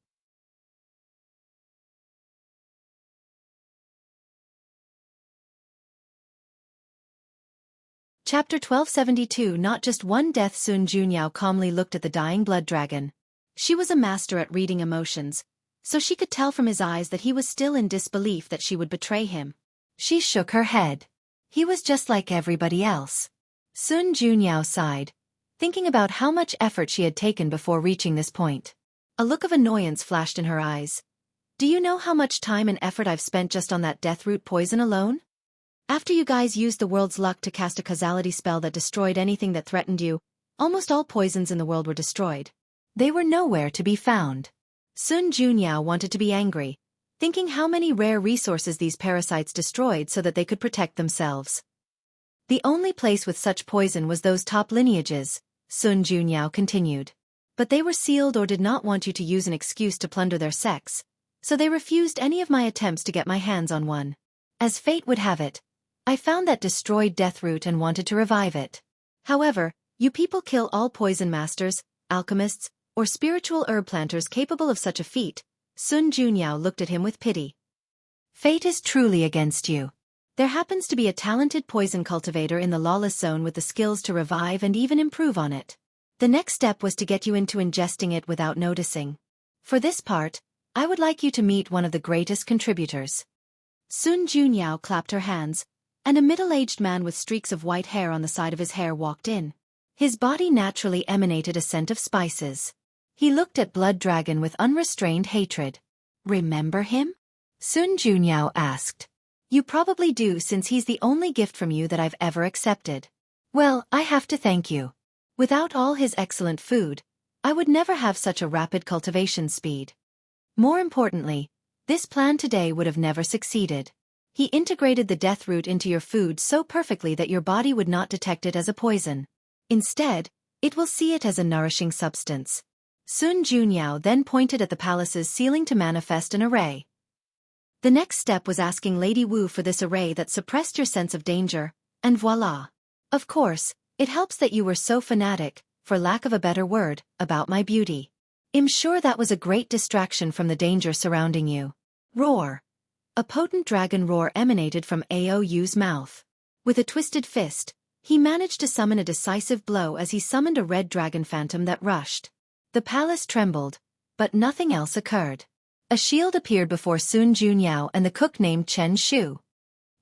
Chapter 1272. Not just one death. Sun Junyao calmly looked at the dying blood dragon. She was a master at reading emotions, so she could tell from his eyes that he was still in disbelief that she would betray him. She shook her head. He was just like everybody else. Sun Junyao sighed, thinking about how much effort she had taken before reaching this point. A look of annoyance flashed in her eyes. Do you know how much time and effort I've spent just on that death root poison alone? After you guys used the world's luck to cast a causality spell that destroyed anything that threatened you, almost all poisons in the world were destroyed. They were nowhere to be found. Sun Junyao wanted to be angry, thinking how many rare resources these parasites destroyed so that they could protect themselves. The only place with such poison was those top lineages, Sun Junyao continued. But they were sealed or did not want you to use an excuse to plunder their sex, so they refused any of my attempts to get my hands on one. As fate would have it, I found that destroyed deathroot and wanted to revive it. However, you people kill all poison masters, alchemists, or spiritual herb planters capable of such a feat. Sun Junyao looked at him with pity. Fate is truly against you. There happens to be a talented poison cultivator in the lawless zone with the skills to revive and even improve on it. The next step was to get you into ingesting it without noticing. For this part, I would like you to meet one of the greatest contributors. Sun Junyao clapped her hands, and a middle-aged man with streaks of white hair on the side of his hair walked in. His body naturally emanated a scent of spices. He looked at Blood Dragon with unrestrained hatred. Remember him? Sun Junyao asked. You probably do, since he's the only gift from you that I've ever accepted. Well, I have to thank you. Without all his excellent food, I would never have such a rapid cultivation speed. More importantly, this plan today would have never succeeded. He integrated the death root into your food so perfectly that your body would not detect it as a poison. Instead, it will see it as a nourishing substance. Sun Junyao then pointed at the palace's ceiling to manifest an array. The next step was asking Lady Wu for this array that suppressed your sense of danger, and voila. Of course, it helps that you were so fanatic, for lack of a better word, about my beauty. I'm sure that was a great distraction from the danger surrounding you. Roar. A potent dragon roar emanated from Aou's mouth. With a twisted fist, he managed to summon a decisive blow as he summoned a red dragon phantom that rushed. The palace trembled, but nothing else occurred. A shield appeared before Sun Junyao and the cook named Chen Shu.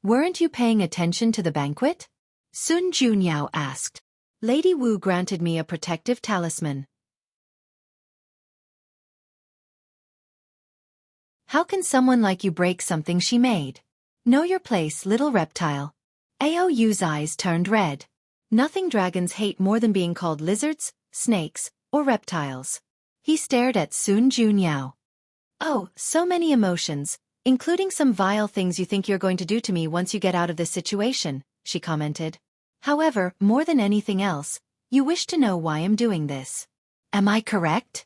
Weren't you paying attention to the banquet? Sun Junyao asked. Lady Wu granted me a protective talisman. How can someone like you break something she made? Know your place, little reptile. Aou's eyes turned red. Nothing dragons hate more than being called lizards, snakes, or reptiles. He stared at Sun Junyao. Oh, so many emotions, including some vile things you think you're going to do to me once you get out of this situation, she commented. However, more than anything else, you wish to know why I'm doing this. Am I correct?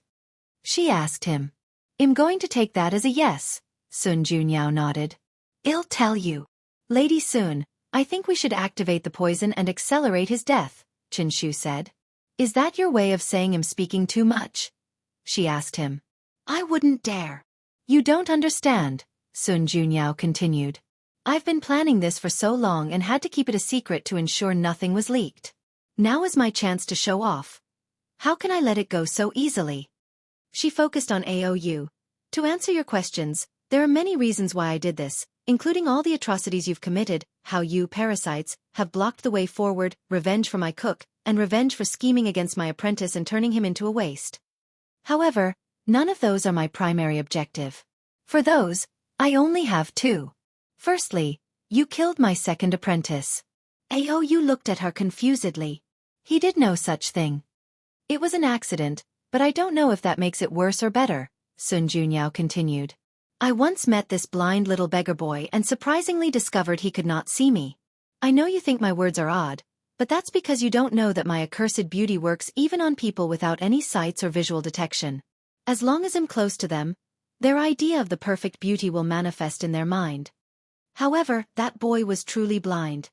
She asked him. I'm going to take that as a yes, Sun Junyao nodded. I'll tell you. Lady Sun, I think we should activate the poison and accelerate his death, Chen Shu said. Is that your way of saying I'm speaking too much? She asked him. I wouldn't dare. You don't understand, Sun Junyao continued. I've been planning this for so long and had to keep it a secret to ensure nothing was leaked. Now is my chance to show off. How can I let it go so easily? She focused on Aou. To answer your questions, there are many reasons why I did this, including all the atrocities you've committed, how you, parasites, have blocked the way forward, revenge for my cook, and revenge for scheming against my apprentice and turning him into a waste. However, none of those are my primary objective. For those, I only have two. Firstly, you killed my second apprentice. Aou looked at her confusedly. He did no such thing. It was an accident, but I don't know if that makes it worse or better, Sun Junyao continued. I once met this blind little beggar boy and surprisingly discovered he could not see me. I know you think my words are odd, but that's because you don't know that my accursed beauty works even on people without any sights or visual detection. As long as I'm close to them, their idea of the perfect beauty will manifest in their mind. However, that boy was truly blind.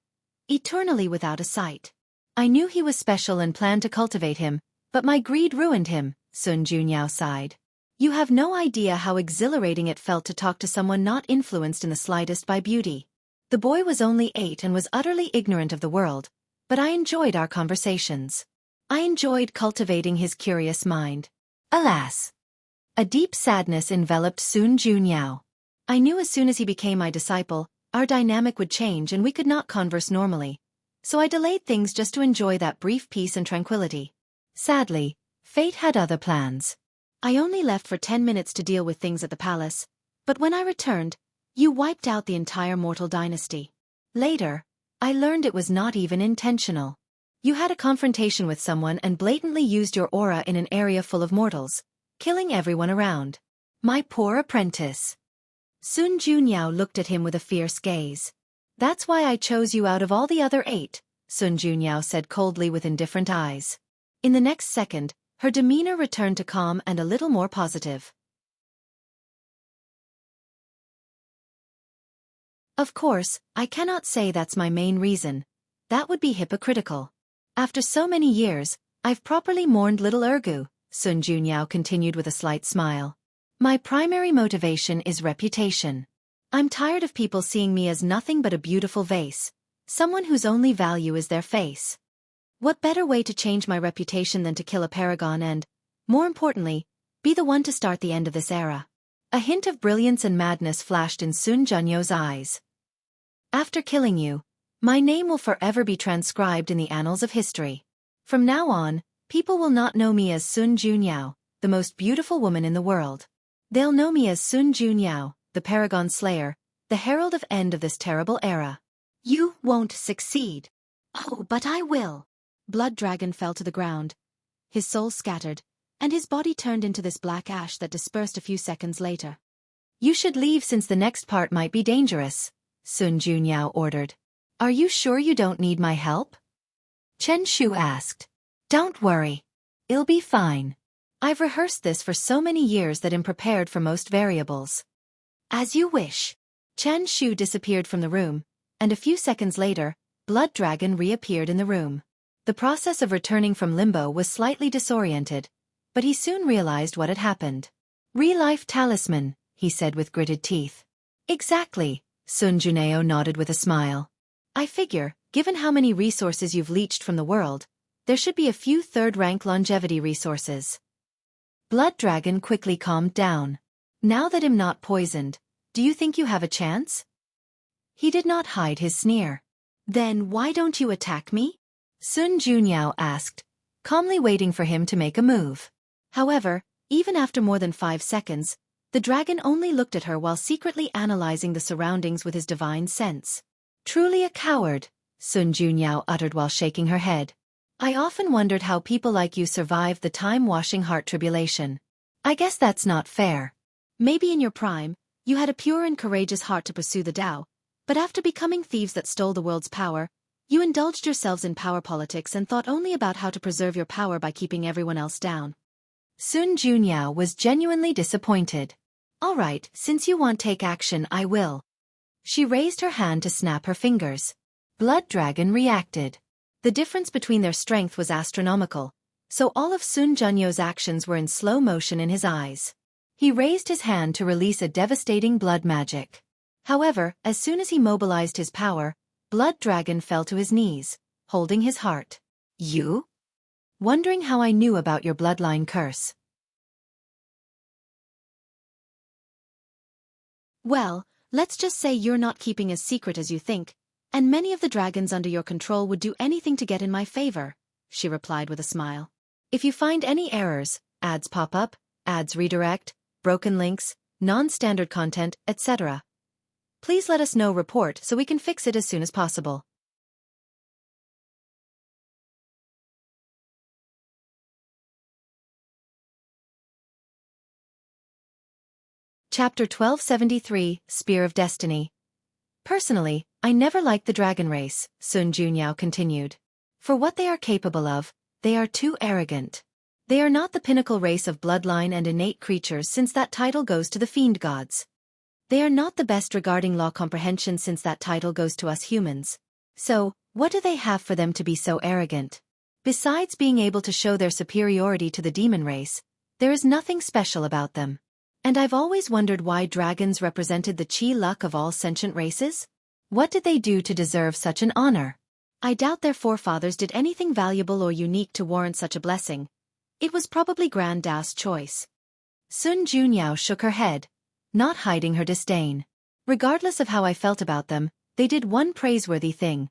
Eternally without a sight. I knew he was special and planned to cultivate him, but my greed ruined him, Sun Junyao sighed. You have no idea how exhilarating it felt to talk to someone not influenced in the slightest by beauty. The boy was only 8 and was utterly ignorant of the world, but I enjoyed our conversations. I enjoyed cultivating his curious mind. Alas! A deep sadness enveloped Sun Junyao. I knew as soon as he became my disciple, our dynamic would change and we could not converse normally. So I delayed things just to enjoy that brief peace and tranquility. Sadly, fate had other plans. I only left for 10 minutes to deal with things at the palace, but when I returned, you wiped out the entire mortal dynasty. Later, I learned it was not even intentional. You had a confrontation with someone and blatantly used your aura in an area full of mortals, killing everyone around. My poor apprentice. Sun Junyao looked at him with a fierce gaze. That's why I chose you out of all the other 8, Sun Junyao said coldly with indifferent eyes. In the next second, her demeanor returned to calm and a little more positive. Of course, I cannot say that's my main reason. That would be hypocritical. After so many years, I've properly mourned little Ergu, Sun Junyao continued with a slight smile. My primary motivation is reputation. I'm tired of people seeing me as nothing but a beautiful vase, someone whose only value is their face. What better way to change my reputation than to kill a paragon and, more importantly, be the one to start the end of this era? A hint of brilliance and madness flashed in Sun Junyo's eyes. After killing you, my name will forever be transcribed in the annals of history. From now on, people will not know me as Sun Junyao, the most beautiful woman in the world. They'll know me as Sun Junyao, the Paragon Slayer, the herald of end of this terrible era. You won't succeed. Oh, but I will. Blood Dragon fell to the ground. His soul scattered, and his body turned into this black ash that dispersed a few seconds later. You should leave since the next part might be dangerous, Sun Junyao ordered. Are you sure you don't need my help? Chen Shu asked. Don't worry. It'll be fine. I've rehearsed this for so many years that I'm prepared for most variables. As you wish. Chen Shu disappeared from the room, and a few seconds later, Blood Dragon reappeared in the room. The process of returning from limbo was slightly disoriented, but he soon realized what had happened. Real-life talisman, he said with gritted teeth. Exactly, Sun Junyao nodded with a smile. I figure, given how many resources you've leached from the world, there should be a few third-rank longevity resources. Blood Dragon quickly calmed down. Now that I'm not poisoned, do you think you have a chance? He did not hide his sneer. Then why don't you attack me? Sun Junyao asked, calmly waiting for him to make a move. However, even after more than 5 seconds, the dragon only looked at her while secretly analyzing the surroundings with his divine sense. Truly a coward, Sun Junyao uttered while shaking her head. I often wondered how people like you survived the time-washing heart tribulation. I guess that's not fair. Maybe in your prime, you had a pure and courageous heart to pursue the Tao, but after becoming thieves that stole the world's power, you indulged yourselves in power politics and thought only about how to preserve your power by keeping everyone else down. Sun Junyao was genuinely disappointed. All right, since you want take action, I will. She raised her hand to snap her fingers. Blood Dragon reacted. The difference between their strength was astronomical, so all of Sun Junyo's actions were in slow motion in his eyes. He raised his hand to release a devastating blood magic. However, as soon as he mobilized his power, Blood Dragon fell to his knees, holding his heart. You? Wondering how I knew about your bloodline curse. Well, let's just say you're not keeping as secret as you think, and many of the dragons under your control would do anything to get in my favor, she replied with a smile. If you find any errors, ads pop up, ads redirect, broken links, non-standard content, etc., please let us know. Report so we can fix it as soon as possible. Chapter 1273, Spear of Destiny. Personally, I never liked the dragon race, Sun Junyao continued. For what they are capable of, they are too arrogant. They are not the pinnacle race of bloodline and innate creatures since that title goes to the fiend gods. They are not the best regarding law comprehension since that title goes to us humans. So, what do they have for them to be so arrogant? Besides being able to show their superiority to the demon race, there is nothing special about them. And I've always wondered why dragons represented the chi luck of all sentient races? What did they do to deserve such an honor? I doubt their forefathers did anything valuable or unique to warrant such a blessing. It was probably Grand Dao's choice. Sun Junyao shook her head, not hiding her disdain. Regardless of how I felt about them, they did one praiseworthy thing.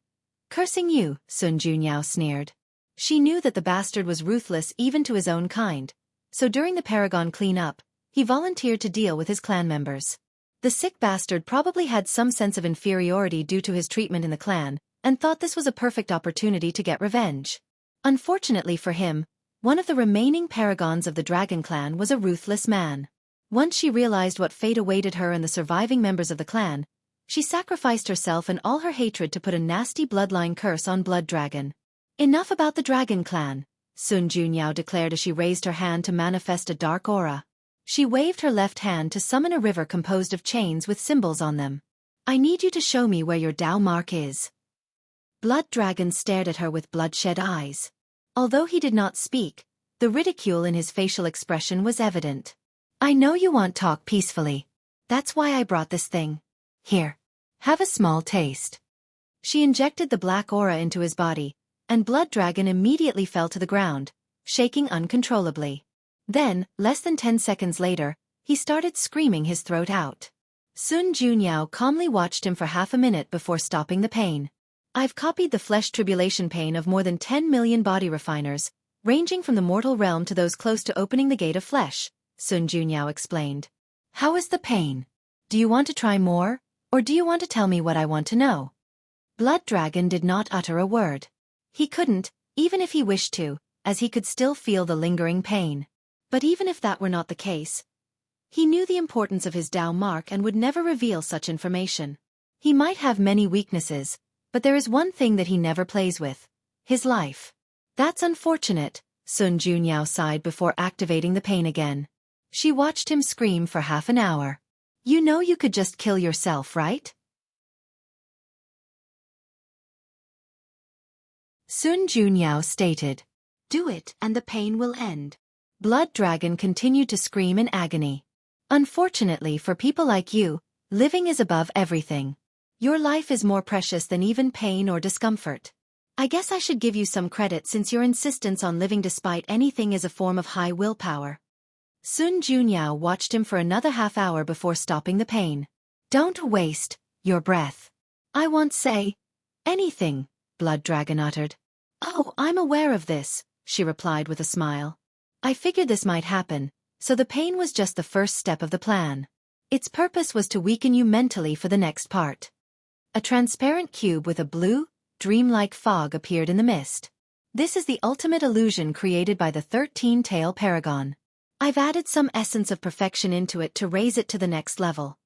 Cursing you, Sun Junyao sneered. She knew that the bastard was ruthless even to his own kind, so during the Paragon cleanup, he volunteered to deal with his clan members. The sick bastard probably had some sense of inferiority due to his treatment in the clan, and thought this was a perfect opportunity to get revenge. Unfortunately for him, one of the remaining paragons of the Dragon Clan was a ruthless man. Once she realized what fate awaited her and the surviving members of the clan, she sacrificed herself and all her hatred to put a nasty bloodline curse on Blood Dragon. Enough about the Dragon Clan, Sun Junyao declared as she raised her hand to manifest a dark aura. She waved her left hand to summon a river composed of chains with symbols on them. I need you to show me where your Dao mark is. Blood Dragon stared at her with bloodshot eyes. Although he did not speak, the ridicule in his facial expression was evident. I know you want talk peacefully. That's why I brought this thing. Here. Have a small taste. She injected the black aura into his body, and Blood Dragon immediately fell to the ground, shaking uncontrollably. Then, less than 10 seconds later, he started screaming his throat out. Sun Junyao calmly watched him for half a minute before stopping the pain. I've copied the flesh tribulation pain of more than 10 million body refiners, ranging from the mortal realm to those close to opening the gate of flesh, Sun Junyao explained. How is the pain? Do you want to try more, or do you want to tell me what I want to know? Blood Dragon did not utter a word. He couldn't, even if he wished to, as he could still feel the lingering pain. But even if that were not the case, he knew the importance of his Dao mark and would never reveal such information. He might have many weaknesses, but there is one thing that he never plays with: his life. That's unfortunate, Sun Junyao sighed before activating the pain again. She watched him scream for half an hour. You know you could just kill yourself, right? Sun Junyao stated. Do it and the pain will end. Blood Dragon continued to scream in agony. Unfortunately for people like you, living is above everything. Your life is more precious than even pain or discomfort. I guess I should give you some credit since your insistence on living despite anything is a form of high willpower. Sun Junyao watched him for another half hour before stopping the pain. Don't waste your breath. I won't say anything, Blood Dragon uttered. Oh, I'm aware of this, she replied with a smile. I figured this might happen, so the pain was just the first step of the plan. Its purpose was to weaken you mentally for the next part. A transparent cube with a blue, dreamlike fog appeared in the mist. This is the ultimate illusion created by the 13-tail paragon. I've added some essence of perfection into it to raise it to the next level.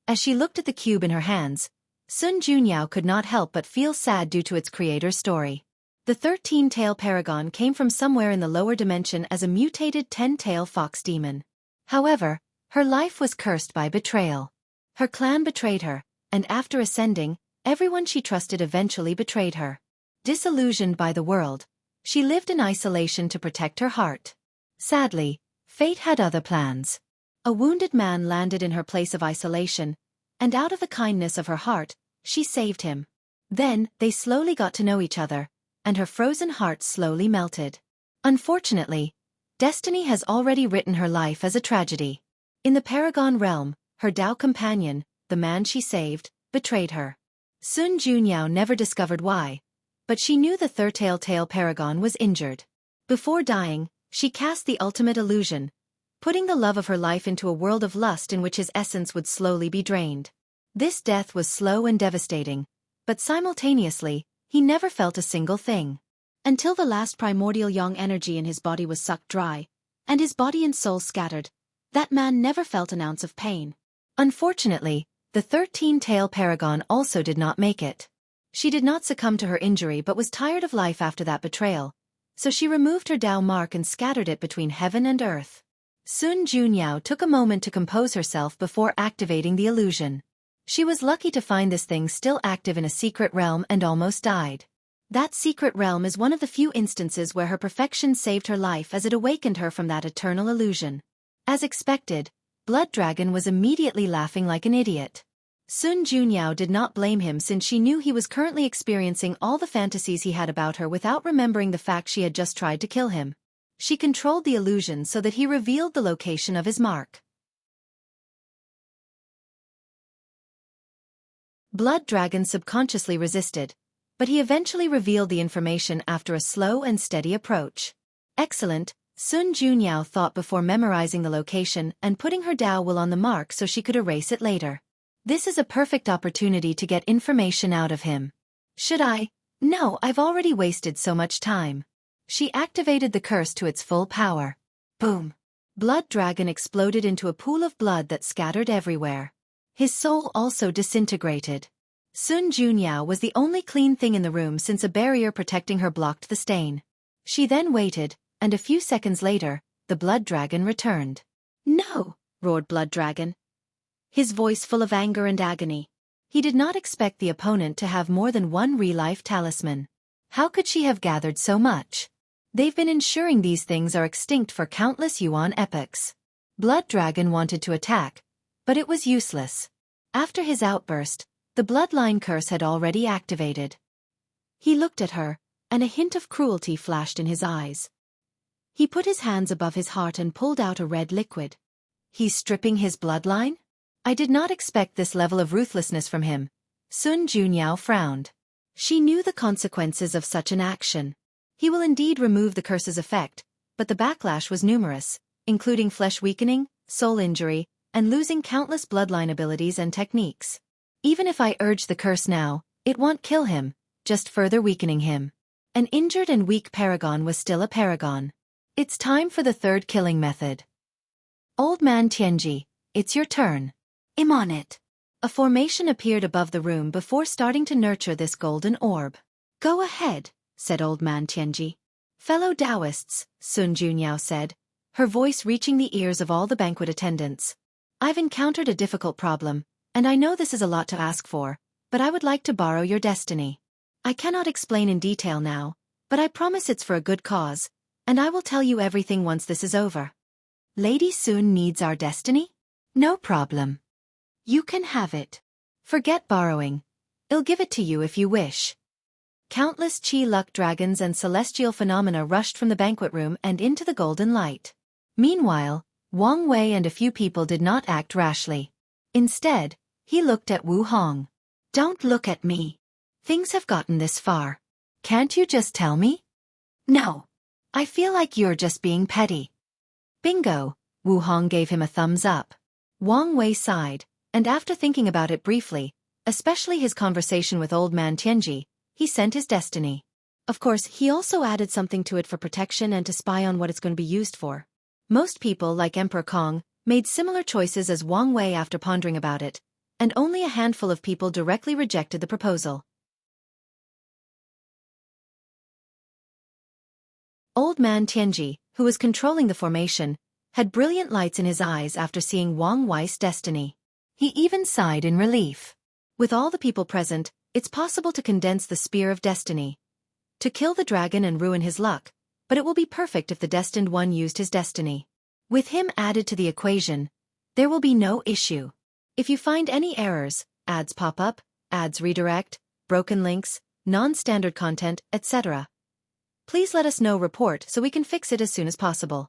As she looked at the cube in her hands, Sun Junyao could not help but feel sad due to its creator's story. The 13-tail paragon came from somewhere in the lower dimension as a mutated 10-tail fox demon. However, her life was cursed by betrayal. Her clan betrayed her, and after ascending, everyone she trusted eventually betrayed her. Disillusioned by the world, she lived in isolation to protect her heart. Sadly, fate had other plans. A wounded man landed in her place of isolation, and out of the kindness of her heart, she saved him. Then, they slowly got to know each other, and her frozen heart slowly melted. Unfortunately, destiny has already written her life as a tragedy. In the Paragon realm, her Dao companion, the man she saved, betrayed her. Sun Junyao never discovered why, but she knew the third-tail paragon was injured. Before dying, she cast the ultimate illusion, putting the love of her life into a world of lust in which his essence would slowly be drained. This death was slow and devastating, but simultaneously, he never felt a single thing. Until the last primordial yang energy in his body was sucked dry, and his body and soul scattered, that man never felt an ounce of pain. Unfortunately, the 13-tail paragon also did not make it. She did not succumb to her injury but was tired of life after that betrayal, so she removed her Dao mark and scattered it between heaven and earth. Sun Junyao took a moment to compose herself before activating the illusion. She was lucky to find this thing still active in a secret realm and almost died. That secret realm is one of the few instances where her perfection saved her life as it awakened her from that eternal illusion. As expected, Blood Dragon was immediately laughing like an idiot. Sun Junyao did not blame him since she knew he was currently experiencing all the fantasies he had about her without remembering the fact she had just tried to kill him. She controlled the illusion so that he revealed the location of his mark. Blood Dragon subconsciously resisted, but he eventually revealed the information after a slow and steady approach. Excellent, Sun Junyao thought before memorizing the location and putting her Dao will on the mark so she could erase it later. This is a perfect opportunity to get information out of him. Should I? No, I've already wasted so much time. She activated the curse to its full power. Boom! Blood Dragon exploded into a pool of blood that scattered everywhere. His soul also disintegrated. Sun Junyao was the only clean thing in the room since a barrier protecting her blocked the stain. She then waited, and a few seconds later, the Blood Dragon returned. "No!" roared Blood Dragon, his voice full of anger and agony. He did not expect the opponent to have more than one real-life talisman. How could she have gathered so much? They've been ensuring these things are extinct for countless Yuan epochs. Blood Dragon wanted to attack, but it was useless. After his outburst, the bloodline curse had already activated. He looked at her, and a hint of cruelty flashed in his eyes. He put his hands above his heart and pulled out a red liquid. He's stripping his bloodline? I did not expect this level of ruthlessness from him. Sun Junyao frowned. She knew the consequences of such an action. He will indeed remove the curse's effect, but the backlash was numerous, including flesh weakening, soul injury, and losing countless bloodline abilities and techniques. Even if I urge the curse now, it won't kill him, just further weakening him. An injured and weak paragon was still a paragon. It's time for the third killing method. Old Man Tianji, it's your turn. I'm on it. A formation appeared above the room before starting to nurture this golden orb. Go ahead, said Old Man Tianji. Fellow Taoists, Sun Junyao said, her voice reaching the ears of all the banquet attendants. I've encountered a difficult problem, and I know this is a lot to ask for, but I would like to borrow your destiny. I cannot explain in detail now, but I promise it's for a good cause, and I will tell you everything once this is over. Lady Sun needs our destiny? No problem. You can have it. Forget borrowing. I'll give it to you if you wish. Countless Qi luck dragons and celestial phenomena rushed from the banquet room and into the golden light. Meanwhile, Wang Wei and a few people did not act rashly. Instead, he looked at Wu Hong. Don't look at me. Things have gotten this far. Can't you just tell me? No. I feel like you're just being petty. Bingo, Wu Hong gave him a thumbs up. Wang Wei sighed, and after thinking about it briefly, especially his conversation with Old Man Tianji, he sent his destiny. Of course, he also added something to it for protection and to spy on what it's going to be used for. Most people, like Emperor Kong, made similar choices as Wang Wei after pondering about it, and only a handful of people directly rejected the proposal. Old Man Tianji, who was controlling the formation, had brilliant lights in his eyes after seeing Wang Wei's destiny. He even sighed in relief. With all the people present, it's possible to condense the Spear of Destiny. To kill the dragon and ruin his luck, but it will be perfect if the destined one used his destiny. With him added to the equation, there will be no issue. If you find any errors, ads pop up, ads redirect, broken links, non-standard content, etc., please let us know report so we can fix it as soon as possible.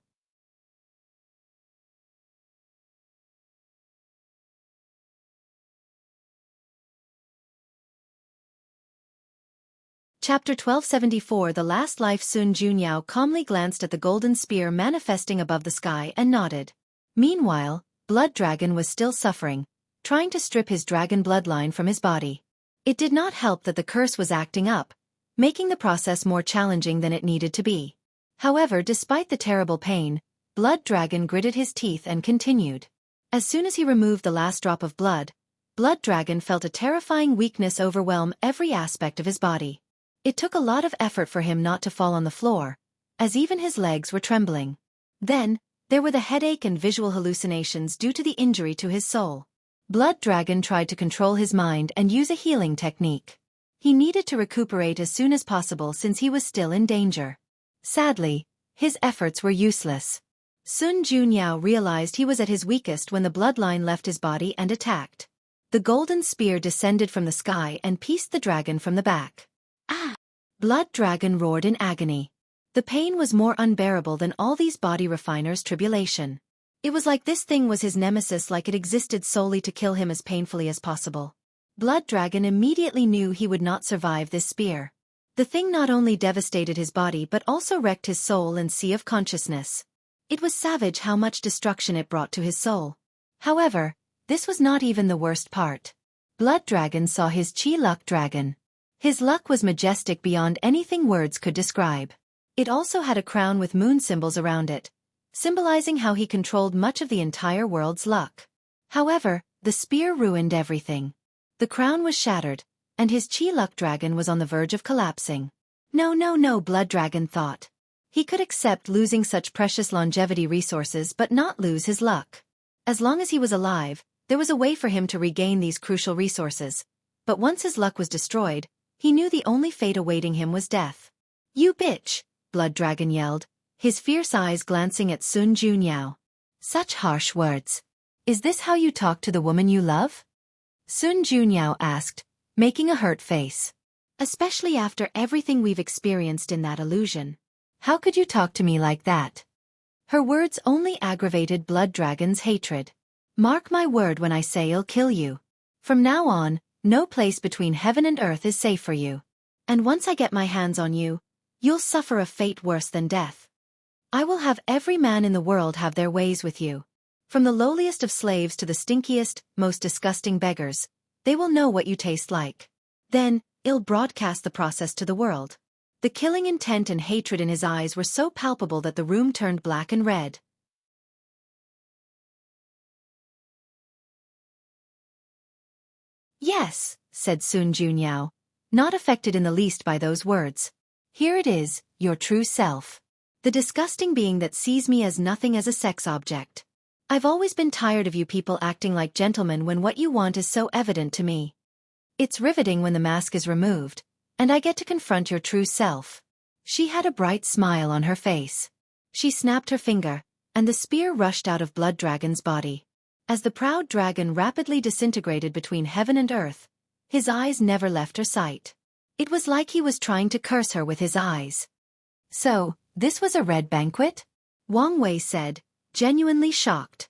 Chapter 1274 The Last Life. Sun Junyao calmly glanced at the golden spear manifesting above the sky and nodded. Meanwhile, Blood Dragon was still suffering, trying to strip his dragon bloodline from his body. It did not help that the curse was acting up, making the process more challenging than it needed to be. However, despite the terrible pain, Blood Dragon gritted his teeth and continued. As soon as he removed the last drop of blood, Blood Dragon felt a terrifying weakness overwhelm every aspect of his body. It took a lot of effort for him not to fall on the floor, as even his legs were trembling. Then, there were the headache and visual hallucinations due to the injury to his soul. Blood Dragon tried to control his mind and use a healing technique. He needed to recuperate as soon as possible since he was still in danger. Sadly, his efforts were useless. Sun Junyao realized he was at his weakest when the bloodline left his body and attacked. The golden spear descended from the sky and pieced the dragon from the back. Ah! Blood Dragon roared in agony. The pain was more unbearable than all these body refiners' tribulation. It was like this thing was his nemesis, like it existed solely to kill him as painfully as possible. Blood Dragon immediately knew he would not survive this spear. The thing not only devastated his body but also wrecked his soul and sea of consciousness. It was savage how much destruction it brought to his soul. However, this was not even the worst part. Blood Dragon saw his Chi Luck Dragon. His luck was majestic beyond anything words could describe. It also had a crown with moon symbols around it, symbolizing how he controlled much of the entire world's luck. However, the spear ruined everything. The crown was shattered, and his Chi Luck Dragon was on the verge of collapsing. No, Blood Dragon thought. He could accept losing such precious longevity resources but not lose his luck. As long as he was alive, there was a way for him to regain these crucial resources. But once his luck was destroyed, he knew the only fate awaiting him was death. "You bitch!" Blood Dragon yelled, his fierce eyes glancing at Sun Junyao. "Such harsh words. Is this how you talk to the woman you love?" Sun Junyao asked, making a hurt face. "Especially after everything we've experienced in that illusion. How could you talk to me like that?" Her words only aggravated Blood Dragon's hatred. "Mark my word when I say I'll kill you. From now on, no place between heaven and earth is safe for you. And once I get my hands on you, you'll suffer a fate worse than death. I will have every man in the world have their ways with you. From the lowliest of slaves to the stinkiest, most disgusting beggars, they will know what you taste like. Then, I'll broadcast the process to the world." The killing intent and hatred in his eyes were so palpable that the room turned black and red. "Yes," said Sun Junyao, not affected in the least by those words. "Here it is, your true self. The disgusting being that sees me as nothing as a sex object. I've always been tired of you people acting like gentlemen when what you want is so evident to me. It's riveting when the mask is removed, and I get to confront your true self." She had a bright smile on her face. She snapped her finger, and the spear rushed out of Blood Dragon's body. As the proud dragon rapidly disintegrated between heaven and earth, his eyes never left her sight. It was like he was trying to curse her with his eyes. "So, this was a red banquet?" Wang Wei said, genuinely shocked.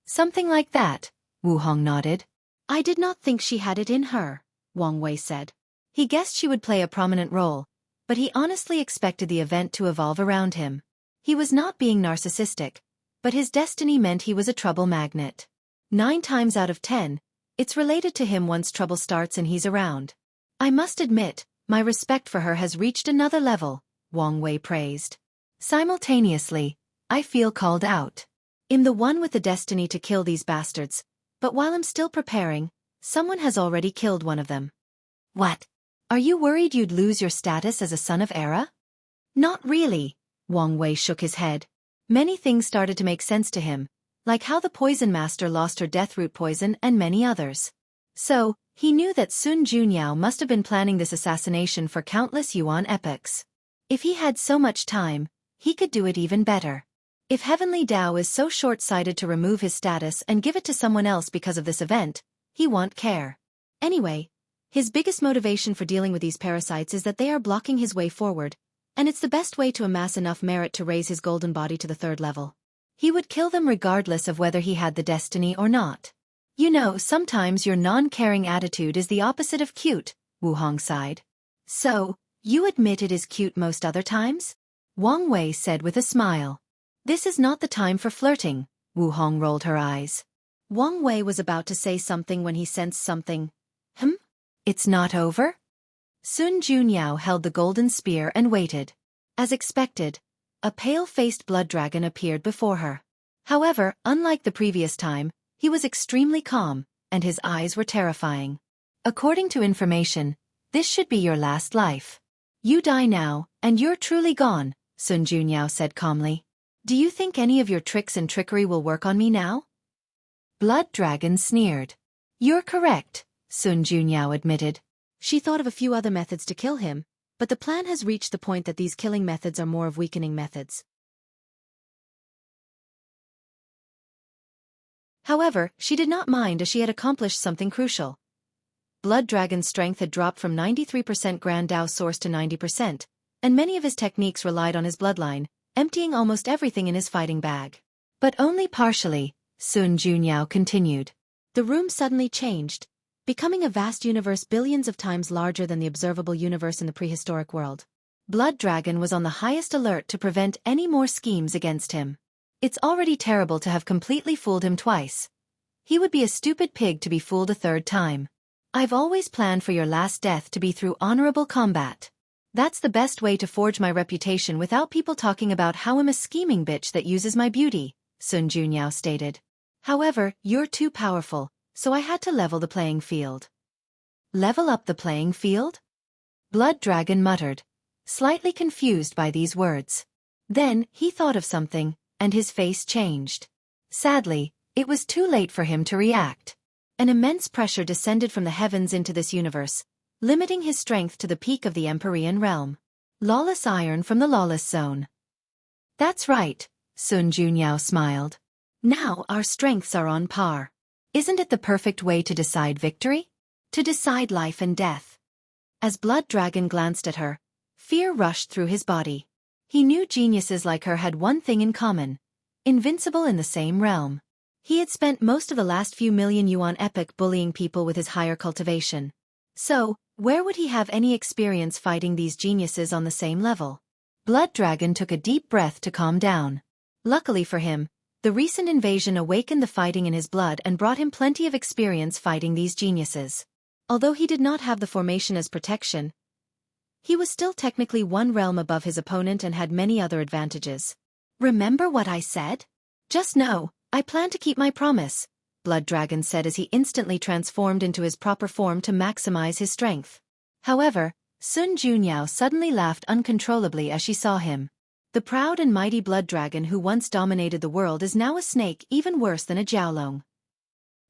"Something like that," Wu Hong nodded. "I did not think she had it in her," Wang Wei said. He guessed she would play a prominent role, but he honestly expected the event to evolve around him. He was not being narcissistic, but his destiny meant he was a trouble magnet. 9 times out of 10, it's related to him once trouble starts and he's around. "I must admit, my respect for her has reached another level," Wang Wei praised. "Simultaneously, I feel called out. I'm the one with the destiny to kill these bastards, but while I'm still preparing, someone has already killed one of them." "What? Are you worried you'd lose your status as a son of Era?" "Not really," Wang Wei shook his head. Many things started to make sense to him, like how the Poison Master lost her deathroot poison and many others. So, he knew that Sun Junyao must have been planning this assassination for countless Yuan epochs. If he had so much time, he could do it even better. If Heavenly Tao is so short-sighted to remove his status and give it to someone else because of this event, he won't care. Anyway, his biggest motivation for dealing with these parasites is that they are blocking his way forward, and it's the best way to amass enough merit to raise his golden body to the 3rd level. He would kill them regardless of whether he had the destiny or not. "You know, sometimes your non-caring attitude is the opposite of cute," Wu Hong sighed. "So, you admit it is cute most other times?" Wang Wei said with a smile. "This is not the time for flirting," Wu Hong rolled her eyes. Wang Wei was about to say something when he sensed something. It's not over?" Sun Junyao held the golden spear and waited. As expected, a pale-faced blood dragon appeared before her. However, unlike the previous time, he was extremely calm, and his eyes were terrifying. "According to information, this should be your last life. You die now, and you're truly gone," Sun Junyao said calmly. "Do you think any of your tricks and trickery will work on me now?" Blood Dragon sneered. "You're correct," Sun Junyao admitted. She thought of a few other methods to kill him, but the plan has reached the point that these killing methods are more of weakening methods. However, she did not mind as she had accomplished something crucial. Blood Dragon's strength had dropped from 93% Grand Dao Source to 90%, and many of his techniques relied on his bloodline, emptying almost everything in his fighting bag. But only partially, Sun Junyao continued. The room suddenly changed, becoming a vast universe billions of times larger than the observable universe in the prehistoric world. Blood Dragon was on the highest alert to prevent any more schemes against him. It's already terrible to have completely fooled him twice. He would be a stupid pig to be fooled a third time. I've always planned for your last death to be through honorable combat. That's the best way to forge my reputation without people talking about how I'm a scheming bitch that uses my beauty, Sun Junyao stated. However, you're too powerful, so I had to level the playing field. Level up the playing field? Blood Dragon muttered, slightly confused by these words. Then, he thought of something, and his face changed. Sadly, it was too late for him to react. An immense pressure descended from the heavens into this universe, limiting his strength to the peak of the Empyrean realm. Lawless iron from the lawless zone. That's right, Sun Junyao smiled. Now our strengths are on par. Isn't it the perfect way to decide victory? To decide life and death. As Blood Dragon glanced at her, fear rushed through his body. He knew geniuses like her had one thing in common: invincible in the same realm. He had spent most of the last few million yuan epoch bullying people with his higher cultivation. So, where would he have any experience fighting these geniuses on the same level? Blood Dragon took a deep breath to calm down. Luckily for him, the recent invasion awakened the fighting in his blood and brought him plenty of experience fighting these geniuses. Although he did not have the formation as protection, he was still technically one realm above his opponent and had many other advantages. Remember what I said? Just know, I plan to keep my promise, Blood Dragon said as he instantly transformed into his proper form to maximize his strength. However, Sun Junyao suddenly laughed uncontrollably as she saw him. The proud and mighty Blood Dragon who once dominated the world is now a snake, even worse than a Jiaolong.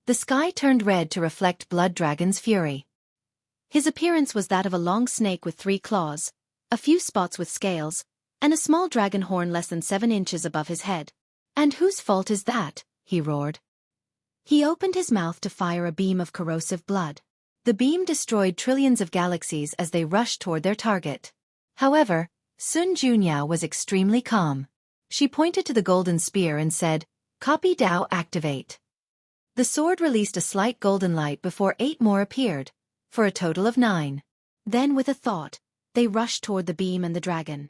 The sky turned red to reflect Blood Dragon's fury. His appearance was that of a long snake with 3 claws, a few spots with scales, and a small dragon horn less than 7 inches above his head. And whose fault is that? He roared. He opened his mouth to fire a beam of corrosive blood. The beam destroyed trillions of galaxies as they rushed toward their target. However, Sun Junyao was extremely calm. She pointed to the golden spear and said, "Copy Dao activate." The sword released a slight golden light before 8 more appeared, for a total of 9. Then with a thought, they rushed toward the beam and the dragon.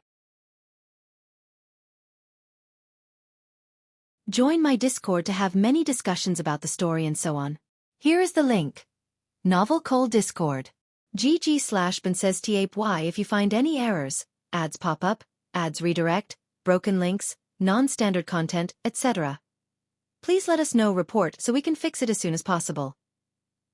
Join my Discord to have many discussions about the story and so on. Here is the link. Novel Cole Discord. GG/BenSaysTAPY if you find any errors, ads pop up, ads redirect, broken links, non-standard content, etc. Please let us know report so we can fix it as soon as possible.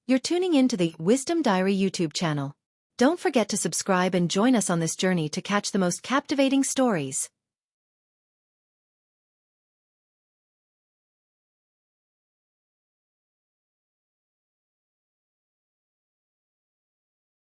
You're tuning in to the Wisdom Diary YouTube channel. Don't forget to subscribe and join us on this journey to catch the most captivating stories.